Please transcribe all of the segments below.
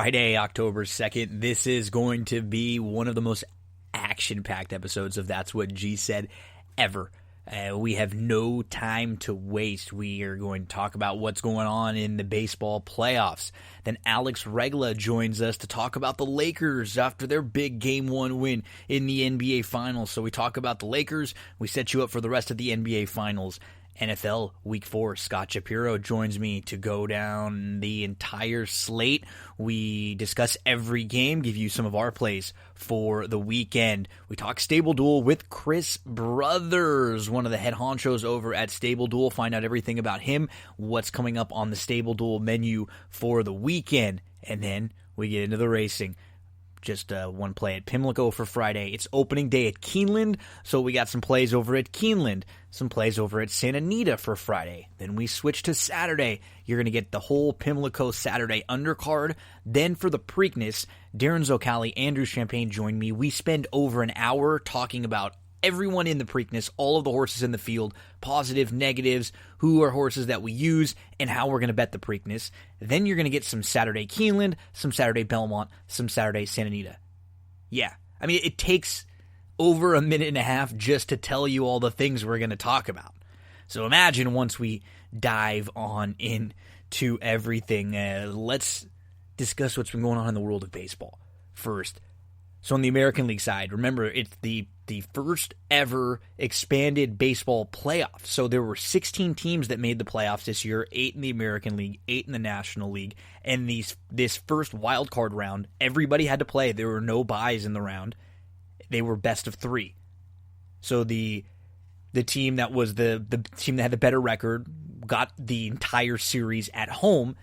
Friday, October 2nd. This is going to be one of the most action-packed episodes of That's What G Said ever. We have no time to waste. We are going to talk about what's going on in the baseball playoffs. Then Alex Regla joins us to talk about the Lakers after their big Game 1 win in the NBA Finals. So we talk about the Lakers. We set you up for the rest of the NBA Finals. NFL Week 4, Scott Shapiro joins me to go down the entire slate. We discuss every game, give you some of our plays for the weekend. We talk Stable Duel with Chris Brothers, one of the head honchos over at Stable Duel. Find out everything about him, what's coming up on the Stable Duel menu for the weekend. And then we get into the racing. Just one play at Pimlico for Friday. It's opening day at Keeneland, so we got some plays over at Keeneland, some plays over at Anita for Friday. Then we switch to Saturday. You're going to get the whole Pimlico Saturday undercard. Then for the Preakness, Darin, Zoccali, Andrew Champagne join me. We spend over an hour talking about everyone in the Preakness, all of the horses in the field, positive, negatives, who are horses that we use, and how we're going to bet the Preakness. Then you're going to get some Saturday Keeneland, some Saturday Belmont, some Saturday Anita. Yeah, I mean, it takes over a minute and a half just to tell you all the things we're going to talk about. So imagine once we dive on into everything, let's discuss what's been going on in the world of baseball first. So on the American League side, remember, it's the first ever expanded baseball playoff. So there were 16 teams that made the playoffs this year, 8 in the American League, 8 in the National League. And this first wild card round, everybody had to play. There were no byes in the round. They were best of 3. So the team that was the team that had the better record got the entire series at home.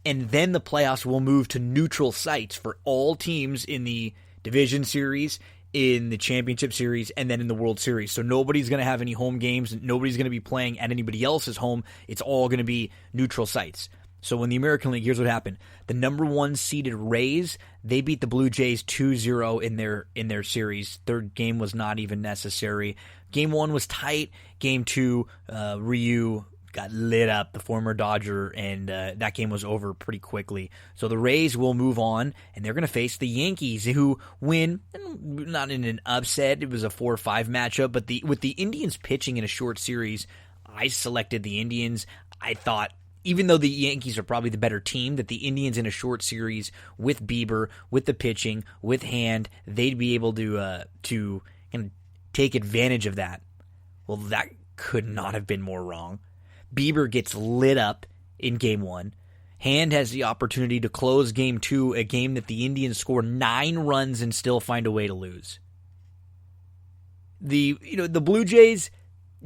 And then the playoffs will move to neutral sites for all teams in the Division Series, in the Championship Series, and then in the World Series. So nobody's going to have any home games. Nobody's going to be playing at anybody else's home. It's all going to be neutral sites. So in the American League, here's what happened. The number 1 seeded Rays, they beat the Blue Jays 2-0 in their series. Third game was not even necessary. Game 1 was tight. Game 2, Ryu got lit up, the former Dodger, and that game was over pretty quickly. So the Rays will move on, and they're going to face the Yankees, who win, not in an upset. It was a 4-5 matchup, but with the Indians pitching in a short series, I selected the Indians. I thought, even though the Yankees are probably the better team, that the Indians in a short series with Bieber, with the pitching, with Hand, they'd be able to kind of take advantage of that. Well, that could not have been more wrong. Bieber gets lit up in Game 1. Hand has the opportunity to close Game 2, a game that the Indians score 9 runs and still find a way to lose. The Blue Jays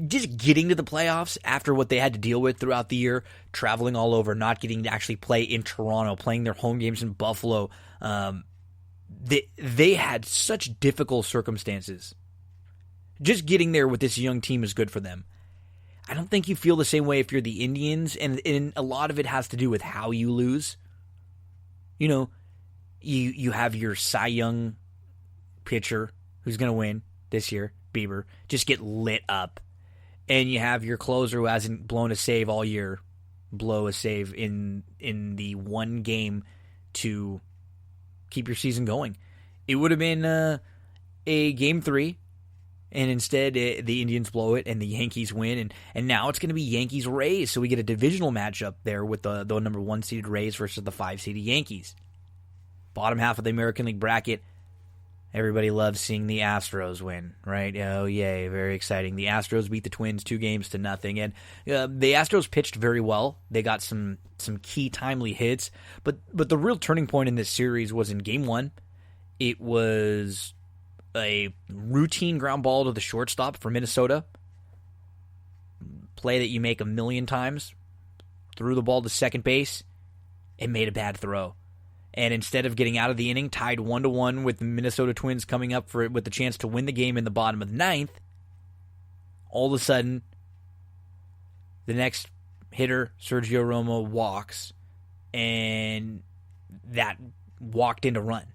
just getting to the playoffs after what they had to deal with throughout the year, traveling all over, not getting to actually play in Toronto, playing their home games in Buffalo. They had such difficult circumstances. Just getting there with this young team is good for them. I don't think you feel the same way if you're the Indians, and a lot of it has to do with how you lose. You have your Cy Young pitcher who's going to win this year, Bieber, just get lit up. And you have your closer who hasn't blown a save all year, blow a save in the one game to keep your season going. It would have been a Game 3. And instead, the Indians blow it, and the Yankees win. And now it's going to be Yankees-Rays. So we get a divisional matchup there with the number 1 seeded Rays versus the 5 seeded Yankees. Bottom half of the American League bracket, everybody loves seeing the Astros win, right? Oh, yay, very exciting. The Astros beat the Twins 2-0. And the Astros pitched very well. They got some key timely hits. But the real turning point in this series was in Game 1. It was a routine ground ball to the shortstop for Minnesota. Play that you make a million times. Threw the ball to second base and made a bad throw. And instead of getting out of the inning, tied 1-1 with the Minnesota Twins coming up for it with the chance to win the game in the bottom of the 9th, all of a sudden, the next hitter, Sergio Romo, walks, and that walked into run.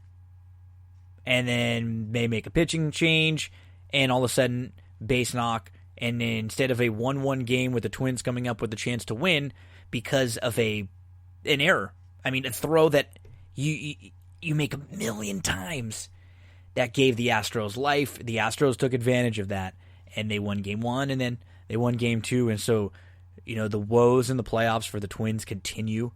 And then they make a pitching change, and all of a sudden, base knock, and then instead of a 1-1 game with the Twins coming up with the chance to win because of an error. I mean, a throw that You make a million times. That gave the Astros life. The Astros took advantage of that, and they won Game 1, and then they won Game 2. And so, the woes in the playoffs for the Twins continue.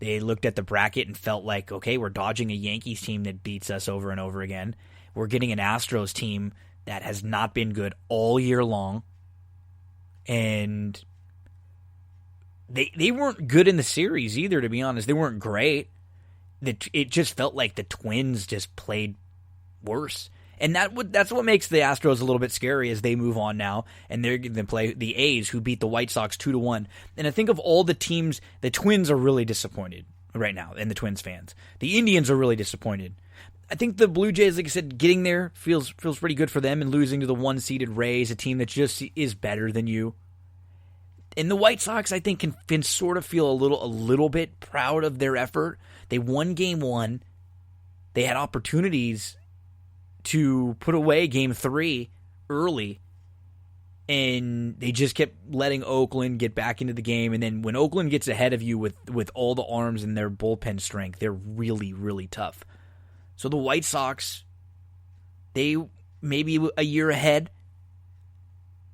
They looked at the bracket and felt like, okay, we're dodging a Yankees team that beats us over and over again. We're getting an Astros team that has not been good all year long. And they weren't good in the series either, to be honest. They weren't great. It just felt like the Twins just played worse. And that's what makes the Astros a little bit scary as they move on now, and they're going to play the A's, who beat the White Sox 2-1. And I think of all the teams, the Twins are really disappointed right now, and the Twins fans. The Indians are really disappointed. I think the Blue Jays, like I said, getting there feels pretty good for them, and losing to the one-seeded Rays, a team that just is better than you. And the White Sox, I think, can sort of feel a little bit proud of their effort. They won Game 1. They had opportunities to put away Game 3 early, and they just kept letting Oakland get back into the game. And then when Oakland gets ahead of you with all the arms and their bullpen strength, they're really, really tough. So the White Sox, they maybe a year ahead.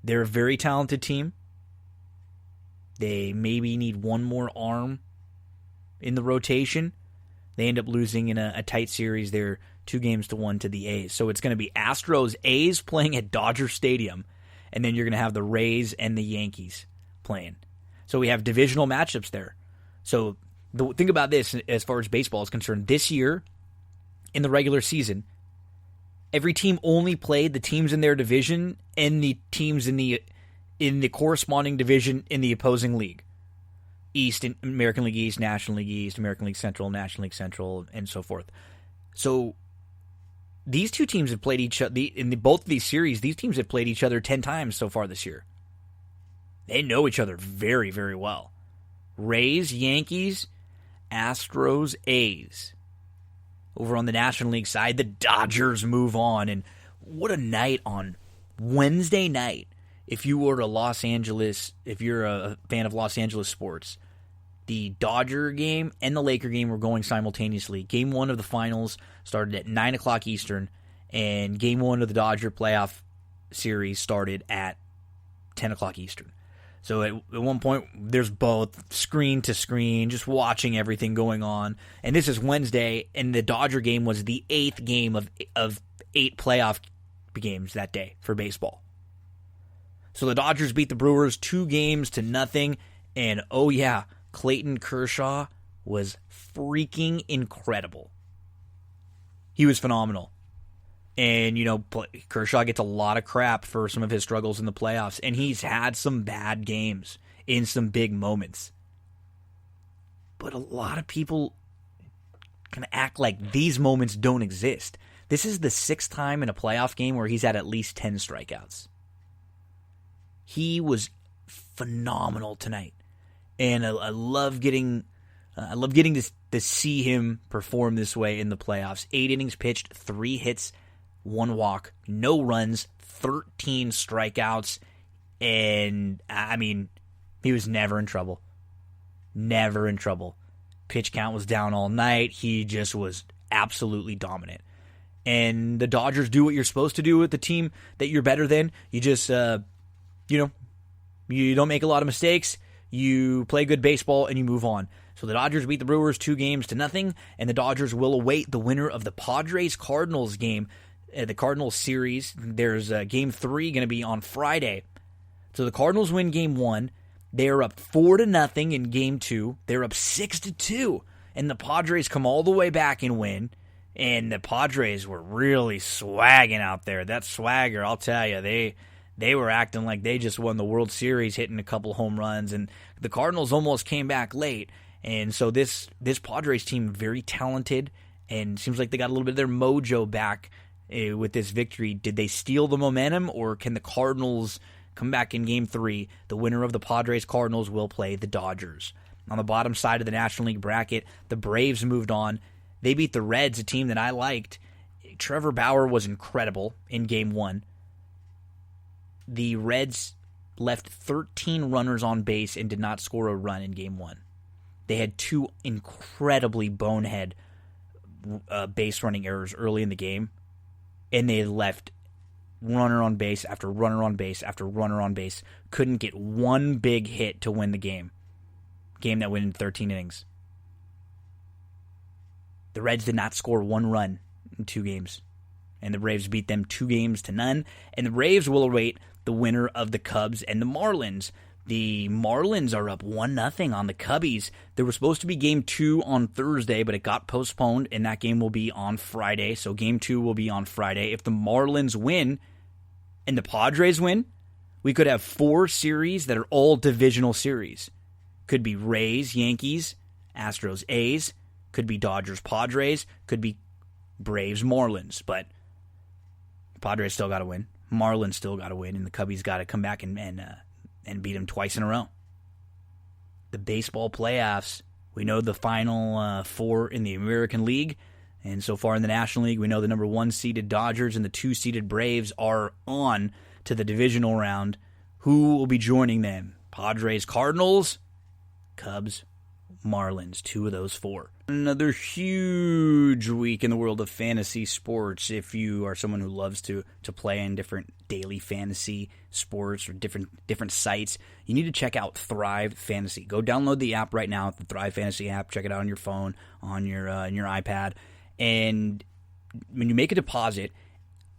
They're a very talented team. They maybe need one more arm in the rotation. They end up losing in a tight series. They're 2-1 to the A's. So it's going to be Astros, A's playing at Dodger Stadium, and then you're going to have the Rays and the Yankees playing. So we have divisional matchups there. So think about this as far as baseball is concerned. This year, in the regular season, every team only played the teams in their division and the teams in the corresponding division in the opposing league. East, American League East, National League East, American League Central, National League Central, and so forth. So these two teams have played each other in both of these series. These teams have played each other 10 times so far this year. They know each other very, very well. Rays, Yankees, Astros, A's. Over on the National League side, the Dodgers move on. And what a night on Wednesday night. If you were to Los Angeles, if you're a fan of Los Angeles sports, the Dodger game and the Laker game were going simultaneously. Game 1 of the finals started at 9 o'clock Eastern, and Game 1 of the Dodger playoff series started at 10 o'clock Eastern. So at one point, there's both screen to screen, just watching everything going on. And this is Wednesday, and the Dodger game was the 8th game of 8 playoff games that day for baseball. So the Dodgers beat the Brewers 2-0, and oh yeah, Clayton Kershaw was freaking incredible. He was phenomenal. And, Kershaw gets a lot of crap for some of his struggles in the playoffs, and he's had some bad games in some big moments. But a lot of people kind of act like these moments don't exist. This is the 6th time in a playoff game where he's had at least 10 strikeouts. He was phenomenal tonight, and I love getting to see him perform this way in the playoffs. 8 innings pitched, 3 hits, 1 walk, no runs, 13 strikeouts, and he was never in trouble. Never in trouble. Pitch count was down all night. He just was absolutely dominant. And the Dodgers do what you're supposed to do with the team that you're better than. You just you don't make a lot of mistakes, you play good baseball, and you move on. So the Dodgers beat the Brewers 2-0, and the Dodgers will await the winner of the Padres-Cardinals game, the Cardinals series. There's Game 3 going to be on Friday. So the Cardinals win Game 1. They are up 4-0 in Game 2. They're up 6-2, and the Padres come all the way back and win. And the Padres were really swagging out there. That swagger, I'll tell you, they were acting like they just won the World Series, hitting a couple home runs, and the Cardinals almost came back late. And so this Padres team, very talented, and seems like they got a little bit of their mojo back with this victory. Did they steal the momentum, or can the Cardinals come back in Game 3? The winner of the Padres-Cardinals will play the Dodgers. On the bottom side of the National League bracket, the Braves moved on. They beat the Reds, a team that I liked. Trevor Bauer was incredible in Game 1. The Reds left 13 runners on base and did not score a run in Game 1. They had 2 incredibly bonehead base running errors early in the game, and they left runner on base after runner on base after runner on base. Couldn't get one big hit to win the game. Game that went in 13 innings. The Reds did not score one run in 2 games. And the Braves beat them 2-0. And the Braves will await the winner of the Cubs and the Marlins. The Marlins are up 1-0 on the Cubbies. There was supposed to be Game 2 on Thursday, but it got postponed, and that game will be on Friday. So Game 2 will be on Friday. If the Marlins win and the Padres win, we could have 4 series that are all divisional series. Could be Rays, Yankees, Astros, A's. Could be Dodgers, Padres. Could be Braves, Marlins. But Padres still got to win. Marlins still got to win, and the Cubbies got to come back and beat them twice in a row. The baseball playoffs, we know the final 4 in the American League, and so far in the National League, we know the number 1 seeded Dodgers and the 2 seeded Braves are on to the divisional round. Who will be joining them? Padres, Cardinals, Cubs, Marlins, 2 of those 4. Another huge week in the world of fantasy sports. If you are someone who loves to play in different daily fantasy sports or different sites, you need to check out Thrive Fantasy. Go download the app right now, the Thrive Fantasy app. Check it out on your phone, on your iPad. And when you make a deposit,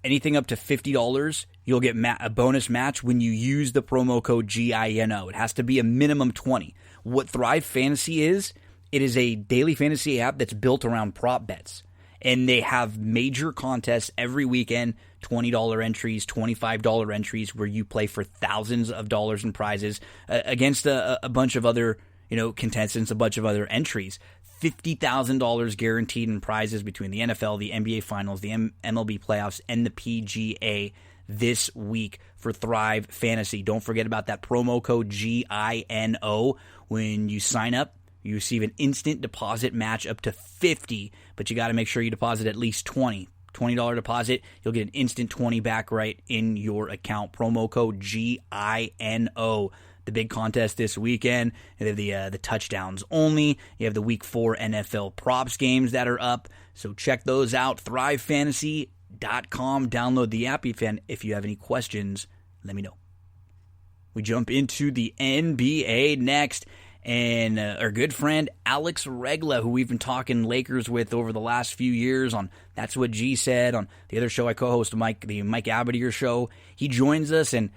anything up to $50, you'll get a bonus match when you use the promo code GINO. It has to be a minimum 20. What Thrive Fantasy is, it is a daily fantasy app that's built around prop bets. And they have major contests every weekend, $20 entries, $25 entries, where you play for thousands of dollars in prizes against a bunch of other contestants, a bunch of other entries. $50,000 guaranteed in prizes between the NFL, the NBA Finals, the MLB Playoffs, and the PGA this week for Thrive Fantasy. Don't forget about that promo code GINO when you sign up. You receive an instant deposit match up to $50, but you got to make sure you deposit at least $20 deposit. You'll get an instant 20 back right in your account. Promo code GINO. The big contest this weekend. They have the touchdowns only. You have the Week 4 NFL props games that are up. So check those out. ThriveFantasy.com. Download the app. If you have any questions, let me know. We jump into the NBA next. And our good friend Alex Regla, who we've been talking Lakers with over the last few years on That's What G Said, on the other show I co-host, the Mike Abadier show, he joins us. And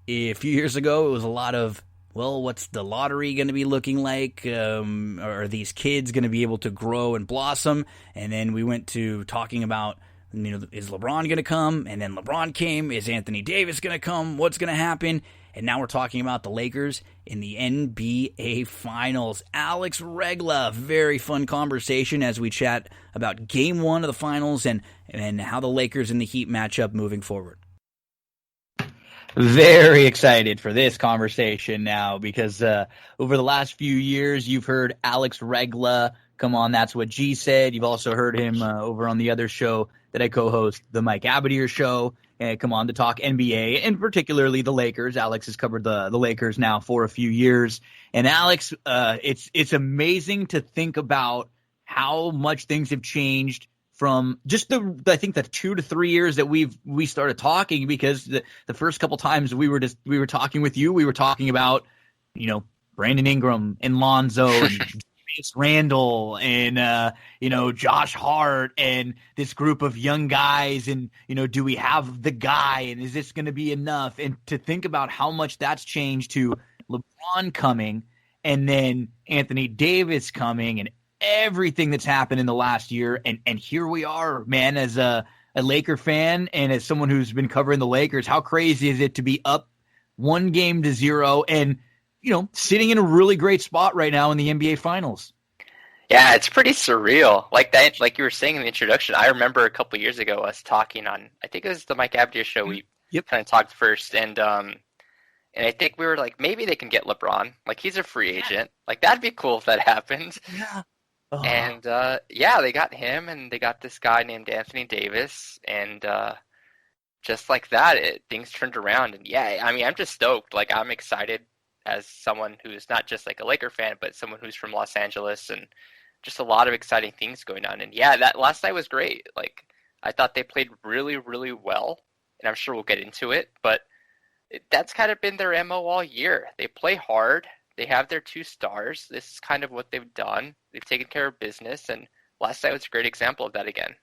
a few years ago, it was a lot of, well, what's the lottery going to be looking like? Are these kids going to be able to grow and blossom? And then we went to talking about, is LeBron going to come? And then LeBron came. Is Anthony Davis going to come? What's going to happen? And now we're talking about the Lakers in the NBA Finals. Alex Regla, very fun conversation as we chat about Game 1 of the Finals and how the Lakers and the Heat match up moving forward. Very excited for this conversation now because over the last few years, you've heard Alex Regla come on That's What G Said. You've also heard him over on the other show that I co-host, the Mike Abadier show. Come on to talk NBA and particularly the Lakers. Alex has covered the Lakers now for a few years. And Alex, it's amazing to think about how much things have changed from just I think the 2 to 3 years that we started talking, because the first couple times we were talking with you, we were talking about, Brandon Ingram and Lonzo and Julius Randle and Josh Hart and this group of young guys, and do we have the guy, and is this going to be enough? And to think about how much that's changed to LeBron coming and then Anthony Davis coming and everything that's happened in the last year, and here we are, man, as a Laker fan and as someone who's been covering the Lakers. How crazy is it to be up 1-0 and sitting in a really great spot right now in the NBA Finals? Yeah, it's pretty surreal. Like that, like you were saying in the introduction, I remember a couple years ago us talking on, I think it was the Mike Abadier show. We kind of talked first, and I think we were like, maybe they can get LeBron. Like, he's a free agent. Like, that'd be cool if that happened. Yeah. And they got him, and they got this guy named Anthony Davis, and just like that, things turned around. And I'm just stoked. Like, I'm excited as someone who's not just like a Laker fan, but someone who's from Los Angeles, and just a lot of exciting things going on. And yeah, that last night was great. Like, I thought they played really, really well, and I'm sure we'll get into it, but that's kind of been their MO all year. They play hard. They have their 2 stars. This is kind of what they've done. They've taken care of business, and last night was a great example of that again.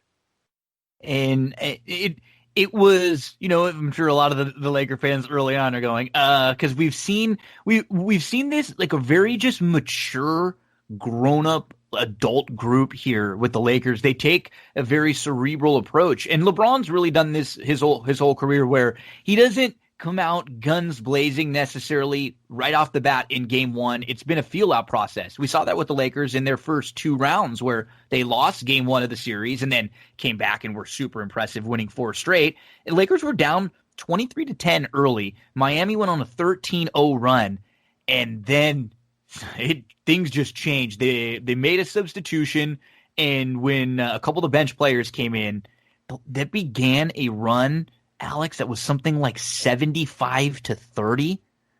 And it was, I'm sure a lot of the Laker fans early on are going, because we've seen this like a very just mature, grown up adult group here with the Lakers. They take a very cerebral approach, and LeBron's really done this his whole career, where he doesn't come out guns blazing necessarily right off the bat in game 1. It's been a feel out process. We saw that with the Lakers in their first 2 rounds, where they lost game 1 of the series and then came back and were super impressive, winning 4 straight. And Lakers were down 23-10 early. Miami went on a 13-0 run, and then things just changed. They made a substitution, and when a couple of the bench players came in, that began a run, Alex, that was something like 75-30.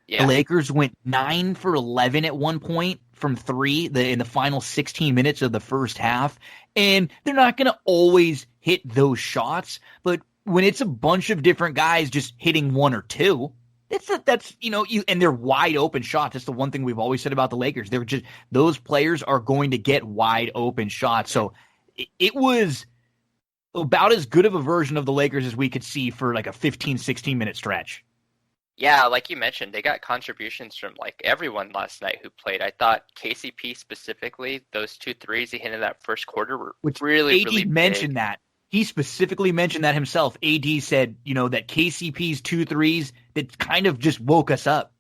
Yeah. The Lakers went 9 for 11 at one point from 3 in the final 16 minutes of the first half. And they're not going to always hit those shots, but when it's a bunch of different guys just hitting 1 or 2, and they're wide open shots. That's the one thing we've always said about the Lakers. Those players are going to get wide open shots. So it was about as good of a version of the Lakers as we could see for like a 15, 16-minute stretch. Yeah, like you mentioned, they got contributions from like everyone last night who played. I thought KCP specifically, those 2 threes he hit in that first quarter were really big. Mentioned that. He specifically mentioned that himself. AD said, that KCP's 2 threes, that kind of just woke us up.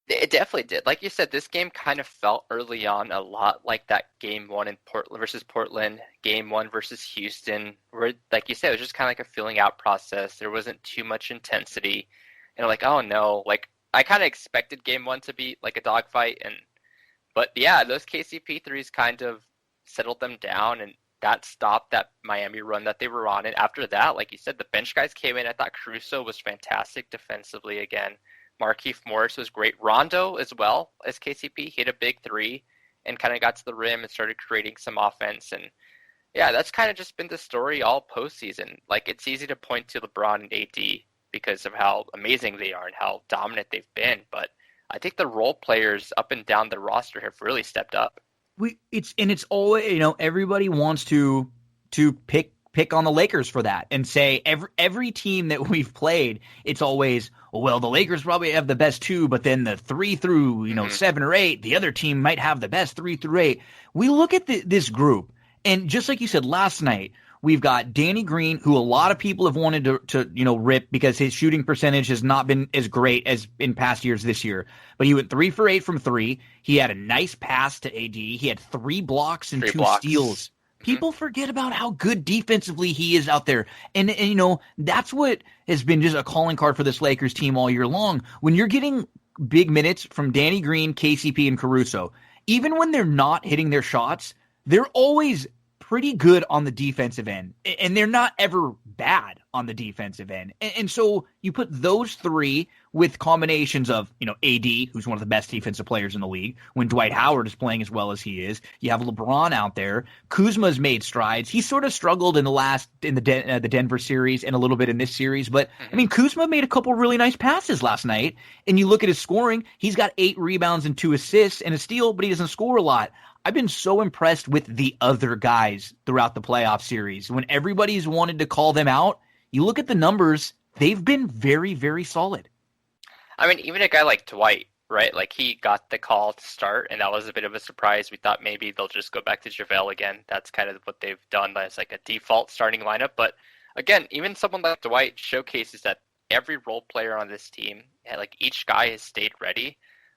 It definitely did. Like you said, this game kind of felt early on a lot like that game 1 in Portland versus Portland, game 1 versus Houston, where, like you said, it was just kind of like a filling out process. There wasn't too much intensity. And like, oh no, like I kind of expected game 1 to be like a dogfight. But yeah, those KCP threes kind of settled them down, and that stopped that Miami run that they were on. And after that, like you said, the bench guys came in. I thought Caruso was fantastic defensively again. Markieff Morris was great. Rondo as well as KCP hit a big 3 and kind of got to the rim and started creating some offense. And yeah, that's kind of just been the story all postseason. Like, it's easy to point to LeBron and AD because of how amazing they are and how dominant they've been. But I think the role players up and down the roster have really stepped up. It's always, everybody wants to pick on the Lakers for that and say every team that we've played, it's always, well, the Lakers probably have the best 2, but then the 3 through 7 or 8, the other team might have the best 3 through 8. We look at this group, and just like you said last night, we've got Danny Green, who a lot of people have wanted to rip because his shooting percentage has not been as great as in past years this year. But he went 3 for 8 from 3. He had a nice pass to AD. He had 3 blocks and 2 steals. People forget about how good defensively he is out there. And that's what has been just a calling card for this Lakers team all year long. When you're getting big minutes from Danny Green, KCP, and Caruso, even when they're not hitting their shots, they're always pretty good on the defensive end, and they're not ever bad on the defensive end. And so you put those 3 with combinations of, AD, who's one of the best defensive players in the league, when Dwight Howard is playing as well as he is. You have LeBron out there. Kuzma's made strides. He sort of struggled in the Denver series and a little bit in this series, but I mean, Kuzma made a couple really nice passes last night, and you look at his scoring, he's got 8 rebounds and 2 assists and a steal, but he doesn't score a lot. I've been so impressed with the other guys throughout the playoff series. When everybody's wanted to call them out, you look at the numbers, they've been very, very solid. I mean, even a guy like Dwight, right? Like, he got the call to start, and that was a bit of a surprise. We thought maybe they'll just go back to JaVale again. That's kind of what they've done as like a default starting lineup. But again, even someone like Dwight showcases that every role player on this team, like each guy has stayed ready.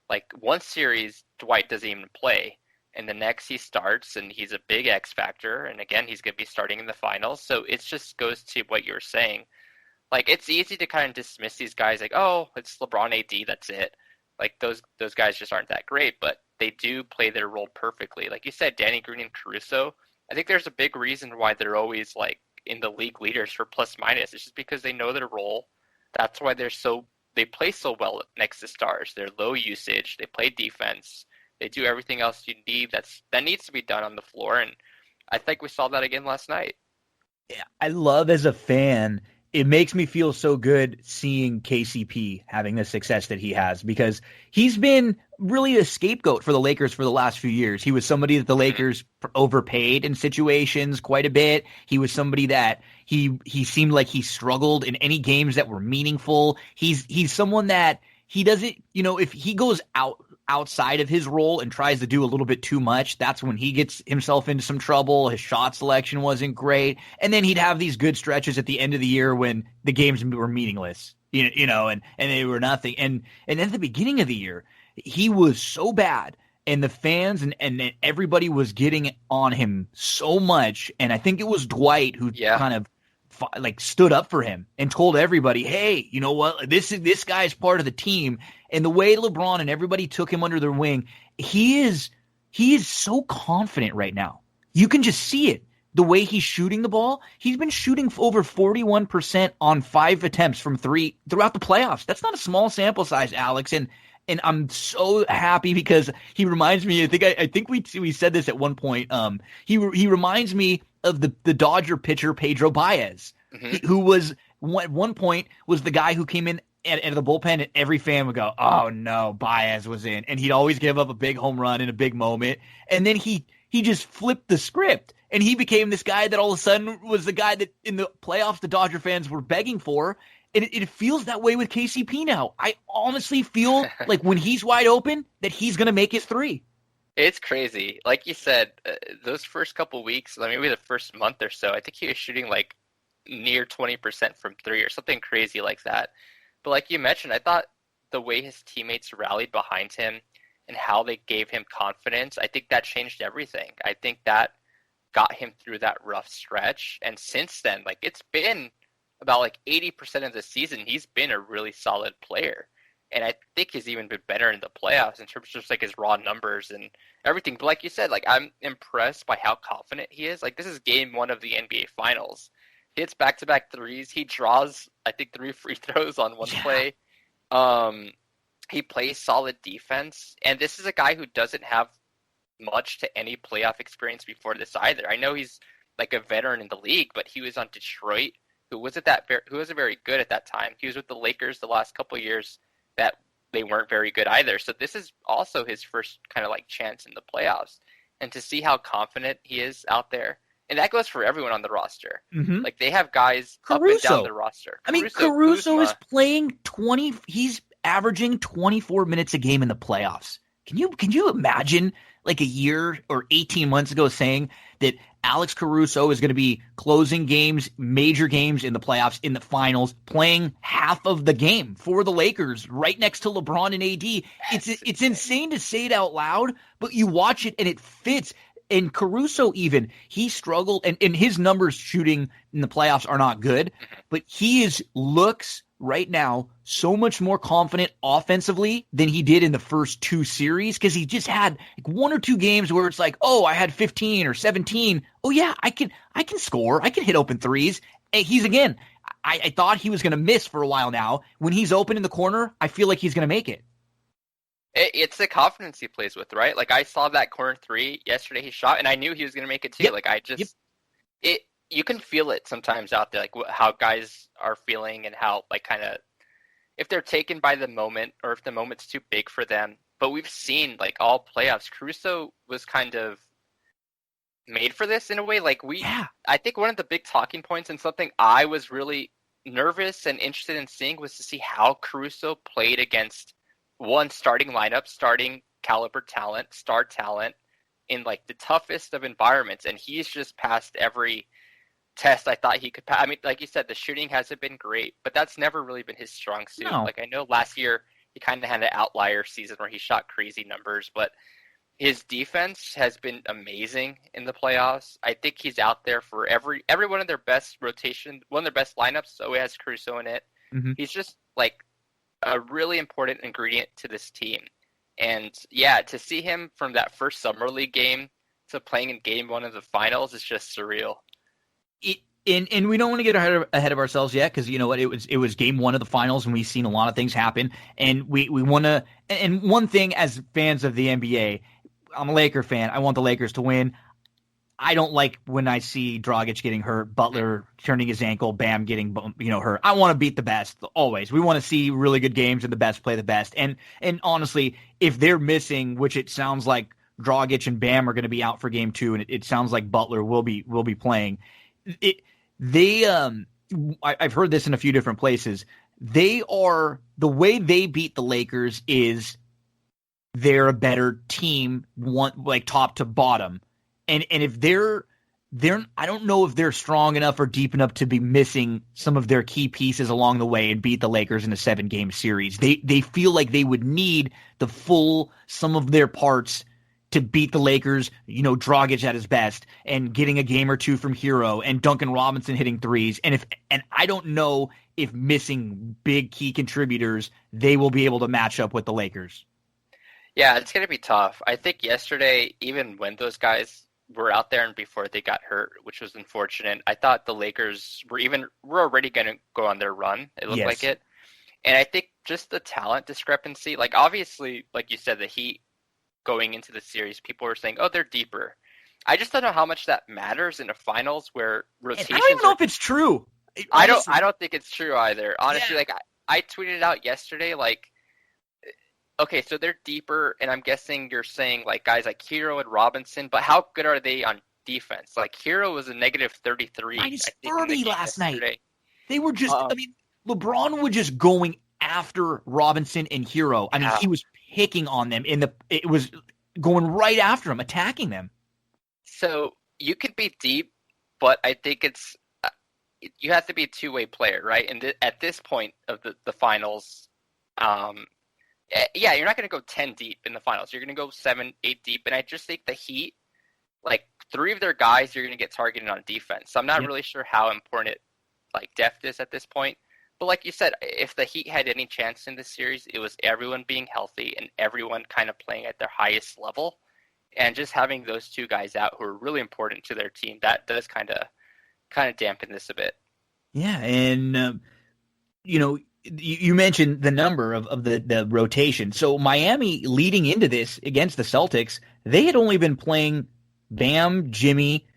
Like, one series, Dwight doesn't even play. And the next he starts, and he's a big X factor. And again, he's going to be starting in the finals. So it just goes to what you were saying. Like, it's easy to kind of dismiss these guys like, oh, it's LeBron AD, that's it. Like, those guys just aren't that great, but they do play their role perfectly. Like you said, Danny Green and Caruso, I think there's a big reason why they're always, like, in the league leaders for plus minus. It's just because they know their role. That's why they play so well next to stars. They're low usage. They play defense. They do everything else you need that needs to be done on the floor, and I think we saw that again last night. I love as a fan, it makes me feel so good seeing KCP having the success that he has because he's been really a scapegoat for the Lakers for the last few years. He was somebody that the Lakers overpaid in situations quite a bit. He was somebody that he seemed like he struggled in any games that were meaningful. He's someone that he doesn't, if he goes outside of his role and tries to do a little bit too much, that's when he gets himself into some trouble. His shot selection wasn't great. And then he'd have these good stretches at the end of the year when the games were meaningless, and they were nothing. And at the beginning of the year, he was so bad and the fans and everybody was getting on him so much. And I think it was Dwight who kind of stood up for him and told everybody, hey, you know what? This guy's part of the team. And the way LeBron and everybody took him under their wing, he is so confident right now. You can just see it. The way he's shooting the ball, he's been shooting over 41% on 5 attempts from 3 throughout the playoffs. That's not a small sample size, Alex. And I'm so happy because he reminds me. I think we said this at one point. He reminds me of the Dodger pitcher Pedro Baez, who was at one point was the guy who came in at the bullpen, and every fan would go, "Oh no, Baez was in," and he'd always give up a big home run in a big moment, and then he just flipped the script, and he became this guy that all of a sudden was the guy that in the playoffs the Dodger fans were begging for. And it feels that way with KCP now. I honestly feel like when he's wide open that he's going to make his 3. It's crazy. Like you said, those first couple weeks, maybe the first month or so, I think he was shooting like near 20% from 3 or something crazy like that. But like you mentioned, I thought the way his teammates rallied behind him and how they gave him confidence, I think that changed everything. I think that got him through that rough stretch. And since then, it's been about 80% of the season, he's been a really solid player. And I think he's even been better in the playoffs in terms of just his raw numbers and everything. But like you said, I'm impressed by how confident he is. This is game 1 of the NBA Finals. He hits back-to-back threes. He draws, I think, 3 free throws on one play. He plays solid defense. And this is a guy who doesn't have much to any playoff experience before this either. I know he's a veteran in the league, but he was on Detroit, who wasn't very good at that time. He was with the Lakers the last couple of years that they weren't very good either. So this is also his first kind of chance in the playoffs. And to see how confident he is out there, and that goes for everyone on the roster. They have guys up and down the roster. Caruso is playing 20. He's averaging 24 minutes a game in the playoffs. Can you imagine a year or 18 months ago saying that Alex Caruso is going to be closing games, major games in the playoffs, in the finals, playing half of the game for the Lakers right next to LeBron and AD. It's insane to say it out loud, but you watch it and it fits. And Caruso even, he struggled, and his numbers shooting in the playoffs are not good, but he looks right now so much more confident offensively than he did in the first 2 series because he just had 1 or 2 games where it's I had 15 or 17. Oh yeah, I can score. I can hit open threes. And he's again, I thought he was going to miss for a while now. When he's open in the corner, I feel like he's going to make it. It's the confidence he plays with, right? I saw that corner 3 yesterday he shot, and I knew he was going to make it too. Yep. You can feel it sometimes out there, how guys are feeling and how, kind of, if they're taken by the moment or if the moment's too big for them. But we've seen, all playoffs, Caruso was kind of made for this in a way. I think one of the big talking points and something I was really nervous and interested in seeing was to see how Caruso played against one starting lineup, starting caliber talent, star talent in the toughest of environments. And he's just passed every test I thought he could pass. I mean, like you said, the shooting hasn't been great, but that's never really been his strong suit. No. I know last year he kind of had an outlier season where he shot crazy numbers, but his defense has been amazing in the playoffs. I think he's out there for every one of their best rotation, one of their best lineups, so it has Caruso in it. He's just a really important ingredient to this team. And yeah, to see him from that first Summer League game to playing in game 1 of the finals is just surreal. And we don't want to get ahead of ourselves yet, because you know what, it was game one of the finals, and we've seen a lot of things happen, and we want to. And one thing, as fans of the NBA, I'm a Laker fan. I want the Lakers to win. I don't like when I see Dragic getting hurt, Butler turning his ankle, Bam getting hurt. I want to beat the best always. We want to see really good games and the best play the best. And honestly, if they're missing, which it sounds like Dragic and Bam are going to be out for game two, and it sounds like Butler will be playing. I've heard this in a few different places. The way they beat the Lakers is they're a better team, like top to bottom. And if they're I don't know if they're strong enough or deep enough to be missing some of their key pieces along the way and beat the Lakers in a 7-game series. They feel like they would need the full sum of their parts to beat the Lakers, Dragic at his best, and getting a game or two from Hero, and Duncan Robinson hitting threes. And I don't know if missing big key contributors, they will be able to match up with the Lakers. Yeah, it's going to be tough. I think yesterday, even when those guys were out there and before they got hurt, which was unfortunate, I thought the Lakers were already going to go on their run. It looked like it. And I think just the talent discrepancy, like obviously, like you said, the Heat going into the series, people were saying, oh, they're deeper. I just don't know how much that matters in the finals where rotations. I don't even know if it's true. I don't think it's true either. Honestly, like I tweeted it out yesterday, like, okay, so they're deeper, and I'm guessing you're saying like guys like Hero and Robinson, but how good are they on defense? Like Hero was a negative 33. -30 last night. They were just, LeBron was just going after Robinson and Hero. He was picking on them it was going right after them, attacking them. So you could be deep, but I think you have to be a two-way player, right? And at this point of the finals, you're not going to go 10 deep in the finals. You're going to go 7, 8 deep. And I just think the Heat, like 3 of their guys, you're going to get targeted on defense. So I'm not really sure how important depth is at this point. But like you said, if the Heat had any chance in this series, it was everyone being healthy and everyone kind of playing at their highest level. And just having those 2 guys out who are really important to their team, that does kind of dampen this a bit. Yeah, and you mentioned the number of the rotation. So Miami, leading into this against the Celtics, they had only been playing Bam, Jimmy,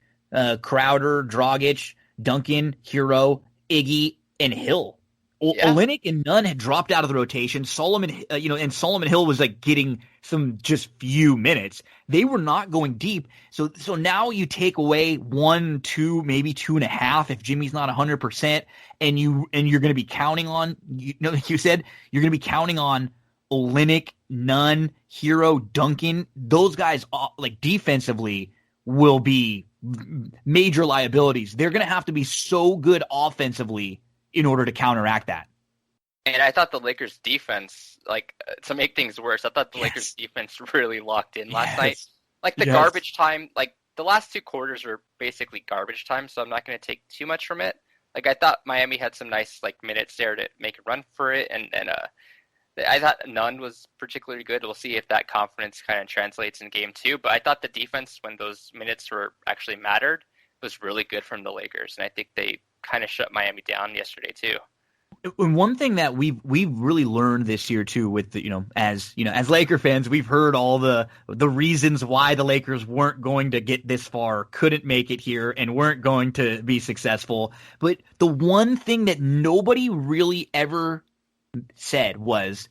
Crowder, Dragic, Duncan, Hero, Iggy, and Hill. Olynyk and Nunn had dropped out of the rotation. Solomon Hill was getting some just few minutes. They were not going deep. So now you take away 1, 2, maybe 2.5 if Jimmy's not 100%, and you're going to be counting on like you said, you're going to be counting on Olynyk, Nunn, Hero, Duncan. Those guys defensively will be major liabilities. They're going to have to be so good offensively in order to counteract that. And I thought the Lakers defense, to make things worse, I thought the Lakers defense really locked in last night. Garbage time, the last 2 quarters were basically garbage time, so I'm not going to take too much from it. I thought Miami had some nice minutes there to make a run for it, and I thought Nunn was particularly good. We'll see if that confidence kind of translates in game 2, but I thought the defense, when those minutes were actually mattered, was really good from the Lakers, and I think they kind of shut Miami down yesterday too. And one thing that we've really learned this year too, with as Laker fans, we've heard all the reasons why the Lakers weren't going to get this far, couldn't make it here, and weren't going to be successful. But the one thing that nobody really ever said was,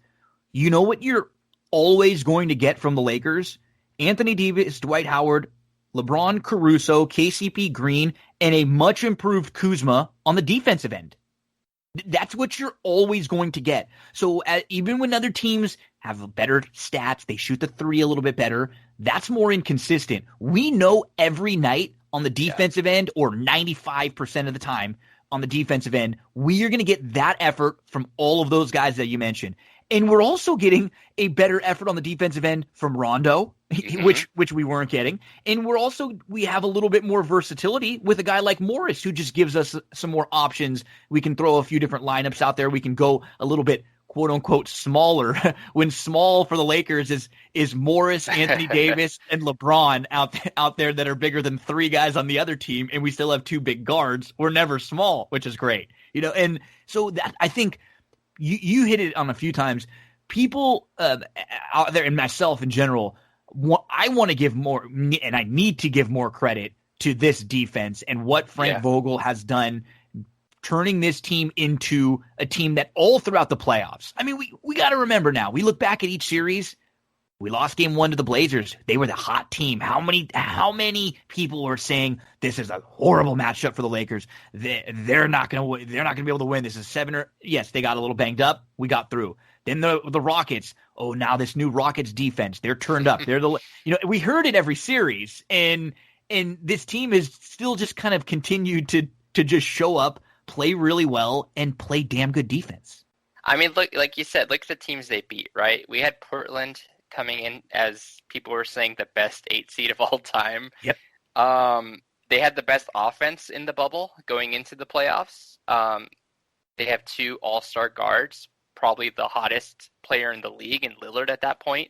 what you're always going to get from the Lakers? Anthony Davis, Dwight Howard, LeBron, Caruso, KCP, Green, and a much improved Kuzma on the defensive end. That's what you're always going to get. So even when other teams have better stats, they shoot the 3 a little bit better, that's more inconsistent. We know every night on the defensive end, or 95% of the time on the defensive end, we are going to get that effort from all of those guys that you mentioned. And we're also getting a better effort on the defensive end from Rondo, which we weren't getting. And we have a little bit more versatility with a guy like Morris, who just gives us some more options. We can throw a few different lineups out there. We can go a little bit quote unquote smaller when small for the Lakers is Morris, Anthony Davis, and LeBron out there that are bigger than three guys on the other team, and we still have two big guards. We're never small, which is great, and so that I think you hit it on a few times. People out there, and myself in general, I want to give more, and I need to give more credit to this defense and what Frank Vogel has done, turning this team into a team that all throughout the playoffs. I mean, we got to remember now, we look back at each series. We lost game 1 to the Blazers. They were the hot team. How many people were saying this is a horrible matchup for the Lakers? They're not going to be able to win. This is yes, they got a little banged up. We got through. Then the Rockets. Oh, now this new Rockets defense. They're turned up. They're we heard it every series, and this team has still just kind of continued to just show up, play really well, and play damn good defense. I mean, look, like you said, look at the teams they beat, right? We had Portland coming in as people were saying the best 8 seed of all time. Yep. They had the best offense in the bubble going into the playoffs. They have 2 all-star guards, probably the hottest player in the league in Lillard at that point.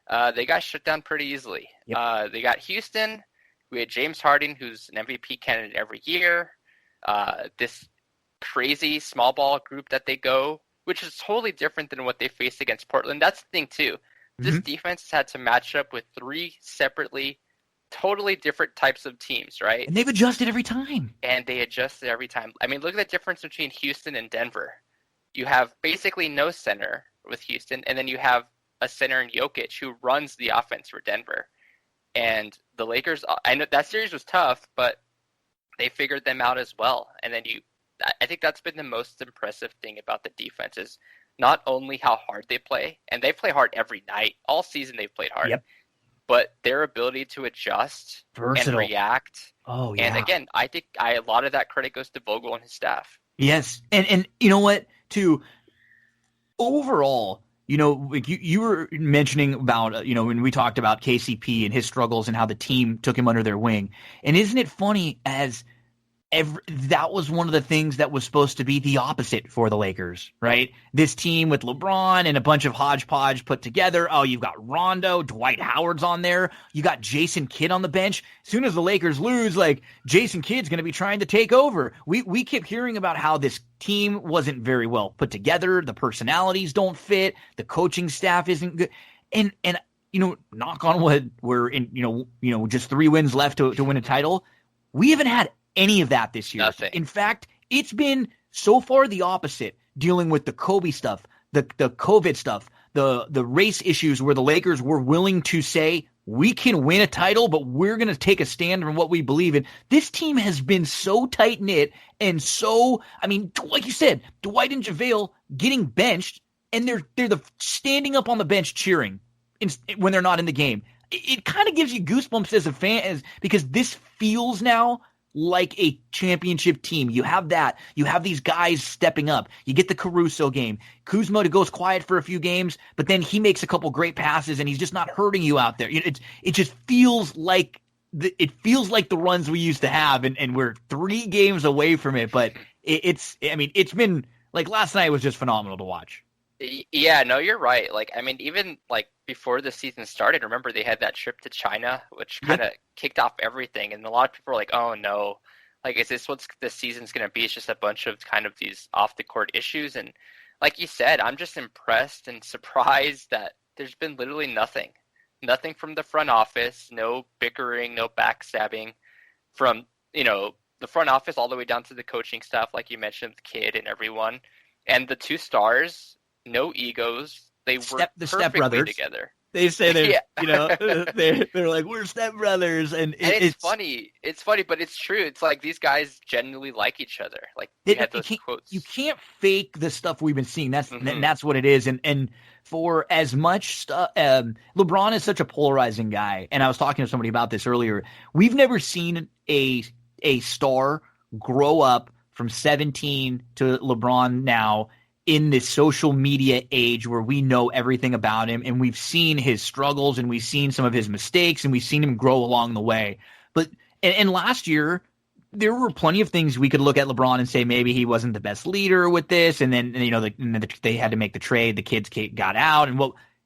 They got shut down pretty easily. Yep. They got Houston. We had James Harden, who's an MVP candidate every year. This crazy small ball group that they go, which is totally different than what they faced against Portland. That's the thing, too. This defense has had to match up with 3 separately, totally different types of teams, right? And they've adjusted every time. And they adjusted every time. I mean, look at the difference between Houston and Denver. You have basically no center with Houston, and then you have a center in Jokic who runs the offense for Denver. And the Lakers, I know that series was tough, but they figured them out as well. And then I think that's been the most impressive thing about the defense is not only how hard they play, and they play hard every night. All season they've played hard. Yep. But their ability to adjust and react. Oh, yeah. And again, I think a lot of that credit goes to Vogel and his staff. Yes. And you know what, too? Overall, like you were mentioning about, when we talked about KCP and his struggles and how the team took him under their wing. And isn't it funny as that was one of the things that was supposed to be the opposite for the Lakers, right? This team with LeBron and a bunch of hodgepodge put together. Oh, you've got Rondo, Dwight Howard's on there. You got Jason Kidd on the bench. As soon as the Lakers lose, Jason Kidd's going to be trying to take over. We kept hearing about how this team wasn't very well put together. The personalities don't fit. The coaching staff isn't good. And knock on wood, we're in, just 3 wins left to win a title. We haven't had any of that this year. Nothing. In fact, it's been so far the opposite, dealing with the Kobe stuff, the COVID stuff, the race issues where the Lakers were willing to say, we can win a title, but we're going to take a stand on what we believe in. This team has been so tight-knit and so, like you said, Dwight and JaVale getting benched, and they're standing up on the bench cheering when they're not in the game. It kind of gives you goosebumps as a fan, because this feels now like a championship team. You have that. You have these guys stepping up. You get the Caruso game. Kuzma goes quiet for a few games, but then he makes a couple great passes, and he's just not hurting you out there. It just feels like the runs we used to have, and we're 3 games away from it. But it's been like last night was just phenomenal to watch. Yeah, no, you're right. Even before the season started, remember they had that trip to China, which kind of kicked off everything. And a lot of people were like, oh no, is this what the season's going to be? It's just a bunch of kind of these off the court issues. And like you said, I'm just impressed and surprised that there's been literally nothing from the front office, no bickering, no backstabbing from, the front office all the way down to the coaching staff, like you mentioned, the kid and everyone. And the 2 stars, no egos. They were perfectly together. They say they're like, we're stepbrothers, and it's funny. It's funny, but it's true. It's like these guys genuinely like each other. They had those quotes. You can't fake the stuff we've been seeing. That's what it is. And for as much stuff, LeBron is such a polarizing guy. And I was talking to somebody about this earlier. We've never seen a star grow up from 17 to LeBron now, in this social media age where we know everything about him, and we've seen his struggles, and we've seen some of his mistakes, and we've seen him grow along the way. But and last year, there were plenty of things we could look at LeBron and say maybe he wasn't the best leader with this, and then they had to make the trade. The kids got out, and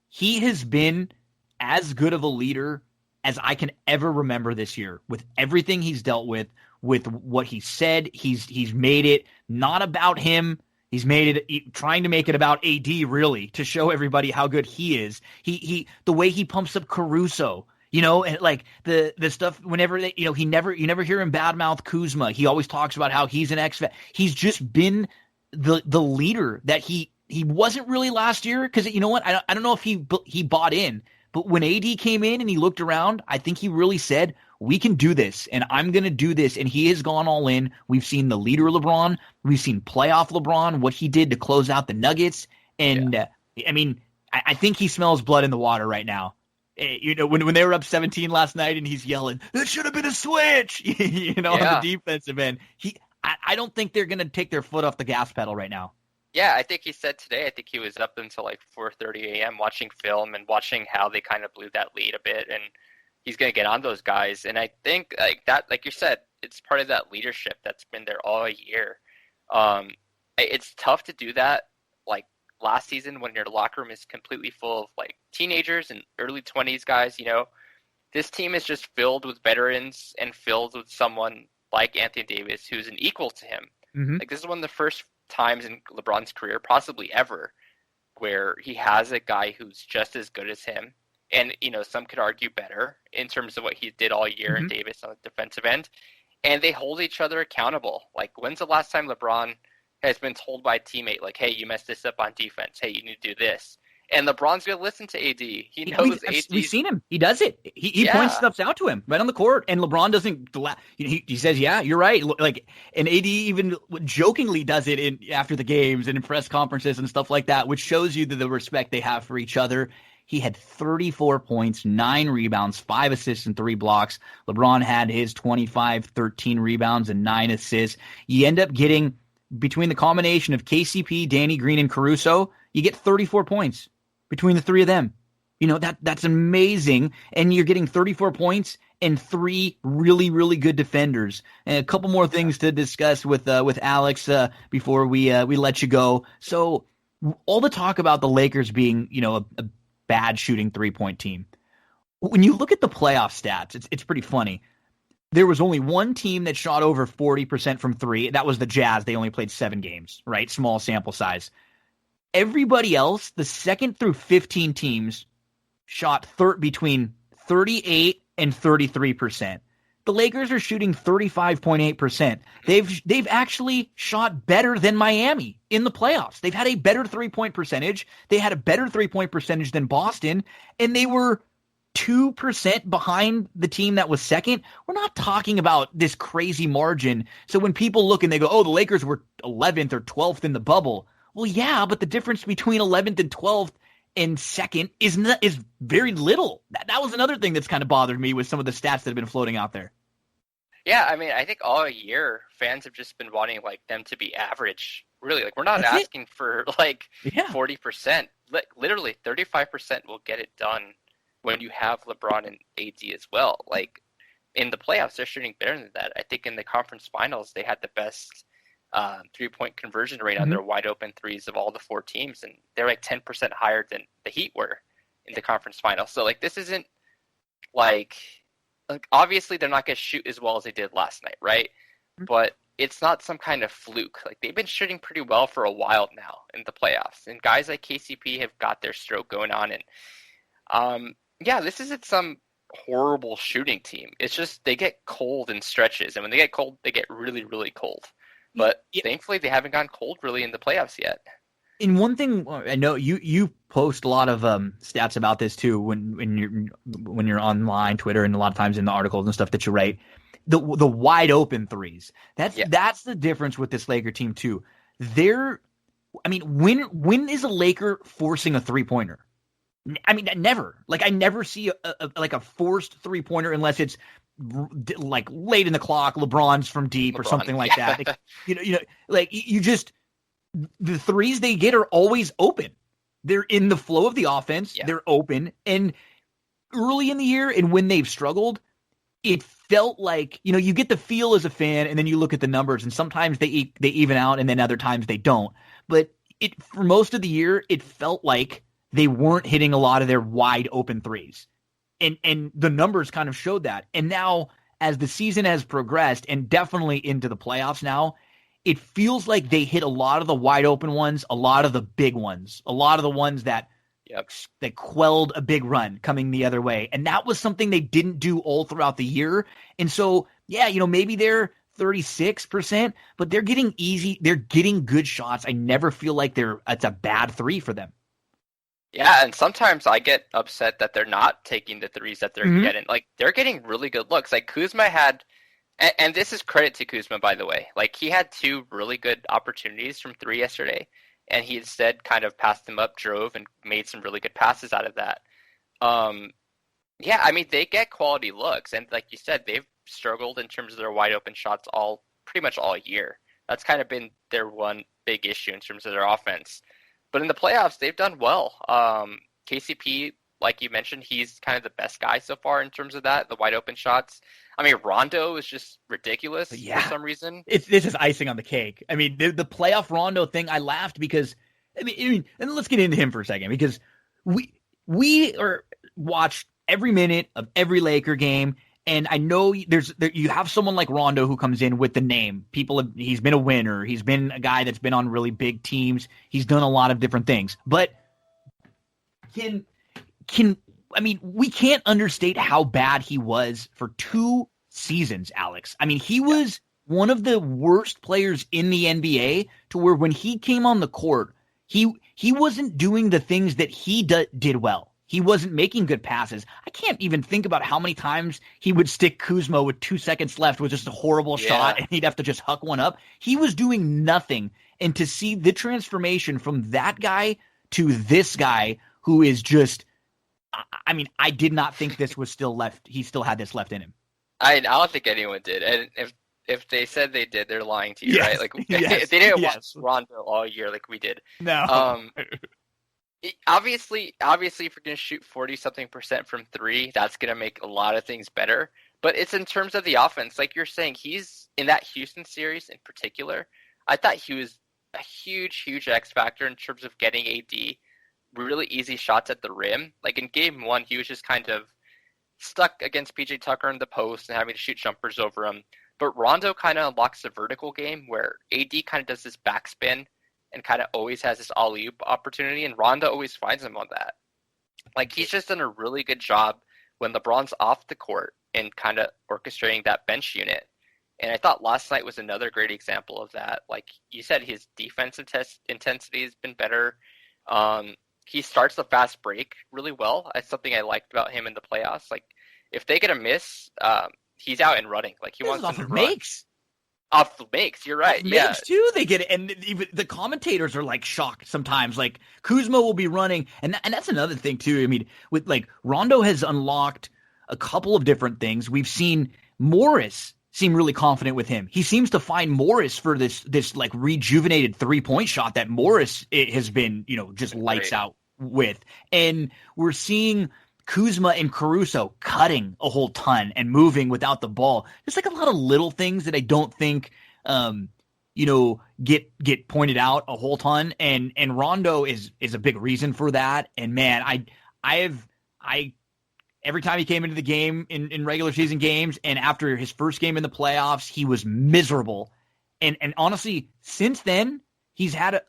he has been as good of a leader as I can ever remember this year. With everything he's dealt with what he said, he's made it not about him. He's made it trying to make it about AD, really, to show everybody how good he is. He the way he pumps up Caruso. And like the stuff whenever you never hear him badmouth Kuzma. He always talks about how he's an X-Factor. He's just been the leader that he wasn't really last year, because you know what? I don't know if he bought in, but when AD came in and he looked around, I think he really said, we can do this, and I'm going to do this, and he has gone all in. We've seen the leader LeBron. We've seen playoff LeBron, what he did to close out the Nuggets, and I think he smells blood in the water right now. When they were up 17 last night and he's yelling, "It should have been a switch," on the defensive end. I don't think they're going to take their foot off the gas pedal right now. Yeah, I think he said today, I think he was up until like 4:30 a.m. watching film and watching how they kind of blew that lead a bit, and he's going to get on those guys. And I think like you said, it's part of that leadership that's been there all year. It's tough to do that like last season when your locker room is completely full of like teenagers and early 20s guys. This team is just filled with veterans and filled with someone like Anthony Davis who's an equal to him. Mm-hmm. Like, this is one of the first times in LeBron's career, possibly ever, where he has a guy who's just as good as him, and some could argue better in terms of what he did all year. Mm-hmm. In Davis on the defensive end, and they hold each other accountable. Like, when's the last time LeBron has been told by a teammate, like, hey, you messed this up on defense. Hey, you need to do this. And LeBron's going to listen to AD. He knows AD. We've seen him. He does it. He points stuff out to him right on the court. And LeBron doesn't, he says, yeah, you're right. Like, and AD even jokingly does it after the games and in press conferences and stuff like that, which shows you the respect they have for each other. He had 34 points, 9 rebounds, 5 assists, and 3 blocks. LeBron had his 25, 13 rebounds, and 9 assists. You end up getting, between the combination of KCP, Danny Green, and Caruso, you get 34 points between the three of them. That's amazing. And you're getting 34 points and 3 really, really good defenders. And a couple more things to discuss with Alex before we let you go. So all the talk about the Lakers being, a bad shooting 3-point team. When you look at the playoff stats, it's pretty funny. There was only one team that shot over 40% from 3. That was the Jazz. They only played 7 games, right? Small sample size. Everybody else, the 2nd through 15 teams, shot between 38 and 33%. The Lakers are shooting 35.8%. They've actually shot better than Miami in the playoffs. They've had a better 3-point percentage. They had a better 3-point percentage than Boston, and they were 2% behind the team that was 2nd. We're not talking about this crazy margin. So when people look and they go, oh, the Lakers were 11th or 12th in the bubble. Well, yeah, but the difference between 11th and 12th and 2nd is very little. That was another thing that's kind of bothered me with some of the stats that have been floating out there. Yeah, I think all year fans have just been wanting like them to be average. Really, like, we're not asking for 40%. Literally 35% will get it done when you have LeBron and AD as well. Like, in the playoffs, they're shooting better than that. I think in the conference finals, they had the best 3-point conversion rate on their wide open threes of all the 4 teams, and they're like 10% higher than the Heat were in the conference finals. So like, this isn't like obviously they're not going to shoot as well as they did last night, right? But it's not some kind of fluke. Like, they've been shooting pretty well for a while now in the playoffs, and guys like KCP have got their stroke going on. And this isn't some horrible shooting team. It's just they get cold in stretches, and when they get cold, they get really, really cold. But thankfully, they haven't gone cold really in the playoffs yet. And one thing I know you post a lot of stats about this too when you're online, Twitter, and a lot of times in the articles and stuff that you write. The wide open threes. That's the difference with this Laker team too. When is a Laker forcing a 3-pointer? I mean, never. Like, I never see a forced 3-pointer unless it's like late in the clock, LeBron's from deep or something like that. Like, the threes they get are always open. They're in the flow of the offense. Yeah. They're open. And early in the year and when they've struggled, it felt like, you get the feel as a fan, and then you look at the numbers, and sometimes they even out, and then other times they don't. But for most of the year, it felt like they weren't hitting a lot of their wide open threes. And the numbers kind of showed that. And now, as the season has progressed, and definitely into the playoffs now, it feels like they hit a lot of the wide open ones, a lot of the big ones, a lot of the ones that quelled a big run coming the other way. And that was something they didn't do all throughout the year. And so, maybe they're 36%, but they're getting good shots. I never feel like it's a bad three for them. Yeah, and sometimes I get upset that they're not taking the threes that they're getting. Like, they're getting really good looks. Like, Kuzma had, and this is credit to Kuzma, by the way. Like, he had 2 really good opportunities from 3 yesterday, and he instead kind of passed them up, drove, and made some really good passes out of that. They get quality looks, and like you said, they've struggled in terms of their wide open shots pretty much all year. That's kind of been their one big issue in terms of their offense. But in the playoffs, they've done well. KCP, like you mentioned, he's kind of the best guy so far in terms of that, the wide open shots. I mean, Rondo is just ridiculous for some reason. This is icing on the cake. I mean, the playoff Rondo thing, I laughed because, and let's get into him for a second, because we watched every minute of every Laker game, and I know you have someone like Rondo who comes in with the name. He's been a winner. He's been a guy that's been on really big teams. He's done a lot of different things. But we can't understate how bad he was for 2 seasons, Alex. I mean, he was one of the worst players in the NBA, to where when he came on the court, he wasn't doing the things that he did well. He wasn't making good passes. I can't even think about how many times he would stick Kuzma with 2 seconds left with just a horrible shot, and he'd have to just huck one up. He was doing nothing. And to see the transformation from that guy to this guy who is just, I did not think this was still left. He still had this left in him. I don't think anyone did. And if they said they did, they're lying to you, right? Like, they didn't watch Rondo all year like we did. No. Obviously, if you're going to shoot 40-something% from 3, that's going to make a lot of things better. But it's in terms of the offense. Like you're saying, he's in that Houston series in particular. I thought he was a huge, huge X factor in terms of getting AD really easy shots at the rim. Like in game 1, he was just kind of stuck against PJ Tucker in the post and having to shoot jumpers over him. But Rondo kind of unlocks the vertical game where AD kind of does this backspin and kind of always has this alley-oop opportunity, and Rondo always finds him on that. Like, he's just done a really good job when LeBron's off the court and kind of orchestrating that bench unit. And I thought last night was another great example of that. Like you said, his defensive intensity has been better. He starts the fast break really well. That's something I liked about him in the playoffs. Like, if they get a miss, he's out and running. Like, he wants them to run. Off the makes, you're right. Makes too, they get it, and even the commentators are like shocked sometimes. Like, Kuzma will be running, and that's another thing too. I mean, with like Rondo has unlocked a couple of different things. We've seen Morris seem really confident with him. He seems to find Morris for this like rejuvenated 3-point shot that Morris has been just lights out with, and we're seeing Kuzma and Caruso cutting a whole ton and moving without the ball. There's like a lot of little things that I don't think, get pointed out a whole ton. And Rondo is a big reason for that. And man, I every time he came into the game in regular season games and after his first game in the playoffs, he was miserable. And honestly, since then he's had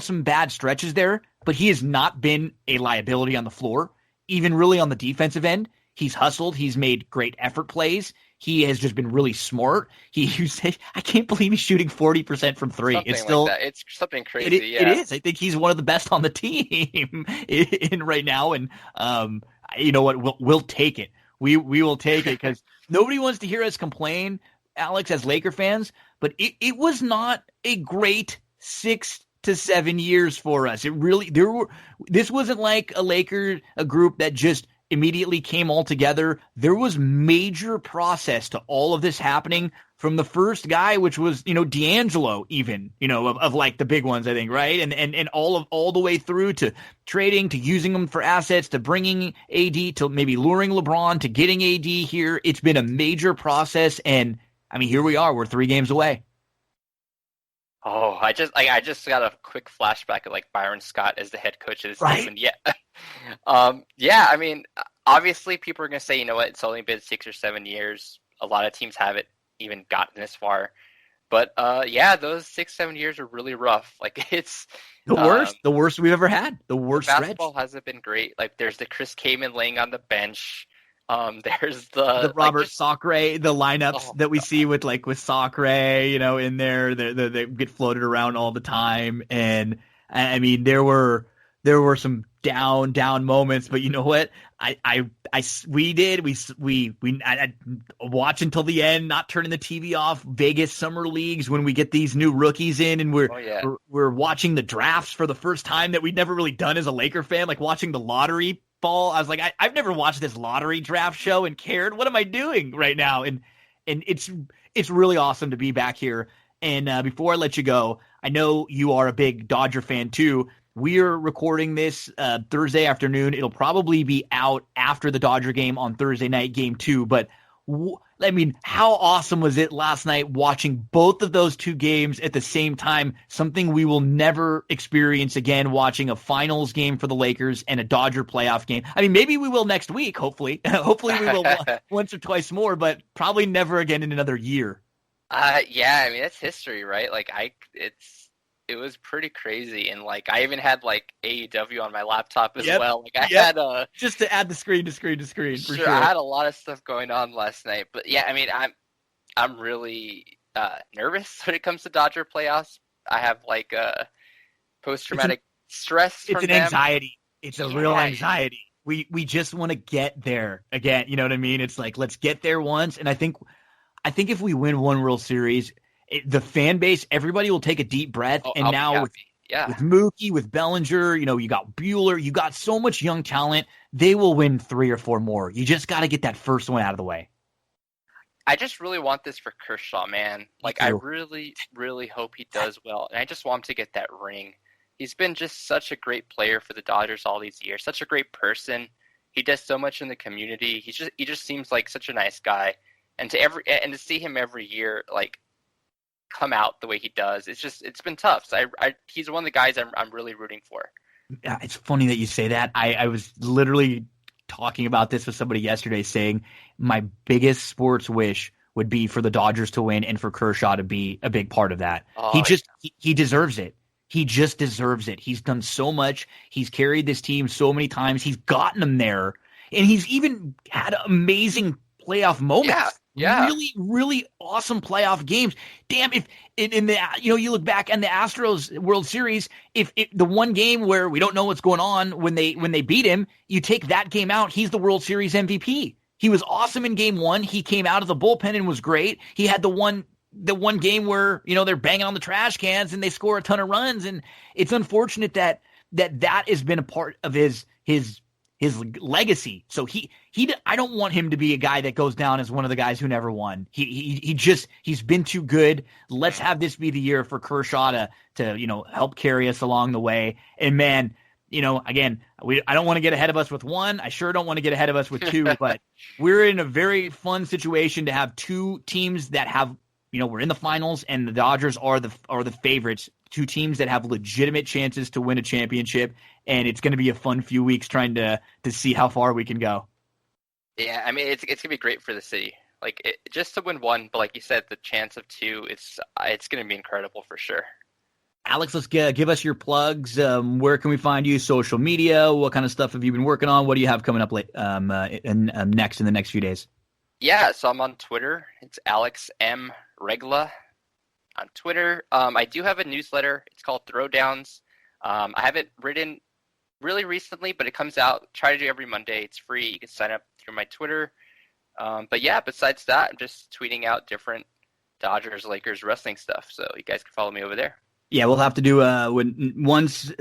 some bad stretches there, but he has not been a liability on the floor. Even really on the defensive end, he's hustled. He's made great effort plays. He has just been really smart. I can't believe he's shooting 40% from 3. Something it's still like that. It's something crazy. It is. I think he's one of the best on the team in right now. And you know what? We'll take it. We will take it because nobody wants to hear us complain, Alex, as Laker fans. But it was not a great 6 to 7 years for us. This wasn't like a group that just immediately came all together. There was major process to all of this happening from the first guy, which was, D'Angelo even, of like the big ones, I think, right? And all the way through to trading, to using them for assets, to bringing AD, to maybe luring LeBron, to getting AD here. It's been a major process. And I mean, here we are, we're 3 games away. Oh, I just got a quick flashback of like Byron Scott as the head coach of this team. And yeah, I mean, obviously people are going to say, you know what, it's only been 6 or 7 years. A lot of teams haven't even gotten this far. But yeah, those 6-7 years are really rough. Like it's the worst we've ever had. The worst basketball stretch. hasn't been great. Like there's the Chris Kaman laying on the bench. There's the Robert Sacre, the lineups that we see with Sacre, in there, they get floated around all the time. And I mean, there were some down moments, but you know what? I watch until the end, not turning the TV off. Vegas summer leagues when we get these new rookies in, and we're watching the drafts for the first time that we'd never really done as a Laker fan, like watching the lottery ball. I was like, I've never watched this lottery draft show and cared. What am I doing right now? And it's really awesome to be back here. And before I let you go, I know you are a big Dodger fan too. We are recording this Thursday afternoon. It'll probably be out after the Dodger game on Thursday night, game 2. But I mean, how awesome was it last night watching both of those 2 games at the same time? Something we will never experience again, watching a finals game for the Lakers and a Dodger playoff game. I mean, maybe we will next week, hopefully. Hopefully we will once or twice more, but probably never again in another year. Yeah, I mean, that's history, right? Like it was pretty crazy, and like I even had like AEW on my laptop as well. Like I had just to add the screen to screen for sure. I had a lot of stuff going on last night, but yeah, I mean I'm really nervous when it comes to Dodger playoffs. I have like post-traumatic stress. It's an anxiety. It's a real anxiety. We just want to get there again. You know what I mean? It's like, let's get there once, and I think if we win one World Series, the fan base, everybody will take a deep breath. And now with Mookie, with Bellinger, you got Bueller, you got so much young talent. They will win 3 or 4 more. You just got to get that first one out of the way. I just really want this for Kershaw, man. Like I really, really hope he does well. And I just want him to get that ring. He's been just such a great player for the Dodgers all these years. Such a great person. He does so much in the community. He just seems like such a nice guy. And to see him every year, like, come out the way he does, it's been tough. So he's one of the guys I'm really rooting for. Yeah, it's funny that you say that. I was literally talking about this with somebody yesterday, saying my biggest sports wish would be for the Dodgers to win and for Kershaw to be a big part of that. He deserves it. He just deserves it. He's done so much. He's carried this team so many times. He's gotten them there, and he's even had amazing playoff moments. Yeah. Really, really awesome playoff games. Damn, if in the you look back in the Astros World Series, if the one game where we don't know what's going on when they beat him, you take that game out, he's the World Series MVP. He was awesome in game 1. He came out of the bullpen and was great. He had the one game where they're banging on the trash cans and they score a ton of runs, and it's unfortunate that has been a part of his legacy. So I don't want him to be a guy that goes down as one of the guys who never won. He's been too good. Let's have this be the year for Kershaw to help carry us along the way. And man, again, I don't want to get ahead of us with 1. I sure don't want to get ahead of us with 2, but we're in a very fun situation to have 2 teams that have, we're in the finals, and the Dodgers are the favorites. 2 teams that have legitimate chances to win a championship, and it's going to be a fun few weeks trying to see how far we can go. Yeah, I mean, it's going to be great for the city. Like, just to win 1, but like you said, the chance of 2, it's going to be incredible for sure. Alex, let's give us your plugs. Where can we find you? Social media? What kind of stuff have you been working on? What do you have coming up next in the next few days? Yeah, so I'm on Twitter. It's Alex M. Regla on Twitter. I do have a newsletter. It's called Throwdowns. I haven't written really recently, but it comes out. Try to do every Monday. It's free. You can sign up through my Twitter. But yeah, besides that, I'm just tweeting out different Dodgers, Lakers wrestling stuff. So you guys can follow me over there. Yeah, we'll have to do once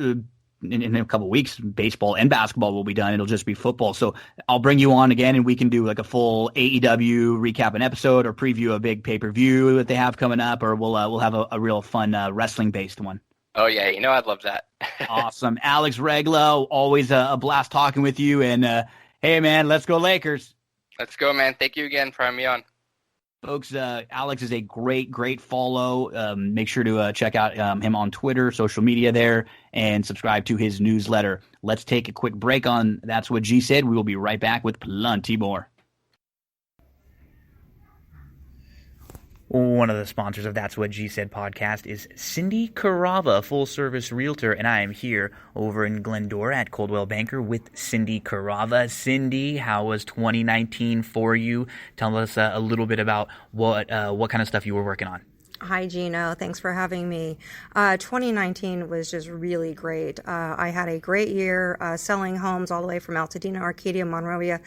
in a couple of weeks, baseball and basketball will be done. It'll just be football. So I'll bring you on again, and we can do like a full AEW recap an episode or preview a big pay-per-view that they have coming up, or we'll have a real fun wrestling-based one. Oh, yeah. I'd love that. Awesome. Alex Regla, always a blast talking with you. And hey, man, let's go Lakers. Let's go, man. Thank you again for having me on. Folks, Alex is a great follow. Make sure to check out him on Twitter, social media there, and subscribe to his newsletter. Let's take a quick break on That's What G Said. We will be right back with plenty more. One of the sponsors of That's What G Said podcast is Cindy Carava, full-service realtor, and I am here over in Glendora at Coldwell Banker with Cindy Carava. Cindy, how was 2019 for you? Tell us a little bit about what kind of stuff you were working on. Hi, Gino. Thanks for having me. 2019 was just really great. I had a great year selling homes all the way from Altadena, Arcadia, Monrovia,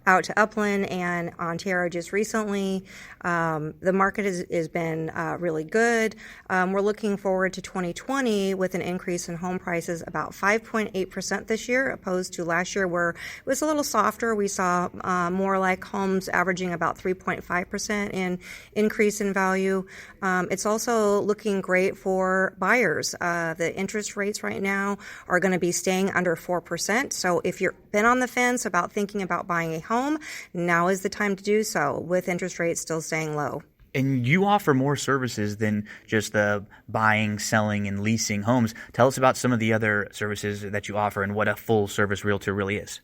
out to Upland and Ontario just recently. The market has been really good. We're looking forward to 2020 with an increase in home prices about 5.8% this year, opposed to last year where it was a little softer. We saw more like homes averaging about 3.5% in increase in value. It's also looking great for buyers. The interest rates right now are going to be staying under 4%. So if you've been on the fence about thinking about buying a home, now is the time to do so with interest rates still staying low. And you offer more services than just the buying, selling, and leasing homes. Tell us about some of the other services that you offer and what a full-service realtor really is.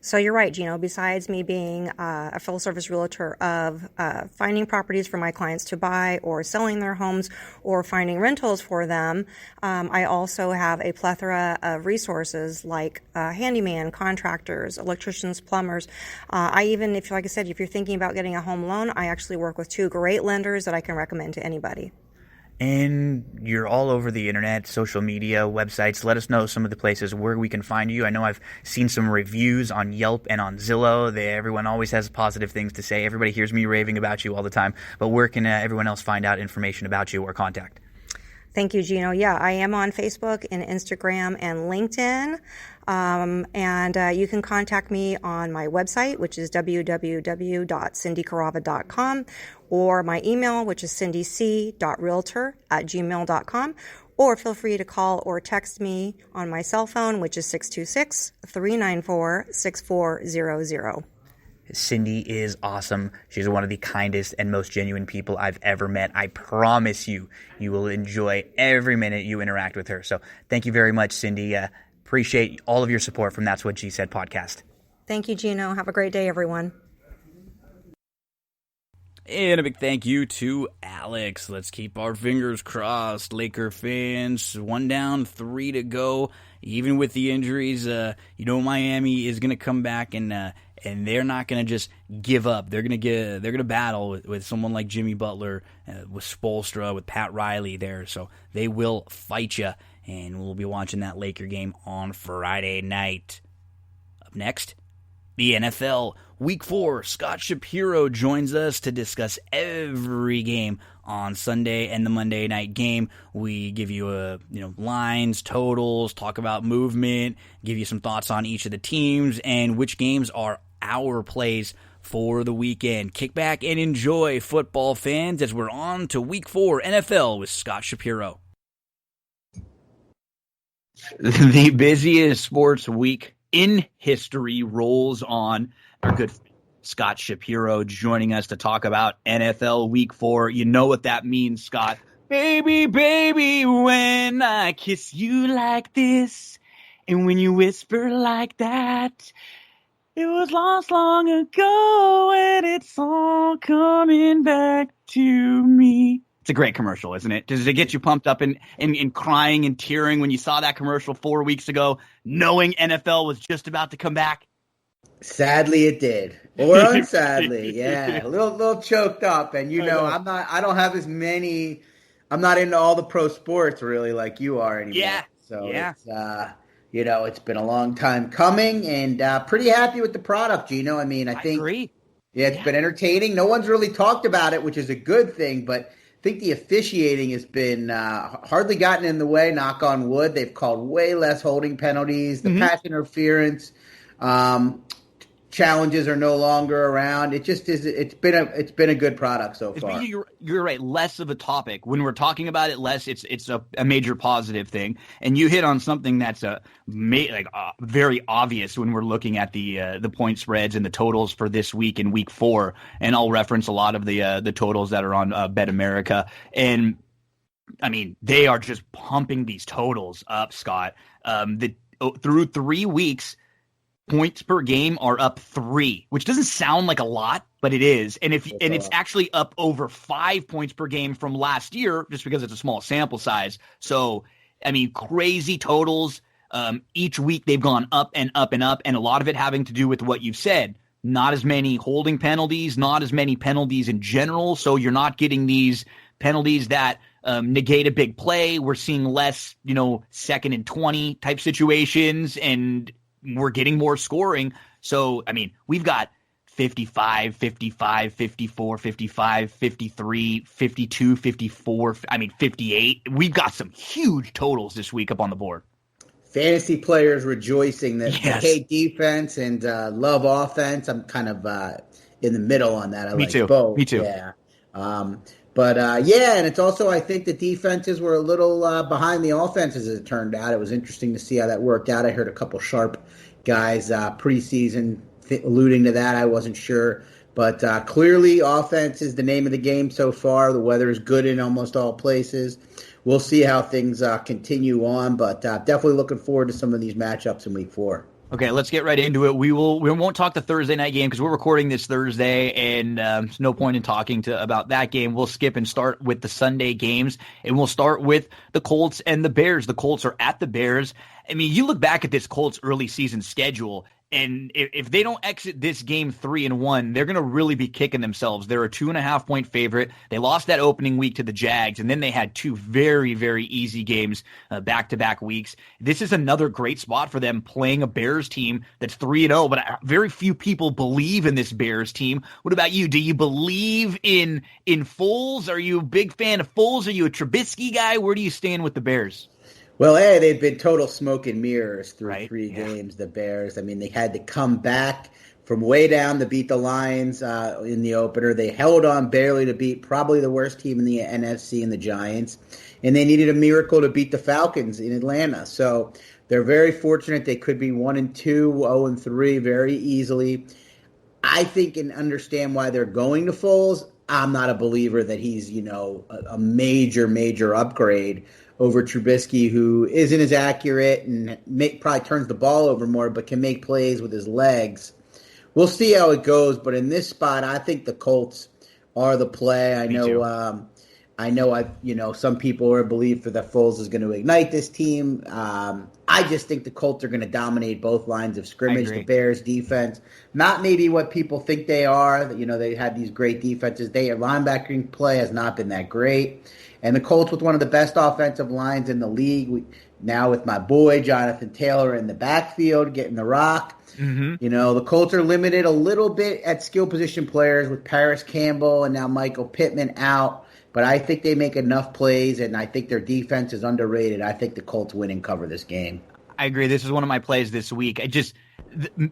So you're right, Gino. Besides me being a full-service realtor of finding properties for my clients to buy or selling their homes or finding rentals for them, I also have a plethora of resources like handyman, contractors, electricians, plumbers. I even, if you're thinking about getting a home loan, I actually work with 2 great lenders that I can recommend to anybody. And you're all over the internet, social media, websites. Let us know some of the places where we can find you. I know I've seen some reviews on Yelp and on Zillow. Everyone always has positive things to say. Everybody hears me raving about you all the time. But where can everyone else find out information about you or contact? Thank you, Gino. Yeah, I am on Facebook and Instagram and LinkedIn. And you can contact me on my website, which is www.cindycarava.com, or my email, which is cindyc.realtor@gmail.com, or feel free to call or text me on my cell phone, which is 626-394-6400. Cindy is awesome. She's one of the kindest and most genuine people I've ever met. I promise you, you will enjoy every minute you interact with her. So thank you very much, Cindy. Appreciate all of your support from That's What G Said podcast. Thank you, Gino. Have a great day, everyone. And a big thank you to Alex. Let's keep our fingers crossed. Laker fans, 1 down, 3 to go. Even with the injuries, Miami is going to come back and they're not going to just give up. They're going to battle with someone like Jimmy Butler, with Spoelstra, with Pat Riley there. So they will fight you, and we'll be watching that Laker game on Friday night. Up next, the NFL Week 4. Scott Shapiro joins us to discuss every game on Sunday and the Monday night game. We give you lines, totals, talk about movement, give you some thoughts on each of the teams and which games are our plays for the weekend. Kick back and enjoy, football fans, as we're on to Week 4 NFL with Scott Shapiro. The busiest sports week in history rolls on. Our good Scott Shapiro joining us to talk about NFL Week 4. You know what that means, Scott. Baby, baby, when I kiss you like this, and when you whisper like that, it was lost long ago, and it's all coming back to me. It's a great commercial, isn't it? Does it get you pumped up and crying and tearing when you saw that commercial 4 weeks ago, knowing NFL was just about to come back? Sadly, it did, or unsadly, yeah, a little choked up. And I don't have as many. I'm not into all the pro sports really like you are anymore. Yeah. So yeah. It's been a long time coming, and pretty happy with the product, Gino. I mean, I think agree. Yeah, it's been entertaining. No one's really talked about it, which is a good thing, but think the officiating has been hardly gotten in the way, knock on wood. They've called way less holding penalties. The pass interference challenges are no longer around. It just is. It's been a good product so far. You're right. Less of a topic when we're talking about it. Less. It's a major positive thing. And you hit on something that's very obvious when we're looking at the point spreads and the totals for this week and week 4. And I'll reference a lot of the totals that are on Bet America. And I mean, they are just pumping these totals up, Scott. Through 3 weeks, points per game are up 3, which doesn't sound like a lot, but it is. And it's actually up over 5 points per game from last year, just because it's a small sample size. So, I mean, crazy totals. Each week they've gone up and up and up, and a lot of it having to do with what you've said. Not as many holding penalties, not as many penalties in general. So you're not getting these penalties that negate a big play. We're seeing less, 2nd and 20 type situations, and we're getting more scoring. So, I mean, we've got 55, 55, 54, 55, 53, 52, 54, 58. We've got some huge totals this week up on the board. Fantasy players rejoicing that they hate defense and love offense. I'm kind of in the middle on that. Me like too. both. Me too. Yeah. And it's also, I think the defenses were a little behind the offenses as it turned out. It was interesting to see how that worked out. I heard a couple sharp guys preseason alluding to that. I wasn't sure. But clearly offense is the name of the game so far. The weather is good in almost all places. We'll see how things continue on, but definitely looking forward to some of these matchups in week 4. Okay, let's get right into it. We won't talk the Thursday night game because we're recording this Thursday, and there's no point in talking about that game. We'll skip and start with the Sunday games, and we'll start with the Colts and the Bears. The Colts are at the Bears. I mean, you look back at this Colts early season schedule, and if they don't exit this game 3-1, they're going to really be kicking themselves. They're a 2.5-point favorite. They lost that opening week to the Jags, and then they had 2 very, very easy games back-to-back weeks. This is another great spot for them playing a Bears team that's 3-0, but very few people believe in this Bears team. What about you? Do you believe in Foles? Are you a big fan of Foles? Are you a Trubisky guy? Where do you stand with the Bears? Well, they've been total smoke and mirrors through 3 games, the Bears. I mean, they had to come back from way down to beat the Lions in the opener. They held on barely to beat probably the worst team in the NFC in the Giants. And they needed a miracle to beat the Falcons in Atlanta. So they're very fortunate. They could be 1-2, 0-3 very easily. I think and understand why they're going to Foles. I'm not a believer that he's, a major, major upgrade over Trubisky, who isn't as accurate and probably turns the ball over more, but can make plays with his legs. We'll see how it goes, but in this spot, I think the Colts are the play. I know some people are believe that Foles is going to ignite this team. I just think the Colts are going to dominate both lines of scrimmage. The Bears defense, not maybe what people think they are. They had these great defenses. Their linebacking play has not been that great. And the Colts with one of the best offensive lines in the league. Now with my boy Jonathan Taylor in the backfield getting the rock. Mm-hmm. The Colts are limited a little bit at skill position players with Paris Campbell and now Michael Pittman out. But I think they make enough plays, and I think their defense is underrated. I think the Colts win and cover this game. I agree. This is one of my plays this week.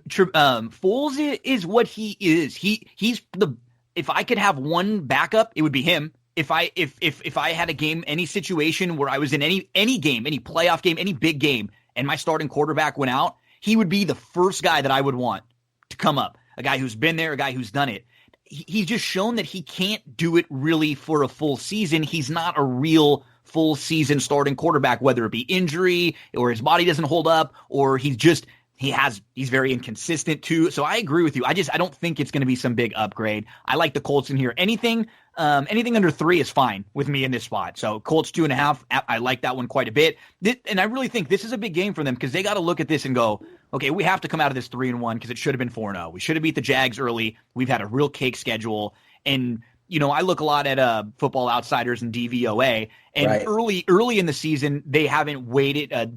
Foles is what he is. He's the. If I could have one backup, it would be him. If I had a game, any situation where I was in any game, any playoff game, any big game, and my starting quarterback went out, he would be the first guy that I would want to come up. A guy who's been there, a guy who's done it. He's just shown that he can't do it really for a full season. He's not a real full season starting quarterback, whether it be injury or his body doesn't hold up or he's very inconsistent too. So I agree with you. I don't think it's going to be some big upgrade. I like the Colts in here. Anything under 3 is fine with me in this spot. So Colts 2.5, I like that one quite a bit. And I really think this is a big game for them because they got to look at this and go, okay, we have to come out of this 3-1 because it should have been 4-0. We should have beat the Jags early. We've had a real cake schedule. And I look a lot at Football Outsiders and DVOA, and early in the season they haven't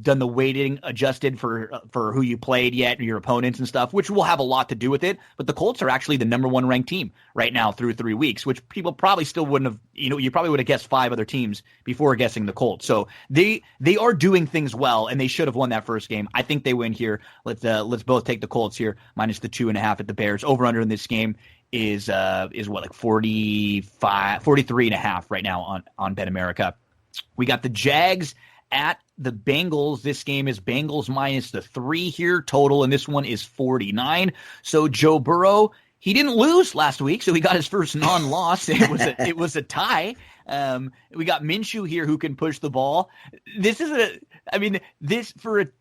done the weighting adjusted for who you played yet, your opponents and stuff, which will have a lot to do with it. But the Colts are actually the number 1 ranked team right now through 3 weeks, which people probably still wouldn't have. You probably would have guessed 5 other teams before guessing the Colts. So they are doing things well, and they should have won that first game. I think they win here. Let's both take the Colts here minus the 2.5 at the Bears. Over under in this game is what, like 43.5 right now on Bet America. We got the Jags at the Bengals. This game is Bengals minus the 3 here total, and this one is 49. So Joe Burrow, he didn't lose last week, so he got his first non-loss. It was a tie. We got Minshew here who can push the ball. This is for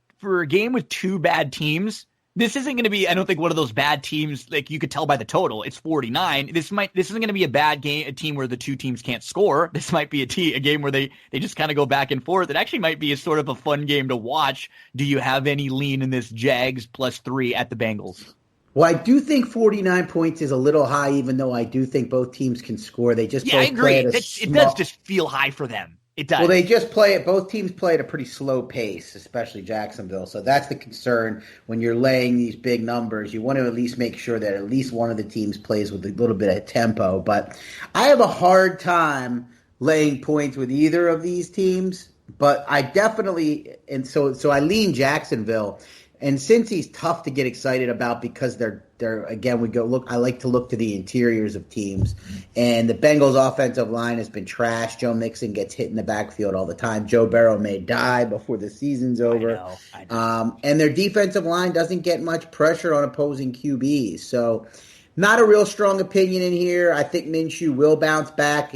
a game with 2 bad teams. This isn't going to be, I don't think, one of those bad teams, like you could tell by the total. It's 49. This isn't going to be a bad game, a team where the 2 teams can't score. This might be a game where they just kind of go back and forth. It actually might be a sort of a fun game to watch. Do you have any lean in this Jags plus 3 at the Bengals? Well, I do think 49 points is a little high, even though I do think both teams can score. They just I agree. It does just feel high for them. It does. Well, they just play it. Both teams play at a pretty slow pace, especially Jacksonville. So that's the concern when you're laying these big numbers. You want to at least make sure that at least one of the teams plays with a little bit of tempo. But I have a hard time laying points with either of these teams. But I definitely, and so I lean Jacksonville. And since he's tough to get excited about because they're again, I like to look to the interiors of teams. And the Bengals offensive line has been trashed. Joe Mixon gets hit in the backfield all the time. Joe Burrow may die before the season's over. I know. And their defensive line doesn't get much pressure on opposing QBs. So not a real strong opinion in here. I think Minshew will bounce back.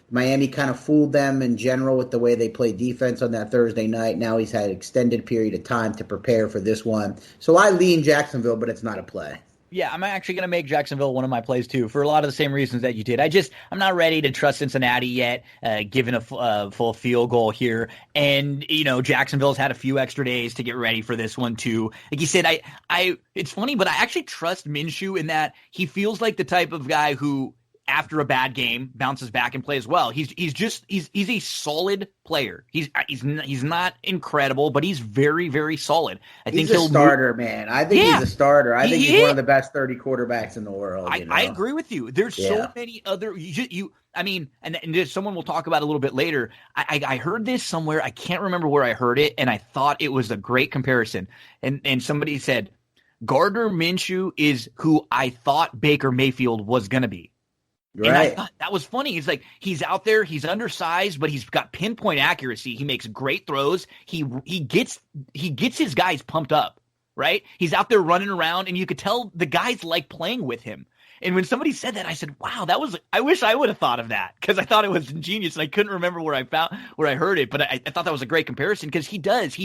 Miami kind of fooled them in general with the way they played defense on that Thursday night. Now he's had an extended period of time to prepare for this one. So I lean Jacksonville, but it's not a play. Yeah, I'm actually going to make Jacksonville one of my plays too, for a lot of the same reasons that you did. I'm not ready to trust Cincinnati yet, given a full field goal here. And, Jacksonville's had a few extra days to get ready for this one too. Like you said, it's funny, but I actually trust Minshew in that he feels like the type of guy who, after a bad game, bounces back and plays well. He's a solid player. He's not incredible, but he's very, very solid. He's a starter, man. I think he's a starter. I think he's one of the best 30 quarterbacks in the world. I agree with you. There's so many other and someone we'll talk about a little bit later. I heard this somewhere. I can't remember where I heard it, and I thought it was a great comparison. And somebody said Gardner Minshew is who I thought Baker Mayfield was going to be. Right. And I thought that was funny. He's like, he's out there, he's undersized, but he's got pinpoint accuracy. He makes great throws. He gets his guys pumped up, right? He's out there running around, and you could tell the guys like playing with him. And when somebody said that, I said, wow, I wish I would have thought of that, because I thought it was ingenious, and I couldn't remember where I heard it, but I thought that was a great comparison, because he does.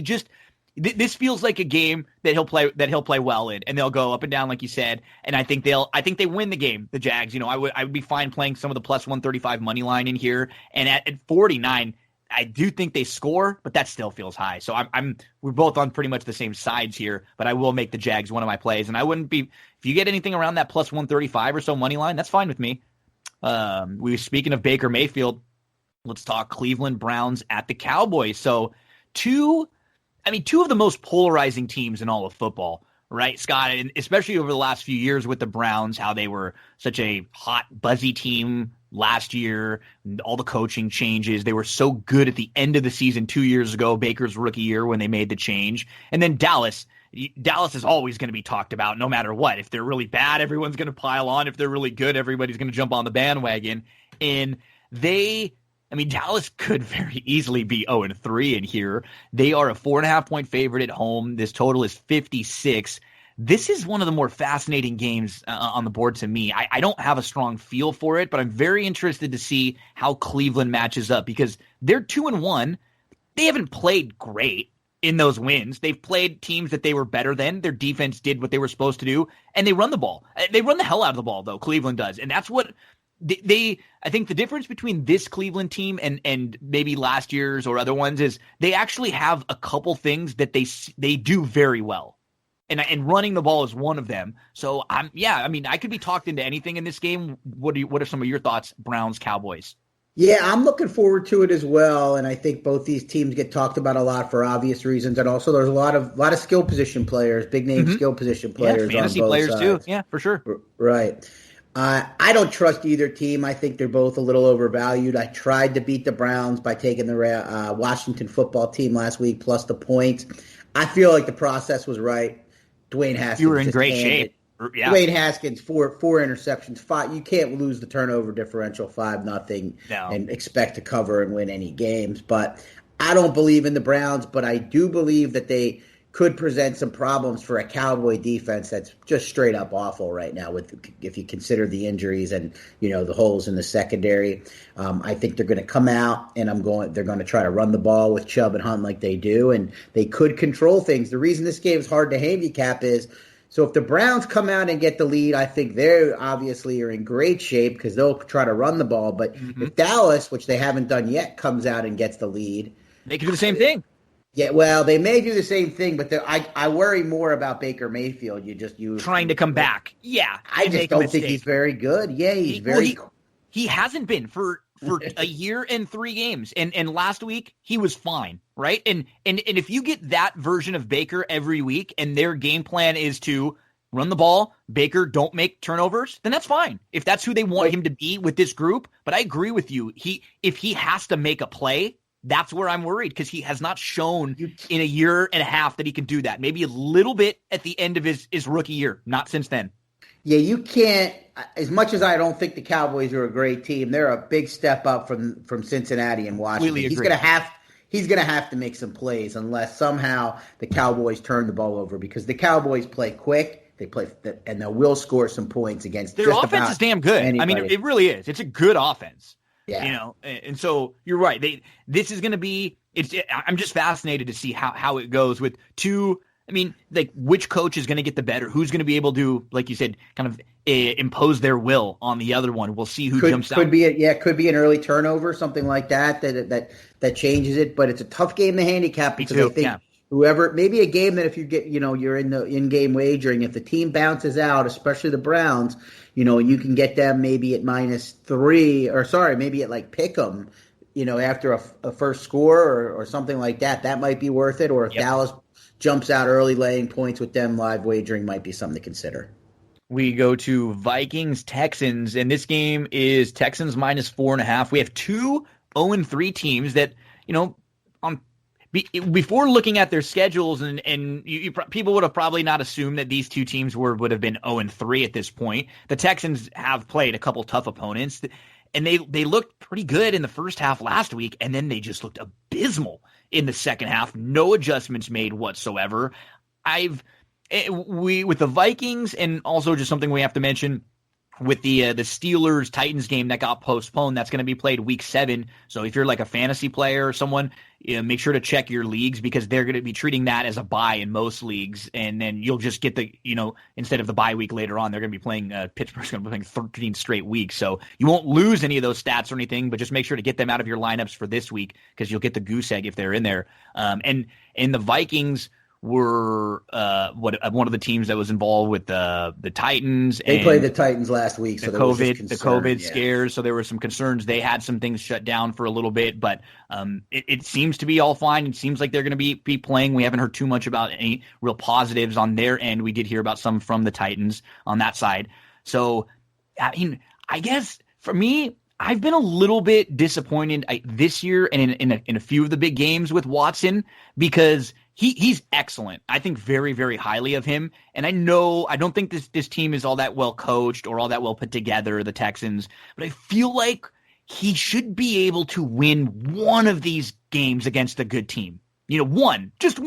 This feels like a game that he'll play well in, and they'll go up and down like you said. And I think they win the game. The Jags, I would be fine playing some of the plus 135 money line in here. And at 49, I do think they score, but that still feels high. So we're both on pretty much the same sides here. But I will make the Jags one of my plays, and I wouldn't be, if you get anything around that plus 135 or so money line, that's fine with me. Speaking of Baker Mayfield, let's talk Cleveland Browns at the Cowboys. So two of the most polarizing teams in all of football, right, Scott? And especially over the last few years with the Browns, how they were such a hot, buzzy team last year, all the coaching changes. They were so good at the end of the season 2 years ago, Baker's rookie year, when they made the change. And then Dallas is always going to be talked about no matter what. If they're really bad, everyone's going to pile on. If they're really good, everybody's going to jump on the bandwagon. And Dallas could very easily be 0-3 in here. They are a 4.5-point favorite at home. This total is 56. This is one of the more fascinating games on the board to me. I don't have a strong feel for it, but I'm very interested to see how Cleveland matches up, because they're 2-1. They haven't played great in those wins. They've played teams that they were better than. Their defense did what they were supposed to do, and they run the ball. They run the hell out of the ball, though, Cleveland does. And that's what I think the difference between this Cleveland team and maybe last year's or other ones is they actually have a couple things that they do very well. and running the ball is one of them. So I could be talked into anything in this game. What are some of your thoughts, Browns, Cowboys? Yeah, I'm looking forward to it as well, and I think both these teams get talked about a lot for obvious reasons, and also there's a lot of skill position players, big name skill position players, fantasy on both players sides. too. Yeah, for sure. Right. I don't trust either team. I think they're both a little overvalued. I tried to beat the Browns by taking the Washington football team last week plus the points. I feel like the process was right. Dwayne Haskins. You were in great shape. Yeah. Dwayne Haskins, four interceptions, 5. You can't lose the turnover differential 5-0 and expect to cover and win any games. But I don't believe in the Browns, but I do believe that they could present some problems for a Cowboy defense that's just straight up awful right now. If you consider the injuries and the holes in the secondary, I think they're going to come out and they're going to try to run the ball with Chubb and Hunt like they do, and they could control things. The reason this game is hard to handicap is, so if the Browns come out and get the lead, I think they obviously are in great shape because they'll try to run the ball. But if Dallas, which they haven't done yet, comes out and gets the lead, they can do the same thing. Yeah, well, they may do the same thing, but I worry more about Baker Mayfield. Trying to come back. Yeah, I just don't think he's very good. Yeah, he hasn't been for a year and 3 games, and last week he was fine, right? And if you get that version of Baker every week, and their game plan is to run the ball, Baker don't make turnovers, then that's fine. If that's who they want him to be with this group, but I agree with you. If he has to make a play, that's where I'm worried, because he has not shown in a year and a half that he can do that. Maybe a little bit at the end of his rookie year, not since then. Yeah, you can't. As much as I don't think the Cowboys are a great team, they're a big step up from Cincinnati and Washington. He's going to have to make some plays unless somehow the Cowboys turn the ball over, because the Cowboys play quick. They play and they will score some points against. Their offense is damn good. Anybody. I mean, it really is. It's a good offense. Yeah. And so you're right. This is going to be. I'm just fascinated to see how it goes with two. I mean, like, which coach is going to get the better? Who's going to be able to, like you said, kind of impose their will on the other one? We'll see who jumps out. Could be an early turnover, something like that changes it. But it's a tough game to handicap, because I think whoever, maybe a game that if you get, you're in the in-game wagering, if the team bounces out, especially the Browns, you can get them maybe at -3, or sorry, maybe at like pick 'em, after a first score or something like that. That might be worth it. Or if Dallas jumps out early, laying points with them, live wagering might be something to consider. We go to Vikings-Texans, and this game is Texans -4.5. We have 2 0-3 teams that, before looking at their schedules, and people would have probably not assumed that these two teams would have been 0-3 at this point. The Texans have played a couple tough opponents, and they looked pretty good in the first half last week, and then they just looked abysmal in the second half. No adjustments made whatsoever. With the Vikings, and also just something we have to mention with the Steelers-Titans game that got postponed, that's going to be played week 7. So if you're like a fantasy player or someone, make sure to check your leagues, because they're going to be treating that as a bye in most leagues. And then you'll just get instead of the bye week later on, they're going to be playing, Pittsburgh's going to be playing 13 straight weeks. So you won't lose any of those stats or anything, but just make sure to get them out of your lineups for this week, because you'll get the goose egg if they're in there. And the Vikings were one of the teams that was involved with the Titans. They played the Titans last week, so the COVID scares. So there were some concerns. They had some things shut down for a little bit, but it seems to be all fine. It seems like they're going to be playing. We haven't heard too much about any real positives on their end. We did hear about some from the Titans on that side. So, I mean, I guess for me, I've been a little bit disappointed this year and in a few of the big games with Watson, because he's excellent. I think very, very highly of him. And I don't think this team is all that well coached or all that well put together, the Texans, but I feel like he should be able to win one of these games against a good team. Just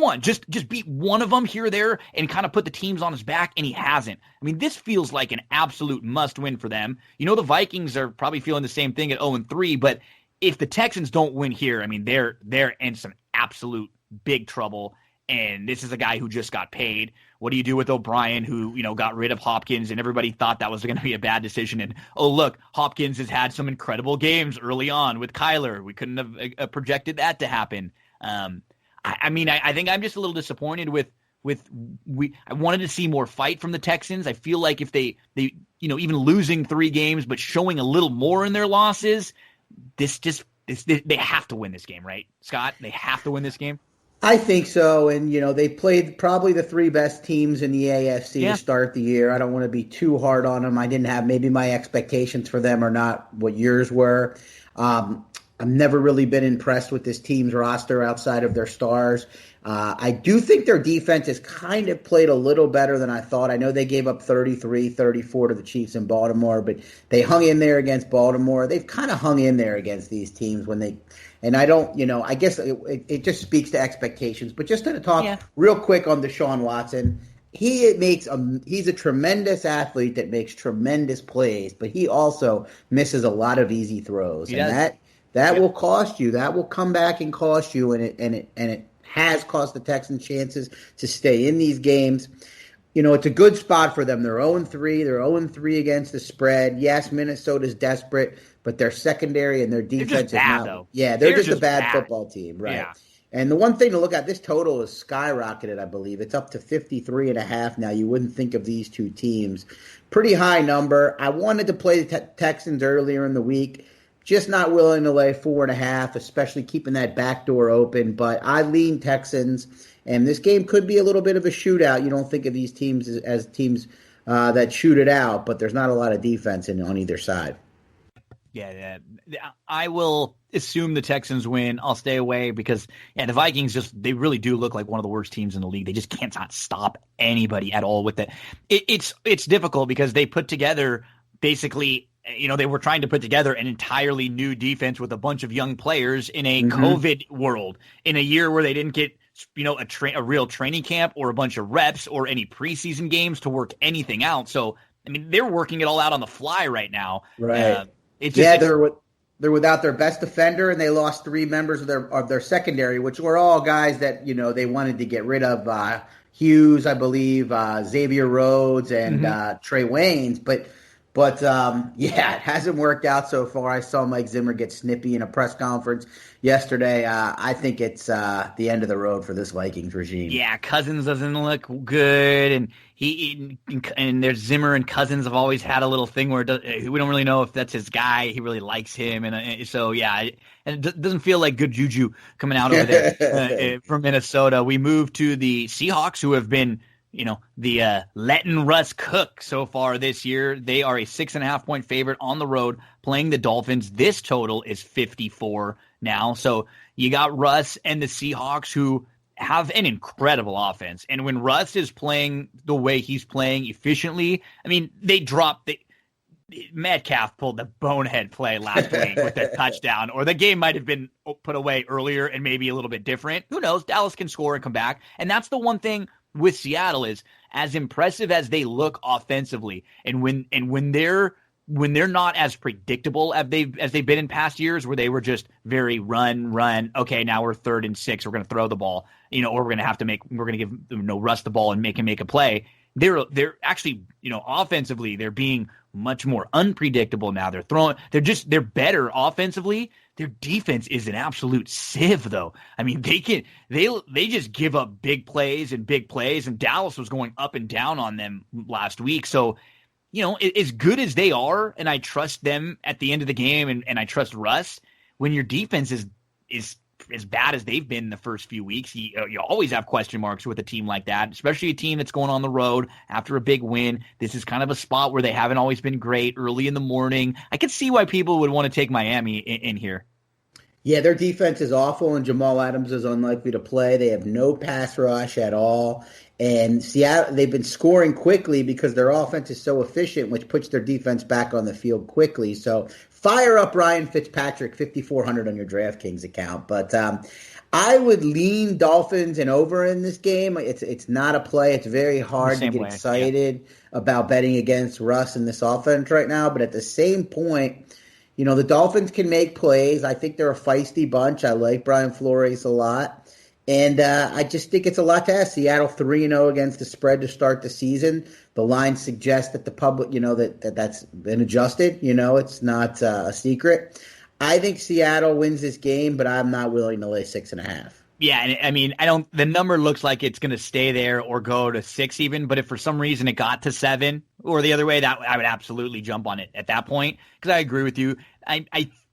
beat one of them here or there and kind of put the teams on his back, and he hasn't. I mean, this feels like an absolute must-win for them. The Vikings are probably feeling the same thing at 0-3, but if the Texans don't win here, I mean, they're in some absolute big trouble, and this is a guy who just got paid. What do you do with O'Brien, who, got rid of Hopkins, and everybody thought that was going to be a bad decision? And, oh, look, Hopkins has had some incredible games early on with Kyler. We couldn't have projected that to happen. I think I'm just a little disappointed with I wanted to see more fight from the Texans. I feel like if they even losing 3 games but showing a little more in their losses, they have to win this game, right, Scott? They have to win this game. I think so, and they played probably the 3 best teams in the AFC to start the year. I don't want to be too hard on them. I didn't have maybe my expectations for them are not what yours were. I've never really been impressed with this team's roster outside of their stars. I do think their defense has kind of played a little better than I thought. I know they gave up 33-34 to the Chiefs in Baltimore, but they hung in there against Baltimore. They've kind of hung in there against these teams and I don't, I guess it just speaks to expectations. But just to talk real quick on Deshaun Watson, he's a tremendous athlete that makes tremendous plays, but he also misses a lot of easy throws. That will cost you. That will come back and cost you, and it has cost the Texans chances to stay in these games. It's a good spot for them. They're 0-3. They're 0-3 against the spread. Yes, Minnesota's desperate, but their secondary and their defense is not. Though. Yeah, they're just a bad football team, right? Yeah. And the one thing to look at, this total is skyrocketed, I believe. It's up to 53.5 now. You wouldn't think of these two teams. Pretty high number. I wanted to play the Texans earlier in the week. Just not willing to lay 4.5, especially keeping that back door open. But I lean Texans, and this game could be a little bit of a shootout. You don't think of these teams as teams that shoot it out, but there's not a lot of defense on either side. Yeah, I will assume the Texans win. I'll stay away because the Vikings they really do look like one of the worst teams in the league. They just can't stop anybody at all with it. It's difficult because they put together basically. They were trying to put together an entirely new defense with a bunch of young players in a COVID world, in a year where they didn't get, a real training camp or a bunch of reps or any preseason games to work anything out. So, they're working it all out on the fly right now. Right. They're without their best defender, and they lost 3 members of their secondary, which were all guys that, they wanted to get rid of. Hughes, I believe, Xavier Rhodes, and Trey Waynes, But, it hasn't worked out so far. I saw Mike Zimmer get snippy in a press conference yesterday. I think it's the end of the road for this Vikings regime. Yeah, Cousins doesn't look good, and there's Zimmer and Cousins have always had a little thing where we don't really know if that's his guy. He really likes him, and it doesn't feel like good juju coming out over there from Minnesota. We move to the Seahawks, who have been the letting Russ cook so far this year. They are a 6.5-point favorite on the road playing the Dolphins. This total is 54 now. So you got Russ and the Seahawks, who have an incredible offense. And when Russ is playing the way he's playing efficiently, Metcalf pulled the bonehead play last week with that touchdown, or the game might have been put away earlier and maybe a little bit different. Who knows? Dallas can score and come back. And that's the one thing with Seattle is, as impressive as they look offensively, and when they're not as predictable as they've been in past years, where they were just very run. Okay, now we're 3rd and 6. We're going to throw the ball, or we're going to give Russ the ball and make him make a play. They're actually, offensively, they're being much more unpredictable now. They're better offensively. Their defense is an absolute sieve, though. They just give up big plays, and Dallas was going up and down on them last week. So, as good as they are, and I trust them at the end of the game, and I trust Russ, when your defense is as bad as they've been in the first few weeks, you always have question marks with a team like that, especially a team that's going on the road after a big win. This is kind of a spot where they haven't always been great early in the morning. I can see why people would want to take Miami in here. Yeah, their defense is awful, and Jamal Adams is unlikely to play. They have no pass rush at all. And Seattle, they've been scoring quickly because their offense is so efficient, which puts their defense back on the field quickly. So fire up Ryan Fitzpatrick, 5,400 on your DraftKings account. But I would lean Dolphins and over in this game. It's not a play. It's very hard to get excited about betting against Russ in this offense right now. But at the same point, the Dolphins can make plays. I think they're a feisty bunch. I like Brian Flores a lot. And I just think it's a lot to ask. Seattle 3-0 against the spread to start the season. The line suggests that the public, that's been adjusted. It's not a secret. I think Seattle wins this game, but I'm not willing to lay 6.5. Yeah, and I mean, the number looks like it's going to stay there or go to 6 even, but if for some reason it got to 7 or the other way, that I would absolutely jump on it at that point, because I agree with you.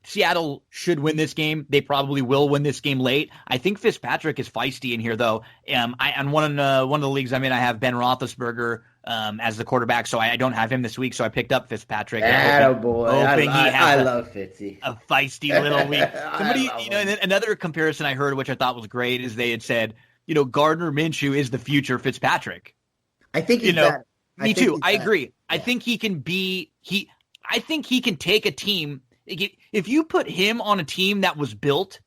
Seattle should win this game. They probably will win this game late. I think Fitzpatrick is feisty in here, though. On one of the leagues I'm in, I have Ben Roethlisberger as the quarterback, so I don't have him this week. So I picked up Fitzpatrick. Hoping I love Fitzy. A feisty little week. Somebody, and another comparison I heard, which I thought was great, is they had said, Gardner Minshew is the future Fitzpatrick. I think he's that. Me too. I agree. Yeah. I think he can be. I think he can take a team. If you put him on a team that was built,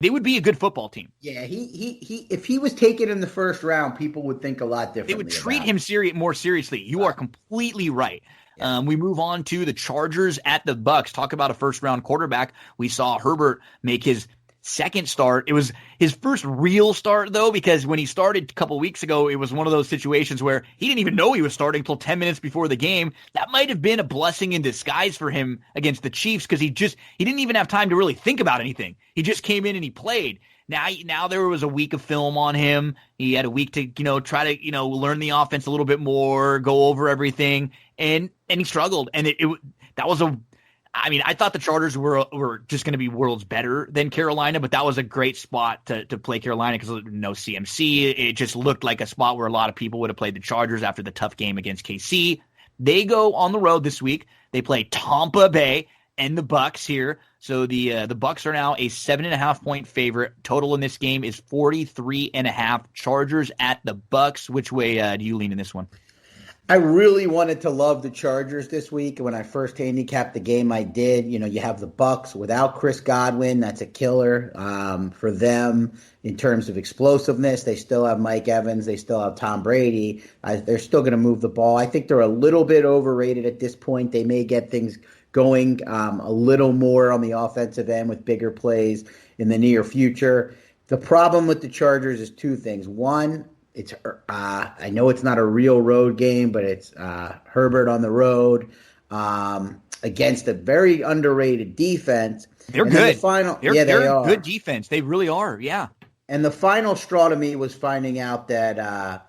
they would be a good football team. Yeah, he if he was taken in the first round, people would think a lot differently. They would treat him more seriously. You are completely right. Yeah. We move on to the Chargers at the Bucks. Talk about a first-round quarterback. We saw Herbert make his second start. It was his first real start, though, because when he started a couple weeks ago, it was one of those situations where he didn't even know he was starting until 10 minutes before the game. That might have been a blessing in disguise for him against the Chiefs, because he didn't even have time to really think about anything. He just came in and he played. Now there was a week of film on him. He had a week to, try to, learn the offense a little bit more, go over everything, and he struggled. And I thought the Chargers were just going to be worlds better than Carolina, but that was a great spot to play Carolina because no CMC. It just looked like a spot where a lot of people would have played the Chargers after the tough game against KC. They go on the road this week. They play Tampa Bay and the Bucks here. So the Bucks are now a 7.5-point favorite. Total in this game is 43.5. Chargers at the Bucks. Which way do you lean in this one? I really wanted to love the Chargers this week. When I first handicapped the game, I did. You have the Bucks without Chris Godwin. That's a killer for them in terms of explosiveness. They still have Mike Evans. They still have Tom Brady. They're still going to move the ball. I think they're a little bit overrated at this point. They may get things going a little more on the offensive end with bigger plays in the near future. The problem with the Chargers is two things. One, it's I know it's not a real road game, but it's Herbert on the road against a very underrated defense. They're good. They're a good defense. They really are. Yeah. And the final straw to me was finding out that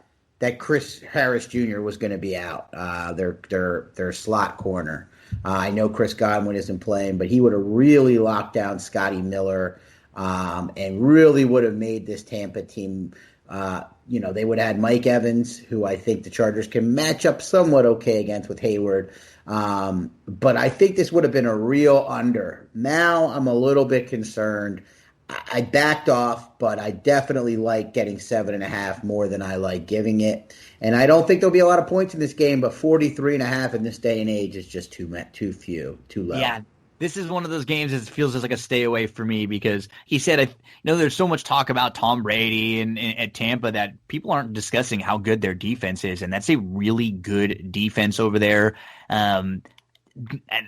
Chris Harris Jr. was going to be out. Their slot corner. I know Chris Godwin isn't playing, but he would have really locked down Scotty Miller and really would have made this Tampa team. They would have had Mike Evans, who I think the Chargers can match up somewhat okay against with Hayward. But I think this would have been a real under. Now I'm a little bit concerned. I backed off, but I definitely like getting 7.5 more than I like giving it. And I don't think there'll be a lot of points in this game, but 43.5 in this day and age is just too low. Yeah. This is one of those games that feels just like a stay away for me because he said, there's so much talk about Tom Brady and at Tampa that people aren't discussing how good their defense is. And that's a really good defense over there. And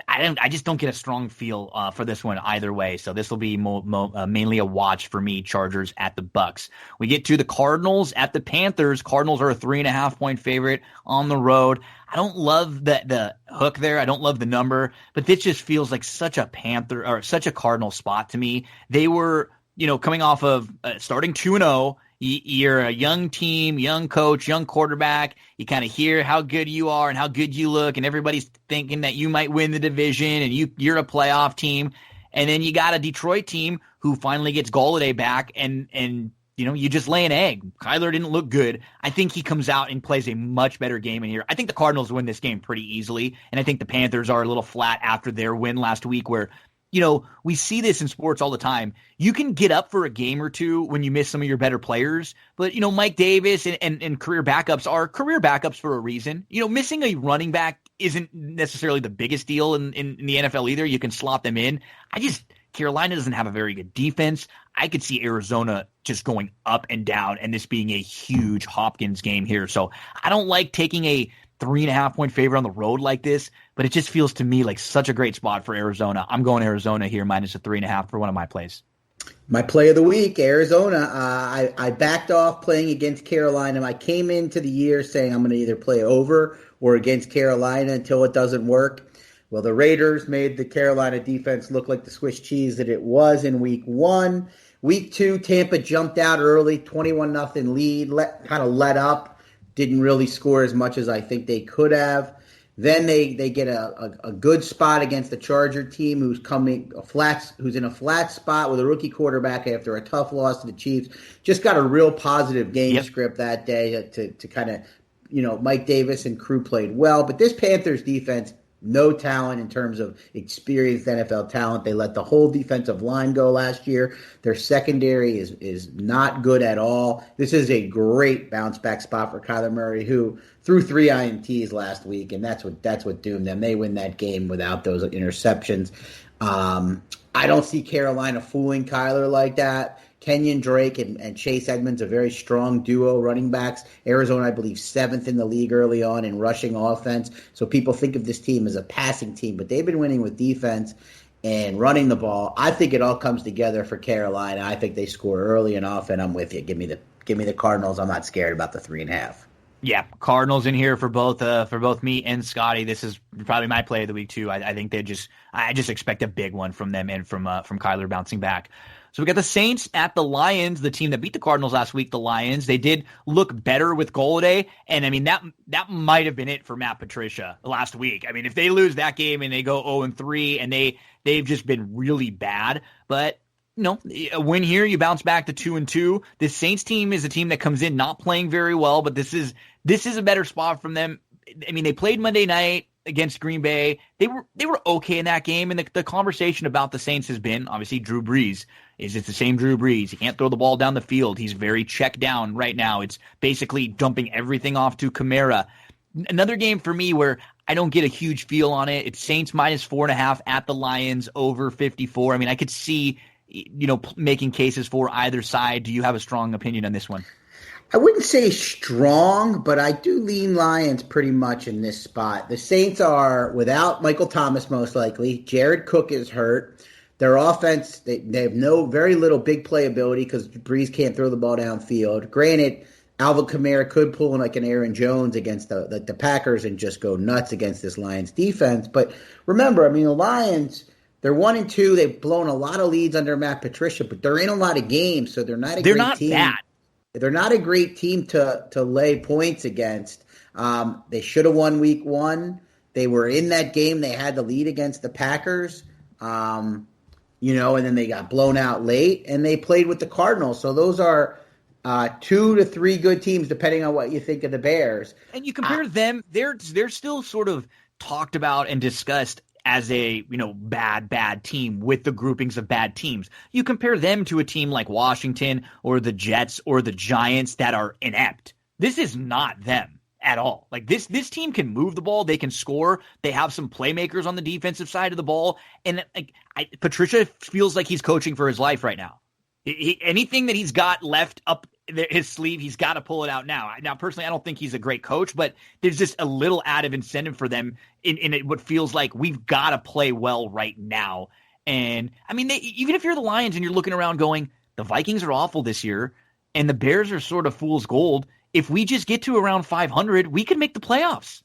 I just don't get a strong feel for this one either way. So this will be mainly a watch for me. Chargers at the Bucks. We get to the Cardinals at the Panthers. Cardinals are a 3.5-point favorite on the road. I don't love the hook there. I don't love the number, but this just feels like such a Cardinal spot to me. They were, coming off of starting 2-0. You're a young team, young coach, young quarterback. You kind of hear how good you are and how good you look, and everybody's thinking that you might win the division and you're a playoff team. And then you got a Detroit team who finally gets Golladay back, and you just lay an egg. Kyler didn't look good. I think he comes out and plays a much better game in here. I think the Cardinals win this game pretty easily, and I think the Panthers are a little flat after their win last week where we see this in sports all the time. You can get up for a game or two when you miss some of your better players, but, Mike Davis and career backups are career backups for a reason. Missing a running back isn't necessarily the biggest deal in the NFL either. You can slot them in. Carolina doesn't have a very good defense. I could see Arizona just going up and down and this being a huge Hopkins game here. So I don't like taking a 3.5-point favorite on the road like this, but it just feels to me like such a great spot for Arizona. I'm going Arizona here minus a 3.5 for one of my plays. My play of the week, Arizona. I backed off playing against Carolina. I came into the year saying I'm going to either play over or against Carolina until it doesn't work. Well, the Raiders made the Carolina defense look like the Swiss cheese that it was in week 1. Week 2, Tampa jumped out early, 21-0 lead, kind of let up, didn't really score as much as I think they could have. Then they get a good spot against the Charger team who's in a flat spot with a rookie quarterback after a tough loss to the Chiefs. Just got a real positive game script that day to kind of, Mike Davis and crew played well. But this Panthers defense, no talent in terms of experienced NFL talent. They let the whole defensive line go last year. Their secondary is not good at all. This is a great bounce back spot for Kyler Murray, who threw 3 INTs last week, and that's what doomed them. They win that game without those interceptions. I don't see Carolina fooling Kyler like that. Kenyon Drake and Chase Edmonds, a very strong duo running backs. Arizona, I believe, 7th in the league early on in rushing offense. So people think of this team as a passing team, but they've been winning with defense and running the ball. I think it all comes together for Carolina. I think they score early and often. I'm with you. Give me the Cardinals. I'm not scared about the 3.5. Yeah, Cardinals in here for both me and Scotty. This is probably my play of the week too. I think I just expect a big one from them and from Kyler bouncing back. So we got the Saints at the Lions, the team that beat the Cardinals last week, the Lions. They did look better with Golladay, and I mean that might have been it for Matt Patricia last week. I mean, if they lose that game and they go 0-3 and they've just been really bad, but a win here, you bounce back to 2-2. This Saints team is a team that comes in not playing very well, but this is a better spot from them. I mean, they played Monday night against Green Bay. They were okay in that game, and the conversation about the Saints has been, obviously, Drew Brees. Is it the same Drew Brees? He can't throw the ball down the field. He's very checked down right now. It's basically dumping everything off to Kamara. Another game for me where I don't get a huge feel on it. It's Saints minus 4.5 at the Lions over 54. I mean, I could see making cases for either side. Do you have a strong opinion on this one? I wouldn't say strong, but I do lean Lions pretty much in this spot. The Saints are without Michael Thomas most likely. Jared Cook is hurt. Their offense, they have very little big playability because Breeze can't throw the ball downfield. Granted, Alvin Kamara could pull in like an Aaron Jones against the Packers and just go nuts against this Lions defense. But remember, I mean, the Lions, they're 1-2. They've blown a lot of leads under Matt Patricia, but they're in a lot of games, so they're not a great team. They're not bad. They're not a great team to lay points against. They should have won week 1. They were in that game. They had the lead against the Packers, and then they got blown out late, and they played with the Cardinals. So those are 2 to 3 good teams, depending on what you think of the Bears. And you compare them, they're still sort of talked about and discussed as a bad team with the groupings of bad teams. You compare them to a team like Washington or the Jets or the Giants that are inept. This is not them at all. Like this team can move the ball, they can score, they have some playmakers on the defensive side of the ball, and Patricia feels like he's coaching for his life right now. Anything that he's got left up his sleeve, he's got to pull it out now. Now, personally, I don't think he's a great coach, but there's just a little added incentive for them in what feels like we've got to play well right now. And, I mean, even if you're the Lions and you're looking around going, the Vikings are awful this year, and the Bears are sort of fool's gold, if we just get to around 500, we could make the playoffs.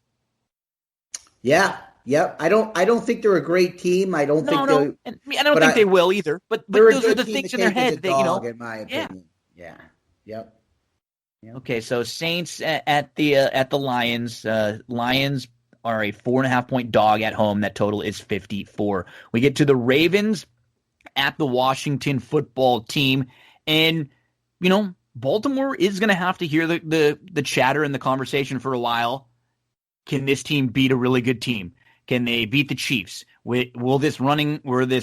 Yeah. Yep, I don't think they're a great team. I don't think they will either. But those are the things in their head that in my opinion. Yeah. Yep. Okay, so Saints at the Lions. Lions are a 4.5-point dog at home. That total is 54. We get to the Ravens at the Washington football team, and Baltimore is going to have to hear the chatter and the conversation for a while. Can this team beat a really good team? Can they beat the Chiefs? Will this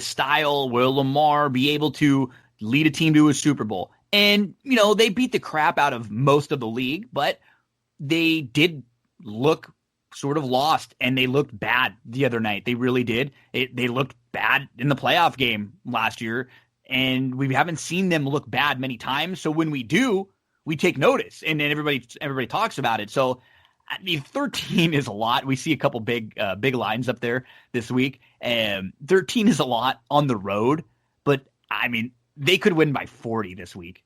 style, will Lamar be able to lead a team to a Super Bowl? And, they beat the crap out of most of the league, but they did look sort of lost, and they looked bad the other night. They really did. They looked bad in the playoff game last year, and we haven't seen them look bad many times. So when we do, we take notice, and then everybody talks about it. So, I mean, 13 is a lot. We see a couple big lines up there this week. 13 is a lot on the road, but I mean, they could win by 40 this week.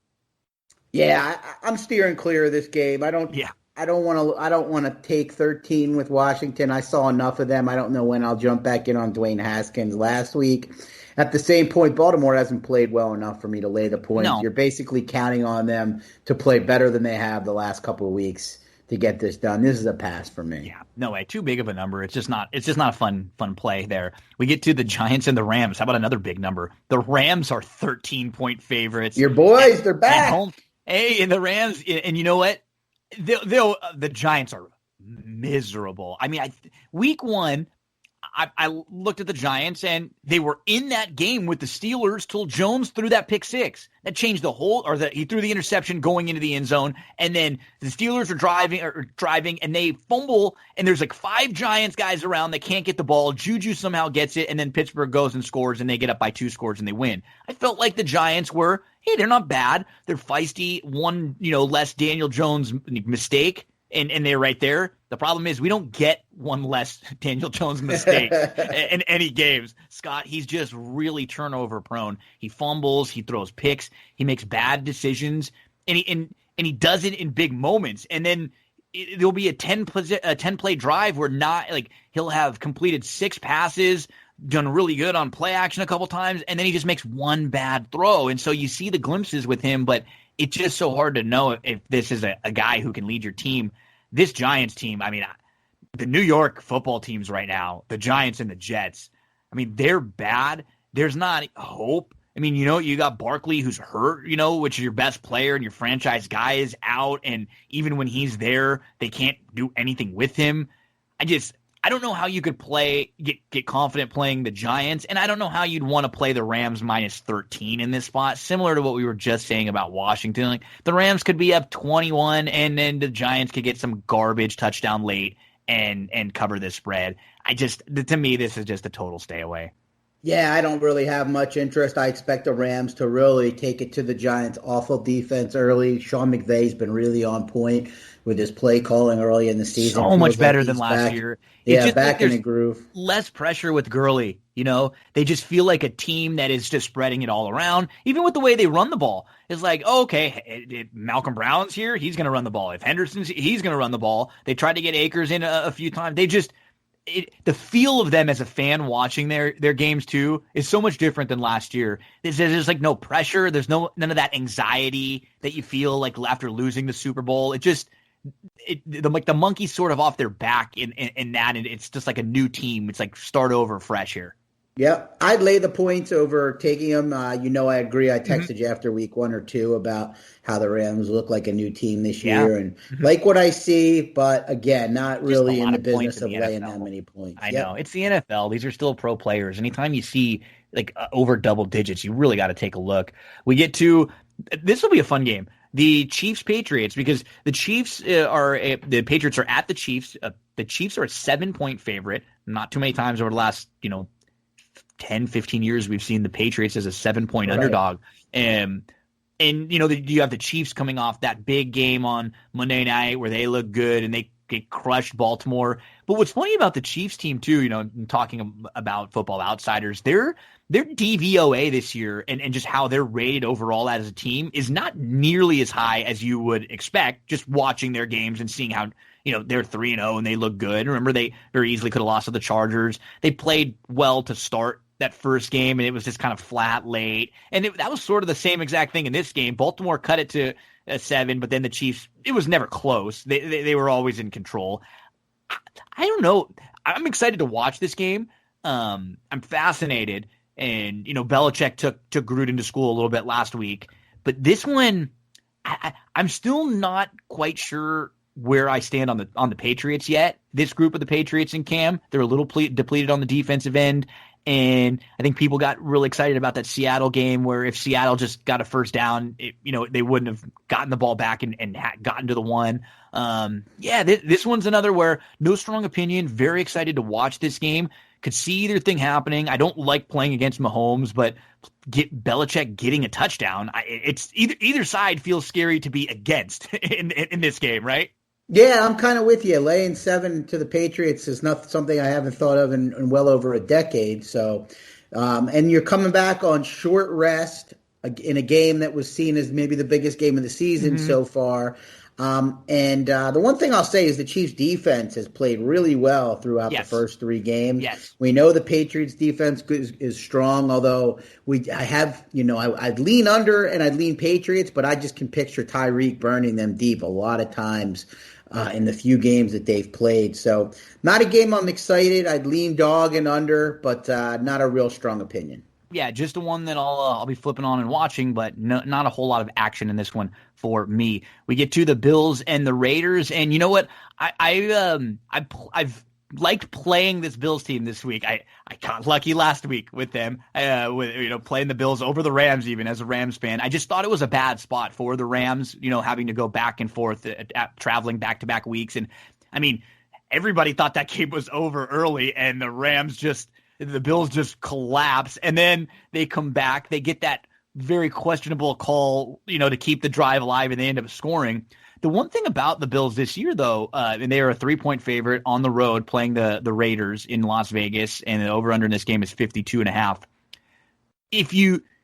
Yeah, I'm steering clear of this game. I don't. Yeah. I don't want to take 13 with Washington. I saw enough of them. I don't know when I'll jump back in on Dwayne Haskins last week. At the same point, Baltimore hasn't played well enough for me to lay the point. No. You're basically counting on them to play better than they have the last couple of weeks to get this done. This is a pass for me. Yeah, no way. Too big of a number. It's just not a fun play there. We get to the Giants and the Rams. How about another big number? The Rams are 13-point favorites. Your boys, they're back. At home. Hey, and the Rams, and you know what? The Giants are miserable. I mean, week one, I looked at the Giants, and they were in that game with the Steelers till Jones threw that pick six. That changed he threw the interception going into the end zone, and then the Steelers are driving, and they fumble, and there's like 5 Giants guys around that can't get the ball. Juju somehow gets it, and then Pittsburgh goes and scores, and they get up by 2 scores, and they win. I felt like the Giants were, hey, they're not bad. They're feisty. One, less Daniel Jones mistake. And they're right there. The problem is we don't get one less Daniel Jones mistake in any games. Scott, he's just really turnover prone. He fumbles, he throws picks, he makes bad decisions, and he does it in big moments. And then there'll be a 10 play drive where he'll have completed 6 passes, done really good on play action a couple times, and then he just makes one bad throw. And so you see the glimpses with him, but it's just so hard to know if this is a guy who can lead your team. This Giants team, I mean, the New York football teams right now, the Giants and the Jets, I mean, they're bad. There's not hope. I mean, you got Barkley who's hurt, which is your best player, and your franchise guy is out. And even when he's there, they can't do anything with him. I don't know how you could get confident playing the Giants, and I don't know how you'd want to play the Rams minus 13 in this spot, similar to what we were just saying about Washington. Like, the Rams could be up 21, and then the Giants could get some garbage touchdown late and cover this spread. To me, this is just a total stay away. Yeah, I don't really have much interest. I expect the Rams to really take it to the Giants' awful defense early. Sean McVay's been really on point with his play calling early in the season. So much better than last year. Yeah, back in the groove. Less pressure with Gurley. They just feel like a team that is just spreading it all around. Even with the way they run the ball, it's like, okay, Malcolm Brown's here, he's going to run the ball. If Henderson's, he's going to run the ball. They tried to get Akers in a few times. The feel of them as a fan watching their games too is so much different than last year. There's like no pressure. There's none of that anxiety that you feel like after losing the Super Bowl. The monkey's sort of off their back in that, and it's just like a new team. It's like start over fresh here. Yep. I'd lay the points over taking them. I agree. I texted you after week 1 or 2 about how the Rams look like a new team this year and like what I see, but again, not really in the business of laying that many points. I know. It's the NFL. These are still pro players. Anytime you see over double digits, you really got to take a look. We get to – this will be a fun game. The Chiefs-Patriots, because the Patriots are at the Chiefs. The Chiefs are a 7-point favorite. Not too many times over the last, 10, 15 years we've seen the Patriots as a 7-point underdog. And you have the Chiefs coming off that big game on Monday night where they look good and they crushed Baltimore. But what's funny about the Chiefs team too, talking about Football Outsiders, their DVOA this year and just how they're rated overall as a team is not nearly as high as you would expect just watching their games and seeing how they're 3-0 and they look good. Remember, they very easily could have lost to the Chargers. They played well to start that first game, and it was just kind of flat late. And that was sort of the same exact thing in this game. Baltimore cut it to a 7, but then the Chiefs, it was never close. They were always in control. I don't know. I'm excited to watch this game. I'm fascinated. And, Belichick took Gruden to school a little bit last week. But this one, I'm still not quite sure where I stand on the Patriots yet. This group of the Patriots and Cam, they're a little depleted on the defensive end. And I think people got really excited about that Seattle game where if Seattle just got a first down, they wouldn't have gotten the ball back and gotten to the one. This one's another where no strong opinion, very excited to watch this game. Could see either thing happening. I don't like playing against Mahomes, but Belichick getting a touchdown, it's either side feels scary to be against in this game, right? Yeah, I'm kind of with you. Laying 7 to the Patriots is not something I haven't thought of in well over a decade. So, and you're coming back on short rest in a game that was seen as maybe the biggest game of the season so far. The one thing I'll say is the Chiefs defense has played really well throughout the first 3 games. Yes. We know the Patriots defense is strong, although I'd lean under and I'd lean Patriots, but I just can picture Tyreek burning them deep a lot of times in the few games that they've played. So not a game I'm excited. I'd lean dog and under, but not a real strong opinion. Yeah, just the one that I'll be flipping on and watching, but not a whole lot of action in this one for me. We get to the Bills and the Raiders, and you know what? I've liked playing this Bills team this week. I got lucky last week with them, with playing the Bills over the Rams even as a Rams fan. I just thought it was a bad spot for the Rams, having to go back and forth, traveling back-to-back weeks, and I mean, everybody thought that game was over early, and the Bills just collapse, and then they come back. They get that very questionable call, to keep the drive alive, and they end up scoring. The one thing about the Bills this year, though, and they are a 3-point favorite on the road playing the Raiders in Las Vegas, and the over-under in this game is 52.5.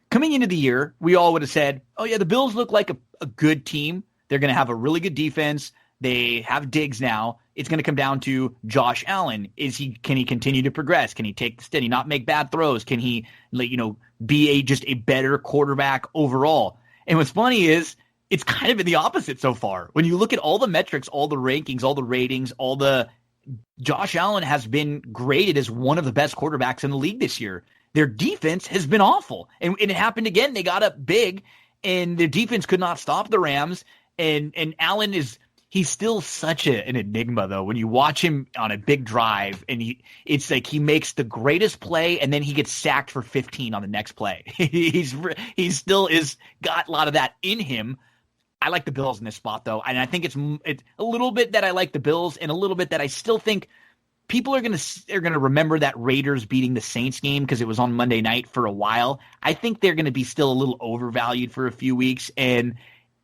Coming into the year, we all would have said, oh, yeah, the Bills look like a good team. They're going to have a really good defense. They have Diggs now. It's going to come down to Josh Allen. Can he continue to progress? Can he take the steady, not make bad throws? Can he, be just a better quarterback overall? And what's funny is it's kind of been the opposite so far. When you look at all the metrics, all the rankings, all the ratings, Josh Allen has been graded as one of the best quarterbacks in the league this year. Their defense has been awful. And it happened again. They got up big, and their defense could not stop the Rams. And Allen he's still such an enigma, though. When you watch him on a big drive, and it's like he makes the greatest play, and then he gets sacked for 15 on the next play. He still got a lot of that in him. I like the Bills in this spot, though, and I think it's a little bit that I like the Bills, and a little bit that I still think people are gonna remember that Raiders beating the Saints game because it was on Monday night for a while. I think they're gonna be still a little overvalued for a few weeks, and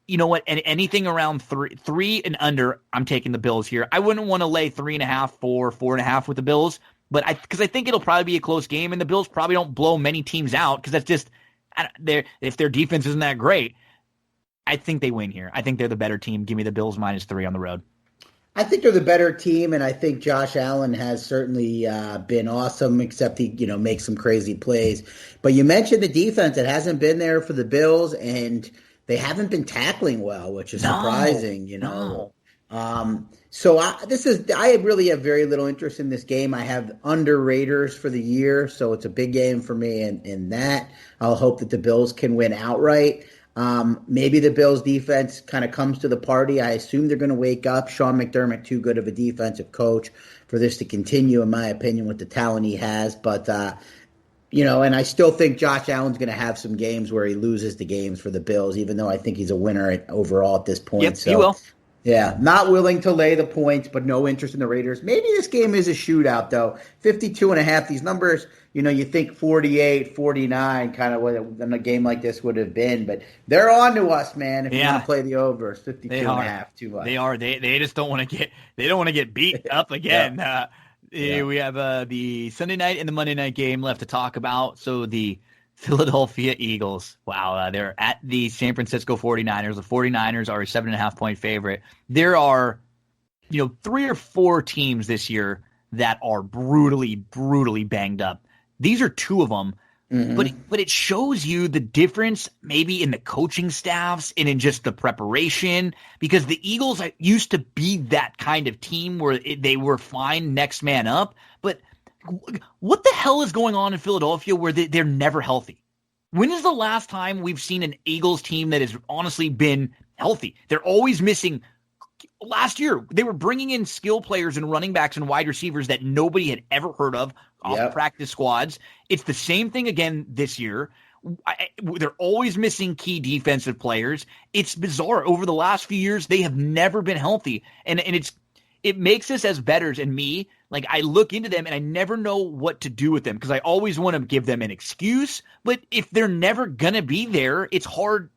you know what? And anything around three and under, I'm taking the Bills here. I wouldn't want to lay 3.5, 4.5 with the Bills, but because I think it'll probably be a close game, and the Bills probably don't blow many teams out because that's just if their defense isn't that great. I think they win here. I think they're the better team. Give me the Bills -3 on the road. I think they're the better team, and I think Josh Allen has certainly been awesome, except he makes some crazy plays. But you mentioned the defense; it hasn't been there for the Bills, and they haven't been tackling well, which is surprising, No. So I really have very little interest in this game. I have under Raiders for the year, so it's a big game for me in that. I'll hope that the Bills can win outright. Maybe the Bills defense kind of comes to the party. I assume they're going to wake up. Sean McDermott, too good of a defensive coach for this to continue, in my opinion, with the talent he has. But and I still think Josh Allen's going to have some games where he loses the games for the Bills, even though I think he's a winner overall at this point. Yep, he will. Yeah, not willing to lay the points, but no interest in the Raiders. Maybe this game is a shootout, though. 52.5, these numbers, you think 48, 49, kind of what a game like this would have been. But they're on to us, man, if you want to play the over. It's 52.5, too much. They are. They just don't want to get beat up again. Yeah. We have the Sunday night and the Monday night game left to talk about. So the Philadelphia Eagles, wow, they're at the San Francisco 49ers. The 49ers are a 7.5-point favorite. There are, 3 or 4 teams this year that are brutally, brutally banged up. These are 2 of them. Mm-hmm. But it shows you the difference maybe in the coaching staffs and in just the preparation, because the Eagles used to be that kind of team where they were fine next man up. But what the hell is going on in Philadelphia where they're never healthy? When is the last time we've seen an Eagles team that has honestly been healthy? They're always missing. Last year, they were bringing in skill players and running backs and wide receivers that nobody had ever heard of off practice squads. It's the same thing again this year. They're always missing key defensive players. It's bizarre. Over the last few years, they have never been healthy. And it makes us as bettors, and me, like, I look into them and I never know what to do with them because I always want to give them an excuse. But if they're never going to be there, it's hard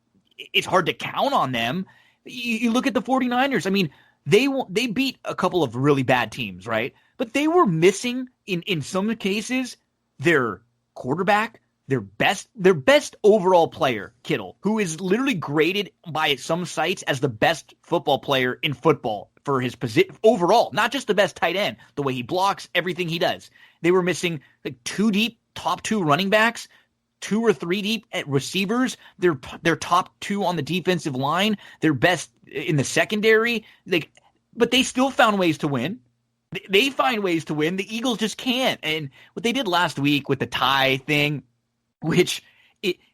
to count on them. You look at the 49ers. I mean, they beat a couple of really bad teams, right? But they were missing, in some cases, their quarterback, their best overall player, Kittle, who is literally graded by some sites as the best football player in football for his position overall, not just the best tight end, the way he blocks, everything he does. They were missing like 2 deep, top 2 running backs, 2 or 3 deep at receivers. They're top 2 on the defensive line. They're best in the secondary. But they still found ways to win. They find ways to win. The Eagles just can't. And what they did last week with the tie thing, which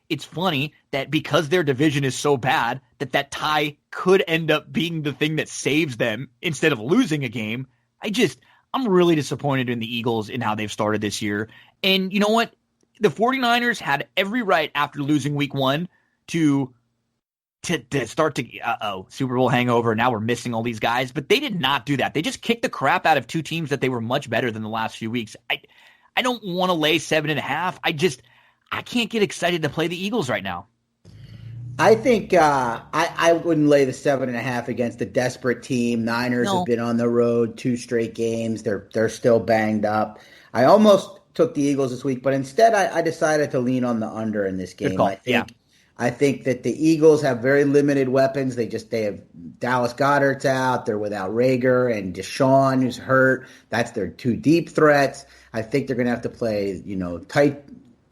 it's funny that because their division is so bad that tie could end up being the thing that saves them instead of losing a game. I'm really disappointed in the Eagles in how they've started this year. And you know what? The 49ers had every right after losing week 1 to start to, Super Bowl hangover. Now we're missing all these guys, but they did not do that. They just kicked the crap out of 2 teams that they were much better than the last few weeks. I don't want to lay 7.5. I can't get excited to play the Eagles right now. I think I wouldn't lay the 7.5 against a desperate team. Niners have been on the road 2 straight games. They're still banged up. I almost took the Eagles this week, but instead I decided to lean on the under in this game. I think that the Eagles have very limited weapons. They have Dallas Goedert's out. They're without Rager and Deshaun, who's hurt. That's their 2 deep threats. I think they're going to have to play,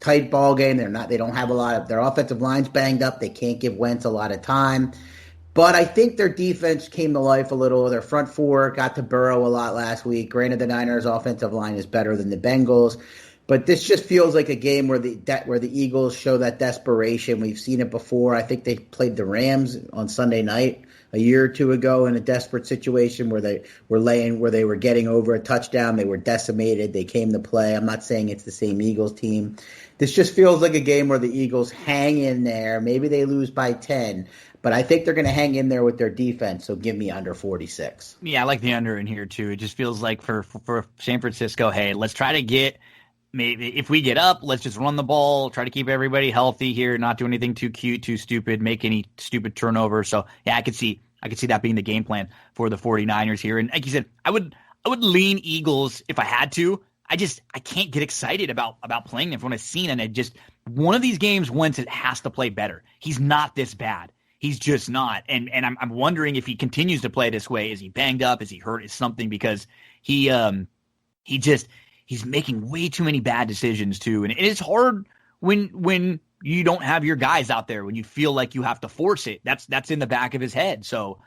tight ball game. They don't have a lot of their offensive line's banged up. They can't give Wentz a lot of time. But I think their defense came to life a little. Their front 4 got to Burrow a lot last week. Granted, the Niners' offensive line is better than the Bengals. But this just feels like a game where the Eagles show that desperation. We've seen it before. I think they played the Rams on Sunday night a year or 2 ago in a desperate situation where they were getting over a touchdown. They were decimated. They came to play. I'm not saying it's the same Eagles team. This just feels like a game where the Eagles hang in there. Maybe they lose by 10, but I think they're going to hang in there with their defense. So give me under 46. Yeah, I like the under in here too. It just feels like for San Francisco, hey, let's try to get. Maybe if we get up, let's just run the ball, try to keep everybody healthy here, not do anything too cute, too stupid, make any stupid turnover. So yeah, I could see that being the game plan for the 49ers here. And like you said, I would lean Eagles if I had to. I can't get excited about playing them from what I've seen. And one of these games, Wentz has to play better. He's not this bad. He's just not. And I'm wondering if he continues to play this way. Is he banged up? Is he hurt? Is something? Because he's making way too many bad decisions too. And it's hard when you don't have your guys out there, when you feel like you have to force it. That's in the back of his head. So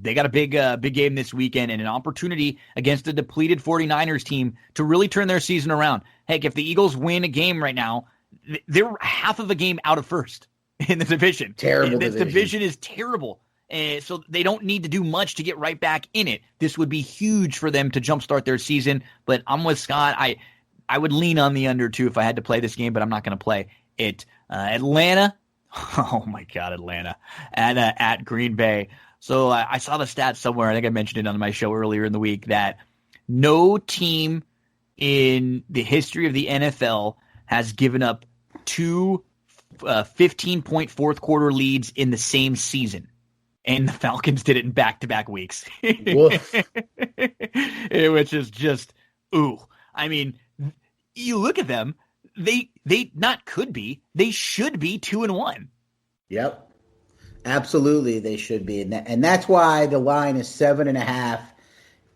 they got a big game this weekend and an opportunity against a depleted 49ers team to really turn their season around. Heck, if the Eagles win a game right now, they're half of a game out of first in the division. Terrible division. This division is terrible. So they don't need to do much to get right back in it. This would be huge for them to jumpstart their season. But I'm with Scott. I would lean on the under too if I had to play this game, but I'm not going to play it. Atlanta. Oh my God, Atlanta at Green Bay. So I saw the stats somewhere. I think I mentioned it on my show earlier in the week that no team in the history of the NFL has given up 2 15-point fourth quarter leads in the same season. And the Falcons did it in back-to-back weeks. Which is just, ooh. I mean, you look at them, they not could be, they should be 2-1. Yep. Absolutely, they should be. And that's why the line is 7.5.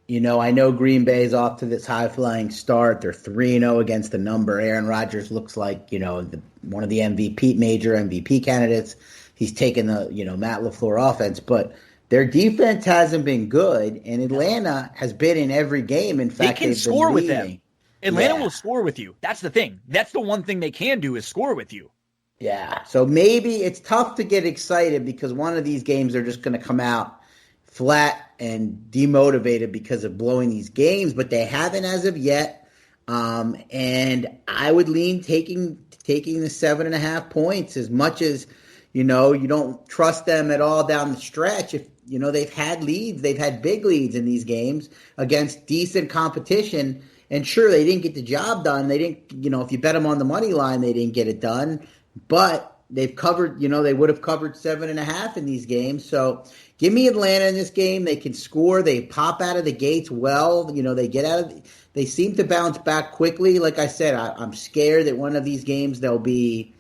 I know Green Bay's off to this high-flying start. They're 3-0 against the number. Aaron Rodgers looks like, one of the major MVP candidates. He's taken the, Matt LaFleur offense. But their defense hasn't been good, and Atlanta has been in every game. In fact, they can score with them. Atlanta will score with you. That's the thing. That's the one thing they can do is score with you. Yeah, so maybe it's tough to get excited because one of these games they're just going to come out flat and demotivated because of blowing these games, but they haven't as of yet. And I would lean taking the 7.5 points as much as, you don't trust them at all down the stretch. If, they've had leads, they've had big leads in these games against decent competition. And sure, they didn't get the job done. They didn't, if you bet them on the money line, they didn't get it done. But they've covered, they would have covered 7.5 in these games. So give me Atlanta in this game. They can score. They pop out of the gates well. They seem to bounce back quickly. Like I said, I'm scared that one of these games they'll be,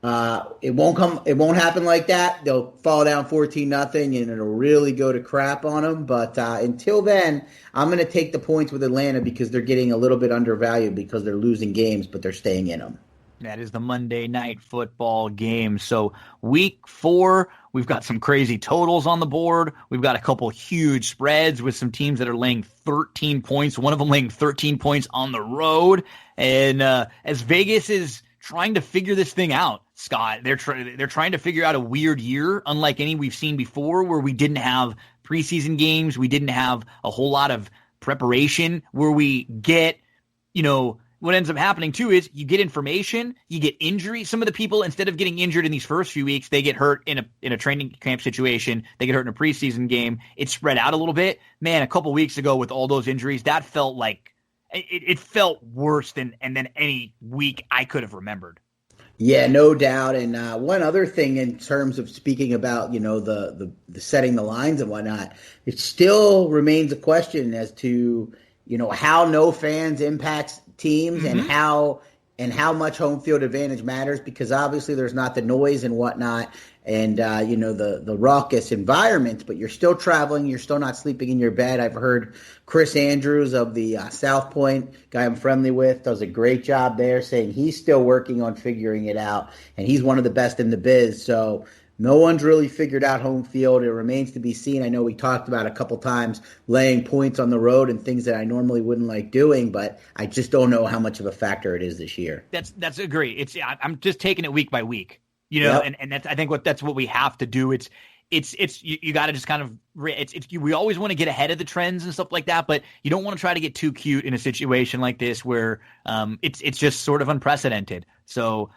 it won't happen like that. They'll fall down 14-0 and it'll really go to crap on them. But until then, I'm going to take the points with Atlanta because they're getting a little bit undervalued because they're losing games, but they're staying in them. That is the Monday Night Football game. So week 4, we've got some crazy totals on the board. We've got a couple huge spreads with some teams that are laying 13 points. One of them laying 13 points on the road. And as Vegas is trying to figure this thing out, Scott, they're trying to figure out a weird year, unlike any we've seen before, where we didn't have preseason games. We didn't have a whole lot of preparation where we get, what ends up happening too is you get information, you get injury. Some of the people, instead of getting injured in these first few weeks, they get hurt in a training camp situation. They get hurt in a preseason game. It's spread out a little bit. Man, a couple weeks ago with all those injuries, that felt like it felt worse than any week I could have remembered. Yeah, no doubt. And one other thing in terms of speaking about, the setting the lines and whatnot, it still remains a question as to, how no fans impacts teams and how much home field advantage matters, because obviously there's not the noise and whatnot and, the raucous environment, but you're still traveling. You're still not sleeping in your bed. I've heard Chris Andrews of the South Point, guy I'm friendly with, does a great job there, saying he's still working on figuring it out, and he's one of the best in the biz. So no one's really figured out home field. It remains to be seen. I know we talked about a couple times laying points on the road and things that I normally wouldn't like doing, but I just don't know how much of a factor it is this year. That's great. I'm just taking it week by week, Yep. and that's, I think that's what we have to do. You got to just kind of we always want to get ahead of the trends and stuff like that, but you don't want to try to get too cute in a situation like this where it's just sort of unprecedented. So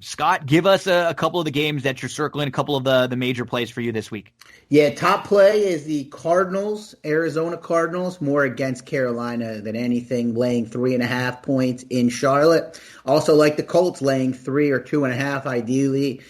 Scott, give us a couple of the games that you're circling, a couple of the major plays for you this week. Yeah, top play is the Cardinals, Arizona Cardinals, more against Carolina than anything, laying 3.5 points in Charlotte. Also like the Colts laying 3 or 2.5 ideally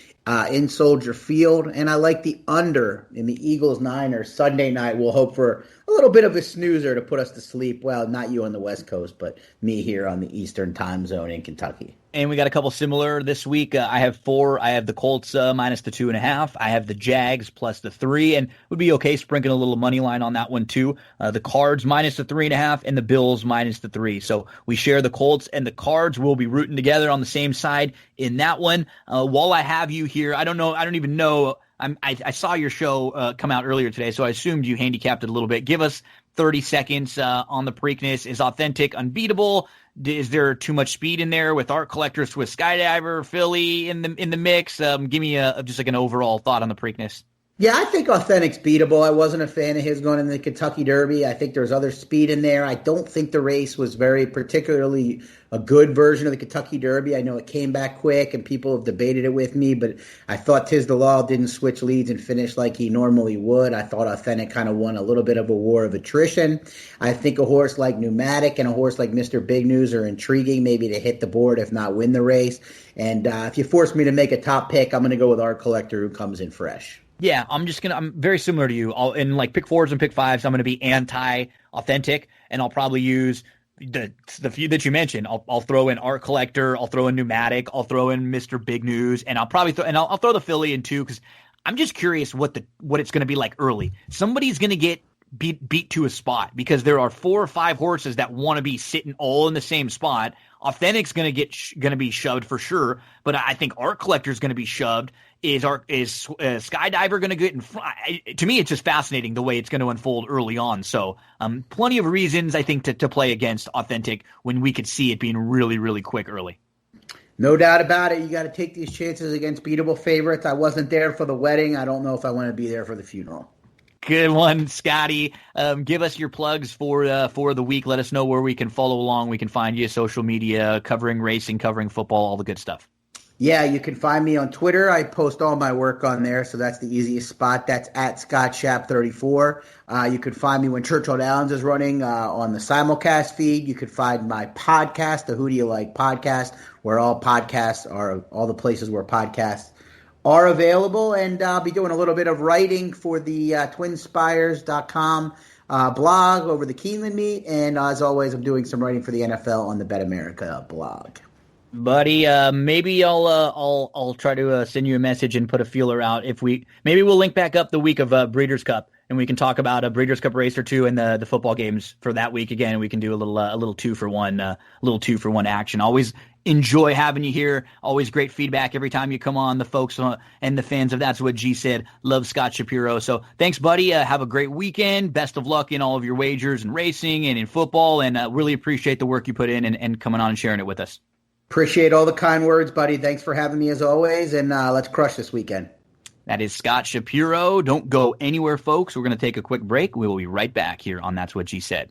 in Soldier Field. And I like the under in the Eagles-Niners Sunday night. We'll hope for a little bit of a snoozer to put us to sleep. Well, not you on the West Coast, but me here on the Eastern time zone in Kentucky. And we got a couple similar this week. I have 4. I have the Colts minus the 2.5. I have the Jags plus the 3, and would be okay sprinkling a little money line on that one too. The Cards minus the 3.5, and the Bills minus the 3. So we share the Colts and the Cards. We'll be rooting together on the same side in that one. While I have you here, I don't even know. I saw your show come out earlier today, so I assumed you handicapped it a little bit. Give us 30 seconds on the Preakness. Is Authentic unbeatable? Is there too much speed in there with Art Collector, Swiss Skydiver, Philly in the mix? Give me just like an overall thought on the Preakness. Yeah, I think Authentic's beatable. I wasn't a fan of his going in the Kentucky Derby. I think there's other speed in there. I don't think the race was very particularly a good version of the Kentucky Derby. I know it came back quick and people have debated it with me, but I thought Tiz the Law didn't switch leads and finish like he normally would. I thought Authentic kind of won a little bit of a war of attrition. I think a horse like Pneumatic and a horse like Mr. Big News are intriguing, maybe to hit the board, if not win the race. And if you force me to make a top pick, I'm going to go with Art Collector, who comes in fresh. Yeah, I'm very similar to you. In like pick 4s and pick 5s, I'm going to be anti-Authentic, and I'll probably use the few that you mentioned. I'll throw in Art Collector, I'll throw in Pneumatic, I'll throw in Mr. Big News, and I'll probably I'll throw the Philly in too, because I'm just curious what it's going to be like early. Somebody's going to get beat to a spot because there are 4 or 5 horses that want to be sitting all in the same spot. Authentic's going to be shoved for sure, but I think Art Collector's going to be shoved. Is Skydiver going to get in front? To me, it's just fascinating the way it's going to unfold early on. So plenty of reasons, I think, to play against Authentic when we could see it being really, really quick early. No doubt about it. You got to take these chances against beatable favorites. I wasn't there for the wedding. I don't know if I want to be there for the funeral. Good one, Scotty. Give us your plugs for the week. Let us know where we can follow along. We can find you, social media, covering racing, covering football, all the good stuff. Yeah, you can find me on Twitter. I post all my work on there, so that's the easiest spot. That's at ScottShap34. You can find me when Churchill Downs is running on the simulcast feed. You can find my podcast, the Who Do You Like podcast, where all the places where podcasts are available, and I'll be doing a little bit of writing for the twinspires.com blog over the Keeneland meet, and as always, I'm doing some writing for the NFL on the Bet America blog. Buddy, maybe I'll try to send you a message and put a feeler out. Maybe we'll link back up the week of Breeders' Cup, and we can talk about a Breeders' Cup race or two and the football games for that week again. And we can do a little 2-for-1 action. Always enjoy having you here. Always great feedback every time you come on. The folks and the fans of That's What G Said love Scott Shapiro. So thanks, buddy. Have a great weekend. Best of luck in all of your wagers and racing and in football. And really appreciate the work you put in and coming on and sharing it with us. Appreciate all the kind words, buddy. Thanks for having me as always, and let's crush this weekend. That is Scott Shapiro. Don't go anywhere, folks. We're going to take a quick break. We will be right back here on That's What G Said.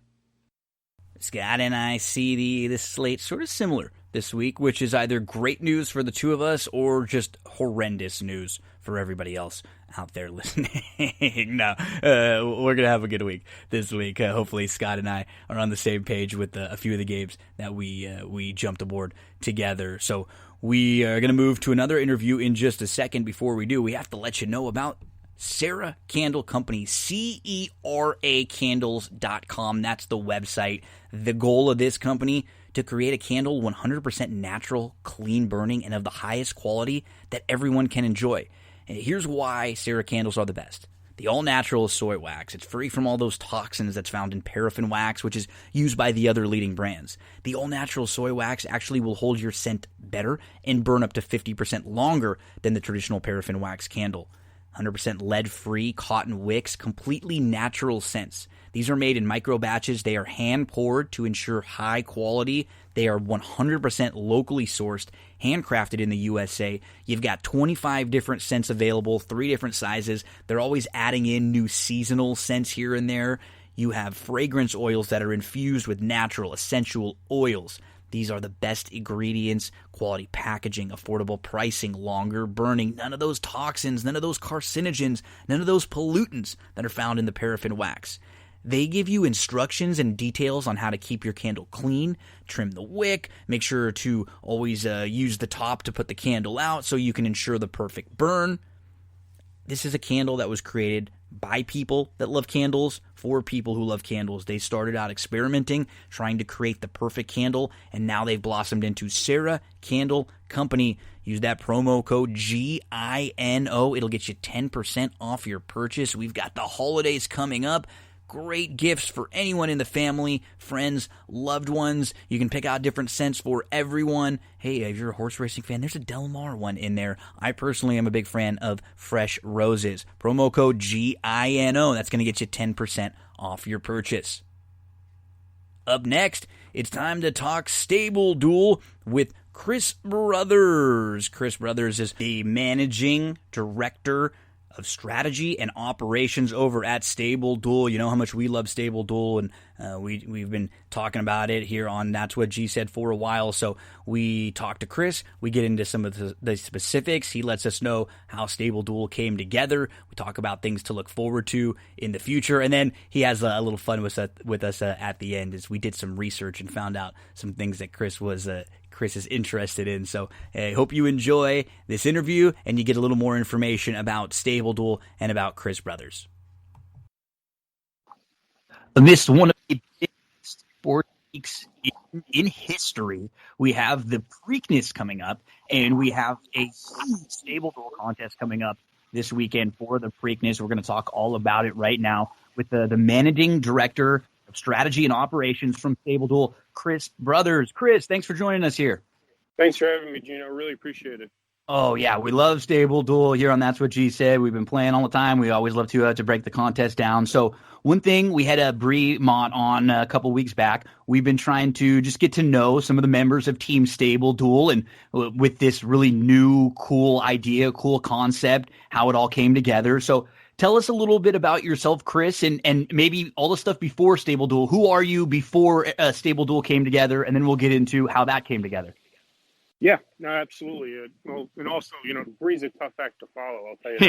Scott and I see this slate sort of similar this week, which is either great news for the two of us or just horrendous news for everybody else out there listening. No, we're going to have a good week this week. Hopefully Scott and I are on the same page with a few of the games that we jumped aboard together. So we are going to move to another interview in just a second. Before we do, we have to let you know about Cera Candle Company, CERAcandles.com. That's the website. The goal of this company, to create a candle 100% natural, clean burning, and of the highest quality that everyone can enjoy. And here's why Cera candles are the best. The all-natural soy wax. It's free from all those toxins that's found in paraffin wax, which is used by the other leading brands. The all-natural soy wax actually will hold your scent better and burn up to 50% longer than the traditional paraffin wax candle. 100% lead-free cotton wicks, completely natural scents. These are made in micro batches. They are hand-poured to ensure high quality. They are 100% locally sourced, handcrafted in the USA. You've got 25 different scents available, 3 different sizes. They're always adding in new seasonal scents here and there. You have fragrance oils that are infused with natural essential oils. These are the best ingredients, quality packaging, affordable pricing, longer burning, none of those toxins, none of those carcinogens, none of those pollutants that are found in the paraffin wax. They give you instructions and details on how to keep your candle clean, trim the wick, make sure to always use the top to put the candle out so you can ensure the perfect burn. This is a candle that was created by people that love candles, for people who love candles. They started out experimenting, trying to create the perfect candle, and now they've blossomed into Cera Candle Company. Use that promo code GINO. It'll get you 10% off your purchase. We've got the holidays coming up. Great gifts for anyone in the family, friends, loved ones. You can pick out different scents for everyone. Hey, if you're a horse racing fan, there's a Del Mar one in there. I personally am a big fan of Fresh Roses. Promo code GINO. That's going to get you 10% off your purchase. Up next, it's time to talk Stable Duel with Chris Brothers. Chris Brothers is the managing director of strategy and operations over at Stable Duel. You know how much we love Stable Duel, and we've been talking about it here on That's What G Said for a while. So we talk to Chris. We get into some of the specifics. He lets us know how Stable Duel came together. We talk about things to look forward to in the future, and then he has a little fun with us at the end as we did some research and found out some things that Chris is interested in. So I hope you enjoy this interview and you get a little more information about Stable Duel and about Chris Brothers. Amidst one of the biggest sports weeks in history, we have the Preakness coming up, and we have a huge Stable Duel contest coming up this weekend for the Preakness. We're going to talk all about it right now with the managing director of strategy and operations from Stable Duel, Chris Brothers. Chris, thanks for joining us here. Thanks for having me, Gino. Really appreciate it. Oh, yeah, we love Stable Duel here on That's What G Said. We've been playing all the time. We always love to break the contest down. So one thing, we had Bree Mott on a couple weeks back. We've been trying to just get to know some of the members of Team Stable Duel, and with this really new, cool idea, cool concept, how it all came together. So tell us a little bit about yourself, Chris, and maybe all the stuff before Stable Duel. Who are you before Stable Duel came together? And then we'll get into how that came together. Yeah, no, absolutely. Well, and also, Bree's a tough act to follow, I'll tell you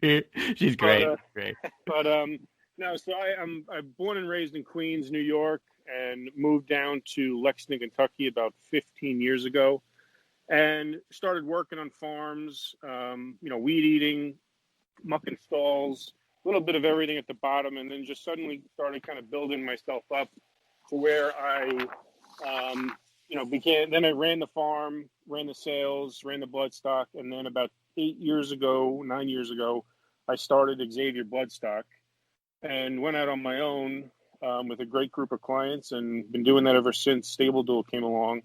that. She's great. Great. But no, so I'm born and raised in Queens, New York, and moved down to Lexington, Kentucky about 15 years ago. and started working on farms, weed eating, mucking stalls, a little bit of everything at the bottom, and then just suddenly started kind of building myself up to where I, then I ran the farm, ran the sales, ran the bloodstock, and then about 9 years ago, I started Xavier Bloodstock and went out on my own with a great group of clients, and been doing that ever since Stable Duel came along.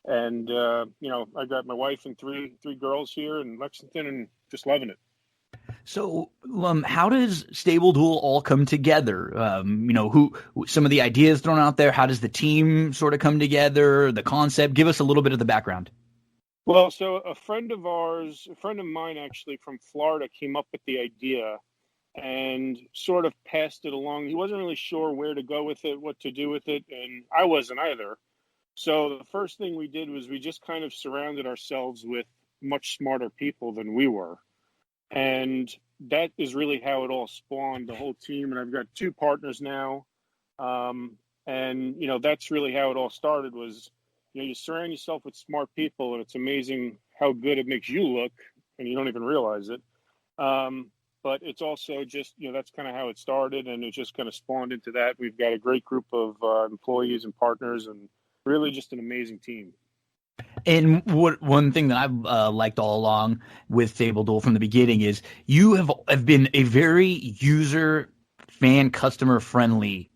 And, I got my wife and three girls here in Lexington, and just loving it. So, how does Stable Duel all come together? Who some of the ideas thrown out there? How does the team sort of come together? The concept? Give us a little bit of the background. Well, so a friend of mine actually from Florida came up with the idea and sort of passed it along. He wasn't really sure where to go with it, what to do with it, and I wasn't either. So the first thing we did was we just kind of surrounded ourselves with much smarter people than we were. And that is really how it all spawned, the whole team. And I've got 2 partners now. That's really how it all started was, you surround yourself with smart people, and it's amazing how good it makes you look, and you don't even realize it. But it's also just, that's kind of how it started, and it just kind of spawned into that. We've got a great group of employees and partners, and really just an amazing team. And one thing that I've liked all along with Stable Duel from the beginning is you have been a very user, fan, customer friendly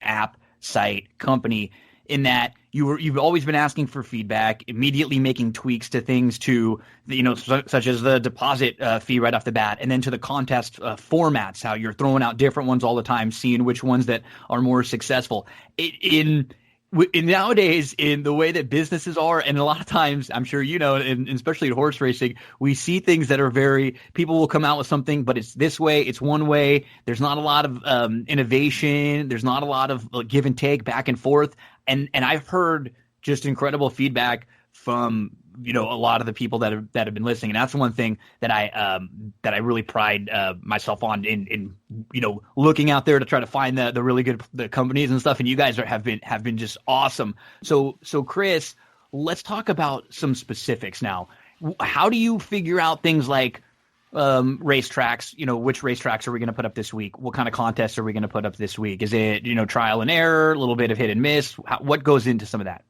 app, site, company, in that you've always been asking for feedback, immediately making tweaks to things such as the deposit fee right off the bat, and then to the contest formats, how you're throwing out different ones all the time, seeing which ones that are more successful. Nowadays, in the way that businesses are, and a lot of times, I'm sure and especially in horse racing, we see things that are people will come out with something, but it's this way, it's one way. There's not a lot of innovation. There's not a lot of give and take, back and forth. And I've heard just incredible feedback from a lot of the people that have been listening, and that's one thing that I really pride myself on in looking out there to try to find the really good the companies and stuff. And you guys have been just awesome. So Chris, let's talk about some specifics now. How do you figure out things like racetracks? Which racetracks are we going to put up this week? What kind of contests are we going to put up this week? Is it trial and error, a little bit of hit and miss? What goes into some of that?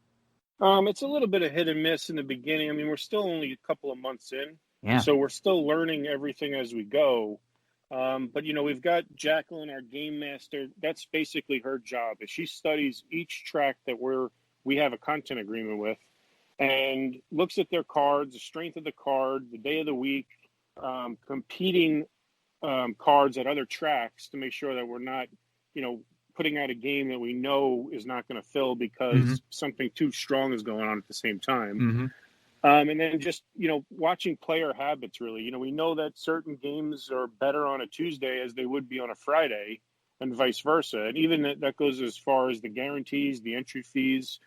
It's a little bit of hit and miss in the beginning. I mean, we're still only a couple of months in, so we're still learning everything as we go. But we've got Jacqueline, our game master. That's basically her job. Is she studies each track that we have a content agreement with, and looks at their cards, the strength of the card, the day of the week, competing cards at other tracks to make sure that we're not, putting out a game that we know is not going to fill because something too strong is going on at the same time. And then just, watching player habits, really. We know that certain games are better on a Tuesday as they would be on a Friday, and vice versa. And even that goes as far as the guarantees, the entry fees.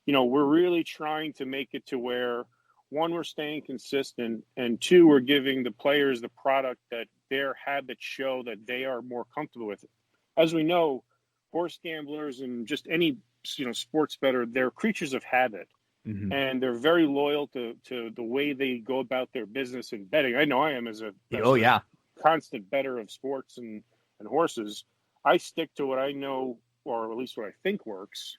We're really trying to make it to where, 1, we're staying consistent, and 2, we're giving the players the product that their habits show that they are more comfortable with. As we know, horse gamblers and just any sports bettor, they're creatures of habit, and they're very loyal to the way they go about their business and betting. I know I am as a constant bettor of sports and horses. I stick to what I know, or at least what I think works,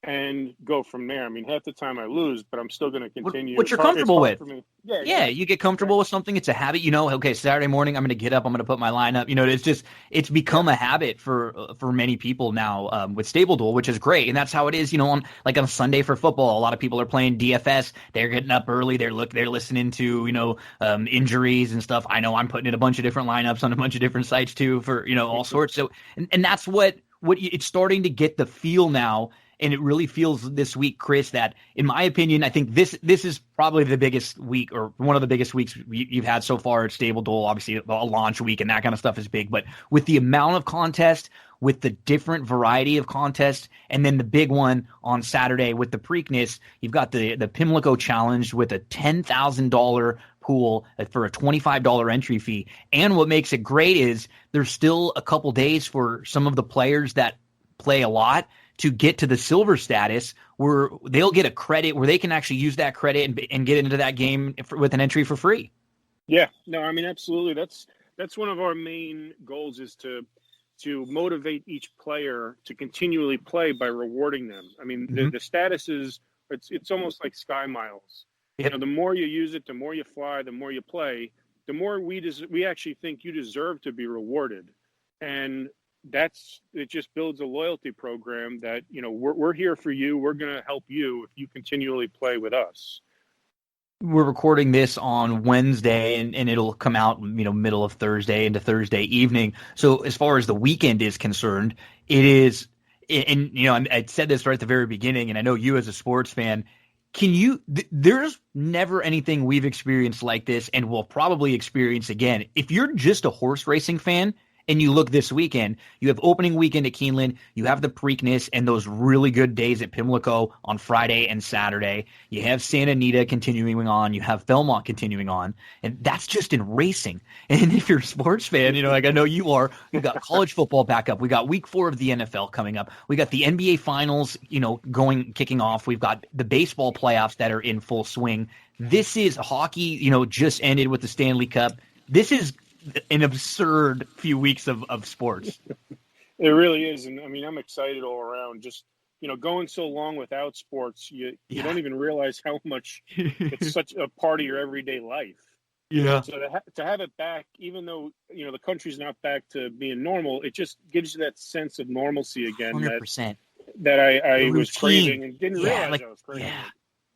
and go from there. I mean, half the time I lose, but I'm still going to continue. What you're comfortable with. Yeah, you get comfortable with something. It's a habit. Okay, Saturday morning, I'm going to get up. I'm going to put my lineup. It's become a habit for many people now with Stable Duel, which is great. And that's how it is, on Sunday for football. A lot of people are playing DFS. They're getting up early. They're listening to, injuries and stuff. I know I'm putting in a bunch of different lineups on a bunch of different sites too for, all sorts. So, and that's what it's starting to get the feel now. And it really feels this week, Chris, that in my opinion, I think this is probably the biggest week, or one of the biggest weeks you've had so far at Stable Duel. Obviously, a launch week and that kind of stuff is big. But with the amount of contest, with the different variety of contest, and then the big one on Saturday with the Preakness, you've got the Pimlico Challenge with a $10,000 pool for a $25 entry fee. And what makes it great is there's still a couple days for some of the players that play a lot to get to the silver status where they'll get a credit where they can actually use that credit and get into that game with an entry for free. Yeah, no, I mean, absolutely. That's one of our main goals is to motivate each player to continually play by rewarding them. I mean, the status is, it's almost like sky miles. Yep. You know, the more you use it, the more you fly, the more you play, the more we actually think you deserve to be rewarded. And it just builds a loyalty program that, you know, we're here for you. We're going to help you if you continually play with us. We're recording this on Wednesday, and it'll come out, you know, middle of Thursday into Thursday evening. So as far as the weekend is concerned, it is, and you know, I said this right at the very beginning, and I know you as a sports fan, there's never anything we've experienced like this, and we'll probably experience again. If you're just a horse racing fan, and you look this weekend, you have opening weekend at Keeneland, you have the Preakness and those really good days at Pimlico on Friday and Saturday. You have Santa Anita continuing on, you have Belmont continuing on, and that's just in racing. And if you're a sports fan, you know, like I know you are, we've got college football back up. We got week 4 of the NFL coming up. We got the NBA finals, you know, kicking off. We've got the baseball playoffs that are in full swing. This is hockey, you know, just ended with the Stanley Cup. This is an absurd few weeks of sports. It really is. And I mean, I'm excited all around. Just, you know, going so long without sports, you don't even realize how much it's such a part of your everyday life. Yeah. So to have it back, even though, you know, the country's not back to being normal, it just gives you that sense of normalcy again. 100%. That I was craving and didn't realize I was craving. Yeah.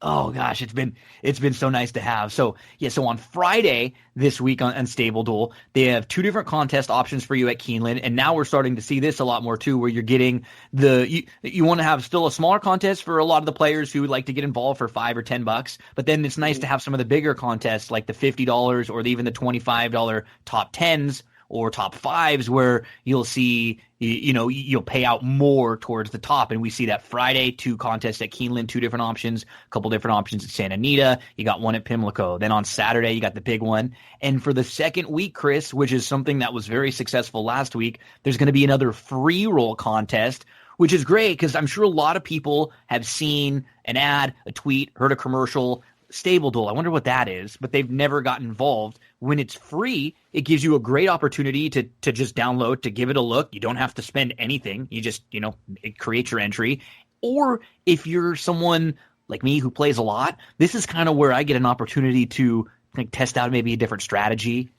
Oh gosh, it's been so nice to have. So so on Friday this week on Stable Duel, they have 2 different contest options for you at Keeneland, and now we're starting to see this a lot more too, where you're getting you want to have still a smaller contest for a lot of the players who would like to get involved for $5 or $10, but then it's nice to have some of the bigger contests like the $50 or even the $25 top 10s or top 5s where you'll see, you know, you'll pay out more towards the top. And we see that Friday, 2 contests at Keeneland, 2 different options, a couple different options at Santa Anita. You got one at Pimlico. Then on Saturday, you got the big one. And for the second week, Chris, which is something that was very successful last week, there's going to be another free roll contest, which is great because I'm sure a lot of people have seen an ad, a tweet, heard a commercial, Stable Duel. I wonder what that is, but they've never gotten involved. When it's free, it gives you a great opportunity to just download, to give it a look. You don't have to spend anything. You just, you know, create your entry. Or if you're someone like me who plays a lot, this is kind of where I get an opportunity to test out maybe a different strategy,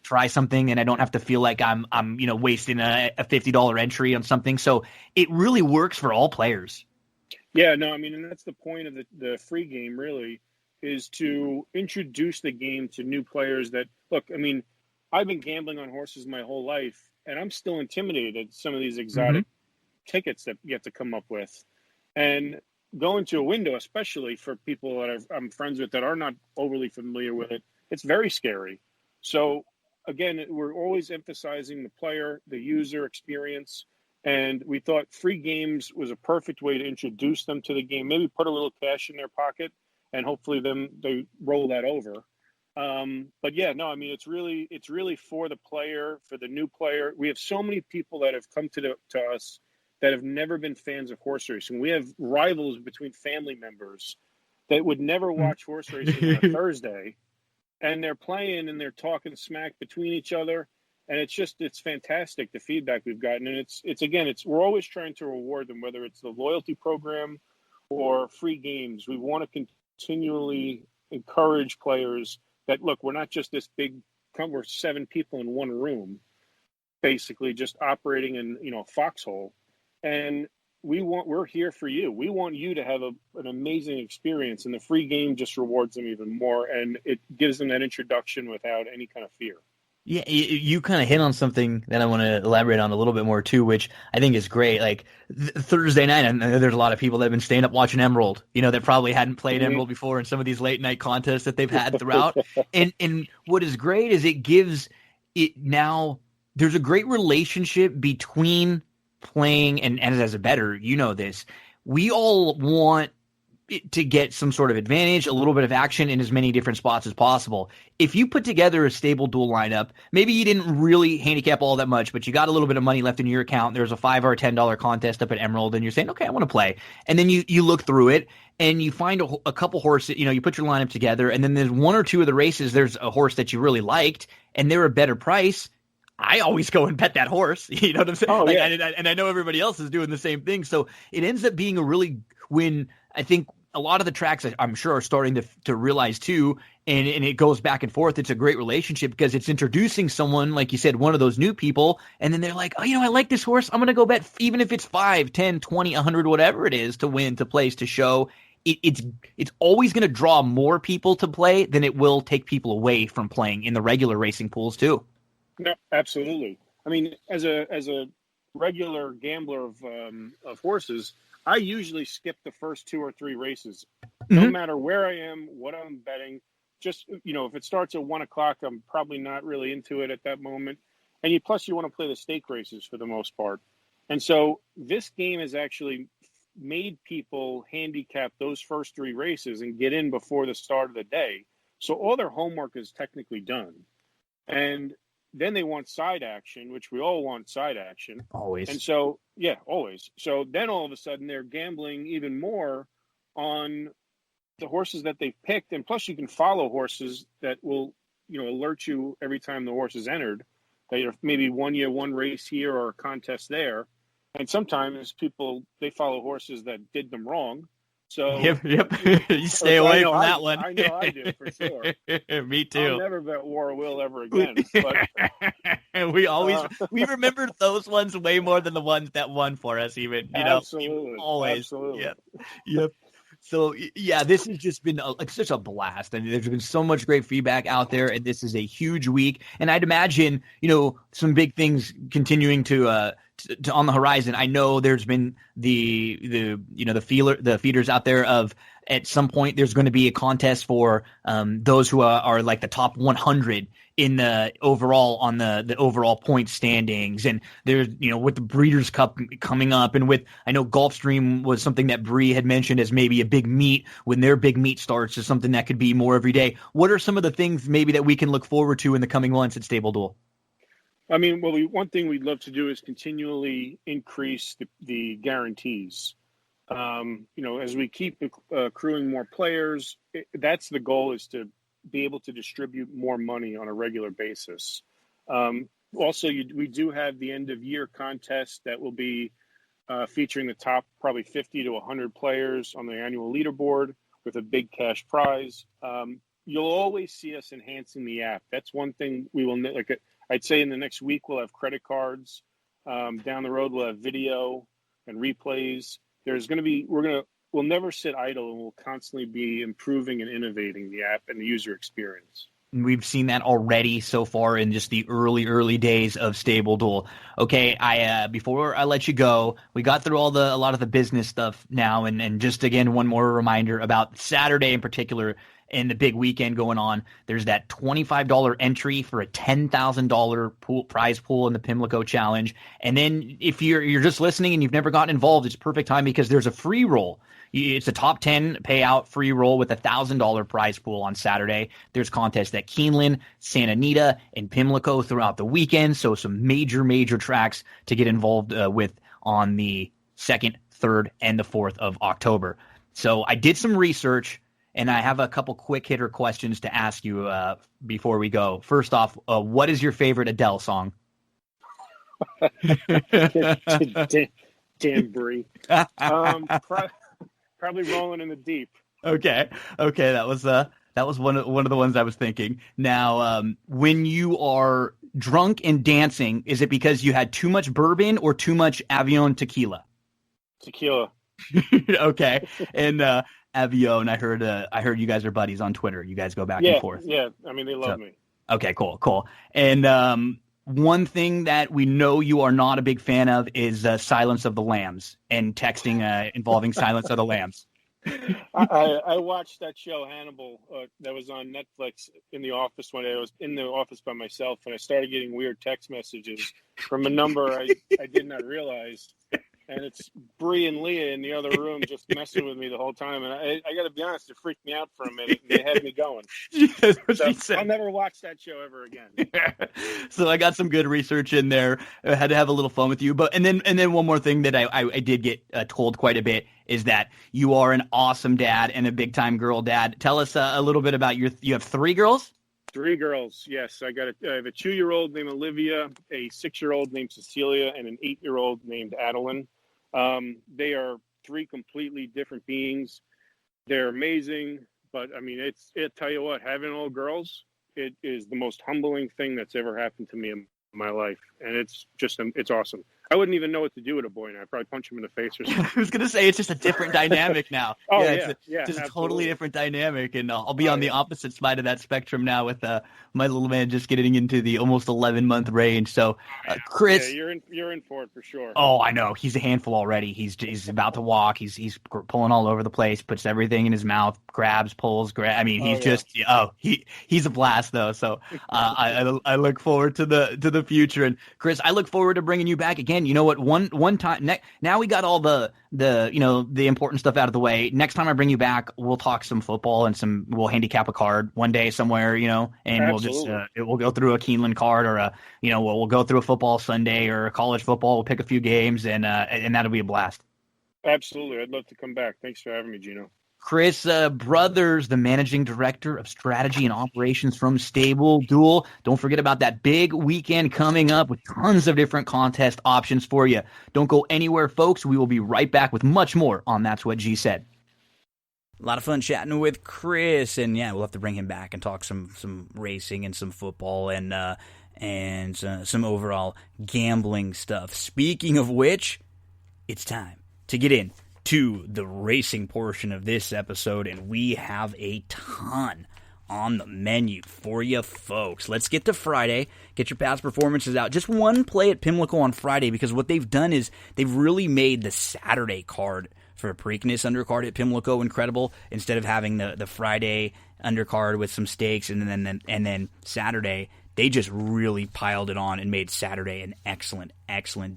try something, and I don't have to feel like I'm you know, wasting a $50 entry on something. So it really works for all players. Yeah, no, I mean, and that's the point of the free game, really, is to introduce the game to new players that, look, I mean, I've been gambling on horses my whole life, and I'm still intimidated at some of these exotic tickets that you have to come up with. And going to a window, especially for people that I'm friends with that are not overly familiar with it, it's very scary. So, again, we're always emphasizing the player, the user experience, and we thought free games was a perfect way to introduce them to the game, maybe put a little cash in their pocket, and hopefully they roll that over. But yeah, no, I mean, it's really for the player, for the new player. We have so many people that have come to us that have never been fans of horse racing. We have rivals between family members that would never watch horse racing on a Thursday, and they're playing and they're talking smack between each other. And it's fantastic, the feedback we've gotten. And we're always trying to reward them, whether it's the loyalty program or free games. We want to continually encourage players that, look, we're not just this big, we're 7 people in one room, basically just operating in, you know, a foxhole. And we're here for you. We want you to have an amazing experience, and the free game just rewards them even more. And it gives them that introduction without any kind of fear. Yeah, you kind of hit on something that I want to elaborate on a little bit more too, which I think is great. Like Thursday night, I know there's a lot of people that have been staying up watching Emerald, you know, that probably hadn't played Emerald before in some of these late night contests that they've had throughout. And what is great is it gives it now, there's a great relationship between playing and as a bettor, you know this. We all want to get some sort of advantage, a little bit of action in as many different spots as possible. If you put together a stable duel lineup, maybe you didn't really handicap all that much, but you got a little bit of money left in your account. There's a $5 or $10 contest up at Emerald, and you're saying, okay, I want to play. And then you look through it, and you find a couple horses, you put your lineup together, and then there's one or two of the races, there's a horse that you really liked, and they're a better price. I always go and bet that horse. You know what I'm saying? Oh, yeah. And I know everybody else is doing the same thing. So it ends up being a really when I think a lot of the tracks I'm sure are starting to realize too, and it goes back and forth. It's a great relationship because it's introducing someone, like you said, one of those new people, and then they're like, oh, I like this horse. I'm going to go bet even if it's 5, 10, 20, 100, whatever it is to win, to place, to show. It's always going to draw more people to play than it will take people away from playing in the regular racing pools too. No, absolutely. I mean, as a regular gambler of horses, I usually skip the first 2 or 3 races, no matter where I am, what I'm betting. Just if it starts at 1:00, I'm probably not really into it at that moment. And plus, you want to play the stake races for the most part. And so this game has actually made people handicap those first 3 races and get in before the start of the day. So all their homework is technically done, and then they want side action, which we all want side action. Always. And so, yeah, always. So then all of a sudden they're gambling even more on the horses that they've picked. And plus you can follow horses that will, alert you every time the horse is entered. That you're maybe one race here or a contest there. And sometimes they follow horses that did them wrong. So yep. You stay away from that one. I know I do for sure. Me too. I'll never bet War Will ever again. But we remember those ones way more than the ones that won for us. Even absolutely, always. Absolutely. Yep. So yeah, this has just been such a blast. I mean, there's been so much great feedback out there, and this is a huge week. And I'd imagine some big things continuing to on the horizon. I know there's been the feeders out there of at some point there's going to be a contest for those who are like the top 100 in the overall on the overall point standings. And there's with the Breeders' Cup coming up, and with I know Gulfstream was something that Bree had mentioned as maybe a big meet when their big meet starts, is something that could be more every day. What are some of the things maybe that we can look forward to in the coming months at Stable Duel? I mean, well, one thing we'd love to do is continually increase the guarantees. As we keep accruing more players, that's the goal, is to be able to distribute more money on a regular basis. Also, we do have the end of year contest that will be featuring the top probably 50 to 100 players on the annual leaderboard with a big cash prize. You'll always see us enhancing the app. That's one thing we will I'd say in the next week, we'll have credit cards. Down the road, we'll have video and replays. We'll never sit idle, and we'll constantly be improving and innovating the app and the user experience. We've seen that already so far in just the early days of Stable Duel. Okay, before I let you go, we got through a lot of the business stuff now, and just again, one more reminder about Saturday in particular. And the big weekend going on, there's that $25 entry for a $10,000 prize pool in the Pimlico Challenge. And then if you're just listening and you've never gotten involved, it's perfect time because there's a free roll. It's a top 10 payout free roll with a $1,000 prize pool on Saturday. There's contests at Keeneland, Santa Anita, and Pimlico throughout the weekend. So some major tracks to get involved with on the 2nd, 3rd, and the 4th of October. So I did some research. And I have a couple quick hitter questions to ask you before we go. First off, what is your favorite Adele song? Damn Brie. Probably Rolling in the Deep. Okay. That was one of the ones I was thinking. Now, when you are drunk and dancing, is it because you had too much bourbon or too much Avion tequila? Tequila. Okay. And Avion, I heard you guys are buddies on Twitter. You guys go back and forth. Yeah. I mean, they love me. Okay, cool. And one thing that we know you are not a big fan of is Silence of the Lambs and texting involving Silence of the Lambs. I watched that show Hannibal that was on Netflix in the office one day. I was in the office by myself, and I started getting weird text messages from a number I did not realize. and it's Bree and Leah in the other room just messing with me the whole time. And I got to be honest, it freaked me out for a minute, and they had me going. So I'll never watch that show ever again. So I got some good research in there. I had to have a little fun with you. And then one more thing that I did get told quite a bit is that you are an awesome dad and a big-time girl dad. Tell us a little bit about you have 3 girls? 3 girls, yes. I have a 2-year-old named Olivia, a 6-year-old named Cecilia, and an 8-year-old named Adeline. They are 3 completely different beings. They're amazing, but I mean, tell you what, having all girls, it is the most humbling thing that's ever happened to me in my life, and it's awesome. I wouldn't even know what to do with a boy now. I'd probably punch him in the face or something. I was gonna say it's just a different dynamic now. It's just a totally different dynamic, and I'll be on the opposite side of that spectrum now with my little man just getting into the almost 11-month range. So, Chris, you're in for it for sure. Oh, I know he's a handful already. He's about to walk. He's pulling all over the place. Puts everything in his mouth. Grabs, pulls. I mean, he's a blast though. So I look forward to the future. And Chris, I look forward to bringing you back again. You know what? One time now we got all the important stuff out of the way. Next time I bring you back, we'll talk some football and we'll handicap a card one day somewhere, and Absolutely. we'll go through a Keeneland card or we'll go through a football Sunday or a college football. We'll pick a few games and that'll be a blast. Absolutely. I'd love to come back. Thanks for having me, Gino. Chris Brothers, the managing director of strategy and operations from Stable Duel. Don't forget about that big weekend coming up with tons of different contest options for you. Don't go anywhere, folks. We will be right back with much more on That's What G Said. A lot of fun chatting with Chris, and we'll have to bring him back and talk some racing and some football and some overall gambling stuff. Speaking of which, it's time to get in to the racing portion of this episode, and we have a ton on the menu for you folks. Let's get to Friday. Get your past performances out. Just one play at Pimlico on Friday, because what they've done is they've really made the Saturday card for Preakness undercard at Pimlico incredible. Instead of having the Friday undercard with some stakes and then Saturday, they just really piled it on and made Saturday an excellent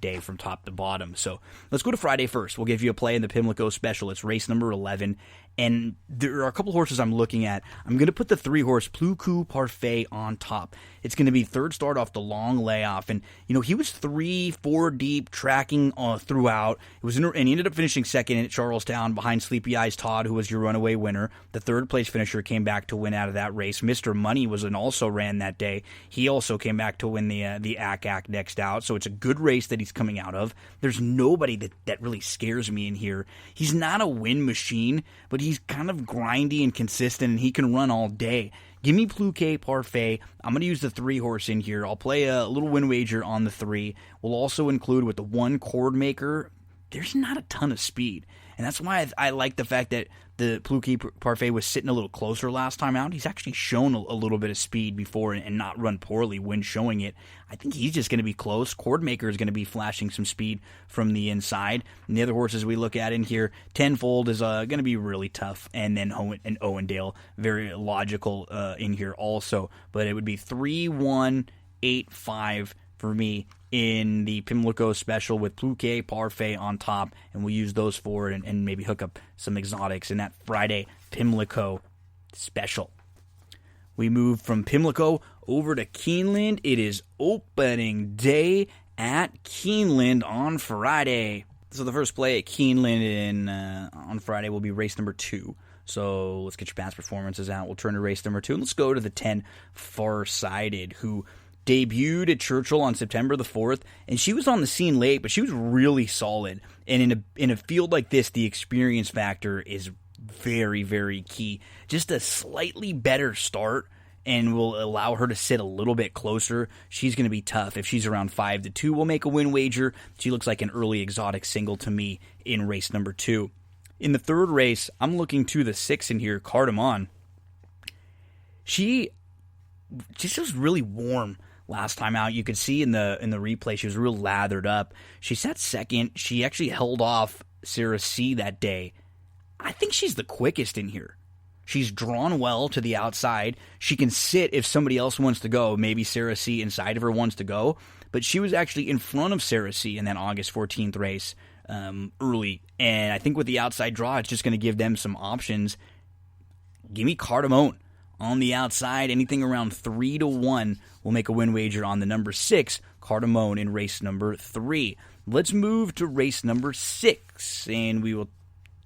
day from top to bottom. So let's go to Friday first. We'll give you a play in the Pimlico Special. It's race number 11. And there are a couple horses I'm looking at. I'm going to put the 3-horse Pimlico Parfait on top. It's going to be third start off the long layoff. And, he was 3-4 deep tracking throughout. And he ended up finishing second at Charlestown behind Sleepy Eyes Todd, who was your runaway winner. The third place finisher came back to win out of that race. Mr. Money also ran that day. He also came back to win the ACAC next out. So it's a good race that he's coming out of. There's nobody that really scares me in here. He's not a win machine, but he's kind of grindy and consistent, and he can run all day. Give me Pimlico Parfait. I'm going to use the 3-horse in here. I'll play a little win wager on the 3. We'll also include with the 1 cord maker. There's not a ton of speed, and that's why I like the fact that the Pimlico Parfait was sitting a little closer last time out. He's actually shown a little bit of speed before and not run poorly when showing it. I think he's just going to be close. Cordmaker is going to be flashing some speed from the inside. And the other horses we look at in here, Tenfold is going to be really tough. And then Owendale, very logical in here also. But it would be 3-1-8-5 for me in the Pimlico Special with Pimlico Parfait on top, and we'll use those forward and maybe hook up some exotics in that Friday Pimlico Special. We move from Pimlico over to Keeneland. It is opening day at Keeneland on Friday. So the first play at Keeneland on Friday will be race number 2. So let's get your past performances out. We'll turn to race number 2, and let's go to the 10 Farsighted, who debuted at Churchill on September the 4th, and she was on the scene late, but she was really solid. And in a field like this, the experience factor is very, very key. Just a slightly better start and will allow her to sit a little bit closer. She's going to be tough. If she's around 5-2, we'll make a win wager. She looks like an early exotic single to me in race number 2. In the third race, I'm looking to the 6 in here, Cardamon. She just was really warm last time out. You could see in the replay she was real lathered up. She sat second. She actually held off Sarah C that day. I think she's the quickest in here. She's drawn well to the outside. She can sit if somebody else wants to go. Maybe Sarah C inside of her wants to go. But she was actually in front of Sarah C in that August 14th race early. And I think with the outside draw, it's just going to give them some options. Give me Cardamone on the outside. Anything around 3-1 will make a win wager on the number 6, Cardamone, in race number 3. Let's move to race number 6, and we will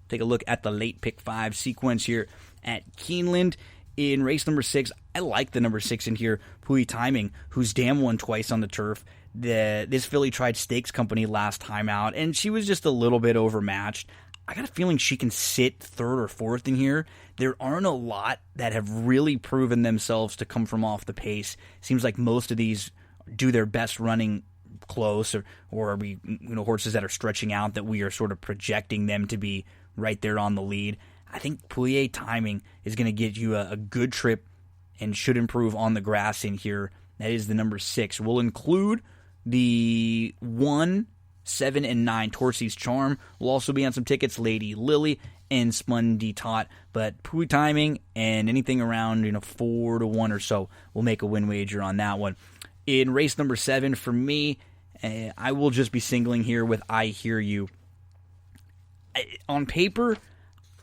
take a look at the late pick 5 sequence here at Keeneland. In race number 6, I like the number 6 in here, Pui Timing, who's damn won twice on the turf. This filly tried Stakes Company last time out, and she was just a little bit overmatched. I got a feeling she can sit 3rd or 4th in here. There aren't a lot that have really proven themselves to come from off the pace. Seems like most of these do their best running close, or are we, horses that are stretching out that we are sort of projecting them to be right there on the lead. I think Pui Timing is going to get you a good trip and should improve on the grass in here. That is the number 6. We'll include the 1, 7, and 9 Torsi's Charm. Will also be on some tickets, Lady Lily and Spun de Tot. But Pui Timing and anything around 4-1 or so will make a win wager on that one. In race number 7, for me, I will just be singling here with I Hear You. On paper,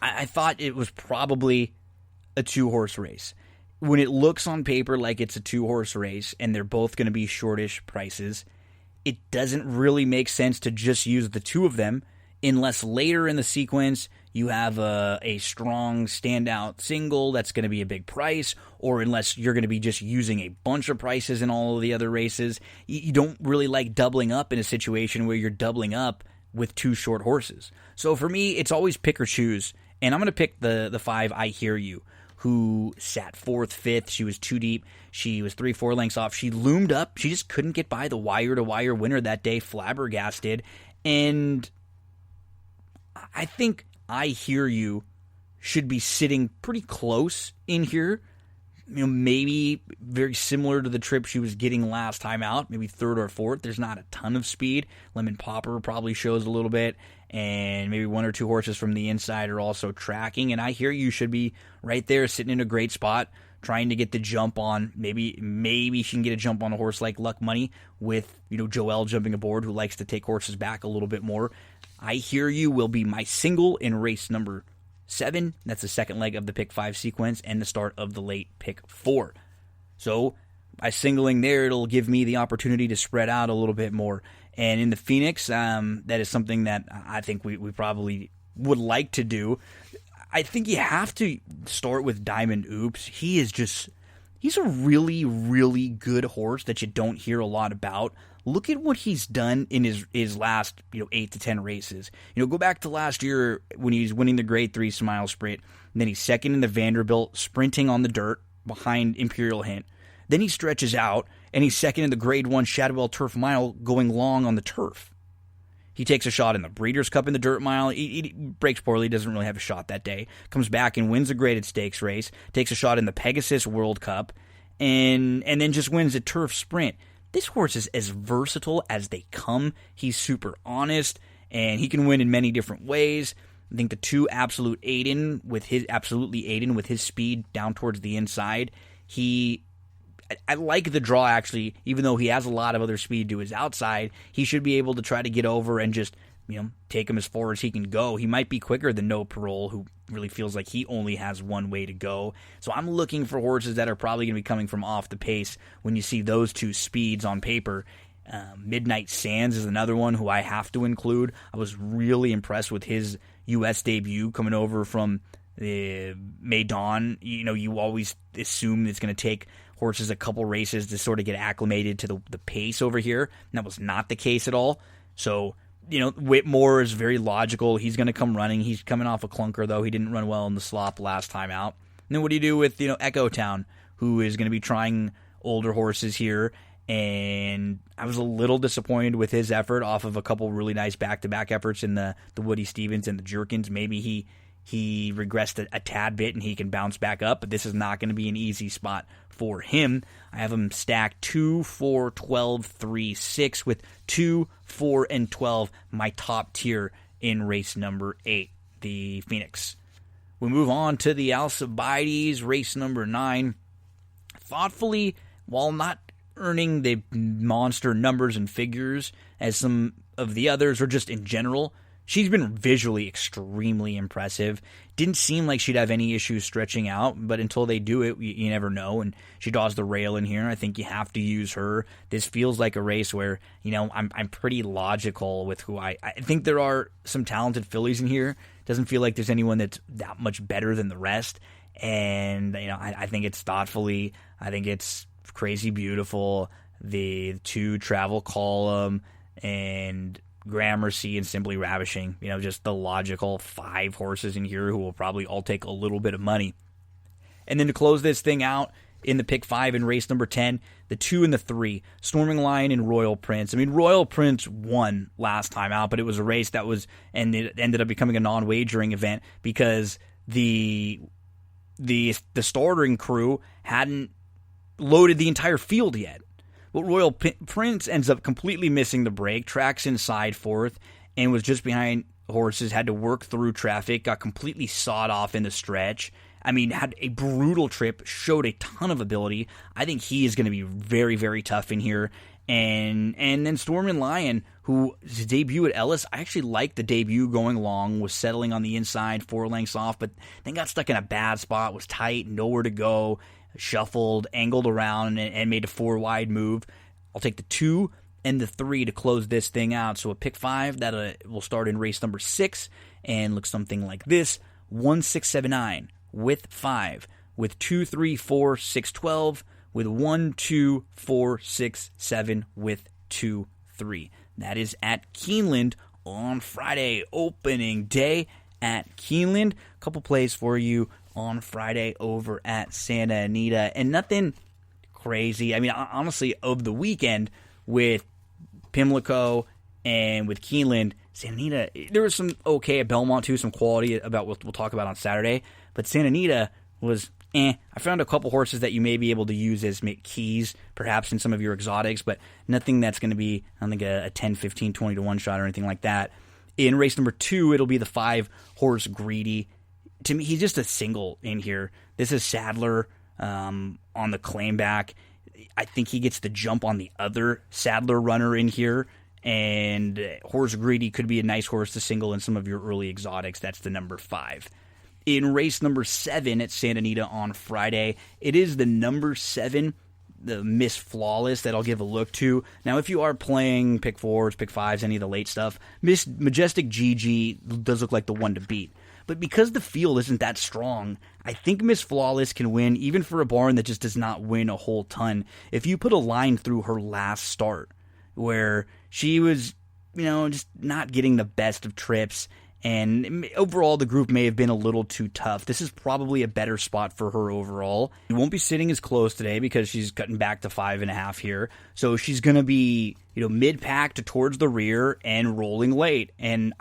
I thought it was probably a 2-horse race. When it looks on paper like it's a 2-horse race and they're both going to be shortish prices, it doesn't really make sense to just use the 2 of them unless later in the sequence you have a strong standout single that's going to be a big price, or unless you're going to be just using a bunch of prices in all of the other races. You don't really like doubling up in a situation where you're doubling up with 2 short horses. So for me, it's always pick or choose, and I'm going to pick the 5 I Hear You, who sat 4th, 5th. She was too deep. She was 3-4 lengths off. She loomed up. She just couldn't get by the wire-to-wire winner that day, flabbergasted. And I think I Hear You should be sitting pretty close in here. Maybe very similar to the trip she was getting last time out, maybe 3rd or 4th. There's not a ton of speed. Lemon Popper probably shows a little bit, and maybe 1 or 2 horses from the inside are also tracking. And I Hear You should be right there, sitting in a great spot, trying to get the jump on. Maybe she can get a jump on a horse like Luck Money with Joel jumping aboard, who likes to take horses back a little bit more. I Hear You will be my single in race number 7. That's the second leg of the pick 5 sequence and the start of the late pick 4. So by singling there, it'll give me the opportunity to spread out a little bit more. And in the Phoenix, that is something that I think we probably would like to do. I think you have to start with Diamond Oops. He's a really, really good horse that you don't hear a lot about. Look at what he's done in his last 8 to 10 races. Go back to last year when he was winning the Grade 3 Smile Sprint. And then he's second in the Vanderbilt, sprinting on the dirt behind Imperial Hint. Then he stretches out, and he's second in the Grade 1 Shadwell Turf Mile, going long on the turf. He takes a shot in the Breeders' Cup in the Dirt Mile. He breaks poorly, doesn't really have a shot that day. Comes back and wins a graded stakes race. Takes a shot in the Pegasus World Cup, and then just wins a turf sprint. This horse is as versatile as they come. He's super honest, and he can win in many different ways. I think the 2 Absolutely Aiden with his speed down towards the inside. I like the draw, actually, even though he has a lot of other speed to his outside. He should be able to try to get over and just take him as far as he can go. He might be quicker than No Parole, who really feels like he only has one way to go. So I'm looking for horses that are probably going to be coming from off the pace when you see those 2 speeds on paper. Midnight Sands is another one who I have to include. I was really impressed with his U.S. debut coming over from Maidan. You always assume it's going to take horses a couple races to sort of get acclimated to the pace over here. And that was not the case at all. So Whitmore is very logical. He's going to come running. He's coming off a clunker, though. He didn't run well in the slop last time out. And then what do you do with, Echo Town, who is going to be trying older horses here? And I was a little disappointed with his effort off of a couple really nice back-to-back efforts in the Woody Stevens and the Jerkins. Maybe he regressed a tad bit and he can bounce back up, but this is not going to be an easy spot for him. I have him stacked 2, 4, 12, 3, 6 with 2, 4, and 12, my top tier in race number 8, the Phoenix. We move on to the Alcibiades, race number 9. Thoughtfully, while not earning the monster numbers and figures as some of the others, or just in general, she's been visually extremely impressive. Didn't seem like she'd have any issues stretching out, but until they do it, you never know. And she draws the rail in here. I think you have to use her. This feels like a race where, I'm pretty logical with who I think there are some talented fillies in here. Doesn't feel like there's anyone that's that much better than the rest. And, I think it's thoughtfully. I think it's Crazy Beautiful, the 2 Travel Column, and Gramercy and Simply Ravishing. Just the logical 5 horses in here who will probably all take a little bit of money. And then to close this thing out in the pick 5 in race number 10, the 2 and the 3, Storming Lion and Royal Prince. Royal Prince won last time out, but it was a race and it ended up becoming a non-wagering event because the starting crew hadn't loaded the entire field yet. But Royal Prince ends up completely missing the break, tracks inside 4th, and was just behind horses, had to work through traffic, got completely sawed off in the stretch. Had a brutal trip, showed a ton of ability. I think he is going to be very, very tough in here. And then Storming Lion, who his debut at Ellis, I actually liked the debut going long, was settling on the inside, 4 lengths off, but then got stuck in a bad spot, was tight, nowhere to go, shuffled, angled around, and made a 4-wide move. I'll take the 2 and the 3 to close this thing out. So a pick 5 that will start in race number 6 and look something like this: 1, 6, 7, 9 with 5, with 2, 3, 4, 6, 12, with 1, 2, 4, 6, 7, with 2, 3. That is at Keeneland on Friday, opening day at Keeneland. A couple plays for you on Friday over at Santa Anita, and nothing crazy. Honestly, of the weekend with Pimlico and with Keeneland, Santa Anita, there was some okay at Belmont too, some quality about what we'll talk about on Saturday, but Santa Anita was I found a couple horses that you may be able to use as keys, perhaps in some of your exotics, but nothing that's going to be, I don't think, a 10, 15, 20 to 1 shot or anything like that. In race number 2, it'll be the 5 horse Greedy. To me, he's just a single in here. This is Sadler on the claim back. I think he gets the jump on the other Sadler runner in here, and horse Greedy could be a nice horse to single in some of your early exotics. That's the number 5. In race number 7 at Santa Anita on Friday, it is the number 7, the Miss Flawless, that I'll give a look to. Now, if you are playing pick 4s, pick 5s, any of the late stuff, Miss Majestic Gigi does look like the one to beat. But because the field isn't that strong, I think Miss Flawless can win, even for a barn that just does not win a whole ton. If you put a line through her last start, where she was, just not getting the best of trips, and overall the group may have been a little too tough, this is probably a better spot for her overall. She won't be sitting as close today because she's cutting back to 5.5 here. So she's going to be, mid-pack to towards the rear and rolling late. And,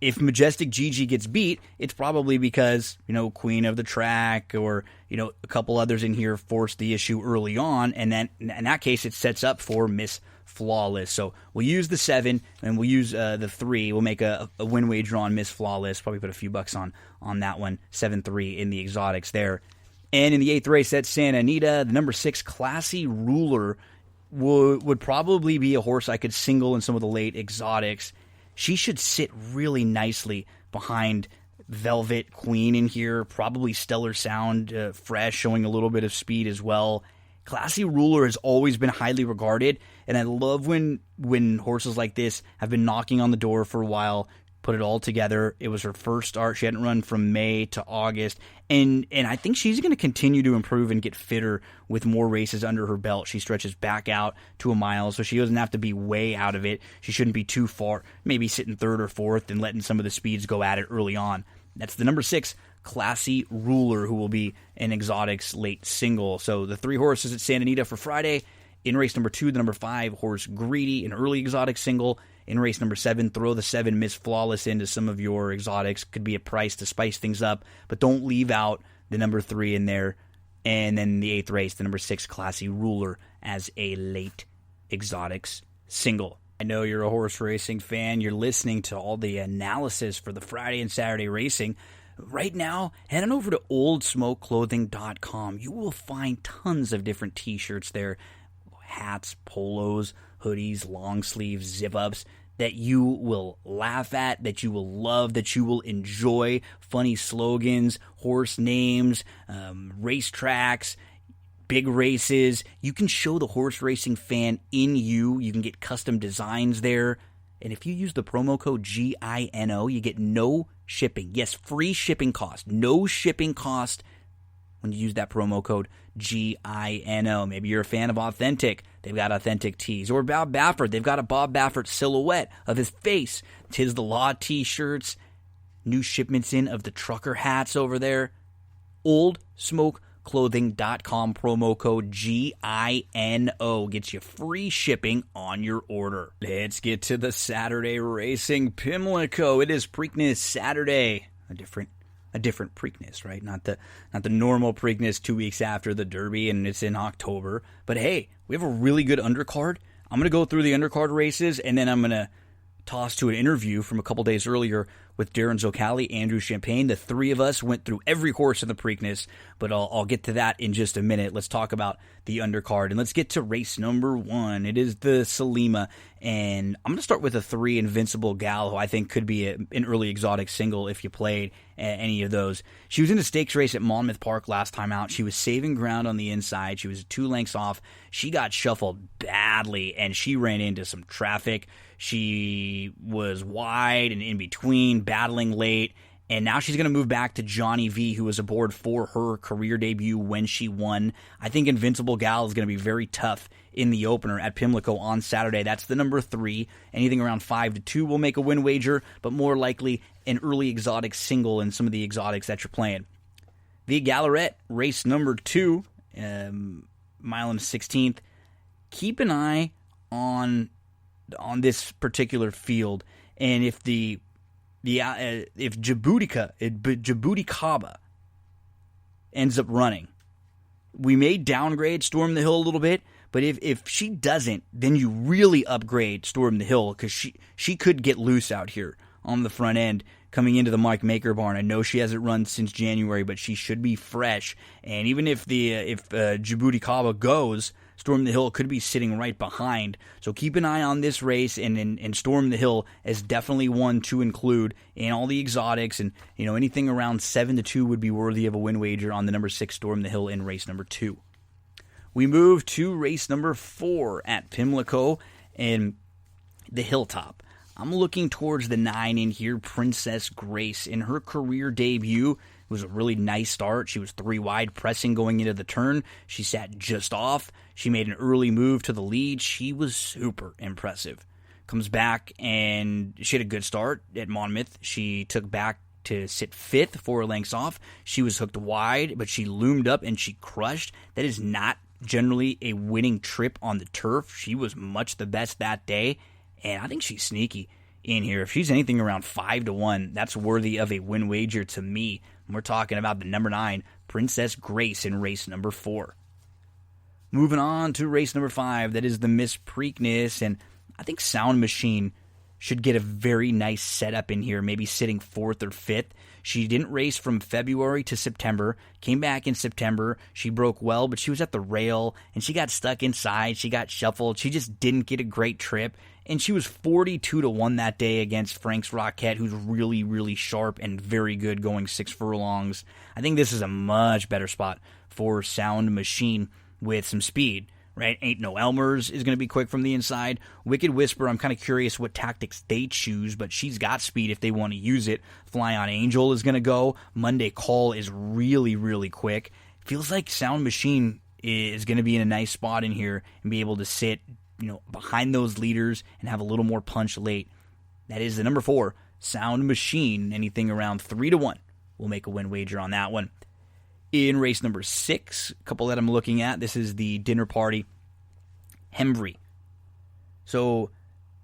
if Majestic Gigi gets beat, it's probably because, Queen of the Track or, a couple others in here forced the issue early on. And then in that case, it sets up for Miss Flawless. So we'll use the 7 and we'll use the 3. We'll make a win wager on Miss Flawless. Probably put a few bucks on that one. 7-3 in the exotics there. And in the 8th race at Santa Anita, the number 6 Classy Ruler would probably be a horse I could single in some of the late exotics. She should sit really nicely behind Velvet Queen in here. Probably Stellar Sound, fresh, showing a little bit of speed as well. Classy Ruler has always been highly regarded, and I love when horses like this have been knocking on the door for a while, put it all together. It was her first start. She hadn't run from May to August, and I think she's going to continue to improve and get fitter with more races under her belt. She stretches back out to a mile, so she doesn't have to be way out of it. She shouldn't be too far, maybe sitting 3rd or 4th and letting some of the speeds go at it early on. That's the number 6 Classy Ruler, who will be an exotics late single. So the 3 horses at Santa Anita for Friday. In race number 2, the number 5 horse Greedy, an early exotic single. In race number 7, throw the 7 Miss Flawless into some of your exotics. Could be a price to spice things up, but don't leave out the number 3 in there. And then the 8th race, the number 6 Classy Ruler as a late exotics single. I know you're a horse racing fan. You're listening to all the analysis for the Friday and Saturday racing. Right now, head on over to oldsmokeclothing.com. You will find tons of different t-shirts there. Hats, polos, hoodies, long sleeves, zip-ups. that you will laugh at, that you will love, that you will enjoy. Funny slogans, horse names, racetracks, big races. You can show the horse racing fan in you. You can get custom designs there. And if you use the promo code GINO, you get no shipping. Yes, free shipping cost. No shipping cost when you use that promo code GINO. Maybe you're a fan of Authentic. They've got Authentic tees. Or Bob Baffert. They've got a Bob Baffert silhouette of his face. Tis the Law t-shirts. New shipments in of the trucker hats over there. OldSmokeClothing.com, promo code GINO gets you free shipping on your order. Let's get to the Saturday racing. Pimlico. It is Preakness Saturday. A different Preakness, right? Not the normal Preakness 2 weeks after the Derby, and it's in October. But hey, we have a really good undercard. I'm going to go through the undercard races, and then I'm going to toss to an interview from a couple days earlier with Darin, Zoccali, Andrew Champagne. The three of us went through every horse in the Preakness, but I'll get to that in just a minute. Let's talk about the undercard, and let's get to race number 1. It is the Salima, and I'm going to start with a 3, Invincible Gal, who I think could be an early exotic single if you played any of those. She was in a stakes race at Monmouth Park last time out. She was saving ground on the inside. She was 2 lengths off. She got shuffled badly, and she ran into some traffic. She was wide and in between, battling late, and now she's going to move back to Johnny V, who was aboard for her career debut when she won. I think Invincible Gal is going to be very tough in the opener at Pimlico on Saturday. That's the number 3. Anything around 5-2 will make a win wager, but more likely an early exotic single in some of the exotics that you're playing. The Gallerette, race number 2, mile and 16th. Keep an eye on this particular field, and if if Jabuticaba ends up running, we may downgrade Storm the Hill a little bit, but if she doesn't, then you really upgrade Storm the Hill, because she could get loose out here on the front end coming into the Mike Maker barn. I know she hasn't run since January, but she should be fresh, and even if Jabuticaba goes, Storm the Hill could be sitting right behind. So keep an eye on this race, and Storm the Hill is definitely one to include in all the exotics. And anything around 7-2 would be worthy of a win wager on the number 6 Storm the Hill in race number 2. We move to race number 4 at Pimlico and the Hilltop. I'm looking towards the 9 in here, Princess Grace. In her career debut, it was a really nice start. She was 3 wide, pressing going into the turn. She sat just off. She made an early move to the lead. She was super impressive. Comes back, and she had a good start at Monmouth. She took back to sit 5th, 4 lengths off. She was hooked wide, but she loomed up and she crushed. That is not generally a winning trip on the turf. She was much the best that day, and I think she's sneaky in here. If she's anything around 5-1, that's worthy of a win wager to me. We're talking about the number 9, Princess Grace, in race number 4. Moving on to race number 5, that is the Miss Preakness, and I think Sound Machine should get a very nice setup in here, maybe sitting 4th or 5th. She didn't race from February to September, came back in September. She broke well, but she was at the rail, and she got stuck inside. She got shuffled. She just didn't get a great trip, and she was 42-1 that day against Frank's Rocket, who's really, really sharp and very good going 6 furlongs. I think this is a much better spot for Sound Machine with some speed, right? Ain't No Elmer's is going to be quick from the inside. Wicked Whisper, I'm kind of curious what tactics they choose, but she's got speed if they want to use it. Fly On Angel is going to go. Monday Call is really, really quick. Feels like Sound Machine is going to be in a nice spot in here and be able to sit, behind those leaders and have a little more punch late. That is the number 4, Sound Machine. Anything around 3-1. We'll make a win wager on that one. In race number 6, a couple that I'm looking at, this is the Dinner Party, Hembry. So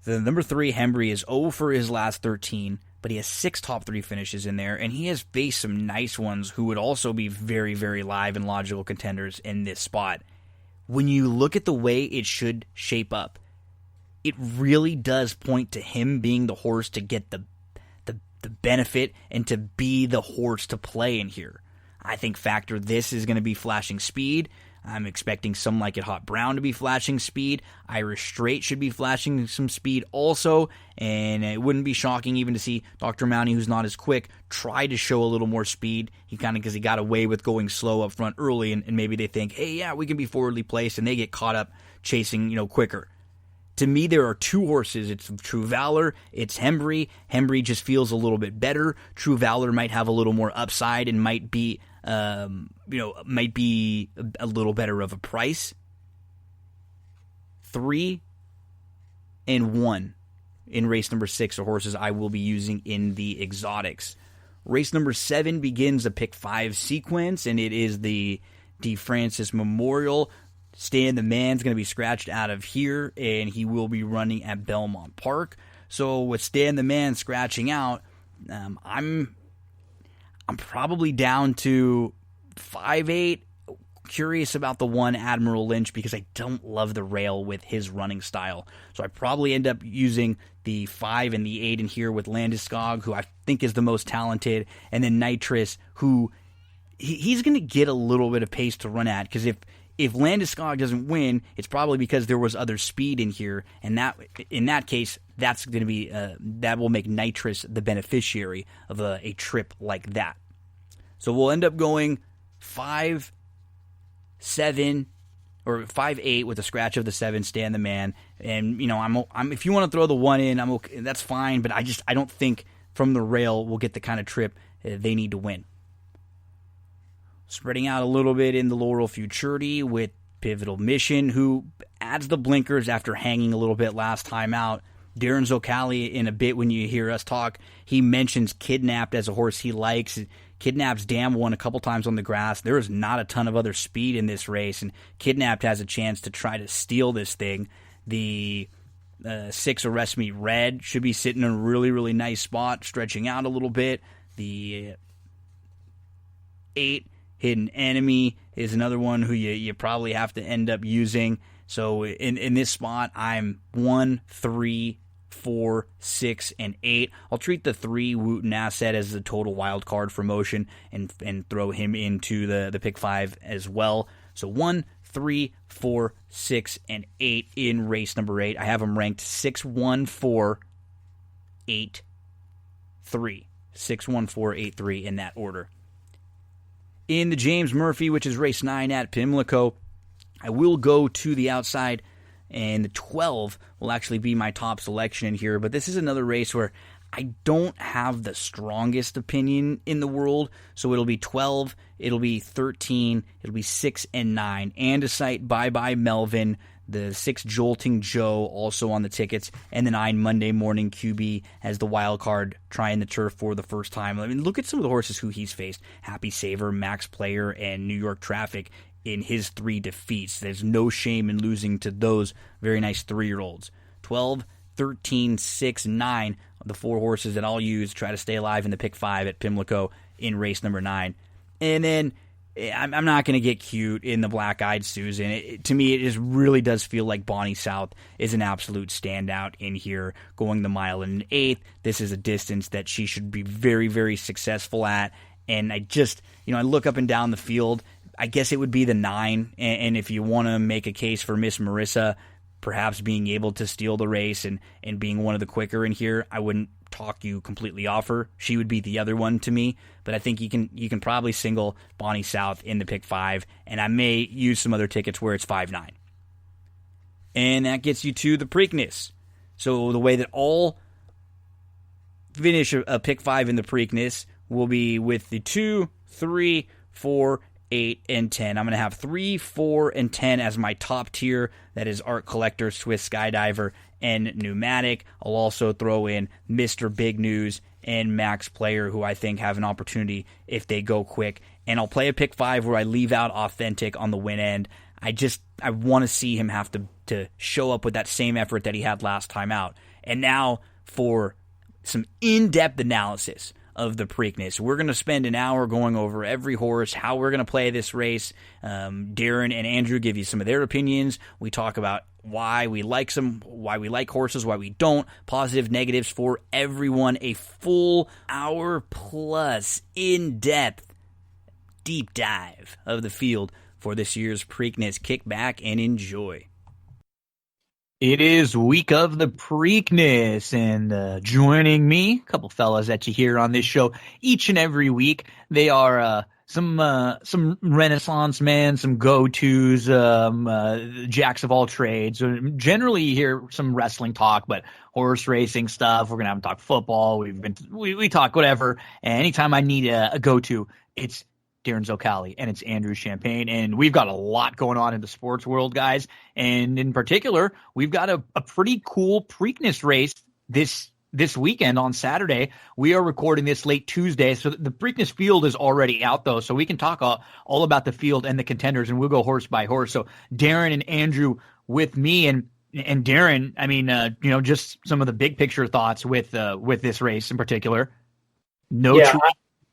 the number 3, Hembry, is 0 for his last 13, but he has 6 top 3 finishes in there, and he has faced some nice ones who would also be very, very live and logical contenders in this spot. When you look at the way it should shape up, it really does point to him being the horse to get the benefit and to be the horse to play in here. I think factor this is going to be flashing speed. I'm expecting some Like It Hot Brown to be flashing speed. Irish Straight should be flashing some speed also, and it wouldn't be shocking even to see Dr. Mounty, who's not as quick, try to show a little more speed. Because he got away with going slow up front early, and maybe they think, hey, yeah, we can be forwardly placed, and they get caught up chasing, quicker. To me, there are two horses. It's True Valor, it's Hembry. Hembry just feels a little bit better. True Valor might have a little more upside and might be a little better of a price. 3 and 1 in race number 6 are horses I will be using in the exotics. Race number 7 begins a pick 5 sequence, and it is the DeFrancis Memorial. Stan the Man's going to be scratched out of here, and he will be running at Belmont Park. So with Stan the Man scratching out, I'm probably down to 5-8. Curious about the one Admiral Lynch because I don't love the rail with his running style. So I probably end up using the 5 and the 8 in here with Landeskog, who I think is the most talented, and then Nitrous, who he's going to get a little bit of pace to run at, because if Landeskog doesn't win, it's probably because there was other speed in here, and that in that case, that's going to be that will make Nitrous the beneficiary of a trip like that. So we'll end up going 5-7 or 5-8 with a scratch of the 7, Stan the Man, and I'm if you want to throw the 1 in, I'm okay. That's fine, but I don't think from the rail we'll get the kind of trip they need to win. Spreading out a little bit in the Laurel Futurity with Pivotal Mission, who adds the blinkers after hanging a little bit last time out. Darin Zoccali, in a bit when you hear us talk, he mentions Kidnapped as a horse he likes. Kidnapped's dam won a couple times on the grass. There is not a ton of other speed in this race, and Kidnapped has a chance to try to steal this thing. The 6 Arrest Me Red should be sitting in a really, really nice spot, stretching out a little bit. The 8 Hidden Enemy is another one who you probably have to end up using. So in this spot, I'm 1, 3, 4, 6, and 8. I'll treat the 3 Wooten Asset as a total wild card for motion and throw him into the pick 5 as well. So 1, 3, 4, 6, and 8 in race number 8. I have them ranked 6, 1, 4, 8, 3. 6, 1, 4, 8, 3 in that order. In the James Murphy, which is race 9 at Pimlico, I will go to the outside, and the 12 will actually be my top selection in here. But this is another race where I don't have the strongest opinion in the world. So it'll be 12, it'll be 13, it'll be 6 and 9. Andesite, Bye Bye Melvin, the 6 Jolting Joe also on the tickets, and the 9 Monday Morning QB as the wild card trying the turf for the first time. I mean, look at some of the horses who he's faced. Happy Saver, Max Player, and New York Traffic in his 3 defeats. There's no shame in losing to those very nice 3-year-olds. 12, 13, 6, 9, the 4 horses that I'll use to try to stay alive in the pick 5 at Pimlico in race number 9. And then I'm not going to get cute in the Black Eyed Susan. To me, it just really does feel like Bonnie South is an absolute standout in here, going the mile and an eighth. This is a distance that she should be very, very successful at. And I just, I look up and down the field. I guess it would be the 9. And if you want to make a case for Miss Marissa perhaps being able to steal the race and being one of the quicker in here, I wouldn't talk you completely off her. She would be the other one to me, but I think you can probably single Bonnie South in the pick 5, and I may use some other tickets where it's 5-9. And that gets you to the Preakness. So the way that I'll finish a pick 5 in the Preakness will be with the 2, 3, 4, 8, and 10. I'm going to have 3, 4, and 10 as my top tier. That is Art Collector, Swiss Skydiver, and Pneumatic. I'll also throw in Mr. Big News and Max Player, who I think have an opportunity if they go quick. And I'll play a pick 5 where I leave out Authentic on the win end. I want to see him have to show up with that same effort that he had last time out. And now for some in-depth analysis of the Preakness. We're going to spend an hour going over every horse, how we're going to play this race. Darin and Andrew give you some of their opinions. We talk about why we like horses, why we don't, positive, negatives for everyone. A full hour plus in-depth deep dive of the field for this year's Preakness. Kick back and enjoy. It is week of the Preakness, and joining me, a couple fellas that you hear on this show each and every week. They are some Renaissance men, some go-tos, jacks of all trades. Generally, you hear some wrestling talk, but horse racing stuff. We're gonna have to talk football. We talk whatever. And anytime I need a go-to, it's Darin Zoccali, and it's Andrew Champagne, and we've got a lot going on in the sports world, guys, and in particular, we've got a pretty cool Preakness race this weekend on Saturday. We are recording this late Tuesday, so the Preakness field is already out, though, so we can talk all about the field and the contenders, and we'll go horse by horse. So Darin and Andrew with me, and Darin, I mean, just some of the big picture thoughts with this race in particular.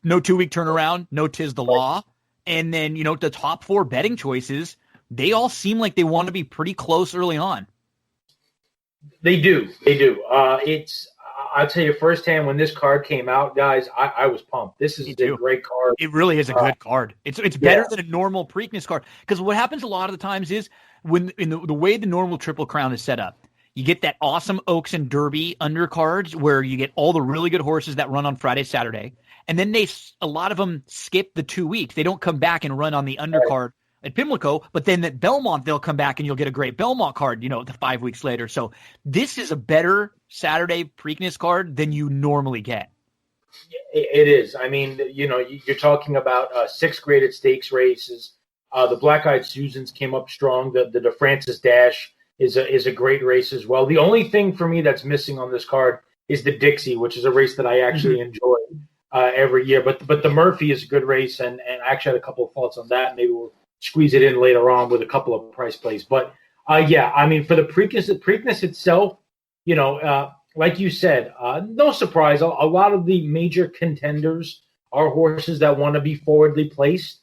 No 2-week turnaround, no 'tis the law. And then, the top 4 betting choices, they all seem like they want to be pretty close early on. They do. I'll tell you firsthand, when this card came out, guys, I was pumped. This is a great card. It really is a good card. It's better than a normal Preakness card. Because what happens a lot of the times is, when in the way the normal Triple Crown is set up, you get that awesome Oaks and Derby undercards where you get all the really good horses that run on Friday, Saturday. And then a lot of them skip the 2 weeks. They don't come back and run on the undercard at Pimlico, but then at Belmont, they'll come back and you'll get a great Belmont card, the 5 weeks later. So this is a better Saturday Preakness card than you normally get. It is. I mean, you're talking about 6 graded stakes races. The Black Eyed Susans came up strong. The DeFrancis Dash is a great race as well. The only thing for me that's missing on this card is the Dixie, which is a race that I actually enjoy every year. But the Murphy is a good race, and I actually had a couple of thoughts on that. Maybe we'll squeeze it in later on with a couple of price plays. But, for the Preakness itself, like you said, no surprise, a lot of the major contenders are horses that want to be forwardly placed.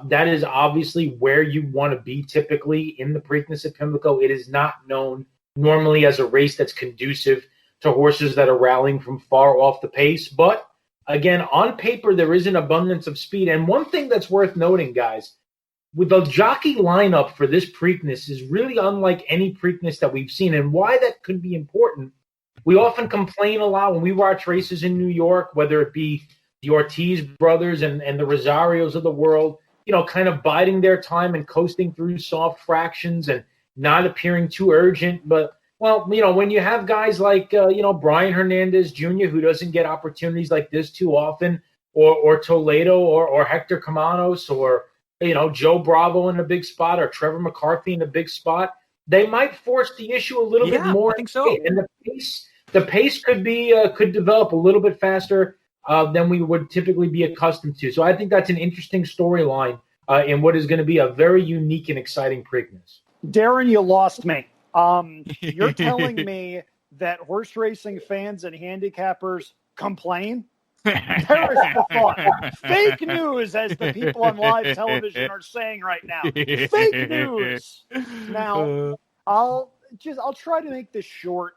That is obviously where you want to be typically in the Preakness at Pimlico. It is not known normally as a race that's conducive to horses that are rallying from far off the pace. But again, on paper, there is an abundance of speed. And one thing that's worth noting, guys, with the jockey lineup for this Preakness is really unlike any Preakness that we've seen. And why that could be important, we often complain a lot when we watch races in New York, whether it be the Ortiz brothers and the Rosarios of the world, kind of biding their time and coasting through soft fractions and not appearing too urgent. But, when you have guys like, Brian Hernandez Jr., who doesn't get opportunities like this too often, or Toledo or Hector Camanos, or, Joe Bravo in a big spot, or Trevor McCarthy in a big spot, they might force the issue a little bit more. I think so. And the pace could develop a little bit faster than we would typically be accustomed to. So I think that's an interesting storyline in what is going to be a very unique and exciting Preakness. Darin, you lost me. You're telling me that horse racing fans and handicappers complain? Perish the thought. Fake news, as the people on live television are saying right now. Fake news. Now, I'll try to make this short.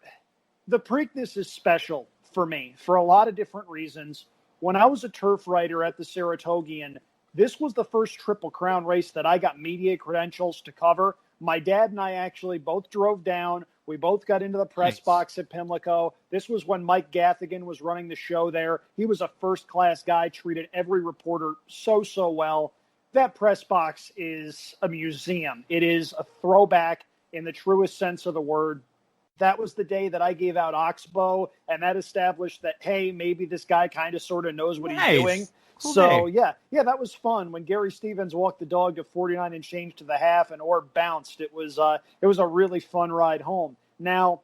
The Preakness is special for me for a lot of different reasons. When I was a turf writer at the Saratogian, this was the first Triple Crown race that I got media credentials to cover. My dad and I actually both drove down. We both got into the press box at Pimlico. This was when Mike Gathigan was running the show there. He was a first-class guy, treated every reporter so well. That press box is a museum. It is a throwback in the truest sense of the word. That was the day that I gave out Oxbow, and that established that, hey, maybe this guy kind of sort of knows what he's doing. Cool. So, yeah, that was fun. When Gary Stevens walked the dog to 49 and change to the half and Orb bounced, it was a really fun ride home. Now,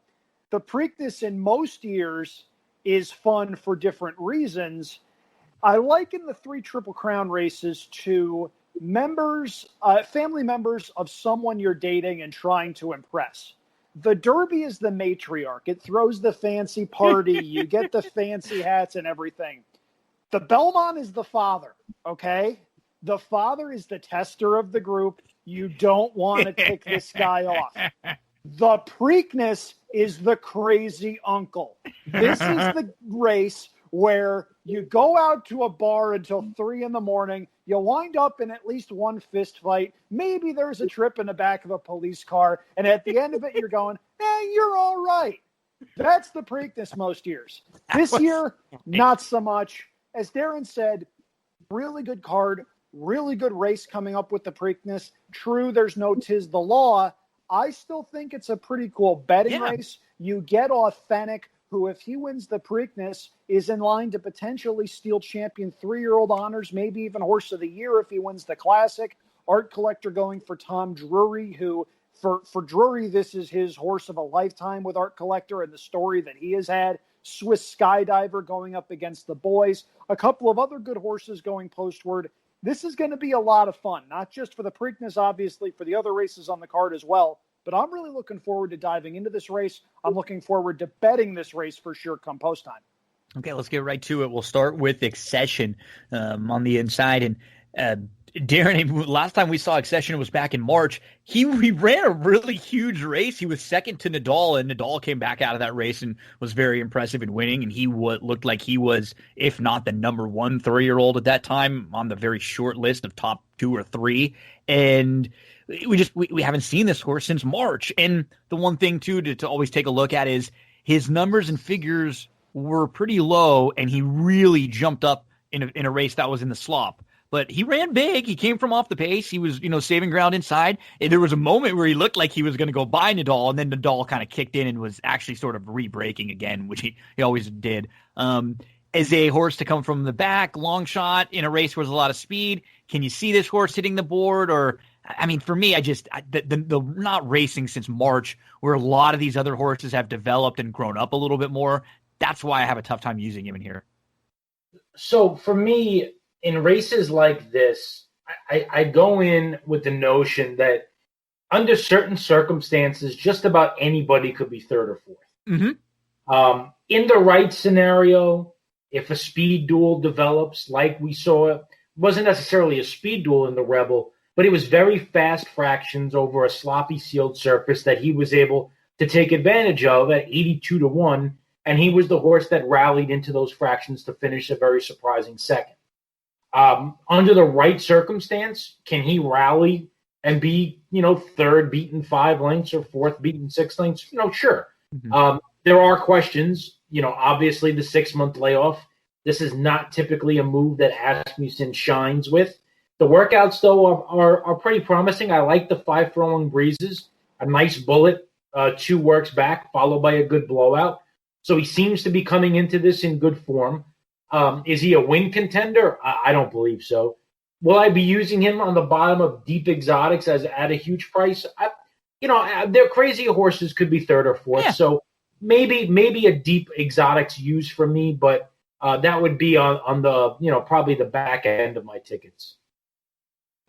the Preakness in most years is fun for different reasons. I liken the 3 Triple Crown races to family members of someone you're dating and trying to impress. The Derby is the matriarch. It throws the fancy party. You get the fancy hats and everything. The Belmont is the father, okay? The father is the tester of the group. You don't want to kick this guy off. The Preakness is the crazy uncle. This is the race where you go out to a bar until 3 a.m, you wind up in at least one fist fight. Maybe there's a trip in the back of a police car, and at the end of it, you're going, you're all right. That's the Preakness most years. This year, not so much. As Darin said, really good card, really good race coming up with the Preakness. True, there's no 'tis the law. I still think it's a pretty cool betting race. You get Authentic, who, if he wins the Preakness, is in line to potentially steal champion 3-year-old honors, maybe even horse of the year if he wins the Classic. Art Collector going for Tom Drury, who, for Drury, this is his horse of a lifetime with Art Collector and the story that he has had. Swiss Skydiver going up against the boys. A couple of other good horses going postward. This is going to be a lot of fun, not just for the Preakness, obviously, for the other races on the card as well. But I'm really looking forward to diving into this race. I'm looking forward to betting this race for sure come post time. Okay, let's get right to it. We'll start with Accession on the inside. And Darin, last time we saw Accession was back in March. He ran a really huge race. He was second to Nadal, and Nadal came back out of that race and was very impressive in winning. And he looked like he was, if not the number 1 3-year-old at that time, on the very short list of top 2 or 3. And we haven't seen this horse since March. And the one thing too to always take a look at is his numbers and figures were pretty low, and he really jumped up in a race that was in the slop. But he ran big. He came from off the pace. He was, saving ground inside. And there was a moment where he looked like he was going to go by Nadal, and then Nadal kind of kicked in and was actually sort of re-breaking again, which he always did. As a horse to come from the back, long shot in a race where there's a lot of speed, can you see this horse hitting the board? Or, I mean, for me, the not racing since March, where a lot of these other horses have developed and grown up a little bit more, that's why I have a tough time using him in here. So for me, in races like this, I go in with the notion that under certain circumstances, just about anybody could be third or fourth. Mm-hmm. In the right scenario, if a speed duel develops like we saw, it wasn't necessarily a speed duel in the Rebel, but it was very fast fractions over a sloppy sealed surface that he was able to take advantage of at 82-1, and he was the horse that rallied into those fractions to finish a very surprising second. Under the right circumstance, can he rally and be, third beaten 5 lengths or fourth beaten 6 lengths? Sure. Mm-hmm. There are questions. Obviously the 6-month layoff. This is not typically a move that Asmussen shines with. The workouts, though, are pretty promising. I like the 5 furlong breezes, a nice bullet, 2 works back, followed by a good blowout. So he seems to be coming into this in good form. Is he a win contender? I don't believe so. Will I be using him on the bottom of deep exotics at a huge price? Their crazy horses could be third or fourth. Yeah. So maybe a deep exotics use for me, but that would be on the, probably the back end of my tickets.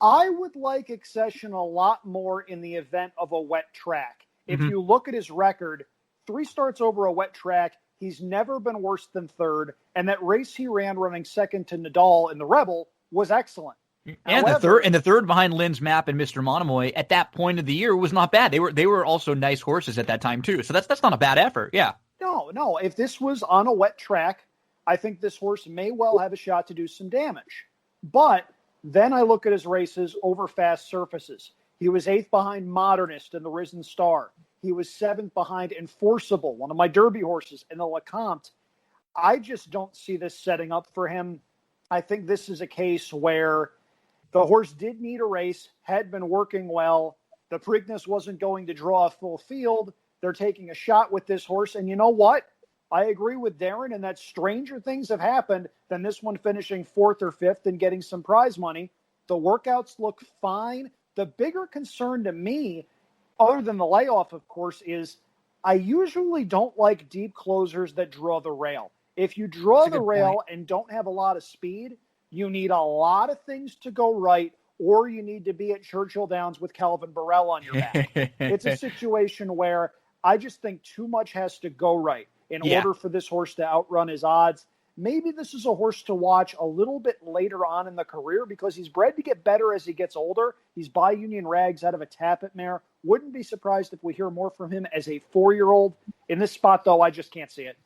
I would like Accession a lot more in the event of a wet track. Mm-hmm. If you look at his record, 3 starts over a wet track, he's never been worse than third, and that race he ran running second to Nadal in the Rebel was excellent. And the third behind Lynn's Map and Mr. Monomoy at that point of the year was not bad. They were also nice horses at that time too. So that's not a bad effort. Yeah. No. If this was on a wet track, I think this horse may well have a shot to do some damage. But then I look at his races over fast surfaces. He was 8th behind Modernist in the Risen Star. He was 7th behind Enforceable, one of my Derby horses, in the LeCompte. I just don't see this setting up for him. I think this is a case where the horse did need a race, had been working well. The Preakness wasn't going to draw a full field. They're taking a shot with this horse. And you know what? I agree with Darin in that stranger things have happened than this one finishing 4th or 5th and getting some prize money. The workouts look fine. The bigger concern to me, other than the layoff, of course, is I usually don't like deep closers that draw the rail. If you draw the rail and don't have a lot of speed, you need a lot of things to go right, or you need to be at Churchill Downs with Calvin Burrell on your back. It's a situation where I just think too much has to go right in order for this horse to outrun his odds. Maybe this is a horse to watch a little bit later on in the career because he's bred to get better as he gets older. He's by Union Rags out of a Tappet mare. Wouldn't be surprised if we hear more from him as a 4-year-old. In this spot, though, I just can't see it.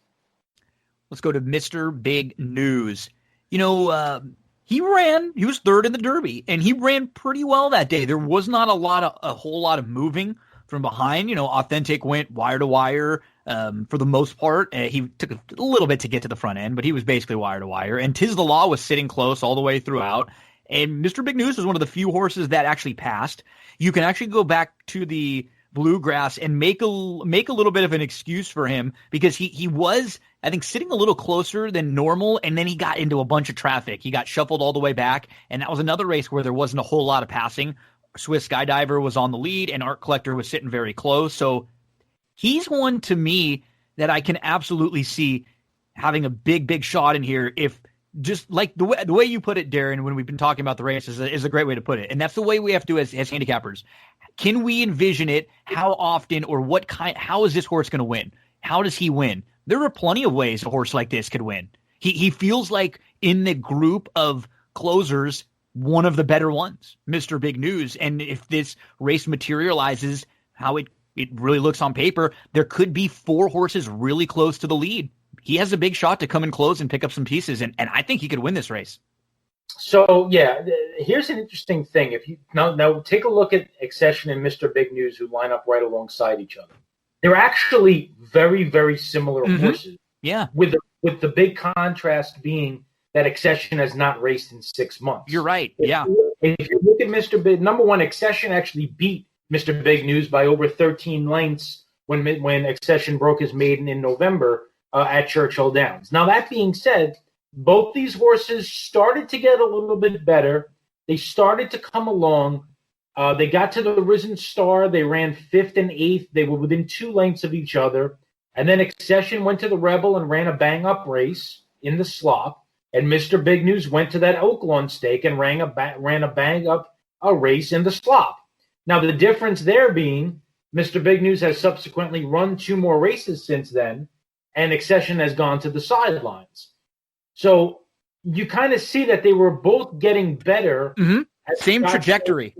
Let's go to Mr. Big News. You know, he was third in the Derby, and he ran pretty well that day. There was not a whole lot of moving from behind. You know, Authentic went wire to wire for the most part. He took a little bit to get to the front end, but he was basically wire to wire. And Tiz the Law was sitting close all the way throughout. And Mr. Big News was one of the few horses that actually passed. You can actually go back to the Bluegrass and make a little bit of an excuse for him because he was, I think, sitting a little closer than normal, and then he got into a bunch of traffic. He got shuffled all the way back, and that was another race where there wasn't a whole lot of passing. Swiss Skydiver was on the lead, and Art Collector was sitting very close. So he's one to me that I can absolutely see having a big shot in here if just like the way you put it, Darin, when we've been talking about the race is a great way to put it. And that's the way we have to do as handicappers. Can we envision it? How often or how is this horse going to win? How does he win? There are plenty of ways a horse like this could win. He feels like in the group of closers, one of the better ones, Mr. Big News. And if this race materializes how it really looks on paper, there could be 4 horses really close to the lead. He has a big shot to come and close and pick up some pieces, and I think he could win this race. So, yeah, here's an interesting thing. If you now take a look at Accession and Mr. Big News, who line up right alongside each other. They're actually very, very similar horses. Yeah. With the big contrast being that Accession has not raced in 6 months. You're right. Yeah. If you look at Mr. Big, number one, Accession actually beat Mr. Big News by over 13 lengths when Accession broke his maiden in November at Churchill Downs. Now, that being said, both these horses started to get a little bit better. They started to come along. They got to the Risen Star. They ran 5th and 8th. They were within 2 lengths of each other. And then Accession went to the Rebel and ran a bang-up race in the slop. And Mr. Big News went to that Oaklawn stake and ran a bang-up race in the slop. Now, the difference there being Mr. Big News has subsequently run 2 more races since then, and Accession has gone to the sidelines. So you kind of see that they were both getting better. Mm-hmm. Same trajectory.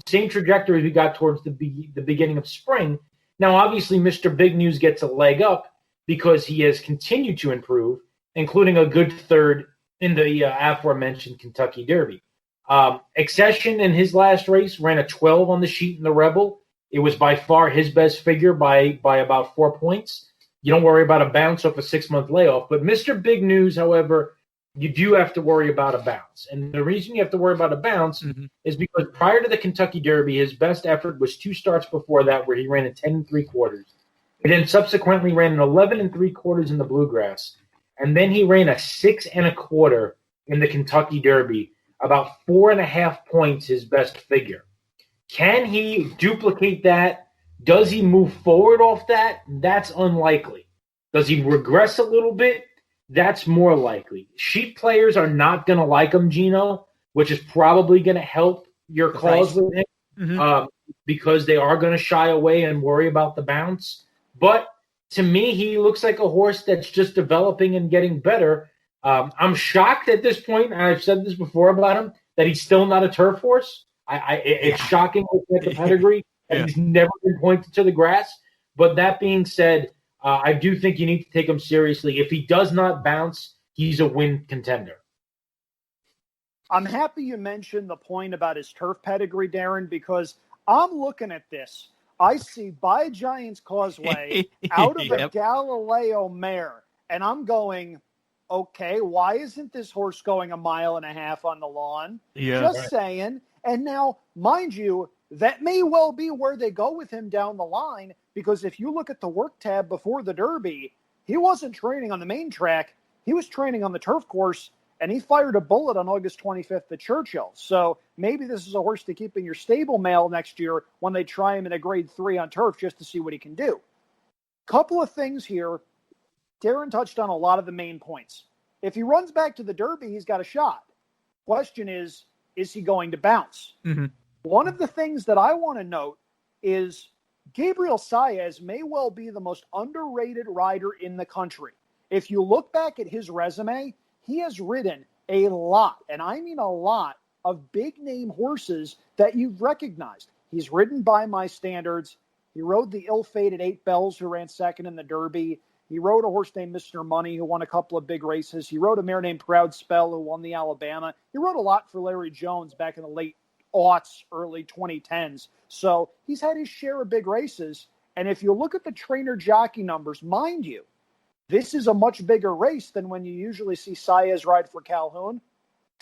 Same trajectory we got towards the beginning of spring. Now, obviously, Mr. Big News gets a leg up because he has continued to improve, including a good third in the aforementioned Kentucky Derby. Accession in his last race ran a 12 on the sheet in the Rebel. It was by far his best figure by about 4 points. You don't worry about a bounce off a 6-month layoff. But Mr. Big News, however, you do have to worry about a bounce. And the reason you have to worry about a bounce is because prior to the Kentucky Derby, his best effort was 2 starts before that where he ran a 10 3/4. He then subsequently ran an 11 3/4 in the Bluegrass. And then he ran a 6 1/4 in the Kentucky Derby, about 4.5 points his best figure. Can he duplicate that? Does he move forward off that? That's unlikely. Does he regress a little bit? That's more likely. Sheep players are not going to like him, Gino, which is probably going to help your cause with him because they are going to shy away and worry about the bounce. But to me, he looks like a horse that's just developing and getting better. I'm shocked at this point, and I've said this before about him, that he's still not a turf horse. It's shocking looking at the pedigree. And he's never been pointed to the grass. But that being said, I do think you need to take him seriously. If he does not bounce, he's a win contender. I'm happy you mentioned the point about his turf pedigree, Darin, because I'm looking at this. I see By Giants Causeway out of a Galileo mare, and I'm going, okay, why isn't this horse going 1.5 miles on the lawn? Just saying. And now, mind you, that may well be where they go with him down the line, because if you look at the work tab before the Derby, he wasn't training on the main track. He was training on the turf course, and he fired a bullet on August 25th at Churchill. So maybe this is a horse to keep in your stable mail next year when they try him in a grade 3 on turf just to see what he can do. Couple of things here. Darin touched on a lot of the main points. If he runs back to the Derby, he's got a shot. Question is he going to bounce? Mm-hmm. One of the things that I want to note is Gabriel Saez may well be the most underrated rider in the country. If you look back at his resume, he has ridden a lot, and I mean a lot, of big-name horses that you've recognized. He's ridden by my standards. He rode the ill-fated 8 Bells, who ran second in the Derby. He rode a horse named Mr. Money, who won a couple of big races. He rode a mare named Proud Spell, who won the Alabama. He rode a lot for Larry Jones back in the late aughts, early 2010s. So he's had his share of big races. And if you look at the trainer jockey numbers, mind you, this is a much bigger race than when you usually see Saez ride for Calhoun.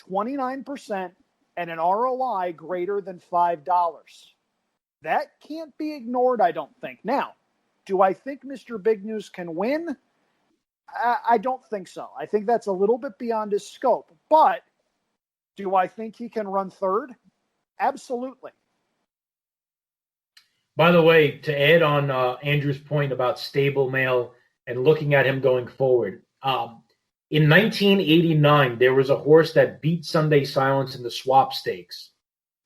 29% and an ROI greater than $5. That can't be ignored, I don't think. Now, do I think Mr. Big News can win? I don't think so. I think that's a little bit beyond his scope. But do I think he can run third? Absolutely. By the way, to add on Andrew's point about stable mail and looking at him going forward, in 1989, there was a horse that beat Sunday Silence in the Swap Stakes.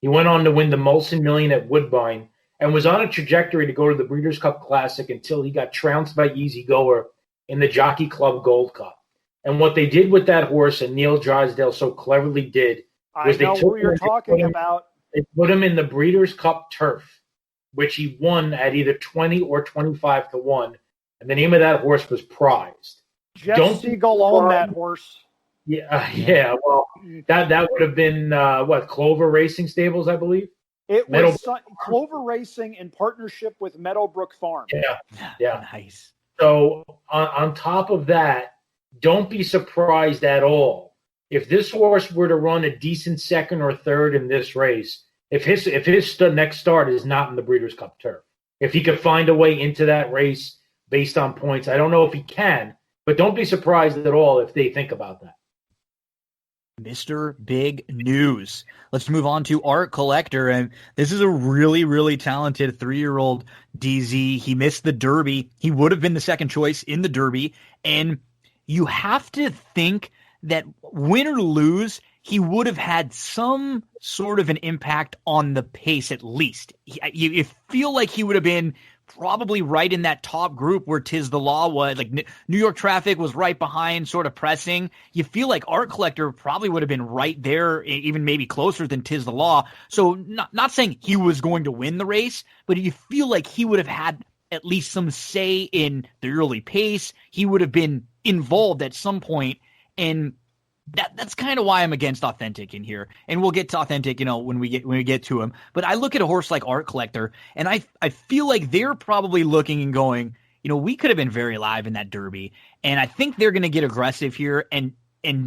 He went on to win the Molson Million at Woodbine and was on a trajectory to go to the Breeders' Cup Classic until he got trounced by Easy Goer in the Jockey Club Gold Cup. And what they did with that horse, and Neil Drysdale so cleverly did, was I know who you're talking about. They put him in the Breeders' Cup Turf, which he won at either 20 or 25 to 1. And the name of that horse was Prized. Jeff Siegel owned that horse. Yeah. Well, that would have been Clover Racing Stables, I believe. It was Clover Racing in partnership with Meadowbrook Farm. Yeah. Nice. So on top of that, don't be surprised at all if this horse were to run a decent second or third in this race. If his next start is not in the Breeders' Cup Turf, if he could find a way into that race based on points, I don't know if he can, but don't be surprised at all if they think about that. Mr. Big News. Let's move on to Art Collector. And this is a really, really talented 3-year-old DZ. He missed the Derby. He would have been the second choice in the Derby. And you have to think that win or lose, he would have had some sort of an impact on the pace at least. You feel like he would have been probably right in that top group where Tiz the Law was. Like New York Traffic was right behind, sort of pressing. You feel like Art Collector probably would have been right there, even maybe closer than Tiz the Law. So not saying he was going to win the race, but you feel like he would have had at least some say in the early pace. He would have been involved at some point, and that's kind of why I'm against Authentic in here. And we'll get to Authentic, when we get to him. But I look at a horse like Art Collector, and I feel like they're probably looking and going, we could have been very live in that Derby. And I think they're going to get aggressive here and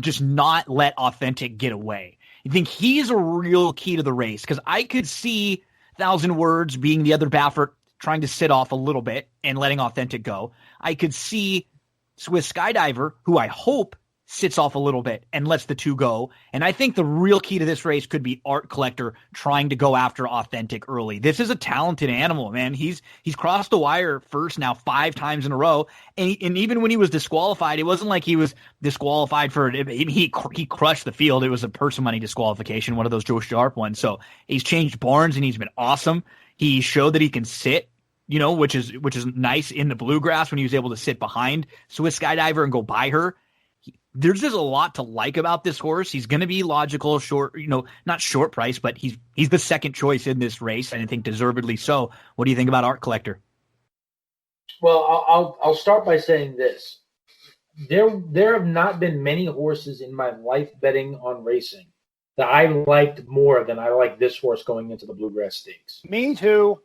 just not let Authentic get away. I think he's a real key to the race, because I could see 1,000 Words being the other Baffert trying to sit off a little bit and letting Authentic go. I could see Swiss Skydiver, who I hope sits off a little bit and lets the two go. And I think the real key to this race could be Art Collector trying to go after Authentic early. This is a talented animal, man. He's crossed the wire first now 5 times in a row. And even when he was disqualified, it wasn't like he was disqualified for it. He crushed the field. It was a purse money disqualification, one of those Joe Sharp ones. So he's changed barns and he's been awesome. He showed that he can sit, which is nice in the bluegrass when he was able to sit behind Swiss Skydiver and go by her. There's just a lot to like about this horse. He's going to be logical, short, not short price, but he's the second choice in this race, and I think deservedly so. What do you think about Art Collector? Well, I'll start by saying this. There have not been many horses in my life betting on racing that I liked more than I like this horse going into the Bluegrass Stakes. Me too.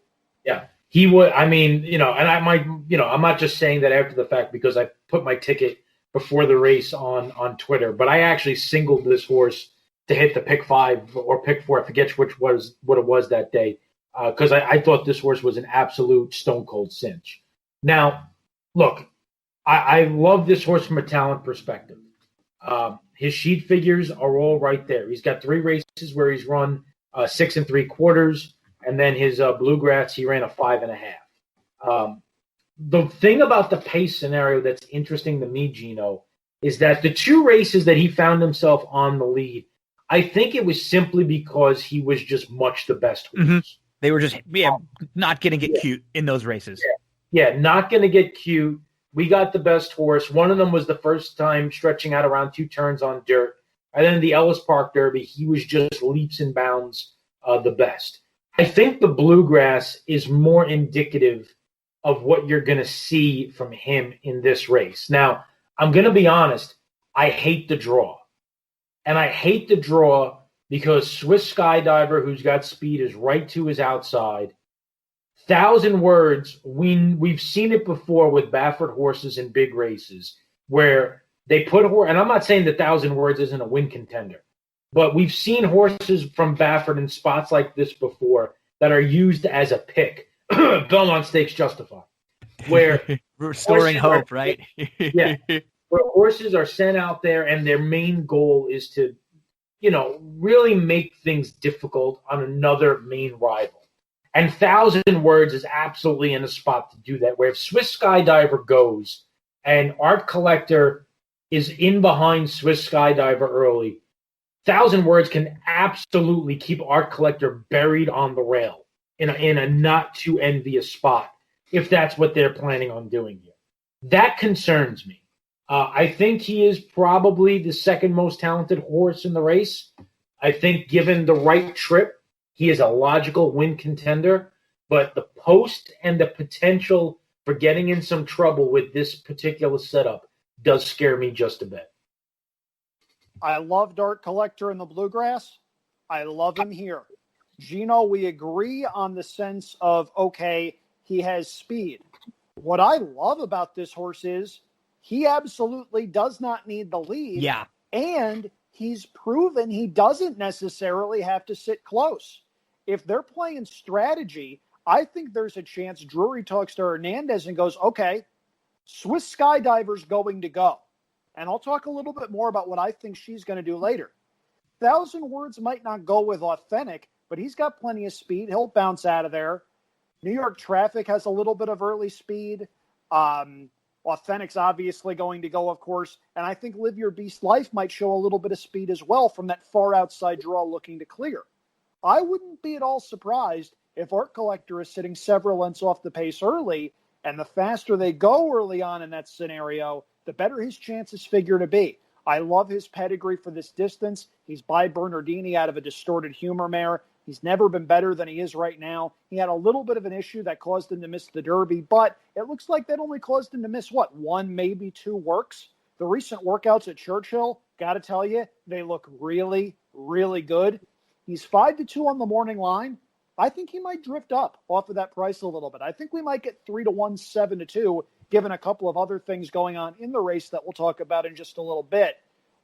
Yeah. He would, and I might, I'm not just saying that after the fact because I put my ticket before the race on Twitter, but I actually singled this horse to hit the pick 5 or pick 4. I forget what it was that day, because I thought this horse was an absolute stone cold cinch. Now, look, I love this horse from a talent perspective. His sheet figures are all right there. He's got 3 races where he's run 6 3/4, and then his bluegrass he ran a 5.5. The thing about the pace scenario that's interesting to me, Gino, is that the 2 races that he found himself on the lead, I think it was simply because he was just much the best horse. Mm-hmm. They were just not going to get cute in those races. Yeah, not going to get cute. We got the best horse. One of them was the first time stretching out around 2 turns on dirt. And then the Ellis Park Derby, he was just leaps and bounds the best. I think the bluegrass is more indicative of what you're going to see from him in this race. Now, I'm going to be honest. I hate the draw. And I hate the draw because Swiss Skydiver, who's got speed, is right to his outside. 1,000 Words, we've seen it before with Baffert horses in big races where they put and I'm not saying that 1,000 Words isn't a win contender, but we've seen horses from Baffert in spots like this before that are used as a pick. Belmont Stakes Justified, where restoring hope, right? Yeah, where horses are sent out there and their main goal is to, really make things difficult on another main rival. And 1,000 Words is absolutely in a spot to do that, where if Swiss Skydiver goes and Art Collector is in behind Swiss Skydiver early, 1,000 Words can absolutely keep Art Collector buried on the rail in a not too envious spot, if that's what they're planning on doing here. That concerns me. I think he is probably the second most talented horse in the race. I think given the right trip, he is a logical win contender, but the post and the potential for getting in some trouble with this particular setup does scare me just a bit. I love Art Collector in the Bluegrass. I love him here. Gino, we agree on the sense of, okay, he has speed. What I love about this horse is he absolutely does not need the lead. Yeah. And he's proven he doesn't necessarily have to sit close. If they're playing strategy, I think there's a chance Drury talks to Hernandez and goes, okay, Swiss Skydiver's going to go. And I'll talk a little bit more about what I think she's going to do later. 1,000 Words might not go with Authentic, but he's got plenty of speed. He'll bounce out of there. New York Traffic has a little bit of early speed. Authentic's obviously going to go, of course. And I think Live Your Beast Life might show a little bit of speed as well from that far outside draw looking to clear. I wouldn't be at all surprised if Art Collector is sitting several lengths off the pace early, and the faster they go early on in that scenario, the better his chances figure to be. I love his pedigree for this distance. He's by Bernardini out of a distorted humor mare. He's never been better than he is right now. He had a little bit of an issue that caused him to miss the Derby, but it looks like that only caused him to miss, one, maybe two works? The recent workouts at Churchill, got to tell you, they look really, really good. He's 5-2 on the morning line. I think he might drift up off of that price a little bit. I think we might get 3-1, 7-2, given a couple of other things going on in the race that we'll talk about in just a little bit.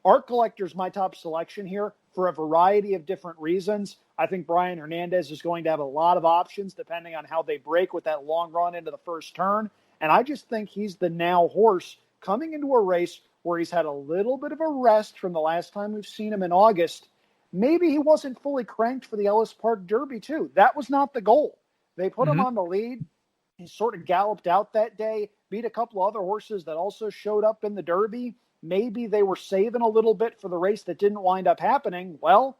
Art Collector's my top selection here for a variety of different reasons. I think Brian Hernandez is going to have a lot of options depending on how they break with that long run into the first turn. And I just think he's the now horse coming into a race where he's had a little bit of a rest from the last time we've seen him in August. Maybe he wasn't fully cranked for the Ellis Park Derby, too. That was not the goal. They put him on the lead. He sort of galloped out that day, beat a couple of other horses that also showed up in the Derby. Maybe they were saving a little bit for the race that didn't wind up happening. Well,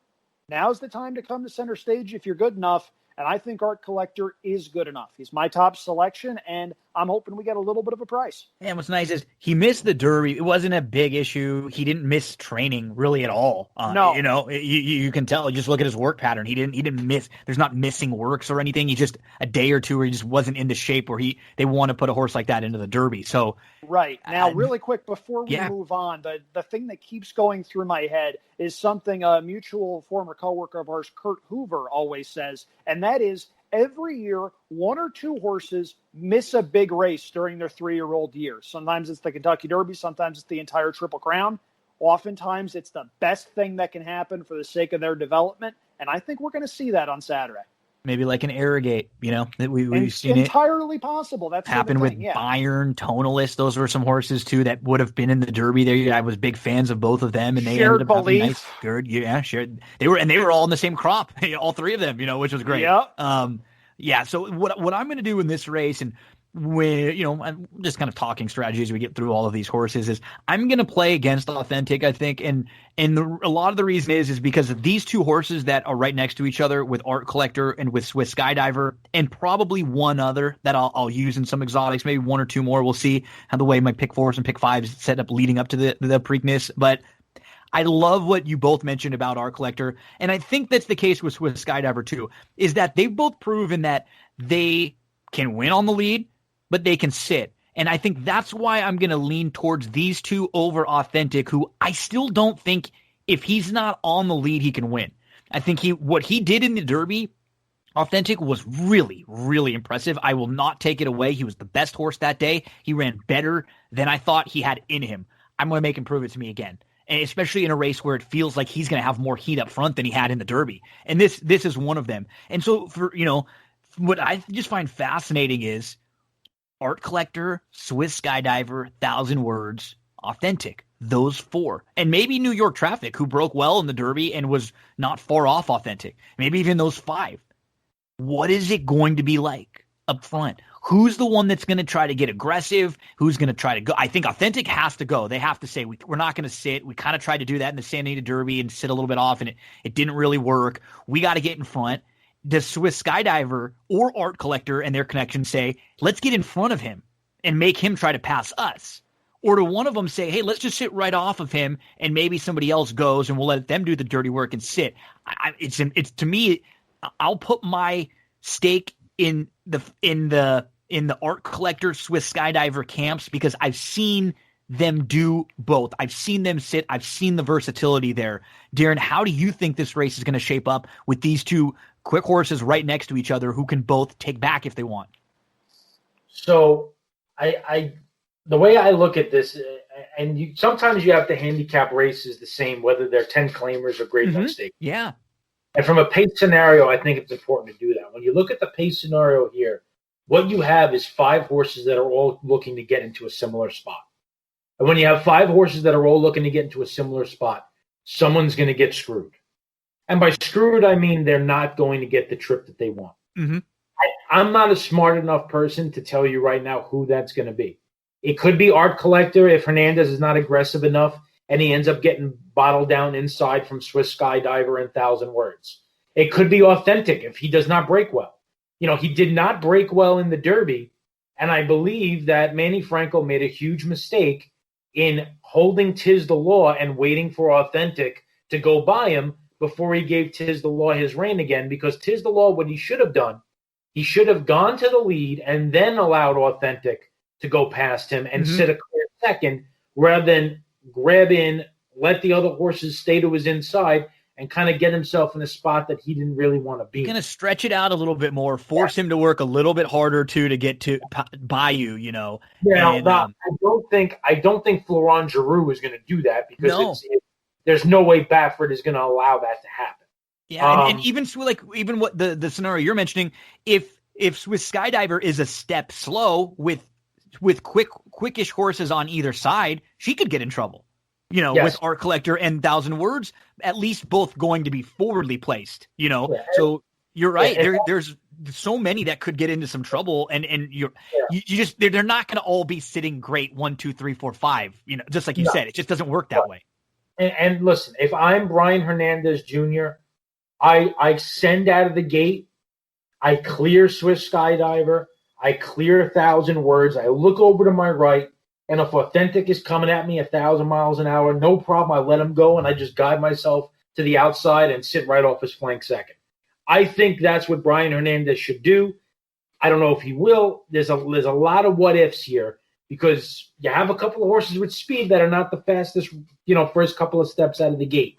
now's the time to come to center stage if you're good enough. And I think Art Collector is good enough. He's my top selection, and I'm hoping we get a little bit of a price. And what's nice is he missed the Derby. It wasn't a big issue. He didn't miss training really at all. No. You can tell. Just look at his work pattern. He didn't miss. There's not missing works or anything. He just a day or two where he just wasn't in the shape where they want to put a horse like that into the Derby. So right. Now, really quick, before we move on, the thing that keeps going through my head is something a mutual former coworker of ours, Kurt Hoover, always says, and that is every year, one or two horses miss a big race during their 3-year-old year. Sometimes it's the Kentucky Derby. Sometimes it's the entire Triple Crown. Oftentimes it's the best thing that can happen for the sake of their development. And I think we're going to see that on Saturday. Maybe like an Arrogate, that we've seen entirely possible. That's happened with Bayern, Tonalist. Those were some horses too that would have been in the Derby. There, I was big fans of both of them, and they shared ended up belief. having nice, good, shared. They were all in the same crop, all three of them, which was great. Yeah. So what I'm going to do in this race, and when I'm just kind of talking strategy as we get through all of these horses, is I'm going to play against Authentic, I think, and a lot of the reason is because of these two horses that are right next to each other with Art Collector and with Swiss Skydiver, and probably one other that I'll use in some exotics, maybe one or two more. We'll see how the way my pick 4s and pick 5s set up leading up to the Preakness, but I love what you both mentioned about Art Collector, and I think that's the case with Swiss Skydiver too, is that they've both proven that they can win on the lead. but they can sit. And I think that's why I'm going to lean towards these two over Authentic, who I still don't think, if he's not on the lead, he can win. I think what he did in the Derby, Authentic, was really, really impressive. I will not take it away. He was the best horse that day. He ran better than I thought he had in him. I'm going to make him prove it to me again, and especially in a race where it feels like he's going to have more heat up front than he had in the Derby. And this is one of them. And so, what I just find fascinating is Art Collector, Swiss Skydiver, 1,000 Words, Authentic. Those four. And maybe New York Traffic, who broke well in the Derby and was not far off Authentic. Maybe even those 5. What is it going to be like up front? Who's the one that's going to try to get aggressive? Who's going to try to go? I think Authentic has to go. They have to say, we're not going to sit. We kind of tried to do that in the Santa Anita Derby and sit a little bit off, and it didn't really work. We got to get in front. Does Swiss Skydiver or Art Collector and their connection say, let's get in front of him and make him try to pass us? Or do one of them say, hey, let's just sit right off of him and maybe somebody else goes and we'll let them do the dirty work and sit? It's to me, I'll put my stake in the Art Collector, Swiss Skydiver camps, because I've seen them do both. I've seen them sit. I've seen the versatility there. Darin, how do you think this race is going to shape up with these two quick horses right next to each other who can both take back if they want? So the way I look at this, and sometimes you have to handicap races the same, whether they're 10 claimers or grade one stake. Yeah. And from a pace scenario, I think it's important to do that. When you look at the pace scenario here, what you have is 5 horses that are all looking to get into a similar spot. And when you have 5 horses that are all looking to get into a similar spot, someone's going to get screwed. And by screwed, I mean they're not going to get the trip that they want. Mm-hmm. I'm not a smart enough person to tell you right now who that's going to be. It could be Art Collector if Hernandez is not aggressive enough and he ends up getting bottled down inside from Swiss Skydiver and 1,000 Words. It could be Authentic if he does not break well. He did not break well in the Derby, and I believe that Manny Franco made a huge mistake in holding Tiz the Law and waiting for Authentic to go by him before he gave Tiz the Law his rein again, because Tiz the Law, what he should have done, he should have gone to the lead and then allowed Authentic to go past him and sit a clear second, rather than grab in, let the other horses stay to his inside, and kind of get himself in a spot that he didn't really want to be. Going to stretch it out a little bit more, force him to work a little bit harder too to get to by you. Yeah, and, I don't think Florent Giroux is going to do that, because there's no way Baffert is going to allow that to happen. Yeah, and even what the scenario you're mentioning, if Swiss Skydiver is a step slow with quickish horses on either side, she could get in trouble. With Art Collector and 1,000 Words, at least both going to be forwardly placed. So you're right. There's so many that could get into some trouble, and they're not going to all be sitting great 1, 2, 3, 4, 5. Just like you said, it just doesn't work that way. And listen, if I'm Brian Hernandez Jr., I send out of the gate, I clear Swiss Skydiver, I clear 1,000 Words, I look over to my right, and if Authentic is coming at me 1,000 miles an hour, no problem. I let him go, and I just guide myself to the outside and sit right off his flank second. I think that's what Brian Hernandez should do. I don't know if he will. There's a lot of what ifs here, because you have a couple of horses with speed that are not the fastest, first couple of steps out of the gate.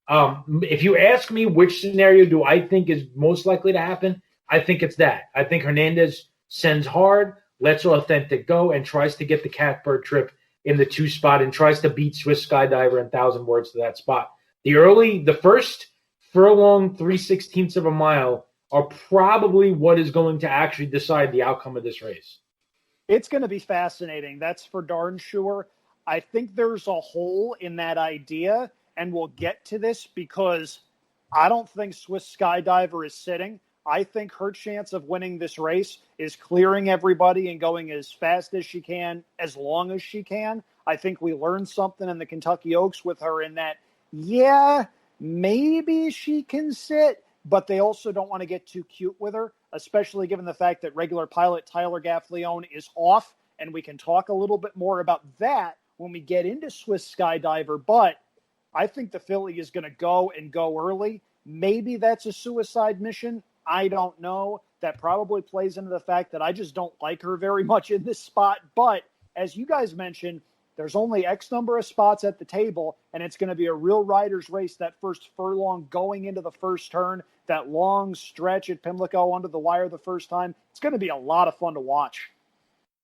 If you ask me which scenario do I think is most likely to happen, I think it's that. I think Hernandez sends hard, lets Authentic go, and tries to get the catbird trip in the 2 spot and tries to beat Swiss Skydiver and 1,000 Words to that spot. The first furlong 3/16 of a mile are probably what is going to actually decide the outcome of this race. It's going to be fascinating. That's for darn sure. I think there's a hole in that idea, and we'll get to this, because I don't think Swiss Skydiver is sitting. I think her chance of winning this race is clearing everybody and going as fast as she can, as long as she can. I think we learned something in the Kentucky Oaks with her, in that, maybe she can sit, but they also don't want to get too cute with her, especially given the fact that regular pilot Tyler Gaffleone is off, and we can talk a little bit more about that when we get into Swiss Skydiver. But I think the filly is going to go early. Maybe that's a suicide mission. I don't know. that probably plays into the fact that I just don't like her very much in this spot. But as you guys mentioned, there's only X number of spots at the table, and it's going to be a real rider's race that first furlong going into the first turn, that long stretch at Pimlico under the wire the first time. It's going to be a lot of fun to watch.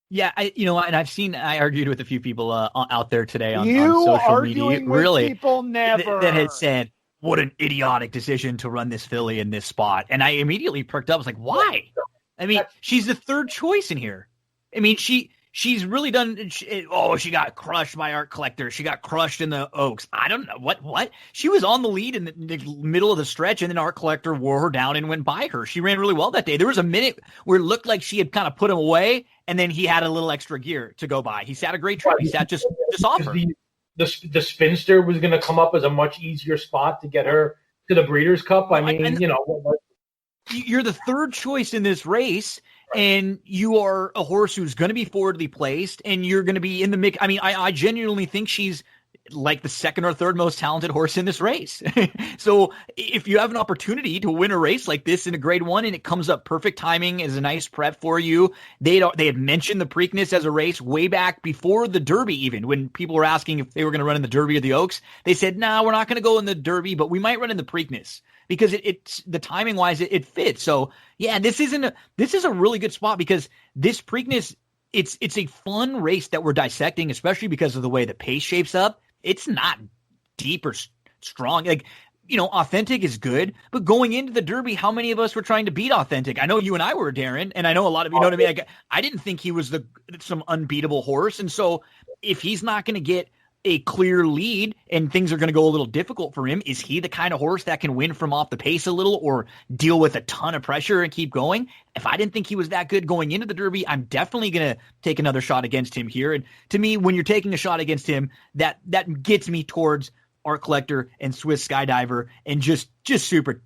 Yeah, and I argued with a few people out there today on social media. Really, people never that had said, "What an idiotic decision to run this filly in this spot." And I immediately perked up. I was like, "Why?" I mean, she's the third choice in here. I mean, she's really done. She got crushed by Art Collector. She got crushed in the Oaks. I don't know what. She was on the lead in the middle of the stretch, and then Art Collector wore her down and went by her. She ran really well that day. There was a minute where it looked like she had kind of put him away, and then he had a little extra gear to go by. He sat a great trip. He sat just off her. The spinster was going to come up as a much easier spot to get her to the Breeders' Cup. I mean, you're the third choice in this race. And you are a horse who's going to be forwardly placed, and you're going to be in the mix. I mean, I genuinely think she's like the second or third most talented horse in this race. So if you have an opportunity to win a race like this in a grade one, and it comes up perfect timing as a nice prep for you, they had mentioned the Preakness as a race way back before the Derby, even when people were asking if they were going to run in the Derby or the Oaks. They said, "No, we're not going to go in the Derby, but we might run in the Preakness." Because it's the timing wise, it fits. So yeah, this is a really good spot because this Preakness, it's a fun race that we're dissecting, especially because of the way the pace shapes up. It's not deep or strong. Like, Authentic is good, but going into the Derby, how many of us were trying to beat Authentic? I know you and I were, Darin, and I know a lot of you know what I mean. Like, I didn't think he was some unbeatable horse, and so if he's not going to get a clear lead and things are going to go a little difficult for him, is he the kind of horse that can win from off the pace a little or deal with a ton of pressure and keep going? If I didn't think he was that good going into the Derby, I'm definitely going to take another shot against him here. And to me, when you're taking a shot against him, that gets me towards Art Collector and Swiss Skydiver and just super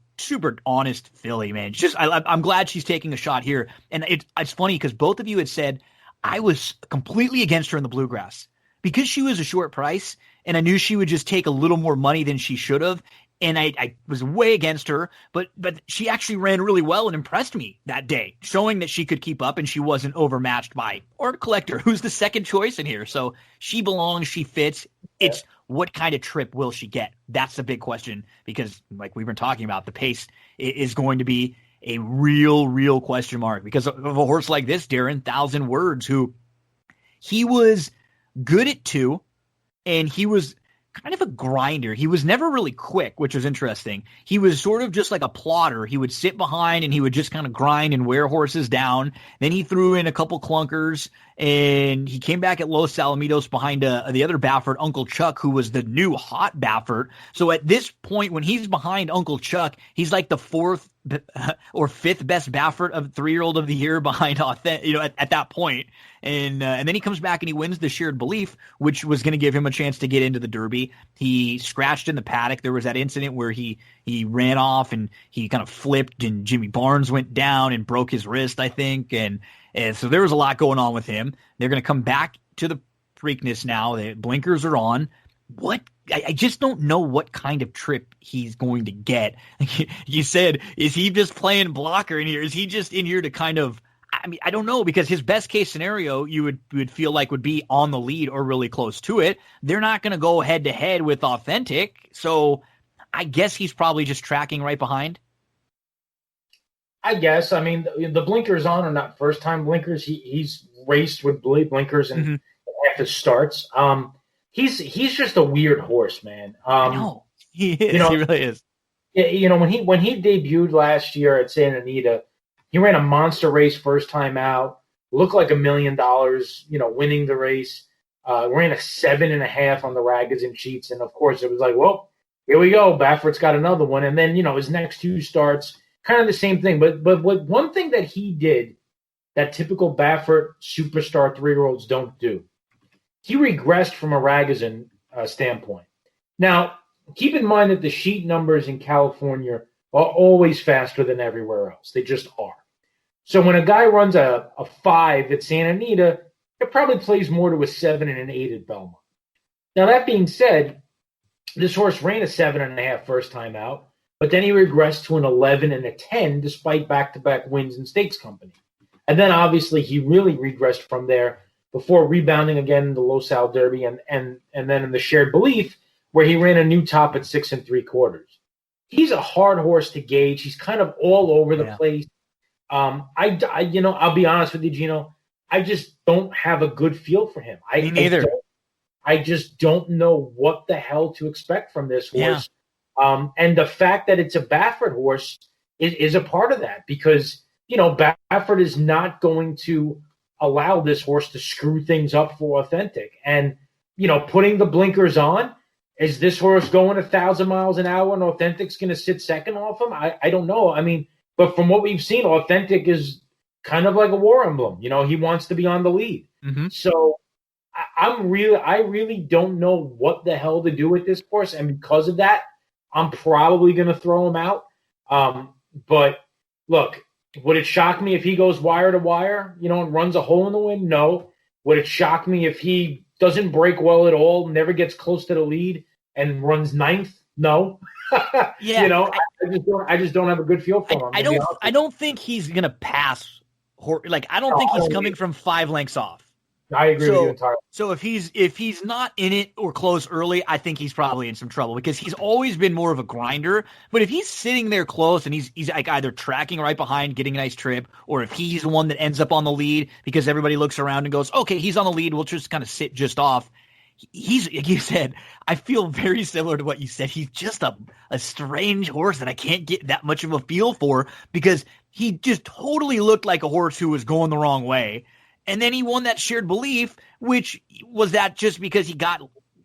honest filly, man. I'm glad she's taking a shot here. And it's funny because both of you had said I was completely against her in the Bluegrass. Because she was a short price, and I knew she would just take a little more money than she should have, and I was way against her, but she actually ran really well and impressed me that day, showing that she could keep up and she wasn't overmatched by Art Collector, who's the second choice in here. So she belongs, she fits. It's what kind of trip will she get? That's the big question because, like we've been talking about, the pace is going to be a real question mark because of a horse like this, Darin, 1,000 Words, who he was good at 2, and he was kind of a grinder. He was never really quick, which was interesting. He was sort of just like a plotter. He would sit behind and he would just kind of grind and wear horses down. Then he threw in a couple clunkers, and he came back at Los Alamitos behind the other Baffert, Uncle Chuck, who was the new hot Baffert. So at this point, when he's behind Uncle Chuck, he's like the 4th or 5th best Baffert of 3-year-old of the year behind Authentic, at that point. And then he comes back and he wins the Shared Belief, which was going to give him a chance to get into the Derby. He scratched in the paddock. There was that incident where he ran off and he kind of flipped, and Jimmy Barnes went down and broke his wrist, I think. And so there was a lot going on with him. They're going to come back to the Preakness now. The blinkers are on. I just don't know what kind of trip he's going to get. You said, is he just playing blocker in here? Is he just in here to kind of, I don't know, because his best case scenario you would feel like would be on the lead or really close to it. They're not going to go head to head with Authentic. So I guess he's probably just tracking right behind. I guess. I mean, the blinkers on are not first time blinkers. He's raced with blinkers and half his starts. He's just a weird horse, man. I know. He is. He really is. When he debuted last year at Santa Anita, he ran a monster race first time out. Looked like $1 million. Winning the race. Ran a 7.5 on the raggeds and cheats, and of course it was like, well, here we go. Baffert's got another one, and then his next 2 starts, kind of the same thing. But one thing that he did that typical Baffert superstar 3-year-olds don't do. He regressed from a Ragozin standpoint. Now, keep in mind that the sheet numbers in California are always faster than everywhere else. They just are. So when a guy runs a 5 at Santa Anita, it probably plays more to a 7 and an 8 at Belmont. Now, that being said, this horse ran a 7.5 first time out, but then he regressed to an 11 and a 10 despite back-to-back wins in Stakes Company. And then obviously he really regressed from there before rebounding again in the Los Al Derby and then in the Shared Belief where he ran a new top at 6 3/4. He's a hard horse to gauge. He's kind of all over the place. I'll be honest with you, Gino. I just don't have a good feel for him. Me neither. I just don't know what the hell to expect from this horse. And the fact that it's a Baffert horse is a part of that because, Baffert is not going to allow this horse to screw things up for Authentic. And, putting the blinkers on, is this horse going 1,000 miles an hour and Authentic's going to sit second off him? I don't know. I mean, but from what we've seen, Authentic is kind of like a war emblem. He wants to be on the lead. Mm-hmm. So I really don't know what the hell to do with this horse. And because of that, I'm probably going to throw him out. But look, would it shock me if he goes wire to wire, and runs a hole in the wind? No. Would it shock me if he doesn't break well at all, never gets close to the lead and runs ninth? No. Yeah. I just don't have a good feel for him. I don't think he's going to pass. I don't think he's coming from 5 lengths off. I agree with you entirely. So if he's not in it or close early, I think he's probably in some trouble because he's always been more of a grinder. But if he's sitting there close and he's like either tracking right behind, getting a nice trip, or if he's the one that ends up on the lead because everybody looks around and goes, okay, he's on the lead, we'll just kind of sit just off. He's, like you said, I feel very similar to what you said. He's just a strange horse that I can't get that much of a feel for because he just totally looked like a horse who was going the wrong way. And then he won that Shared Belief, which was that just because he got,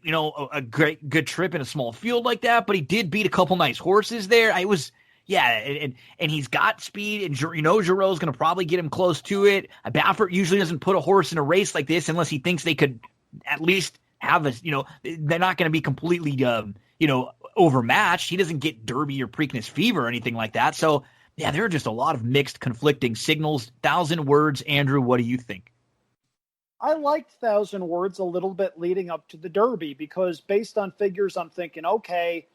a good trip in a small field like that, but he did beat a couple nice horses there. And he's got speed, and Giroux is going to probably get him close to it. Baffert usually doesn't put a horse in a race like this unless he thinks they could at least have they're not going to be completely, overmatched. He doesn't get Derby or Preakness fever or anything like that. So, yeah, there are just a lot of mixed, conflicting signals. 1,000 words. Andrew, what do you think? I liked 1,000 words a little bit leading up to the Derby because based on figures, I'm thinking, okay,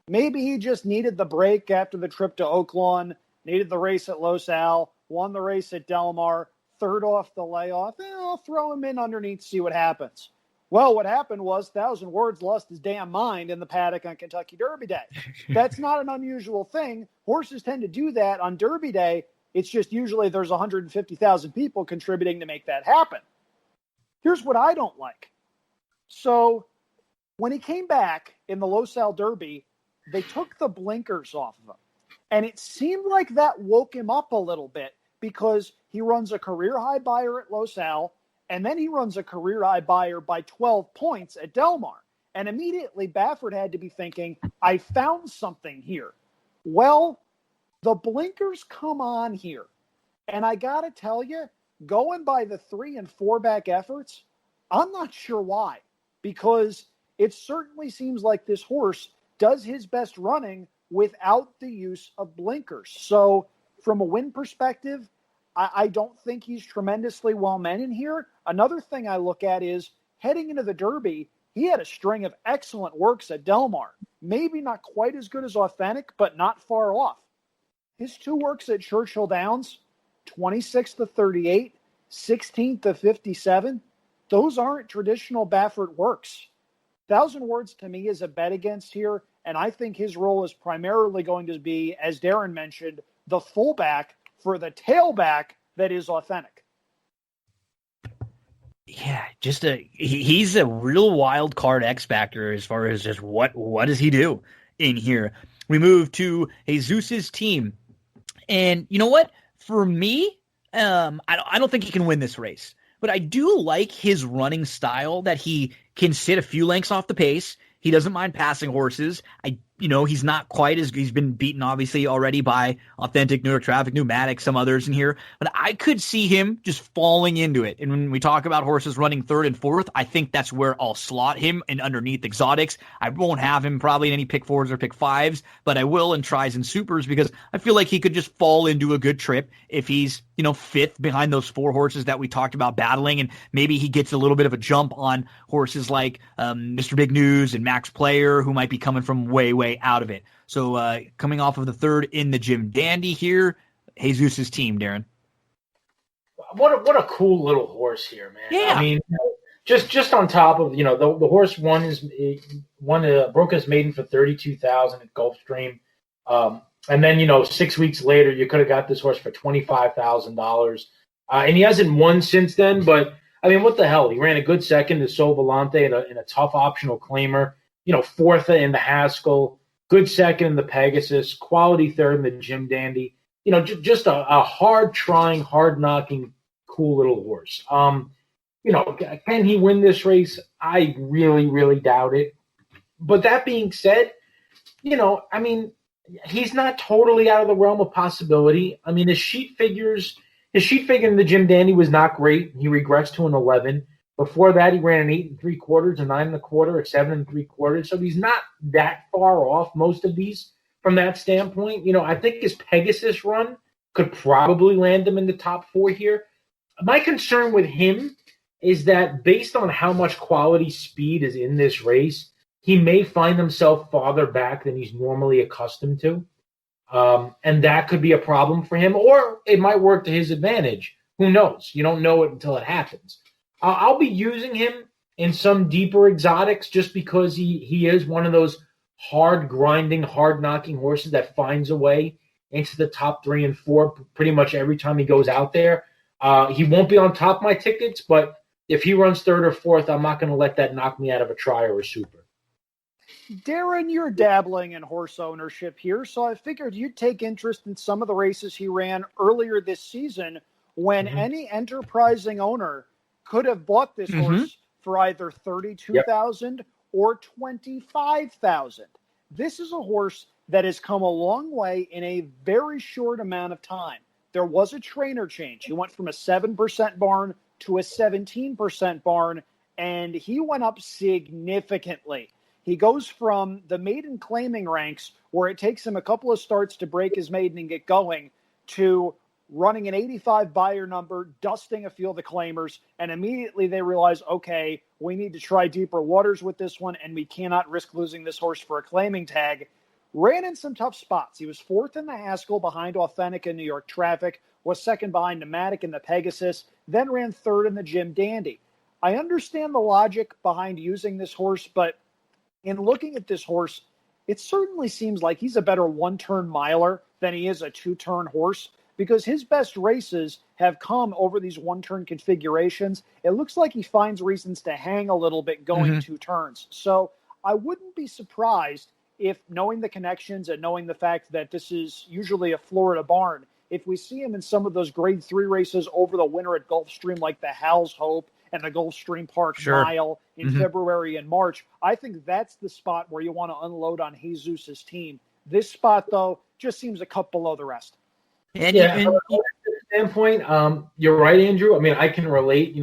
maybe he just needed the break after the trip to Oaklawn, needed the race at Los Al, won the race at Del Mar, third off the layoff. I'll throw him in underneath, see what happens. Well, what happened was 1,000 words lost his damn mind in the paddock on Kentucky Derby Day. That's not an unusual thing. Horses tend to do that on Derby Day. It's just usually there's 150,000 people contributing to make that happen. Here's what I don't like. So when he came back in the Los Al Derby, they took the blinkers off of him. And it seemed like that woke him up a little bit because he runs a career-high buyer at Los Al, and then he runs a career-high buyer by 12 points at Del Mar. And immediately Baffert had to be thinking, I found something here. Well, the blinkers come on here. And I got to tell you, going by the 3 and 4 back efforts, I'm not sure why. Because it certainly seems like this horse does his best running without the use of blinkers. So from a win perspective, I don't think he's tremendously well met in here. Another thing I look at is heading into the Derby, he had a string of excellent works at Del Mar. Maybe not quite as good as Authentic, but not far off. His 2 works at Churchill Downs, 26th to 38, 16th to 57. Those aren't traditional Baffert works. 1,000 words to me is a bet against here, and I think his role is primarily going to be, as Darin mentioned, the fullback for the tailback that is Authentic. Yeah, he's a real wild card X factor as far as just what does he do in here. We move to Jesus' team, and you know what? For me, I don't think he can win this race, but I do like his running style that he can sit a few lengths off the pace. He doesn't mind passing horses. He's not quite as he's been beaten obviously already by Authentic, New York Traffic, Pneumatic, some others in here, but I could see him just falling into it. And when we talk about horses running 3rd and 4th, I think that's where I'll slot him and underneath exotics. I won't have him probably in any pick 4s or pick 5s, but I will in tries and supers because I feel like he could just fall into a good trip if he's 5th behind those 4 horses that we talked about battling, and maybe he gets a little bit of a jump on horses like Mr. Big News and Max Player, who might be coming from way way out of it. So coming off of the third in the Jim Dandy here, Jesus' team, Darin. What a cool little horse here, man. Yeah. I mean, just on top of, the horse broke his maiden for $32,000 at Gulfstream. And then, 6 weeks later, you could have got this horse for $25,000. And he hasn't won since then, but I mean, what the hell? He ran a good second to Sol Volante in a tough optional claimer, fourth in the Haskell, good second in the Pegasus, quality third in the Jim Dandy. Just a hard-trying, hard-knocking, cool little horse. Can he win this race? I really, really doubt it. But that being said, he's not totally out of the realm of possibility. I mean, his sheet figure in the Jim Dandy was not great. He regressed to an 11. Before that, he ran an 8 3/4, a 9 1/4, a 7 3/4. So he's not that far off most of these from that standpoint. I think his Pegasus run could probably land him in the top 4 here. My concern with him is that based on how much quality speed is in this race, he may find himself farther back than he's normally accustomed to. And that could be a problem for him, or it might work to his advantage. Who knows? You don't know it until it happens. I'll be using him in some deeper exotics just because he is one of those hard grinding, hard knocking horses that finds a way into the top 3 and 4 pretty much every time he goes out there. He won't be on top of my tickets, but if he runs 3rd or 4th, I'm not going to let that knock me out of a try or a super. Darin, you're dabbling in horse ownership here, so I figured you'd take interest in some of the races he ran earlier this season when any enterprising owner could have bought this horse for either $32,000 or $25,000. This is a horse that has come a long way in a very short amount of time. There was a trainer change. He went from a 7% barn to a 17% barn, and he went up significantly. He goes from the maiden claiming ranks, where it takes him a couple of starts to break his maiden and get going, to running an 85 buyer number, dusting a field of claimers, and immediately they realize, okay, we need to try deeper waters with this one, and we cannot risk losing this horse for a claiming tag. Ran in some tough spots. He was 4th in the Haskell behind Authentic and New York Traffic, was 2nd behind Pneumatic in the Pegasus, then ran 3rd in the Jim Dandy. I understand the logic behind using this horse, but in looking at this horse, it certainly seems like he's a better one-turn miler than he is a two-turn horse, because his best races have come over these one-turn configurations. It looks like he finds reasons to hang a little bit going 2 turns. So I wouldn't be surprised if, knowing the connections and knowing the fact that this is usually a Florida barn, if we see him in some of those grade 3 races over the winter at Gulfstream, like the Hal's Hope and the Gulfstream Park Mile in February and March, I think that's the spot where you want to unload on Jesus' team. This spot, though, just seems a cut below the rest. From a standpoint, you're right, Andrew. I mean, I can relate.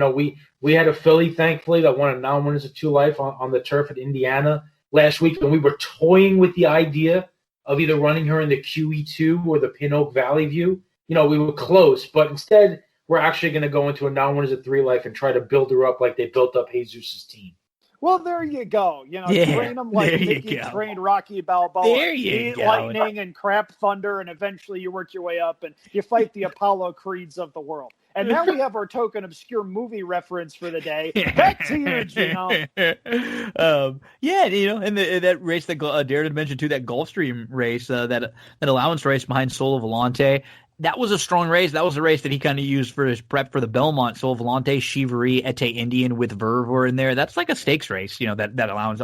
We had a filly, thankfully, that won a non-winners of 2 Life on the turf at Indiana last week, and we were toying with the idea of either running her in the QE2 or the Pin Oak Valley View. We were close, but instead we're actually going to go into a non-winners of 3 Life and try to build her up like they built up Jesus' team. Well, there you go. Train them like Mickey trained Rocky Balboa. There you go. Lightning and Crap Thunder, and eventually you work your way up and you fight the Apollo Creeds of the world. And now we have our token obscure movie reference for the day. Back to you, Gino. And that race that Darin had mentioned too, that Gulfstream race, that allowance race behind Sol Volante. That was a strong race. That was a race that he kind of used for his prep for the Belmont. Sol Volante, Chivalry, Ete Indian with Verve were in there. That's like a stakes race, that allowance.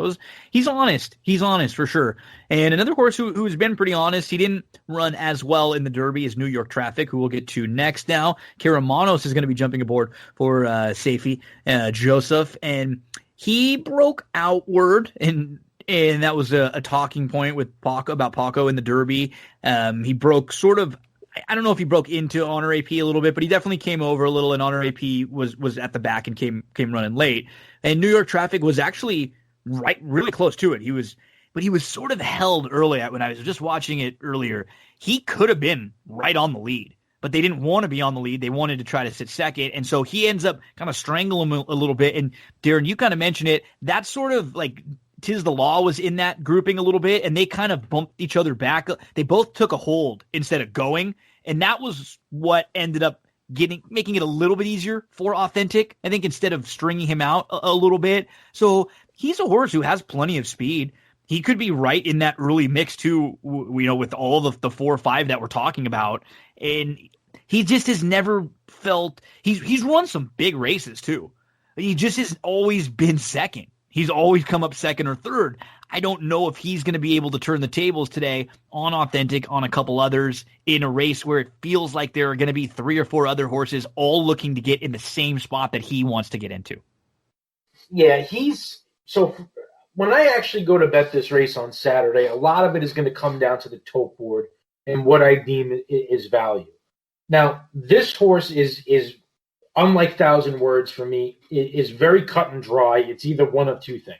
He's honest. He's honest for sure. And another horse who's been pretty honest, he didn't run as well in the Derby as New York Traffic, who we'll get to next now. Caramanos is going to be jumping aboard for Safi Joseph. And he broke outward, and that was a talking point with Paco about Paco in the Derby. He broke sort of, I don't know if he broke into Honor AP a little bit, but he definitely came over a little, and Honor AP was at the back and came running late. And New York Traffic was actually really close to it. He was sort of held early. When I was just watching it earlier, he could have been right on the lead, but they didn't want to be on the lead. They wanted to try to sit second, and so he ends up kind of strangling him a little bit. And Darin, you kind of mentioned it. That's sort of like Tis the Law was in that grouping a little bit, and they kind of bumped each other back. They both took a hold instead of going, and that was what ended up making it a little bit easier for Authentic, I think, instead of stringing him out a little bit. So he's a horse who has plenty of speed. He could be right in that early mix too, with all the 4 or 5 that we're talking about. And he just has never felt he's run some big races too. He just has always been second. He's always come up second or third. I don't know if he's going to be able to turn the tables today on Authentic, on a couple others, in a race where it feels like there are going to be 3 or 4 other horses all looking to get in the same spot that he wants to get into. Yeah, so when I actually go to bet this race on Saturday, a lot of it is going to come down to the tote board and what I deem is value. Now, this horse is unlike Thousand Words for me, is very cut and dry. It's either one of two things.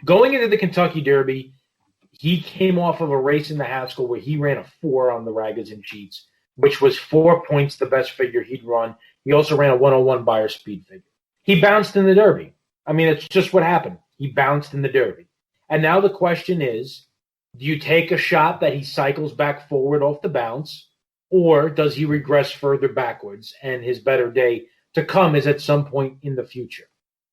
Going into the Kentucky Derby, he came off of a race in the Haskell where he ran a 4 on the Ragas and Cheats, which was 4 points, the best figure he'd run. He also ran a 101 Beyer speed figure. He bounced in the Derby. I mean, it's just what happened. He bounced in the Derby. And now the question is, do you take a shot that he cycles back forward off the bounce, or does he regress further backwards and his better day to come is at some point in the future?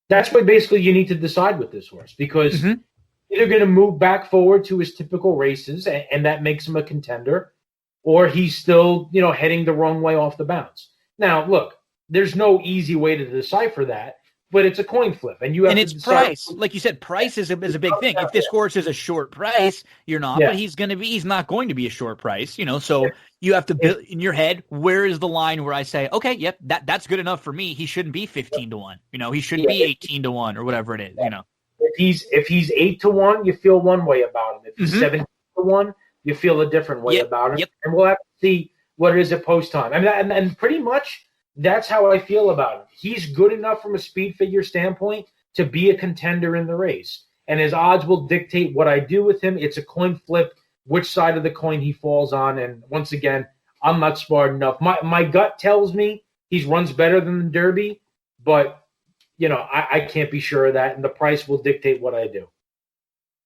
That's what basically you need to decide with this horse, because either going to move back forward to his typical races, and that makes him a contender, or he's still, heading the wrong way off the bounce. Now, look, there's no easy way to decipher that, but it's a coin flip, and you have to decide. Price, like you said, price is a big thing. If this horse is a short price, you're not, but he's not going to be a short price, so you have to build in your head, where is the line where I say, okay, yep, that's good enough for me. He shouldn't be 15 to 1, he shouldn't be 18 to 1 or whatever it is, If he's 8 to 1, you feel one way about him. If he's 17 to 1, you feel a different way about him. And we'll have to see what it is at post time. I mean, and pretty much that's how I feel about him. He's good enough from a speed figure standpoint to be a contender in the race. And his odds will dictate what I do with him. It's a coin flip, which side of the coin he falls on. And once again, I'm not smart enough. My gut tells me he runs better than the Derby, but, I can't be sure of that. And the price will dictate what I do.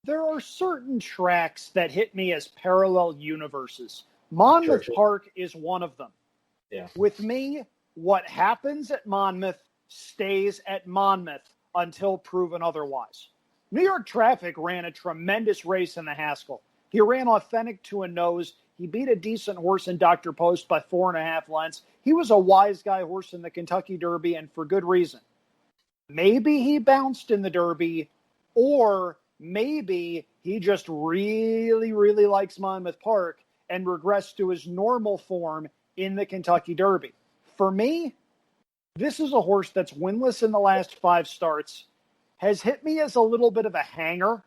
There are certain tracks that hit me as parallel universes. Monmouth Park is one of them. Yeah. With me, what happens at Monmouth stays at Monmouth until proven otherwise. New York Traffic ran a tremendous race in the Haskell. He ran Authentic to a nose. He beat a decent horse in Dr. Post by 4.5 lengths. He was a wise guy horse in the Kentucky Derby, and for good reason. Maybe he bounced in the Derby, or maybe he just really, really likes Monmouth Park and regressed to his normal form in the Kentucky Derby. For me, this is a horse that's winless in the last 5 starts, has hit me as a little bit of a hanger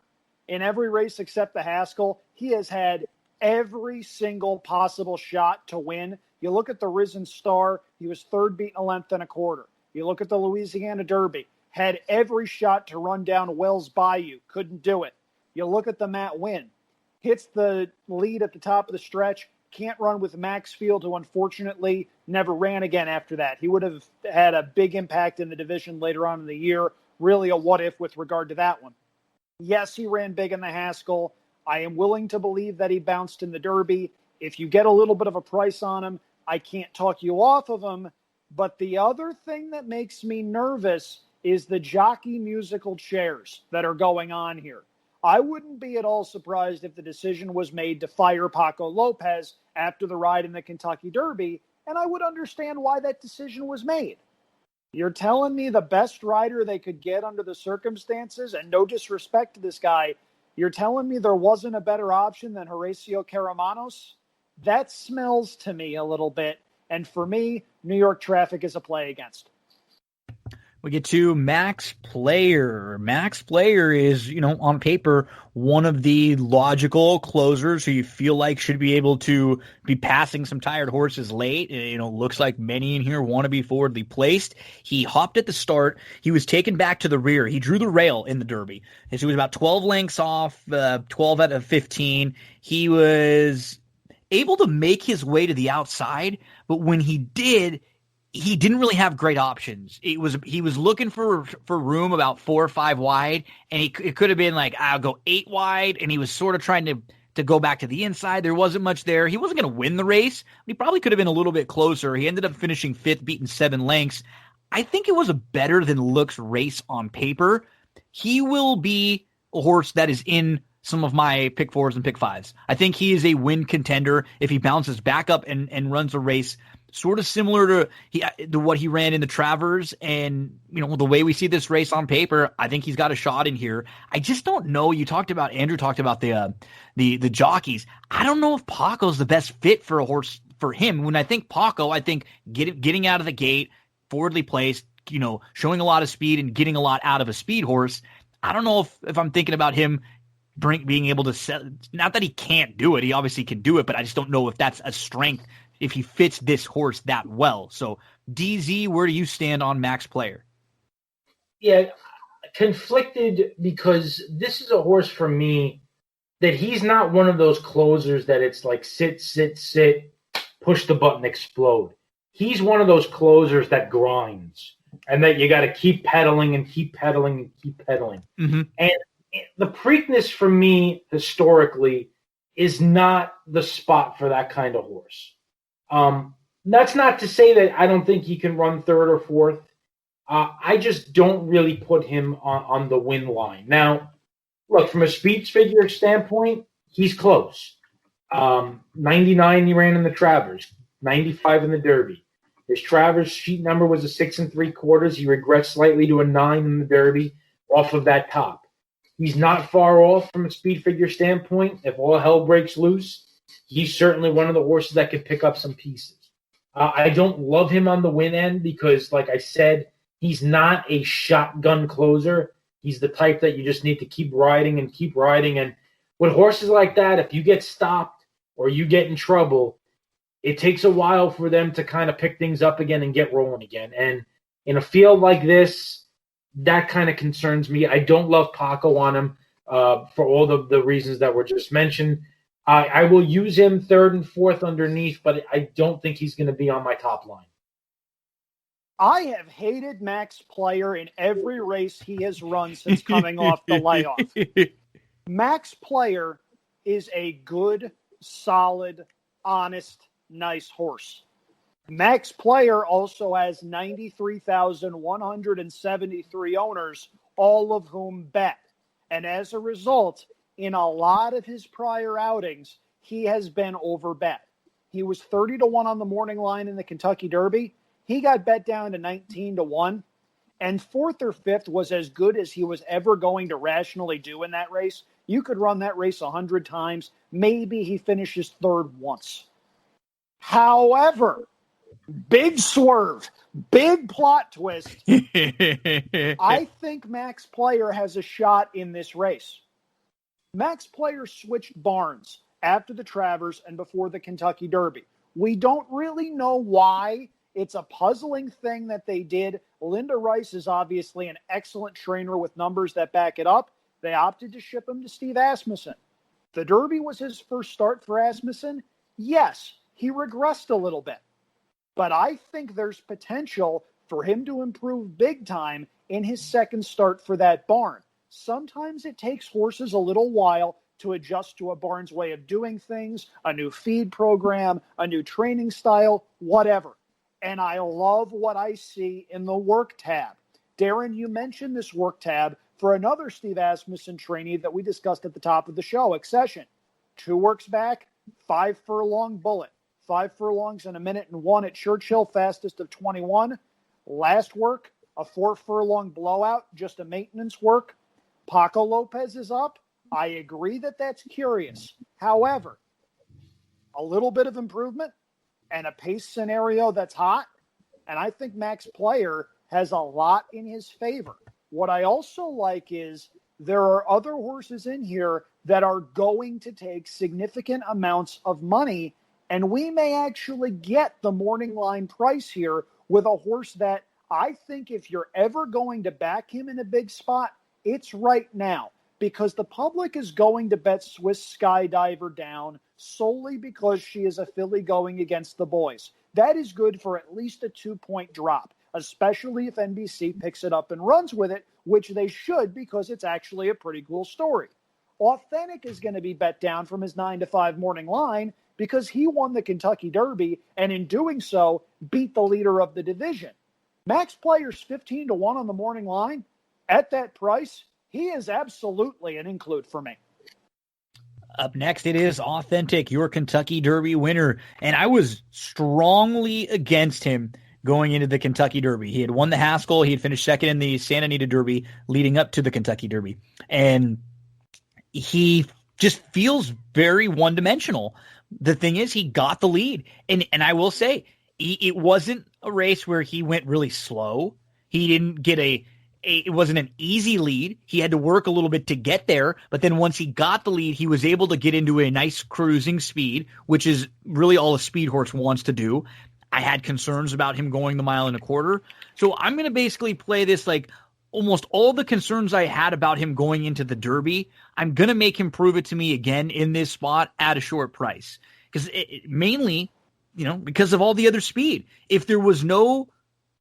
in every race except the Haskell. He has had every single possible shot to win. You look at the Risen Star, he was 3rd beaten a length and a quarter. You look at the Louisiana Derby, had every shot to run down Wells Bayou, couldn't do it. You look at the Matt Winn, hits the lead at the top of the stretch, can't run with Maxfield, who unfortunately never ran again after that. He would have had a big impact in the division later on in the year. Really a what-if with regard to that one. Yes, he ran big in the Haskell. I am willing to believe that he bounced in the Derby. If you get a little bit of a price on him, I can't talk you off of him. But the other thing that makes me nervous is the jockey musical chairs that are going on here. I wouldn't be at all surprised if the decision was made to fire Paco Lopez after the ride in the Kentucky Derby, and I would understand why that decision was made. You're telling me the best rider they could get under the circumstances, and no disrespect to this guy, you're telling me there wasn't a better option than Horacio Caramanos? That smells to me a little bit, and for me, New York Traffic is a play against. We get to Max Player. Max Player is, on paper, one of the logical closers who you feel like should be able to be passing some tired horses late. Looks like many in here want to be forwardly placed. He hopped at the start. He was taken back to the rear. He drew the rail in the Derby. And so he was about 12 lengths off, 12 out of 15. He was able to make his way to the outside, but when he did, he didn't really have great options. He was looking for room about 4 or 5 wide, and it could have been like, I'll go 8 wide, and he was sort of trying to go back to the inside. There wasn't much there. He wasn't going to win the race. He probably could have been a little bit closer. He ended up finishing 5th, beating 7 lengths. I think it was a better than looks race on paper. He will be a horse that is in some of my pick 4s and pick 5s. I think he is a win contender if he bounces back up and runs a race sort of similar to what he ran in the Travers. And, the way we see this race on paper, I think he's got a shot in here. I just don't know. Andrew talked about the jockeys. I don't know if Paco's the best fit for a horse for him. When I think Paco, I think getting out of the gate, forwardly placed, showing a lot of speed and getting a lot out of a speed horse. I don't know if I'm thinking about him being able to set, not that he can't do it. He obviously can do it, but I just don't know if that's a strength if he fits this horse that well. So DZ, where do you stand on Max Player? Yeah, conflicted, because this is a horse for me that he's not one of those closers that it's like sit, push the button, explode. He's one of those closers that grinds and that you got to keep pedaling and keep pedaling and keep pedaling. Mm-hmm. And the Preakness for me historically is not the spot for that kind of horse. That's not to say that I don't think he can run 3rd or 4th. I just don't really put him on the win line. Now, look, from a speed figure standpoint, he's close. 99 he ran in the Travers, 95 in the Derby. His Travers sheet number was a 6 3/4. He regrets slightly to a 9 in the Derby off of that top. He's not far off from a speed figure standpoint. If all hell breaks loose, he's certainly one of the horses that could pick up some pieces. I don't love him on the win end because, like I said, he's not a shotgun closer. He's the type that you just need to keep riding and keep riding. And with horses like that, if you get stopped or you get in trouble, it takes a while for them to kind of pick things up again and get rolling again. And in a field like this, that kind of concerns me. I don't love Paco on him for all the reasons that were just mentioned. I will use him 3rd and 4th underneath, but I don't think he's going to be on my top line. I have hated Max Player in every race he has run since coming off the layoff. Max Player is a good, solid, honest, nice horse. Max Player also has 93,173 owners, all of whom bet. And as a result, in a lot of his prior outings, he has been overbet. He was 30-1 on the morning line in the Kentucky Derby. He got bet down to 19-1. And 4th or 5th was as good as he was ever going to rationally do in that race. You could run that race 100 times. Maybe he finishes 3rd once. However, big swerve, big plot twist. I think Max Player has a shot in this race. Max Player switched barns after the Travers and before the Kentucky Derby. We don't really know why. It's a puzzling thing that they did. Linda Rice is obviously an excellent trainer with numbers that back it up. They opted to ship him to Steve Asmussen. The Derby was his first start for Asmussen. Yes, he regressed a little bit. But I think there's potential for him to improve big time in his second start for that barn. Sometimes it takes horses a little while to adjust to a barn's way of doing things, a new feed program, a new training style, whatever. And I love what I see in the work tab. Darin, you mentioned this work tab for another Steve Asmussen trainee that we discussed at the top of the show, Accession. 2 works back, 5 furlong bullet. 5 furlongs in 1:01 at Churchill, fastest of 21. Last work, a 4 furlong blowout, just a maintenance work. Paco Lopez is up. I agree that that's curious. However, a little bit of improvement and a pace scenario that's hot, and I think Max Player has a lot in his favor. What I also like is there are other horses in here that are going to take significant amounts of money, and we may actually get the morning line price here with a horse that I think if you're ever going to back him in a big spot, it's right now, because the public is going to bet Swiss Skydiver down solely because she is a filly going against the boys. that is good for at least a 2-point drop, especially if NBC picks it up and runs with it, which they should because it's actually a pretty cool story. Authentic is going to be bet down from his 9-5 morning line because he won the Kentucky Derby and in doing so beat the leader of the division. Max Player's 15-1 on the morning line. At that price, he is absolutely an include for me. Up next, it is Authentic, your Kentucky Derby winner. And I was strongly against him going into the Kentucky Derby. He had won the Haskell. He had finished second in the Santa Anita Derby leading up to the Kentucky Derby. And he just feels very one-dimensional. The thing is, he got the lead. And I will say, it wasn't a race where he went really slow. He didn't get it wasn't an easy lead. He had to work a little bit to get there, but then once he got the lead, he was able to get into a nice cruising speed, which is really all a speed horse wants to do. I had concerns about him going the 1.25 miles. So I'm going to basically play this like almost all the concerns I had about him going into the Derby. I'm going to make him prove it to me again in this spot at a short price. Because mainly, because of all the other speed. If there was no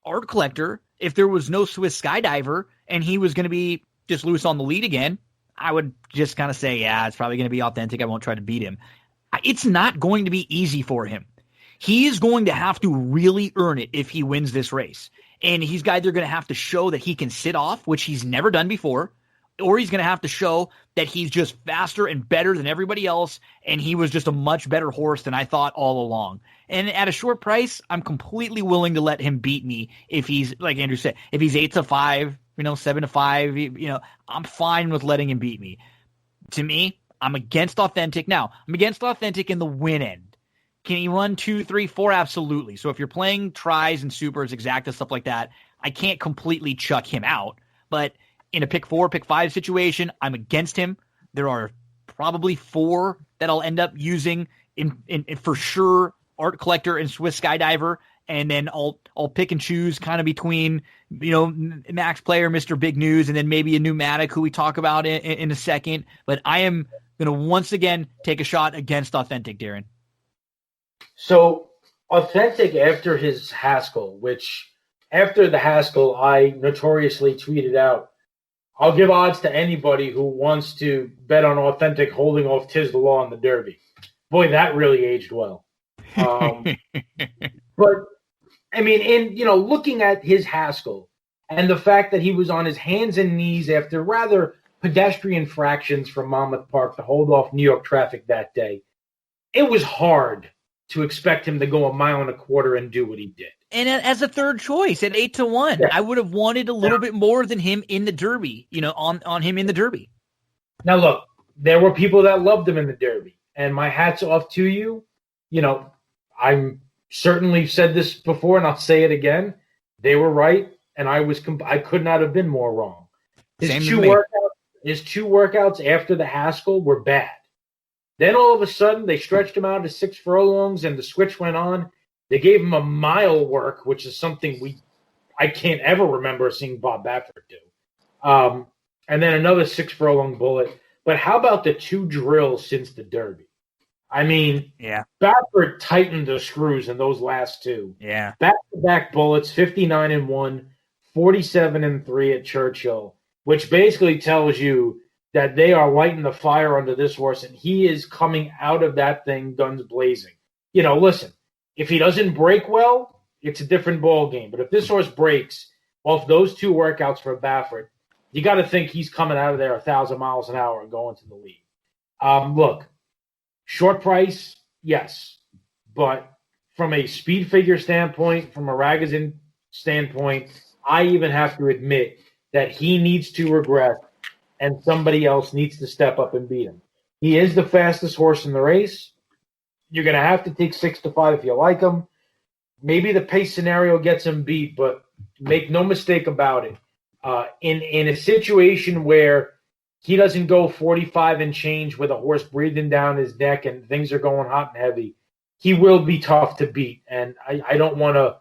art collector, if there was no Swiss skydiver, and he was going to be just loose on the lead again, I would just kind of say, yeah, it's probably going to be Authentic. I won't try to beat him. It's not going to be easy for him. He is going to have to really earn it if he wins this race. And he's either going to have to show that he can sit off, which he's never done before, or he's going to have to show that he's just faster and better than everybody else, and he was just a much better horse than I thought all along. And at a short price, I'm completely willing to let him beat me if he's, like Andrew said, if he's 8-5, 7-5, I'm fine with letting him beat me. To me, I'm against Authentic. Now, I'm against Authentic in the win end. Can he run 2, 3, 4? Absolutely. So if you're playing tries and supers, exacta, stuff like that, I can't completely chuck him out. But in a pick 4, pick 5 situation, I'm against him. There are probably 4 that I'll end up using in for sure, Art Collector and Swiss Skydiver, and then I'll pick and choose kind of between Max Player, Mr. Big News, and then maybe a pneumatic who we talk about in a second. But I am going to once again take a shot against Authentic, Darin. So Authentic after his Haskell, which after the Haskell I notoriously tweeted out, I'll give odds to anybody who wants to bet on Authentic holding off Tiz the Law in the Derby. Boy, that really aged well. But I mean, looking at his Haskell and the fact that he was on his hands and knees after rather pedestrian fractions from Monmouth Park to hold off New York traffic that day, it was hard to expect him to go 1.25 miles and do what he did. And as a third choice at 8-1, yeah. I would have wanted a little bit more than him in the Derby, on him in the Derby. Now, look, there were people that loved him in the Derby, and my hat's off to you. I'm certainly said this before, and I'll say it again. They were right, and I could not have been more wrong. His two workouts after the Haskell were bad. Then all of a sudden, they stretched him out to 6 furlongs, and the switch went on. They gave him a mile work, which is something I can't ever remember seeing Bob Baffert do. And then another 6 furlong bullet. But how about the 2 drills since the Derby? I mean, yeah, Baffert tightened the screws in those last 2. Yeah. Back-to-back bullets, 59-1, 47-3 at Churchill, which basically tells you that they are lighting the fire under this horse, and he is coming out of that thing guns blazing. Listen, if he doesn't break well, it's a different ball game. But if this horse breaks off those 2 workouts for Baffert, you got to think he's coming out of there 1,000 miles an hour and going to the lead. Look, short price, yes. But from a speed figure standpoint, from a Ragozin standpoint, I even have to admit that he needs to regress and somebody else needs to step up and beat him. He is the fastest horse in the race. You're going to have to take 6-5 if you like him. Maybe the pace scenario gets him beat, but make no mistake about it. In a situation where he doesn't go 45 and change with a horse breathing down his neck and things are going hot and heavy, he will be tough to beat. And I don't want to,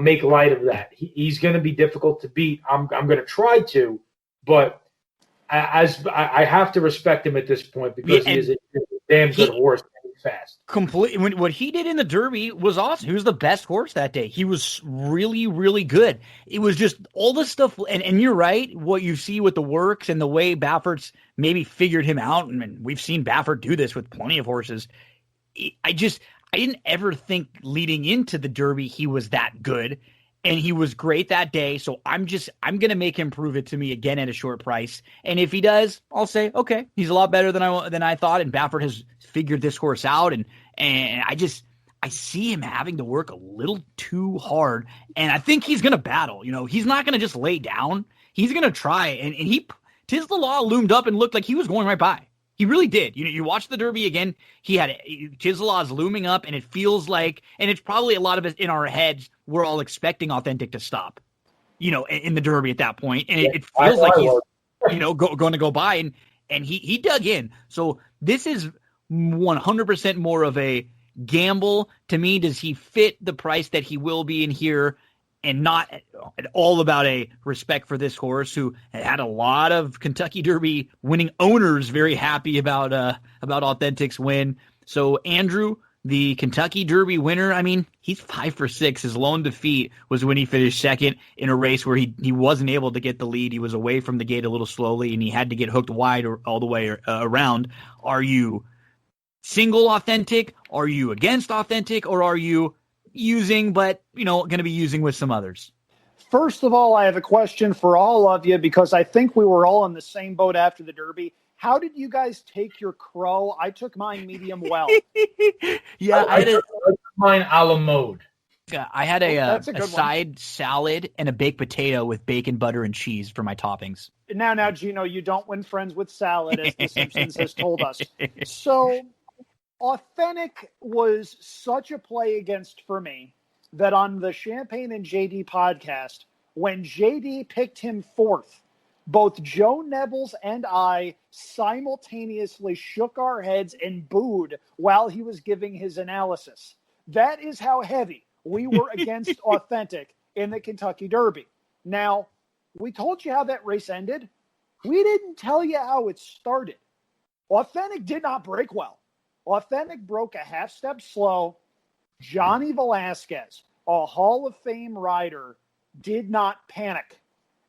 make light of that. He's going to be difficult to beat. I'm going to try to, but I have to respect him at this point because he is a damn good horse. fast. Completely. What he did in the Derby was awesome. He was the best horse that day. He was really, really good. It was just all the stuff. And you're right. What you see with the works and the way Baffert's maybe figured him out. And we've seen Baffert do this with plenty of horses. I didn't ever think leading into the Derby he was that good. And he was great that day. So I'm going to make him prove it to me again at a short price. And if he does, I'll say, okay, he's a lot better than I thought. And Baffert has figured this horse out. And I see him having to work a little too hard. And I think he's going to battle. He's not going to just lay down. He's going to try. And Tiz the Law loomed up and looked like he was going right by. He really did. You watch the Derby again. He had Tiz the Law's looming up, and it feels like, and it's probably a lot of us in our heads, we're all expecting Authentic to stop, in the Derby at that point. And it feels like he's, going to go by, and he dug in. So this is 100% more of a gamble to me. Does he fit the price that he will be in here? And not at all about a respect for this horse, who had a lot of Kentucky Derby winning owners very happy about Authentic's win. So Andrew, the Kentucky Derby winner, he's 5 for 6. His lone defeat was when he finished second in a race where he wasn't able to get the lead. He was away from the gate a little slowly, and he had to get hooked wide or all the way around. Are you single Authentic? Are you against Authentic? Or are you using, but going to be using with some others? First of all, I have a question for all of you, because I think we were all in the same boat after the Derby. How did you guys take your crow? I took mine medium well. Yeah, I took mine a la mode. I had a side salad and a baked potato with bacon, butter, and cheese for my toppings. Now, Gino, you don't win friends with salad, as The Simpsons has told us. So Authentic was such a play against for me that on the Champagne and JD podcast, when JD picked him fourth, both Joe Nebels and I simultaneously shook our heads and booed while he was giving his analysis. That is how heavy we were against Authentic in the Kentucky Derby. Now, we told you how that race ended. We didn't tell you how it started. Authentic did not break well. Authentic broke a half step slow. Johnny Velasquez, a Hall of Fame rider, did not panic.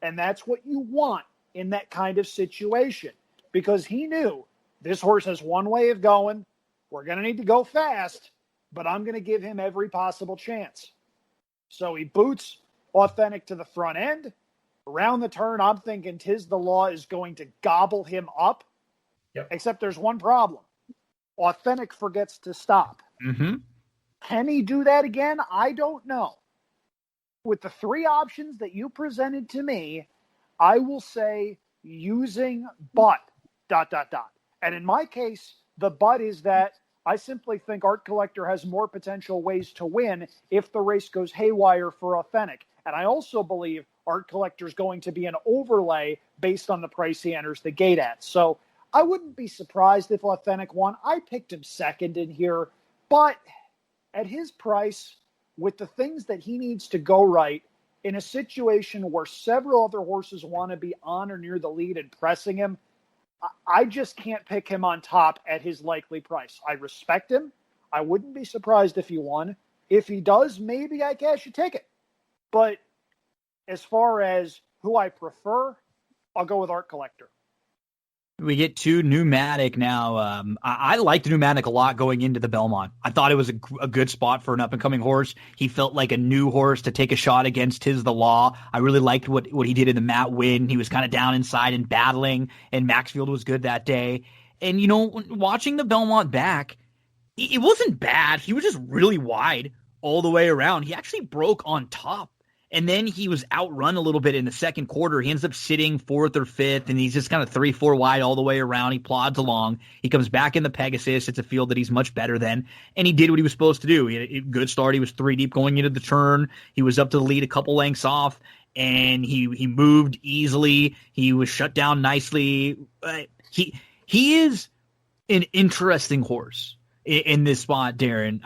And that's what you want in that kind of situation, because he knew this horse has one way of going. We're going to need to go fast, but I'm going to give him every possible chance. So he boots Authentic to the front end. Around the turn, I'm thinking Tiz the Law is going to gobble him up. Yep. Except there's one problem. Authentic forgets to stop. Mm-hmm. Can he do that again? I don't know. With the three options that you presented to me, I will say using but ... And in my case, the but is that I simply think Art Collector has more potential ways to win if the race goes haywire for Authentic. And I also believe Art Collector is going to be an overlay based on the price he enters the gate at. So I wouldn't be surprised if Authentic won. I picked him second in here, but at his price, with the things that he needs to go right, in a situation where several other horses want to be on or near the lead and pressing him, I just can't pick him on top at his likely price. I respect him. I wouldn't be surprised if he won. If he does, maybe I cash a ticket. But as far as who I prefer, I'll go with Art Collector. We get to Pneumatic now. I liked Pneumatic a lot going into the Belmont. I thought it was a good spot for an up-and-coming horse. He felt like a new horse to take a shot against Tiz the Law. I really liked what he did in the Matt win. He was kind of down inside and battling, and Maxfield was good that day. And, watching the Belmont back, it wasn't bad. He was just really wide all the way around. He actually broke on top. And then he was outrun a little bit in the second quarter. He ends up sitting fourth or fifth, and he's just kind of 3-4 wide all the way around. He plods along. He comes back in the Pegasus. It's a field that he's much better than, and he did what he was supposed to do. He had a good start. He was 3 deep going into the turn. He was up to the lead a couple lengths off, and he moved easily. He was shut down nicely. He is an interesting horse in this spot, Darin.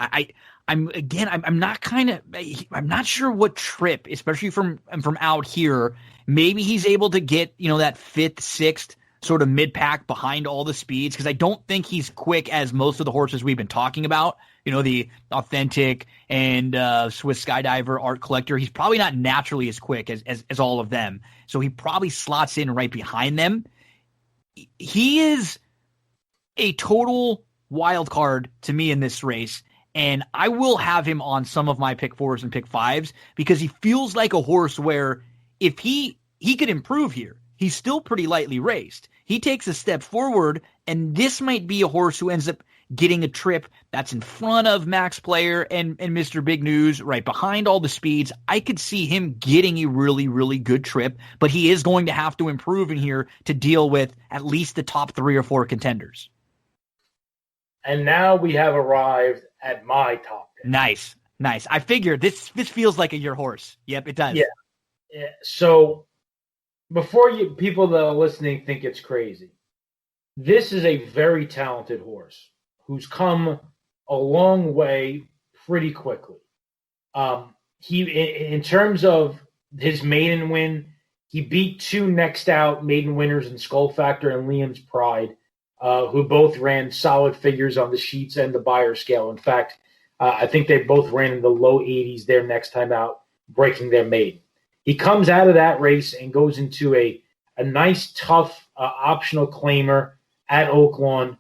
I'm not sure what trip, especially from out here. Maybe he's able to get, that 5th, 6th sort of mid-pack behind all the speeds, because I don't think he's quick as most of the horses we've been talking about. The Authentic and Swiss Skydiver, Art Collector. He's probably not naturally as quick as all of them. So he probably slots in right behind them. He is a total wild card to me in this race. And I will have him on some of my pick 4s and pick 5s because he feels like a horse where if he could improve here, he's still pretty lightly raced. He takes a step forward, and this might be a horse who ends up getting a trip that's in front of Max Player and Mr. Big News, right behind all the speeds. I could see him getting a really, really good trip, but he is going to have to improve in here to deal with at least the top 3 or 4 contenders. And now we have arrived at my top pick. Nice. I figured this feels like your horse. Yep, it does. Yeah. So before people that are listening think it's crazy, this is a very talented horse who's come a long way pretty quickly. He, in terms of his maiden win, he beat 2 next out maiden winners in Skull Factor and Liam's Pride, who both ran solid figures on the sheets and the buyer scale. In fact, I think they both ran in the low 80s their next time out, breaking their maiden. He comes out of that race and goes into a nice, tough optional claimer at Oaklawn,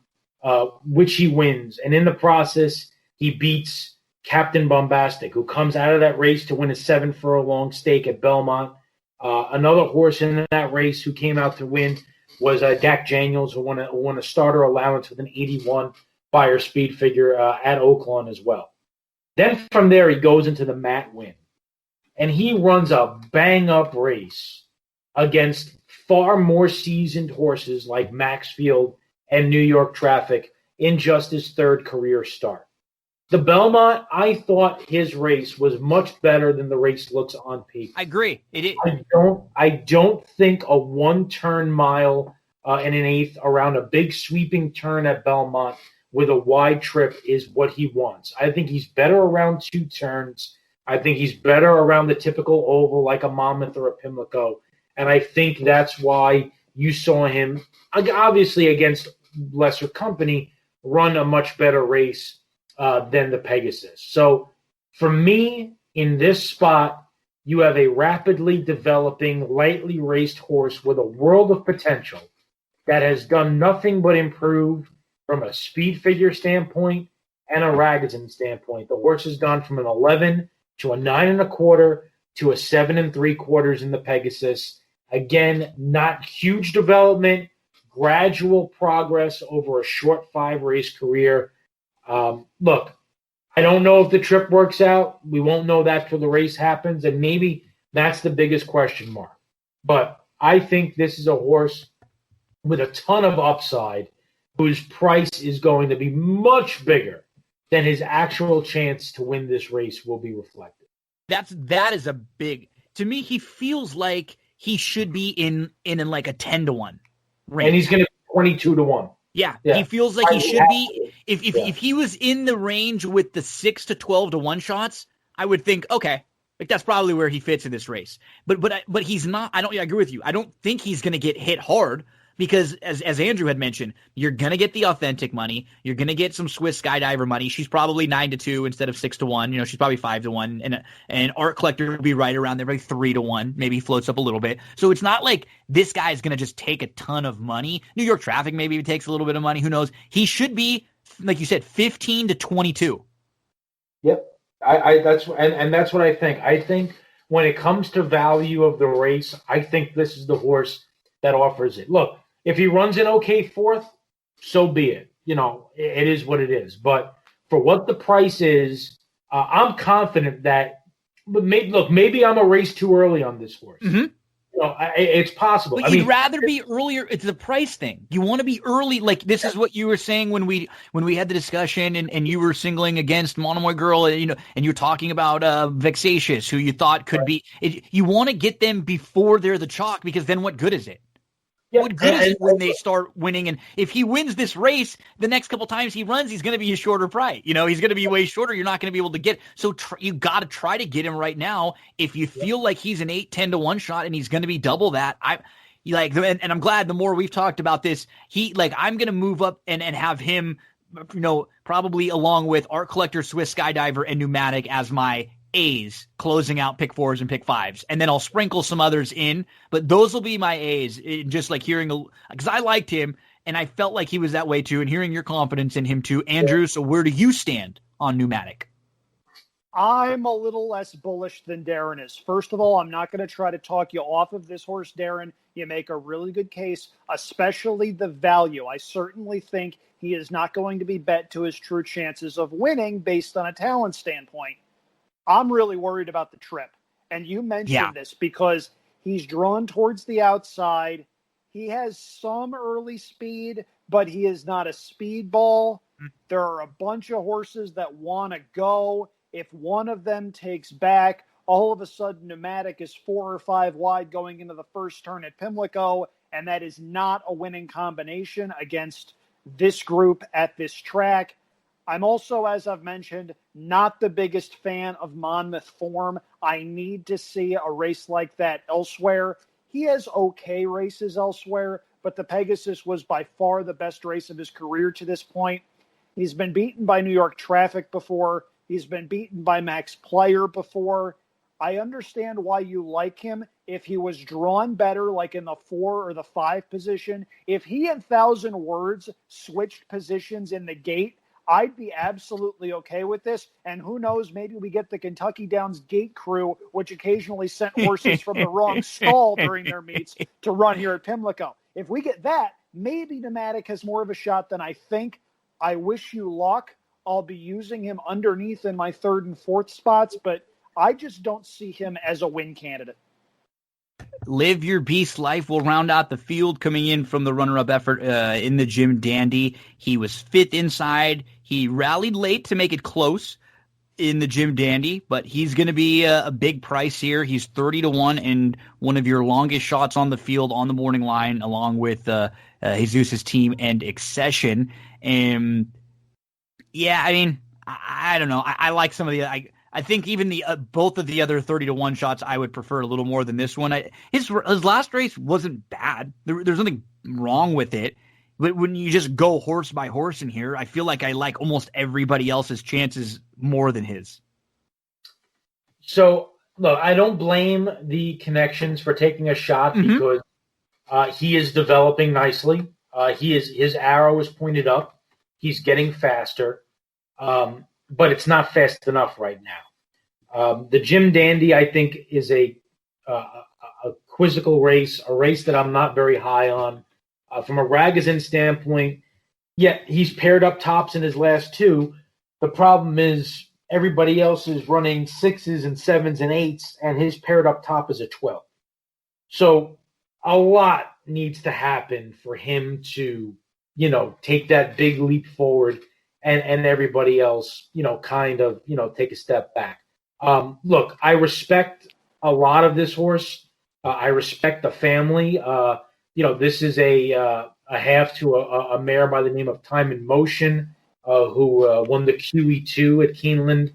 which he wins. And in the process, he beats Captain Bombastic, who comes out of that race to win a 7-furlong stake at Belmont. Another horse in that race who came out to win was Dak Daniels, who won a starter allowance with an 81 buyer speed figure at Oaklawn as well. Then from there, he goes into the Matt win. And he runs a bang-up race against far more seasoned horses like Maxfield and New York Traffic in just his 3rd career start. The Belmont, I thought his race was much better than the race looks on paper. I agree. I don't think a 1-turn mile and an 1/8 around a big sweeping turn at Belmont with a wide trip is what he wants. I think he's better around 2 turns. I think he's better around the typical oval like a Monmouth or a Pimlico. And I think that's why you saw him, obviously against lesser company, run a much better race than the Pegasus. So for me, in this spot, you have a rapidly developing, lightly raced horse with a world of potential that has done nothing but improve from a speed figure standpoint and a Ragozin standpoint. The horse has gone from an 11 to a 9 1/4 to a 7 3/4 in the Pegasus. Again, not huge development, gradual progress over a short 5-race career. Look, I don't know if the trip works out. We won't know that till the race happens, and maybe that's the biggest question mark. But I think this is a horse with a ton of upside whose price is going to be much bigger than his actual chance to win this race will be reflected. That is a big, to me, he feels like he should be in like a 10-1 range. And he's going to be 22-1. Yeah, he feels like he should be. If he was in the range with the 6 to 12-1 shots, I would think, okay, like that's probably where he fits in this race. But he's not. I agree with you. I don't think he's going to get hit hard because, as Andrew had mentioned, you're going to get the Authentic money. You're going to get some Swiss Skydiver money. She's probably 9-2 instead of 6-1. She's probably 5-1, and Art Collector would be right around there, like 3-1. Maybe he floats up a little bit. So it's not like this guy's going to just take a ton of money. New York Traffic maybe takes a little bit of money. Who knows? He should be, like you said, 15 to 22. Yep, that's what I think. I think when it comes to value of the race, I think this is the horse that offers it. Look, if he runs an okay 4th, so be it. It is what it is. But for what the price is, I'm confident that. But maybe I'm a race too early on this horse. Mm-hmm. It's possible. But you'd rather be earlier. It's the price thing. You want to be early. Like this is what you were saying when we had the discussion and you were singling against Monomoy Girl, and you're talking about Vexatious, who you thought could be. You want to get them before they're the chalk, because then what good is it? Yeah, what good is it when they start winning? And if he wins this race, the next couple times he runs, he's going to be a shorter price. He's going to be way shorter. You're not going to be able to get. So you got to try to get him right now. If you feel like he's an 8-10-1 shot and he's going to be double that, Like, and I'm glad the more we've talked about this, I'm going to move up and have him, probably along with Art Collector, Swiss Skydiver, and Pneumatic as my A's closing out pick 4s and pick 5s. And then I'll sprinkle some others in, but those will be my A's. Just like because I liked him and I felt like he was that way too, and hearing your confidence in him too. Andrew, so where do you stand on Pneumatic? I'm a little less bullish than Darin is. First of all, I'm not going to try to talk you off of this horse, Darin. You make a really good case, especially the value. I certainly think he is not going to be bet to his true chances of winning based on a talent standpoint. I'm really worried about the trip. And you mentioned this because he's drawn towards the outside. He has some early speed, but he is not a speedball. There are a bunch of horses that want to go. If one of them takes back, all of a sudden Pneumatic is 4 or 5 wide going into the first turn at Pimlico, and that is not a winning combination against this group at this track. I'm also, as I've mentioned, not the biggest fan of Monmouth form. I need to see a race like that elsewhere. He has okay races elsewhere, but the Pegasus was by far the best race of his career to this point. He's been beaten by New York Traffic before. He's been beaten by Max Player before. I understand why you like him. If he was drawn better, like in the 4 or the 5 position, if he and 1,000 Words switched positions in the gate, I'd be absolutely okay with this. And who knows, maybe we get the Kentucky Downs gate crew, which occasionally sent horses from the wrong stall during their meets to run here at Pimlico. If we get that, maybe Pneumatic has more of a shot than I think. I wish you luck. I'll be using him underneath in my 3rd and 4th spots, but I just don't see him as a win candidate. Live Your Beast Life will round out the field, coming in from the runner-up effort in the Jim Dandy. He was 5th inside. He rallied late to make it close in the Jim Dandy, but he's going to be a big price here. He's 30-1 and one of your longest shots on the field on the morning line, along with Jesus' team and Accession. And yeah, I mean, I don't know. I like some of the. I think even the both of the other 30-1 shots I would prefer a little more than this one. His last race wasn't bad. There's nothing wrong with it. But when you just go horse by horse in here, I feel like I like almost everybody else's chances more than his. So, look, I don't blame the Connections for taking a shot because he is developing nicely. His arrow is pointed up. He's getting faster, but it's not fast enough right now. The Jim Dandy, I think, is a quizzical race, a race that I'm not very high on. From a Ragozin standpoint, he's paired up tops in his last 2. The problem is everybody else is running 6s and 7s and 8s, and his paired up top is a 12. So a lot needs to happen for him to, take that big leap forward and everybody else, take a step back. Look, I respect a lot of this horse. I respect the family. This is a half to a mare by the name of Time in Motion, who won the QE2 at Keeneland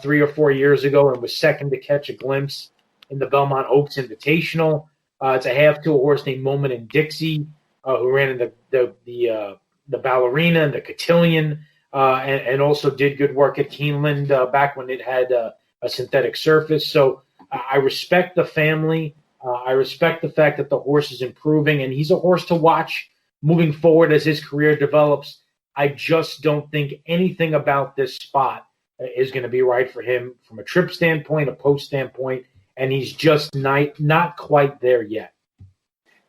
3 or 4 years ago and was second to Catch a Glimpse in the Belmont Oaks Invitational. It's a half to a horse named Moment and Dixie, who ran in the Ballerina and the Cotillion, and also did good work at Keeneland back when it had a synthetic surface. So I respect the family. I respect the fact that the horse is improving, and he's a horse to watch moving forward as his career develops. I just don't think anything about this spot is going to be right for him from a trip standpoint, a post standpoint, and he's just not quite there yet.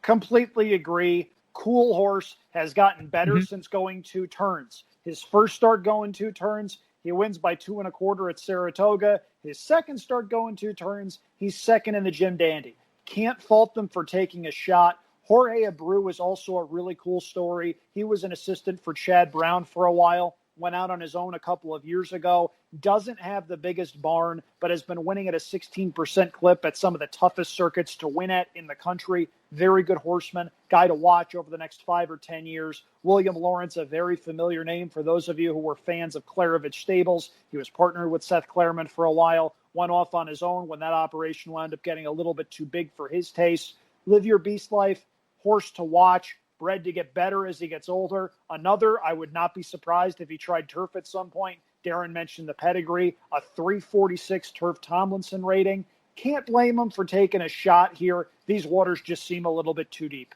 Completely agree. Cool horse has gotten better since going 2 turns. His first start going 2 turns, he wins by 2 1/4 at Saratoga. His second start going 2 turns, he's second in the Jim Dandy. Can't fault them for taking a shot. Jorge Abreu is also a really cool story. He was an assistant for Chad Brown for a while, went out on his own a couple of years ago, doesn't have the biggest barn, but has been winning at a 16% clip at some of the toughest circuits to win at in the country. Very good horseman, guy to watch over the next 5 or 10 years. William Lawrence, a very familiar name for those of you who were fans of Clarovich Stables. He was partnered with Seth Claremont for a while, went off on his own when that operation wound up getting a little bit too big for his taste. Live Your Beast Life, horse to watch, bred to get better as he gets older. Another, I would not be surprised if he tried turf at some point. Darin mentioned the pedigree, a 346 Turf Tomlinson rating. Can't blame him for taking a shot here. These waters just seem a little bit too deep.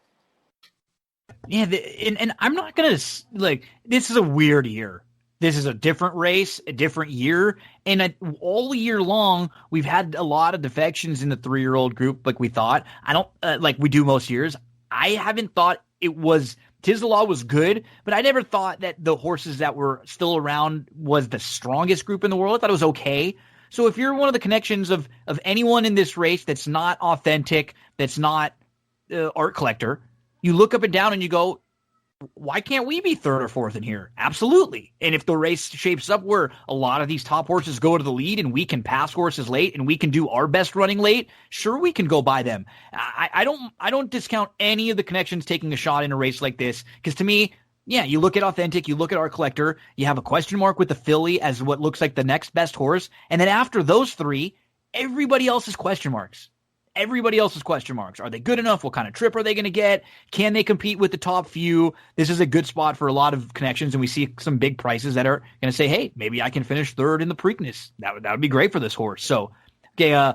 Yeah, and I'm not going to, this is a weird year. This is a different race, a different year. And all year long, we've had a lot of defections in the 3-year-old group like we thought. I don't, like we do most years. I haven't thought it was, Tiz the Law was good, but I never thought that the horses that were still around was the strongest group in the world. I thought it was okay. So if you're one of the connections of anyone in this race that's not Authentic, that's not Art Collector, you look up and down and you go, why can't we be third or fourth in here? Absolutely. And if the race shapes up where a lot of these top horses go to the lead and we can pass horses late and we can do our best running late, sure, we can go by them. I don't discount any of the connections taking a shot in a race like this, because to me, yeah, you look at Authentic, you look at Art Collector, you have a question mark with the filly as what looks like the next best horse. And then after those three, everybody else is question marks. Everybody else's question marks. Are they good enough? What kind of trip are they going to get? Can they compete with the top few? This is a good spot for a lot of connections, and we see some big prices that are going to say, hey, maybe I can finish third in the Preakness. That would be great for this horse. So, okay,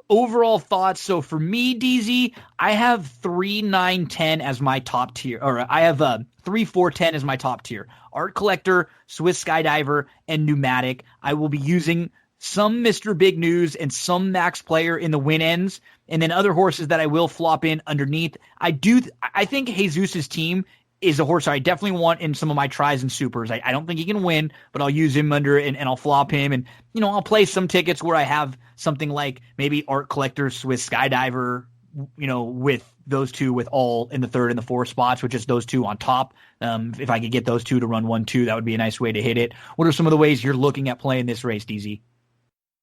overall thoughts. So for me, DZ, I have 3, 9, 10 as my top tier, or I have 3, 4, 10 as my top tier. Art Collector, Swiss Skydiver, and Pneumatic. I will be using some Mr. Big News and some Max Player in the win ends, and then other horses that I will flop in underneath. I think Jesus's team is a horse I definitely want in some of my tries and supers. I don't think he can win, but I'll use him under and I'll flop him. And, I'll play some tickets where I have something like maybe Art Collector, Swiss Skydiver, with those two with all in the 3rd and the 4th spots, with just those two on top. If I could get those two to run 1-2, that would be a nice way to hit it. What are some of the ways you're looking at playing this race, DZ?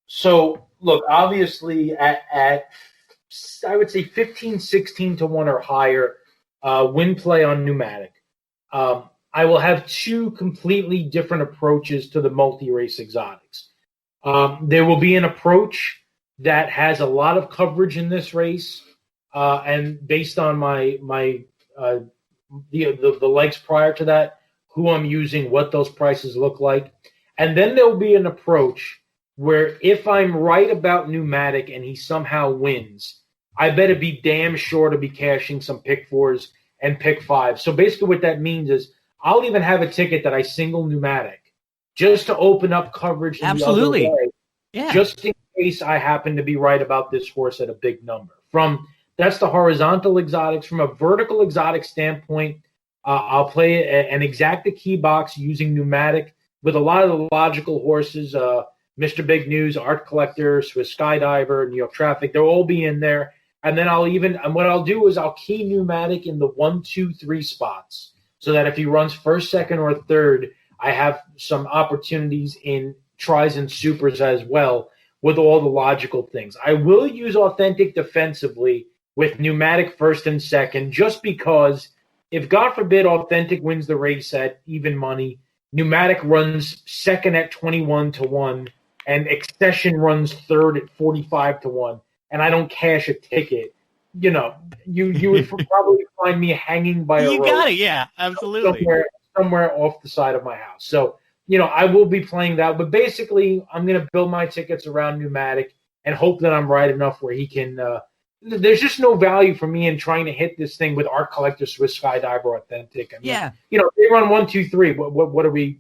So, look, obviously at I would say 15, 16 to 1 or higher, win play on Pneumatic. I will have 2 completely different approaches to the multi-race exotics. There will be an approach that has a lot of coverage in this race, and based on my the legs prior to that, who I'm using, what those prices look like. And then there'll be an approach where if I'm right about Pneumatic and he somehow wins, I better be damn sure to be cashing some pick 4s and pick 5s. So basically what that means is I'll even have a ticket that I single Pneumatic just to open up coverage in Absolutely. the other way, Yeah. just in case I happen to be right about this horse at a big number. That's the horizontal exotics. From a vertical exotic standpoint, I'll play an exacta key box using Pneumatic with a lot of the logical horses, Mr. Big News, Art Collector, Swiss Skydiver, New York Traffic. They'll all be in there. And then what I'll do is I'll key Pneumatic in the 1, 2, 3 spots so that if he runs 1st, 2nd, or 3rd, I have some opportunities in tries and supers as well with all the logical things. I will use Authentic defensively with Pneumatic 1st and 2nd, just because if, God forbid, Authentic wins the race at even money, Pneumatic runs 2nd at 21 to 1, and Accession runs 3rd at 45 to 1, and I don't cash a ticket, you would probably find me hanging by a rope. You got it, yeah, absolutely. Somewhere off the side of my house. So, I will be playing that. But basically, I'm going to build my tickets around Pneumatic and hope that I'm right enough where he can there's just no value for me in trying to hit this thing with Art Collector, Swiss Skydiver, Authentic. I mean, yeah. They run 1, 2, 3. What are we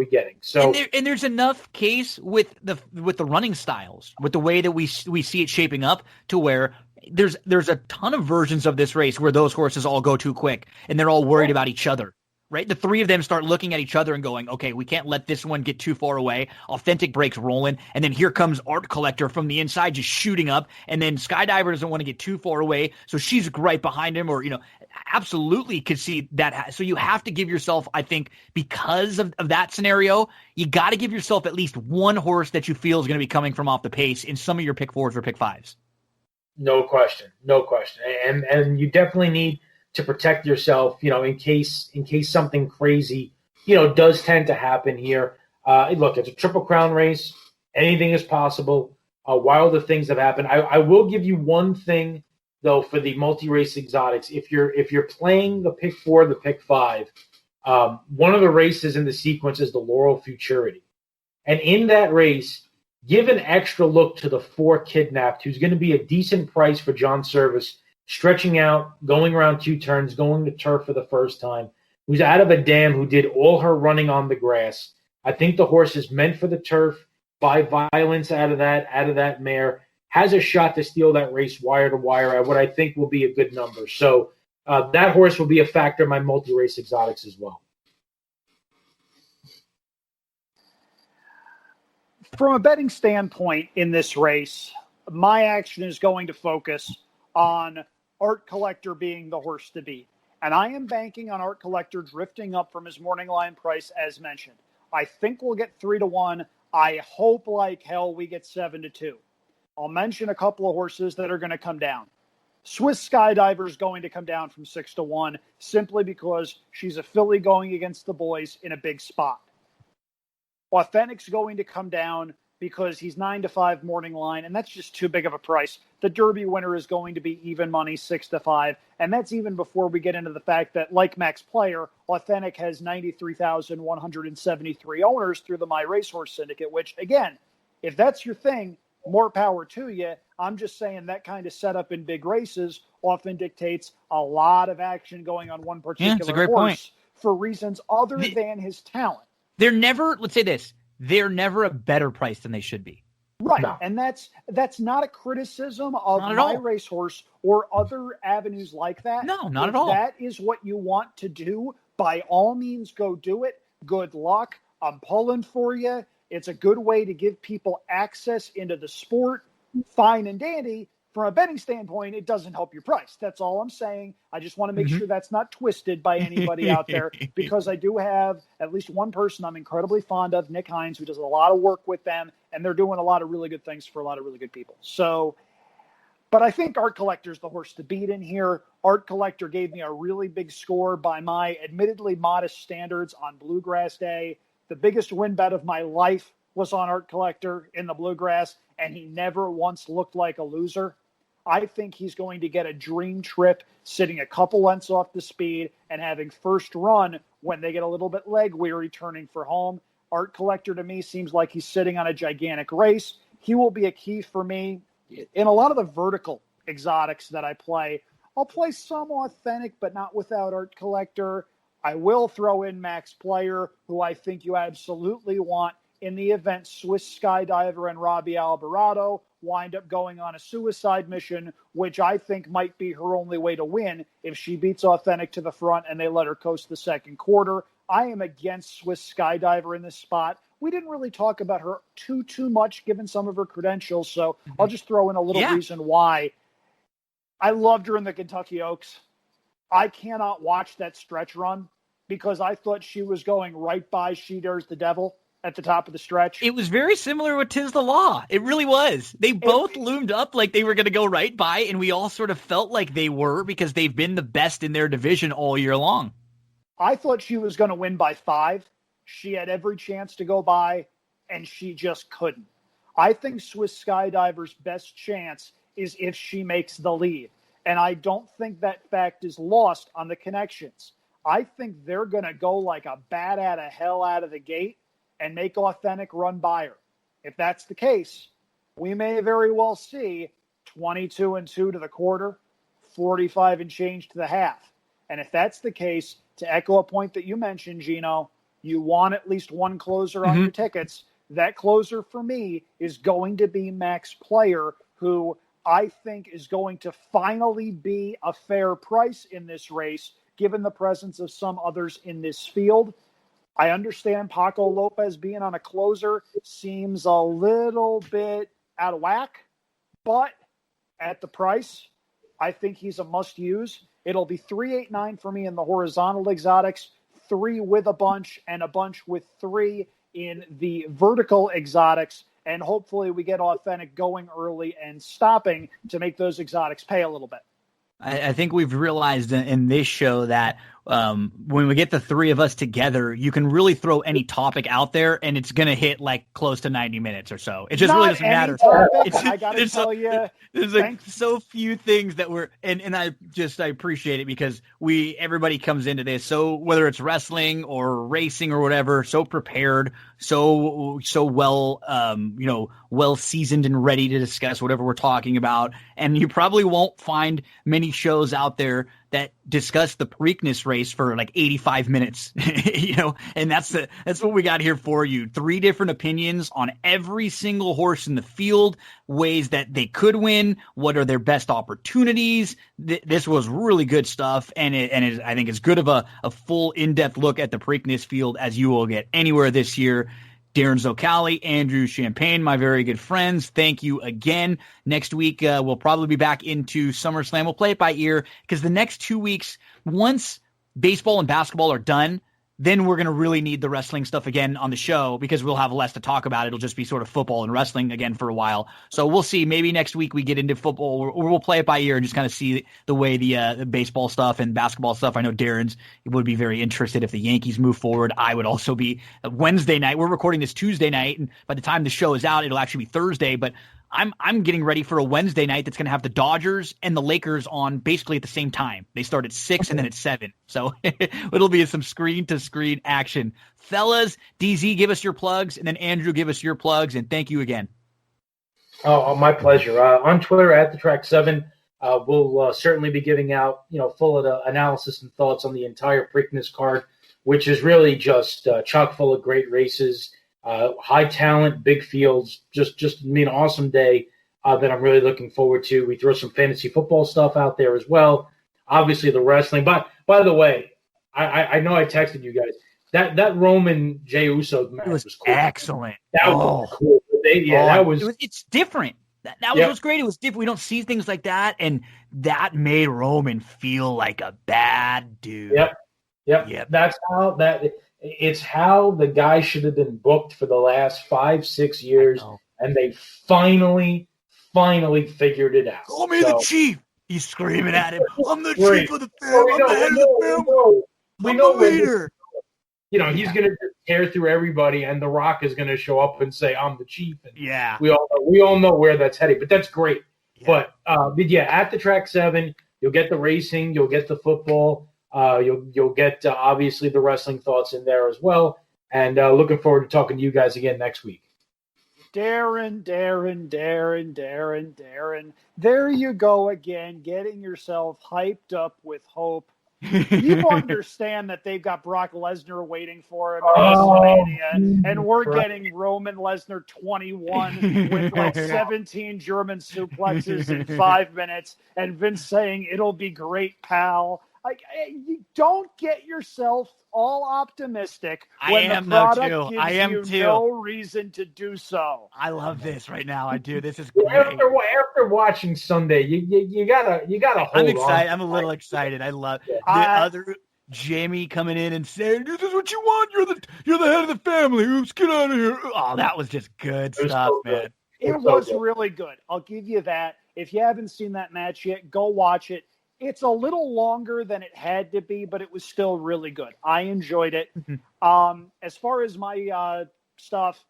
getting? So and there's enough case with the running styles, with the way that we see it shaping up, to where there's a ton of versions of this race where those horses all go too quick and they're all worried about each other. Right? The 3 of them start looking at each other and going, okay, we can't let this one get too far away. Authentic breaks rolling. And then here comes Art Collector from the inside just shooting up. And then Skydiver doesn't want to get too far away. So she's right behind him, or, absolutely could see that. So you have to give yourself, I think, because of that scenario, you got to give yourself at least one horse that you feel is going to be coming from off the pace in some of your pick 4s or pick 5s. No question. And you definitely need to protect yourself, in case something crazy, does tend to happen here. Look, it's a Triple Crown race. Anything is possible. Wilder things have happened. I will give you one thing though, for the multi-race exotics. If you're playing the pick 4, the pick 5, one of the races in the sequence is the Laurel Futurity. And in that race, give an extra look to the 4 Kidnapped, who's going to be a decent price for John Service, stretching out, going around 2 turns, going to turf for the first time, who's out of a dam, who did all her running on the grass. I think the horse is meant for the turf, by violence out of that mare, has a shot to steal that race wire to wire at what I think will be a good number. So that horse will be a factor in my multi-race exotics as well. From a betting standpoint in this race, my action is going to focus on Art Collector being the horse to beat. And I am banking on Art Collector drifting up from his morning line price as mentioned. I think we'll get 3-1. I hope like hell we get 7-2. I'll mention a couple of horses that are going to come down. Swiss Skydiver is going to come down from 6-1 simply because she's a filly going against the boys in a big spot. Authentic's going to come down because he's 9-5 morning line, and that's just too big of a price. The Derby winner is going to be even money, 6-5, and that's even before we get into the fact that, like Max Player, Authentic has 93,173 owners through the My Racehorse Syndicate, which, again, if that's your thing, more power to you. I'm just saying that kind of setup in big races often dictates a lot of action going on one particular horse for reasons other than his talent. They're never, let's say this, they're never a better price than they should be. Right, no. And that's not a criticism of My Racehorse or other avenues like that. No, not at all. If that is what you want to do, by all means, go do it. Good luck. I'm pulling for you. It's a good way to give people access into the sport. Fine and dandy. From a betting standpoint, it doesn't help your price. That's all I'm saying. I just want to make sure that's not twisted by anybody out there, because I do have at least one person I'm incredibly fond of, Nick Hines, who does a lot of work with them, and they're doing a lot of really good things for a lot of really good people. So, but I think Art Collector's the horse to beat in here. Art Collector gave me a really big score by my admittedly modest standards on Bluegrass Day. The biggest win bet of my life was on Art Collector in the Bluegrass, and he never once looked like a loser. I think he's going to get a dream trip sitting a couple lengths off the speed and having first run when they get a little bit leg weary turning for home. Art Collector to me seems like he's sitting on a gigantic race. He will be a key for me in a lot of the vertical exotics that I play. I'll play some Authentic, but not without Art Collector. I will throw in Max Player, who I think you absolutely want in the event Swiss Skydiver and Robbie Alvarado wind up going on a suicide mission, which I think might be her only way to win if she beats Authentic to the front and they let her coast the second quarter. I am against Swiss Skydiver in this spot. We didn't really talk about her too much given some of her credentials, so I'll just throw in a little reason why. I loved her in the Kentucky Oaks. I cannot watch that stretch run because I thought she was going right by She Dares the Devil at the top of the stretch. It was very similar with 'Tis the Law. It really was. They both loomed up like they were going to go right by, and we all sort of felt like they were because they've been the best in their division all year long. I thought she was going to win by 5. She had every chance to go by, and she just couldn't. I think Swiss Skydiver's best chance is if she makes the lead, and I don't think that fact is lost on the connections. I think they're going to go like a bat out of hell out of the gate and make Authentic run by her. If that's the case, we may very well see 22-2 to the quarter, 45 and change to the half. And if that's the case, to echo a point that you mentioned, Gino, you want at least one closer on your tickets. That closer for me is going to be Max Player, who I think is going to finally be a fair price in this race, given the presence of some others in this field. I understand Paco Lopez being on a closer seems a little bit out of whack, but at the price, I think he's a must-use. It'll be 3-8-9 for me in the horizontal exotics, 3 with a bunch, and a bunch with 3 in the vertical exotics, and hopefully we get Authentic going early and stopping to make those exotics pay a little bit. I think we've realized in this show that when we get the three of us together, you can really throw any topic out there and it's going to hit like close to 90 minutes or so. It just really doesn't matter. I got to tell you, there's like so few things that we're, and I appreciate it because everybody comes into this. So whether it's wrestling or racing or whatever, so prepared, so well, well seasoned and ready to discuss whatever we're talking about. And you probably won't find many shows out there that discuss the Preakness race for like 85 minutes, and that's what we got here for you. 3 different opinions on every single horse in the field, ways that they could win, what are their best opportunities. This was really good stuff, and I think it's good of a full in-depth look at the Preakness field as you will get anywhere this year. Darin Zoccali, Andrew Champagne, my very good friends, thank you again. Next week, we'll probably be back into SummerSlam. We'll play it by ear because the next 2 weeks, once baseball and basketball are done, then we're going to really need the wrestling stuff again on the show because we'll have less to talk about. It'll just be sort of football and wrestling again for a while. So we'll see. Maybe next week we get into football or we'll play it by ear and just kind of see the way the baseball stuff and basketball stuff. I know Darin's would be very interested if the Yankees move forward. I would also be. Wednesday night. We're recording this Tuesday night, and by the time the show is out, it'll actually be Thursday. But I'm getting ready for a Wednesday night that's going to have the Dodgers and the Lakers on basically at the same time. They start at 6 and then at 7. So it'll be some screen-to-screen action. Fellas, DZ, give us your plugs, and then Andrew, give us your plugs, and thank you again. Oh, my pleasure. On Twitter, at @TheTrack7, we'll certainly be giving out, full of analysis and thoughts on the entire Preakness card, which is really just chock full of great races. High talent, big fields, just awesome day that I'm really looking forward to. We throw some fantasy football stuff out there as well. Obviously the wrestling. But by the way, I know I texted you guys. That Roman Jey Uso match was cool. Excellent. That was cool. It's different. That was what's great. It was different. We don't see things like that, and that made Roman feel like a bad dude. Yep. That's how it's how the guy should have been booked for the last 5-6 years, and they finally figured it out. Call me the chief. He's screaming at him. I'm the chief of the family. I'm the head of the family. We know the leader. He's going to tear through everybody, and The Rock is going to show up and say, "I'm the chief." And we all know where that's headed, but that's great. Yeah. But at the Track 7, you'll get the racing, you'll get the football. You'll get obviously the wrestling thoughts in there as well, and looking forward to talking to you guys again next week. Darin. There you go again, getting yourself hyped up with hope. You understand that they've got Brock Lesnar waiting for him at WrestleMania, and we're getting Roman Lesnar 21 with like 17 German suplexes in 5 minutes, and Vince saying, "It'll be great, pal." Like, you don't get yourself all optimistic when the product gives you no reason to do so. I love this right now. I do. This is great. After watching Sunday, you gotta hold I'm excited. on. I'm a little excited. I love the other Jamie coming in and saying, "This is what you want. You're the head of the family. Oops, get out of here." Oh, that was just good stuff, man. It was really good. I'll give you that. If you haven't seen that match yet, go watch it. It's a little longer than it had to be, but it was still really good. I enjoyed it. As far as my stuff,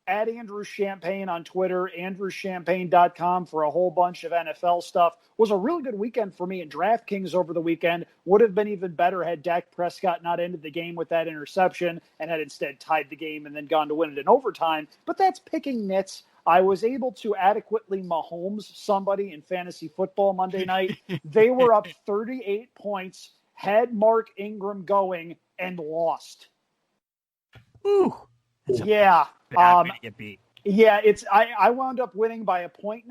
at Andrew Champagne on Twitter, andrewchampagne.com for a whole bunch of NFL stuff. Was a really good weekend for me in DraftKings over the weekend. Would have been even better had Dak Prescott not ended the game with that interception and had instead tied the game and then gone to win it in overtime. But that's picking nits. I was able to adequately Mahomes somebody in fantasy football Monday night. They were up 38 points, had Mark Ingram going, and lost. Ooh. Yeah. Get beat. Yeah, I wound up winning by 1.5 points,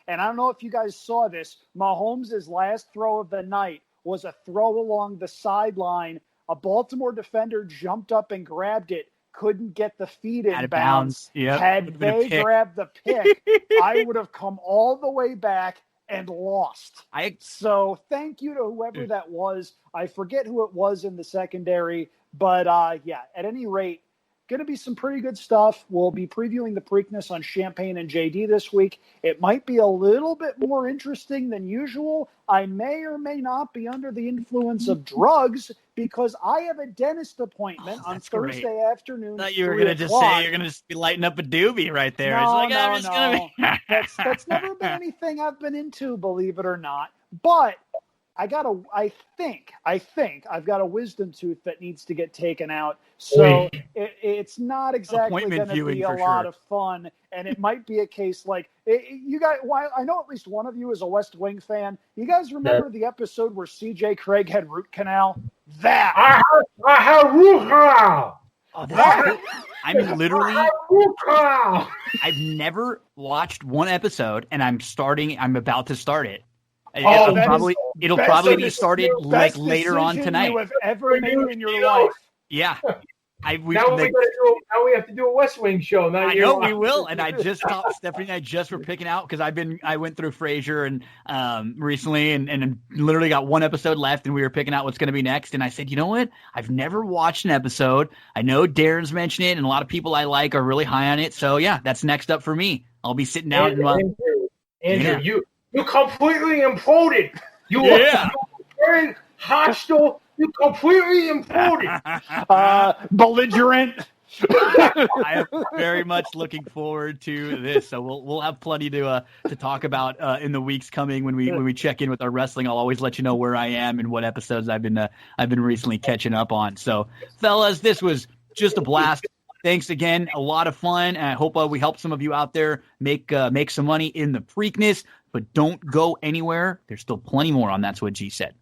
and I don't know if you guys saw this. Mahomes' last throw of the night was a throw along the sideline. A Baltimore defender jumped up and grabbed it. Couldn't get the feet in bounds. Yep. Had they grabbed the pick, I would have come all the way back and lost. So thank you to whoever that was. I forget who it was in the secondary, but at any rate, going to be some pretty good stuff. We'll be previewing the Preakness on Champagne and JD this week. It might be a little bit more interesting than usual. I may or may not be under the influence of drugs because I have a dentist appointment on Thursday afternoon. I thought you were going to just say you're going to just be lighting up a doobie right there. No. That's never been anything I've been into, believe it or not. But I think I've got a wisdom tooth that needs to get taken out. So it's not exactly going to be a lot of fun. And it might be a case like you guys, I know at least one of you is a West Wing fan. You guys remember the episode where CJ Craig had root canal? I have root canal. I'm literally, I've never watched one episode and I'm about to start it. It'll probably be started like later on tonight. You have ever made in your life. Yeah. Now we have to do a West Wing show. I know we will. And I just thought Stephanie and I just were picking out because I went through Frasier and recently and literally got one episode left and we were picking out what's going to be next. And I said, you know what? I've never watched an episode. I know Darin's mentioned it and a lot of people I like are really high on it. So yeah, that's next up for me. I'll be sitting down. Andrew, you completely imploded. You were very hostile. You completely imploded. Belligerent. I am very much looking forward to this. So we'll have plenty to talk about in the weeks coming when we check in with our wrestling. I'll always let you know where I am and what episodes I've been recently catching up on. So, fellas, this was just a blast. Thanks again. A lot of fun. And I hope we help some of you out there make some money in the Preakness. But don't go anywhere. There's still plenty more on That's What G Said.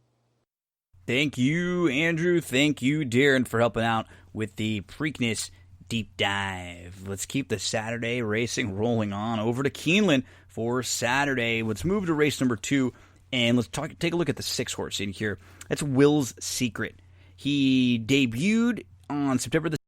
Thank you, Andrew. Thank you, Darin, for helping out with the Preakness deep dive. Let's keep the Saturday racing rolling on over to Keeneland for Saturday. Let's move to race number 2, and let's take a look at the 6-horse in here. That's Will's Secret. He debuted on September the